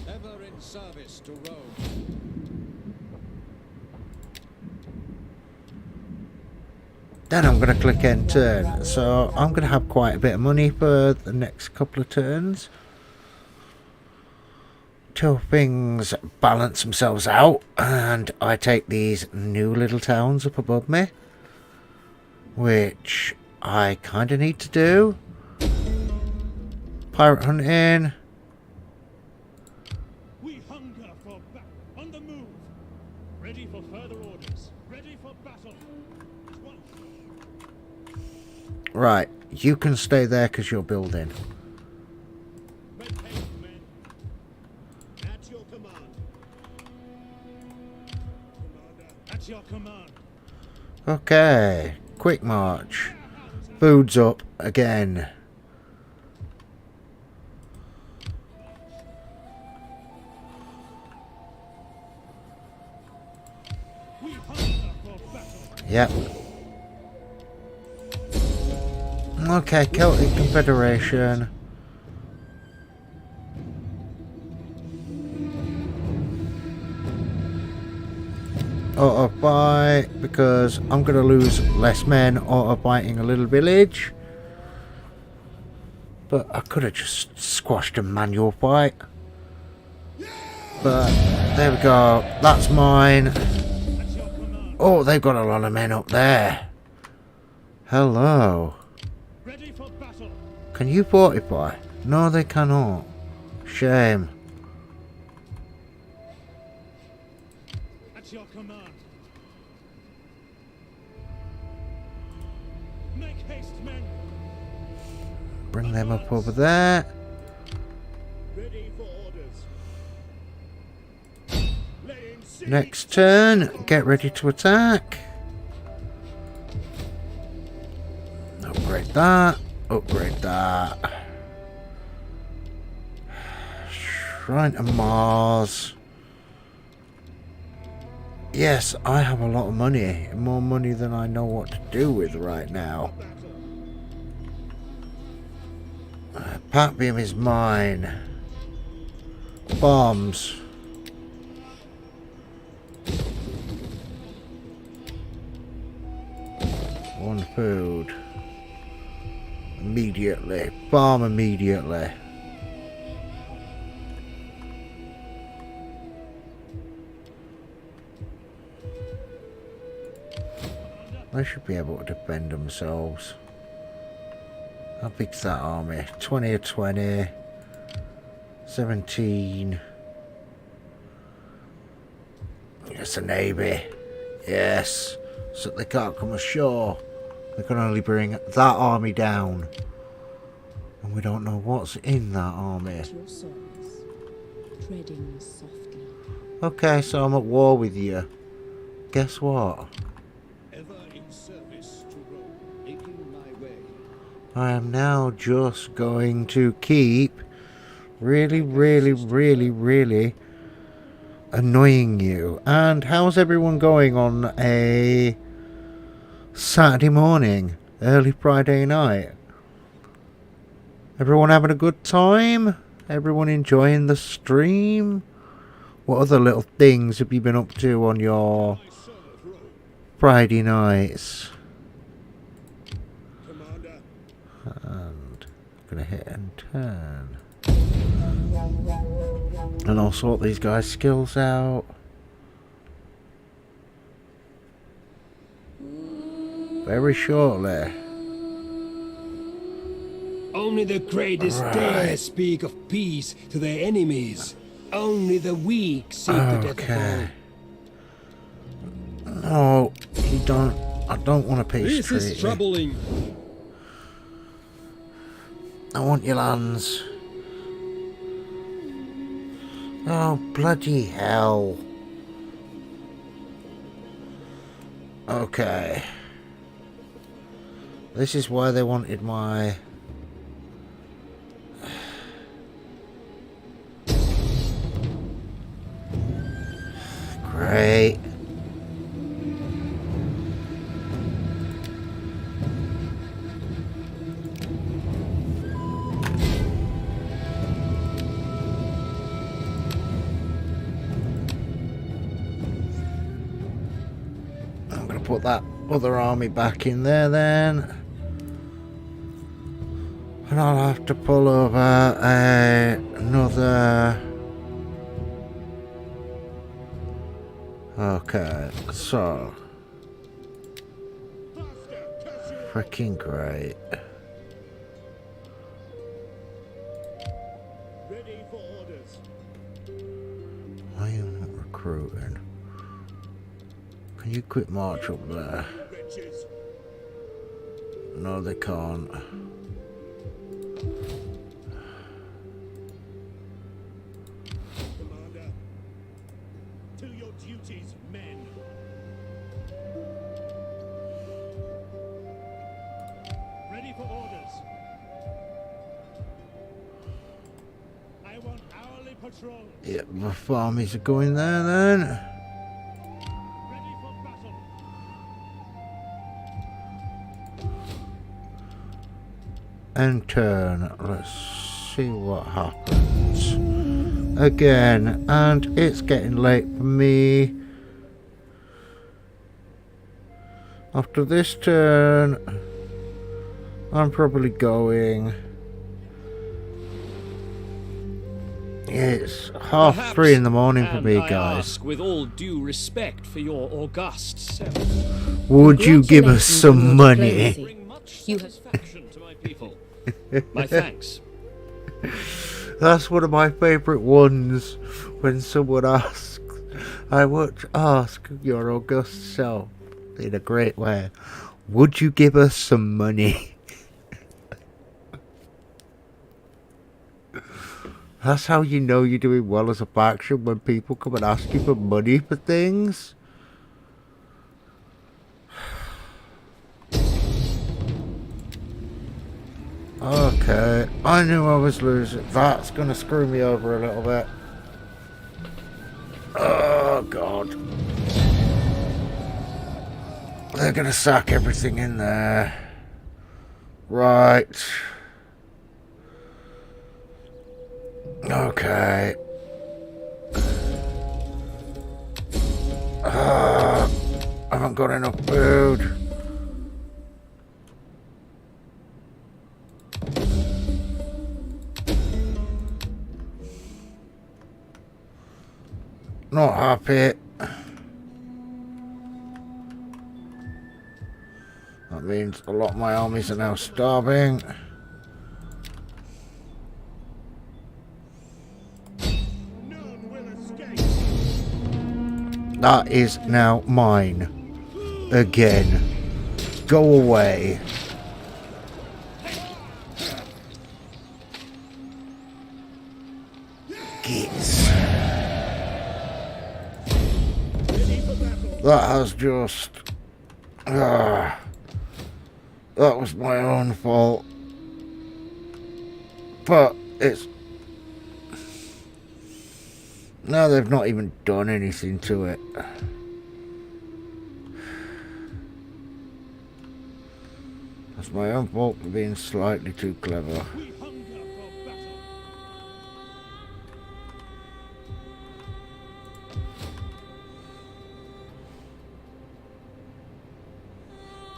Ever in service to Rome. Then I'm going to click end turn. So I'm going to have quite a bit of money for the next couple of turns. Till things balance themselves out and I take these new little towns up above me. Which I kind of need to do. Pirate hunting. We hunger for on the move. Ready for further orders. Ready for battle. Right, you can stay there because you're building. Make haste, men. At your command. Commander, at your command. Okay, quick march. Food's up again. We hunger for battle. Yep. Okay, Celtic Confederation. Auto fight because I'm gonna lose less men auto fighting a little village. But I could have just squashed a manual fight. But there we go. That's mine. Oh, they've got a lot of men up there. Hello. Ready for battle. Can you fortify? No, they cannot. Shame. At your command. Make haste, men. Bring them up over there. Ready for orders. Laying siege. Next turn, get ready to attack. Upgrade that. Upgrade that. Shrine to Mars. Yes, I have a lot of money. More money than I know what to do with right now. Patbium is mine. Bombs. One food. Immediately. Bomb immediately. They should be able to defend themselves. How big's that army? 20 or 20. 17. It's a navy. Yes. So they can't come ashore. They can only bring that army down. And we don't know what's in that army. At your service, treading softly. Okay, so I'm at war with you. Guess what? Ever in service to Rome, making my way. I am now just going to keep really annoying you. And how's everyone going on a Saturday morning, early Friday night? Everyone having a good time? Everyone enjoying the stream? What other little things have you been up to on your Friday nights? Commander. And I'm gonna hit and turn. And I'll sort these guys' skills out. Very shortly. Only the greatest dare speak of peace to their enemies. Only the weak seek the death of all. No, you don't. I don't want a peace treaty. This is troubling. I want your lands. Oh, bloody hell. Okay. This is why they wanted my... Great. I'm gonna put that other army back in there then. And I'll have to pull over another... Okay, so... Freaking great. Ready for orders. I am not recruiting. Can you quit march up there? Bitches. No, they can't. Commander. To your duties, men. Ready for orders. I want hourly patrol. Yeah, my farmies are going there then. Ready for battle. And turn. Let's see what happens. Again, and it's getting late for me. After this turn, I'm probably going. It's 3:30 in the morning for me, and I guys. ask with all due respect for your august self, Would you give us Congratulations on some your money? diplomacy. bring much You have- satisfaction to my people. My thanks. That's one of my favourite ones. When someone asks, I would ask your august self in a great way, would you give us some money? That's how you know you're doing well as a faction, when people come and ask you for money for things. Okay, I knew I was losing. That's gonna screw me over a little bit. Oh god. They're gonna sack everything in there. Right. Okay. I haven't got enough food. Not happy. That means a lot of my armies are now starving. None will escape. That is now mine. Again. Go away. Gits. That has just... that was my own fault. But it's... No, they've not even done anything to it. That's my own fault for being slightly too clever. We hunger for battle.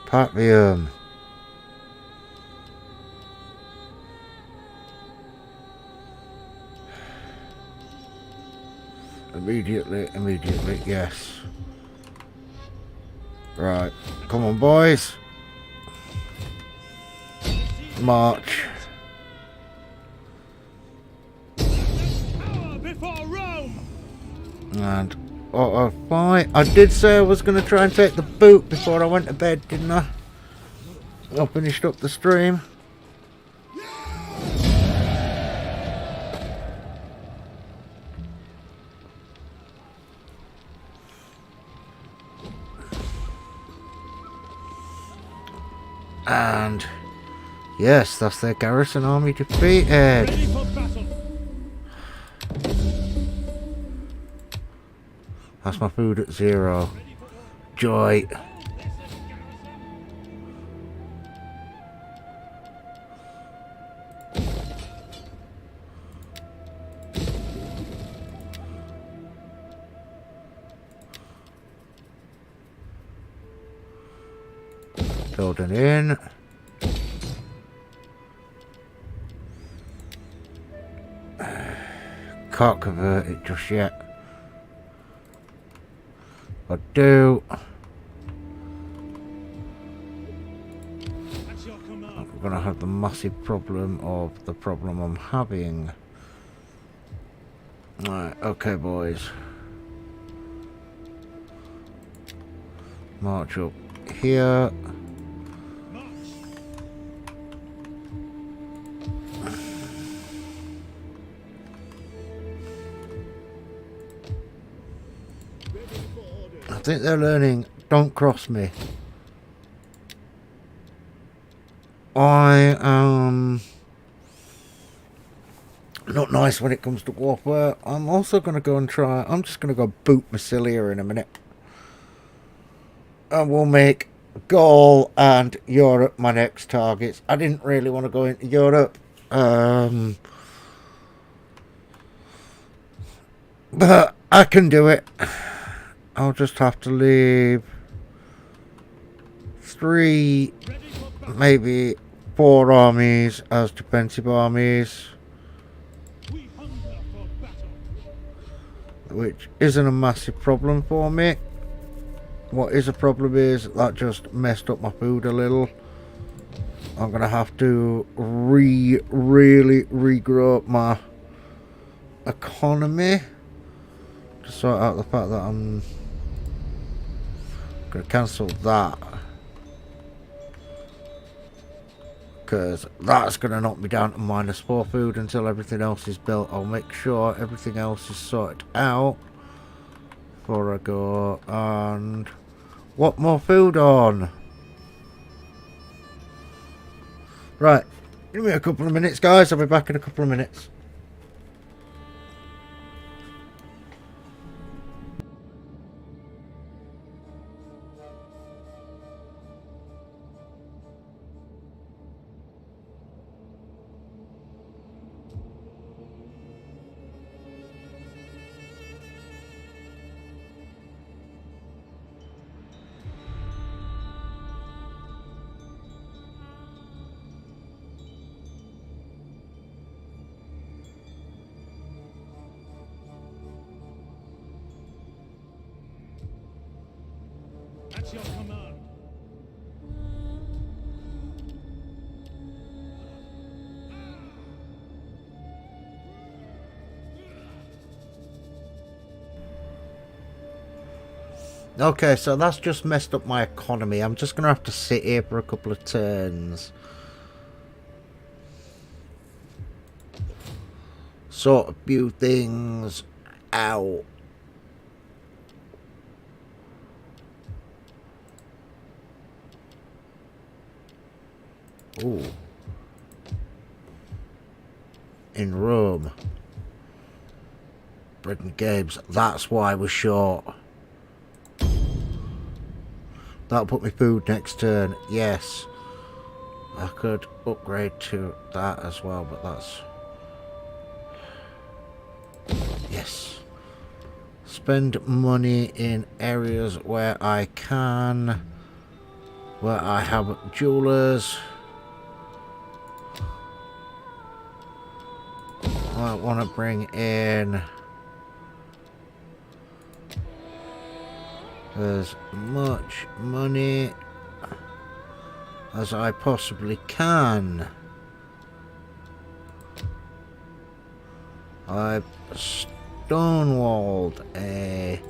Patrium. Immediately, yes. Right, come on, boys. March. Power before Rome. And auto fight. I did say I was going to try and take the boot before I went to bed, didn't I? I finished up the stream. And yes, that's their garrison army defeated. Ready for battle. That's my food at 0. Joy. Building in. Can't convert it just yet. I do. I'm gonna have the massive problem of the problem I'm having. Right, okay boys. March up here. I think they're learning don't cross me. I am not nice when it comes to warfare. I'm also going to go and try. I'm just going to go boot Massilia in a minute. And we'll make Gaul and Europe my next targets. I didn't really want to go into Europe. But I can do it. I'll just have to leave 3, maybe 4 armies as defensive armies. Which isn't a massive problem for me. What is a problem is that just messed up my food a little. I'm going to have to really regrow up my economy to sort out the fact that I'm going to cancel that. Because that's going to knock me down to -4 food until everything else is built. I'll make sure everything else is sorted out before I go. And what more food on? Right, give me a couple of minutes guys, I'll be back in a couple of minutes. At your command. Okay, so that's just messed up my economy. I'm just going to have to sit here for a couple of turns. Sort a few things out. Ooh. In Rome. Britain Games. That's why we're short. That'll put me food next turn. Yes. I could upgrade to that as well, but that's... Yes. Spend money in areas where I can. Where I have jewelers. I want to bring in as much money as I possibly can. I've stonewalled a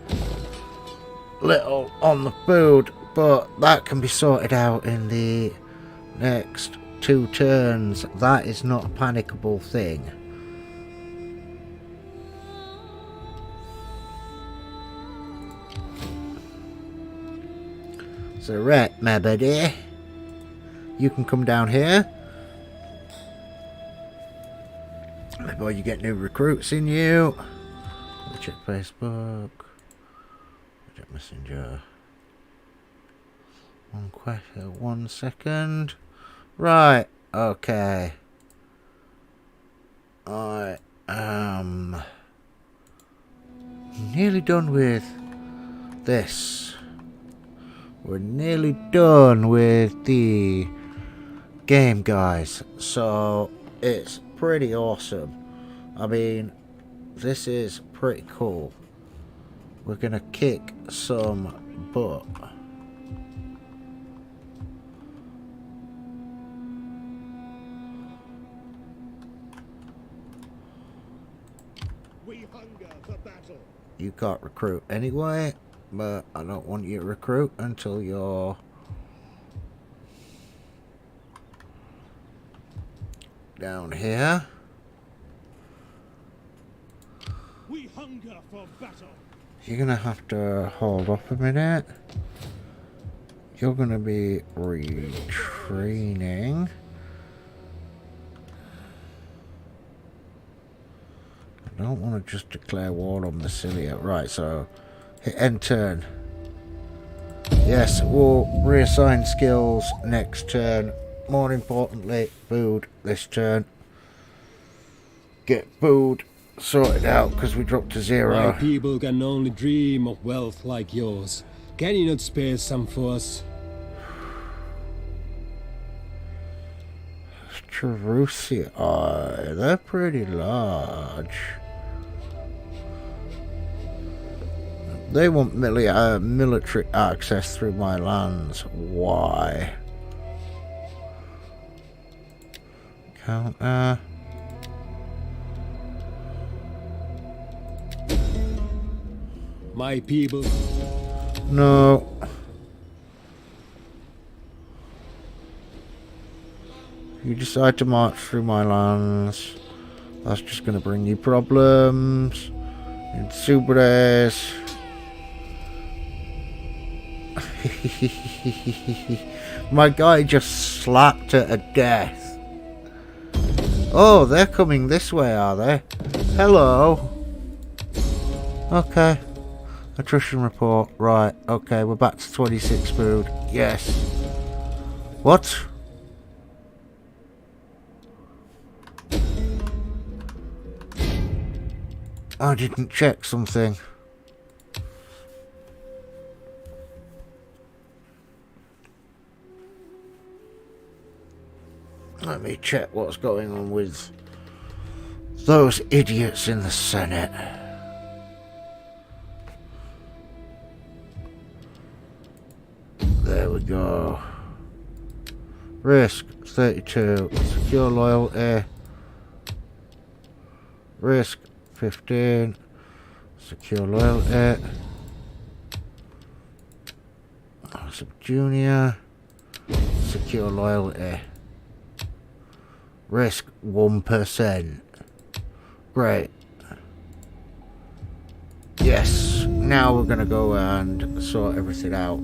little on the food, but that can be sorted out in the next 2 turns. That is not a panicable thing. So right, my buddy, you can come down here before you get new recruits in you. Check Facebook, check Messenger. 1 second. Right, okay. I am nearly done with this. we're nearly done with the game, guys. So it's pretty awesome. I mean, this is pretty cool. We're gonna kick some butt. We hunger for battle. You can't recruit anyway, but I don't want you to recruit until you're down here. We hunger for battle. You're gonna have to hold up a minute. You're gonna be retraining. I don't want to just declare war on Massilia. Right, so hit end turn. Yes, we'll reassign skills next turn. More importantly, food this turn. Get food sorted out because we dropped to 0. My people can only dream of wealth like yours. Can you not spare some for us? Jerusalem, they're pretty large. They want military access through my lands. Why? Counter. My people. No. You decide to march through my lands. That's just going to bring you problems. Insubres. My guy just slapped her to death. Oh, they're coming this way, are they? Hello. Okay. Attrition report. Right. Okay, we're back to 26 food. Yes. What? I didn't check something. Let me check what's going on with those idiots in the Senate. There we go. Risk 32. Secure loyalty. Risk 15. Secure loyalty. Sub junior. Secure loyalty. Risk 1%. Great. Yes. Now we're gonna go and sort everything out.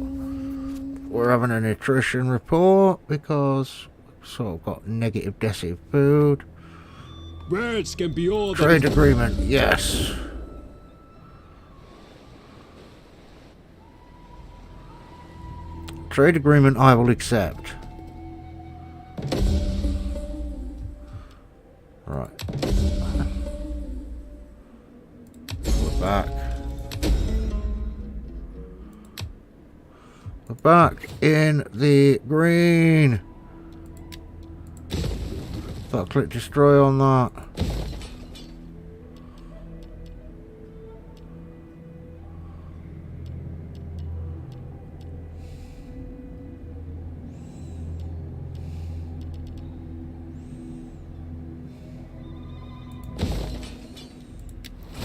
We're having an attrition report because we've sort of got negative decisive food. Words can be all Trade agreement, yes. Trade agreement I will accept. Right. We're back. We're back in the green. I'll click destroy on that.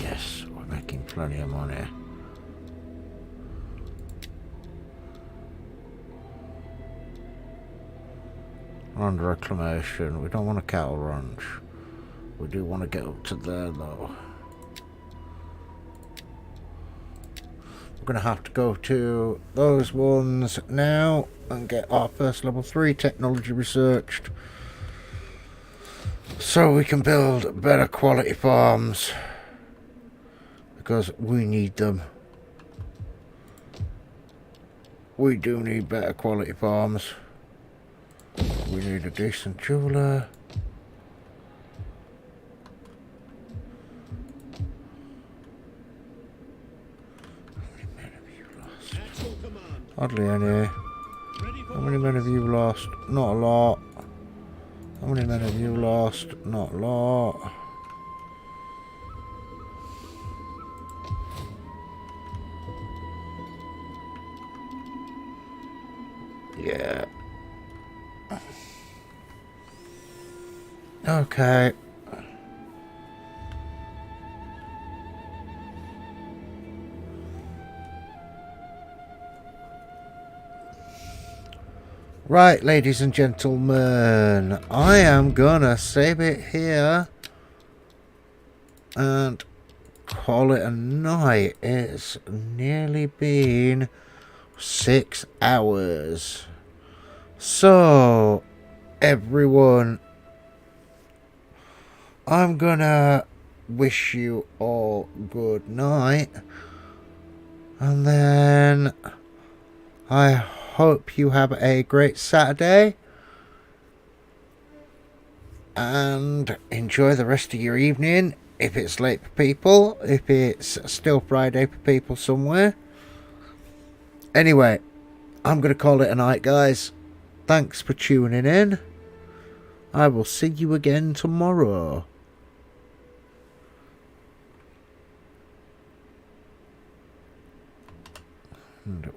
Yes, we're making plenty of money. Under reclamation. We don't want a cattle ranch. We do want to get up to there though. We're going to have to go to those ones now and get our first level 3 technology researched. So we can build better quality farms. Because we need them. We do need better quality farms. We need a decent jeweler. How many men have you lost? Hardly any. How many men have you lost? Not a lot. How many men have you lost? Not a lot. Yeah. Okay. Right, ladies and gentlemen, I am gonna save it here and call it a night. It's nearly been 6 hours. So, everyone, I'm gonna wish you all good night, and then I hope you have a great Saturday and enjoy the rest of your evening. If it's late for people, if it's still Friday for people somewhere. Anyway, I'm going to call it a night, guys. Thanks for tuning in. I will see you again tomorrow. And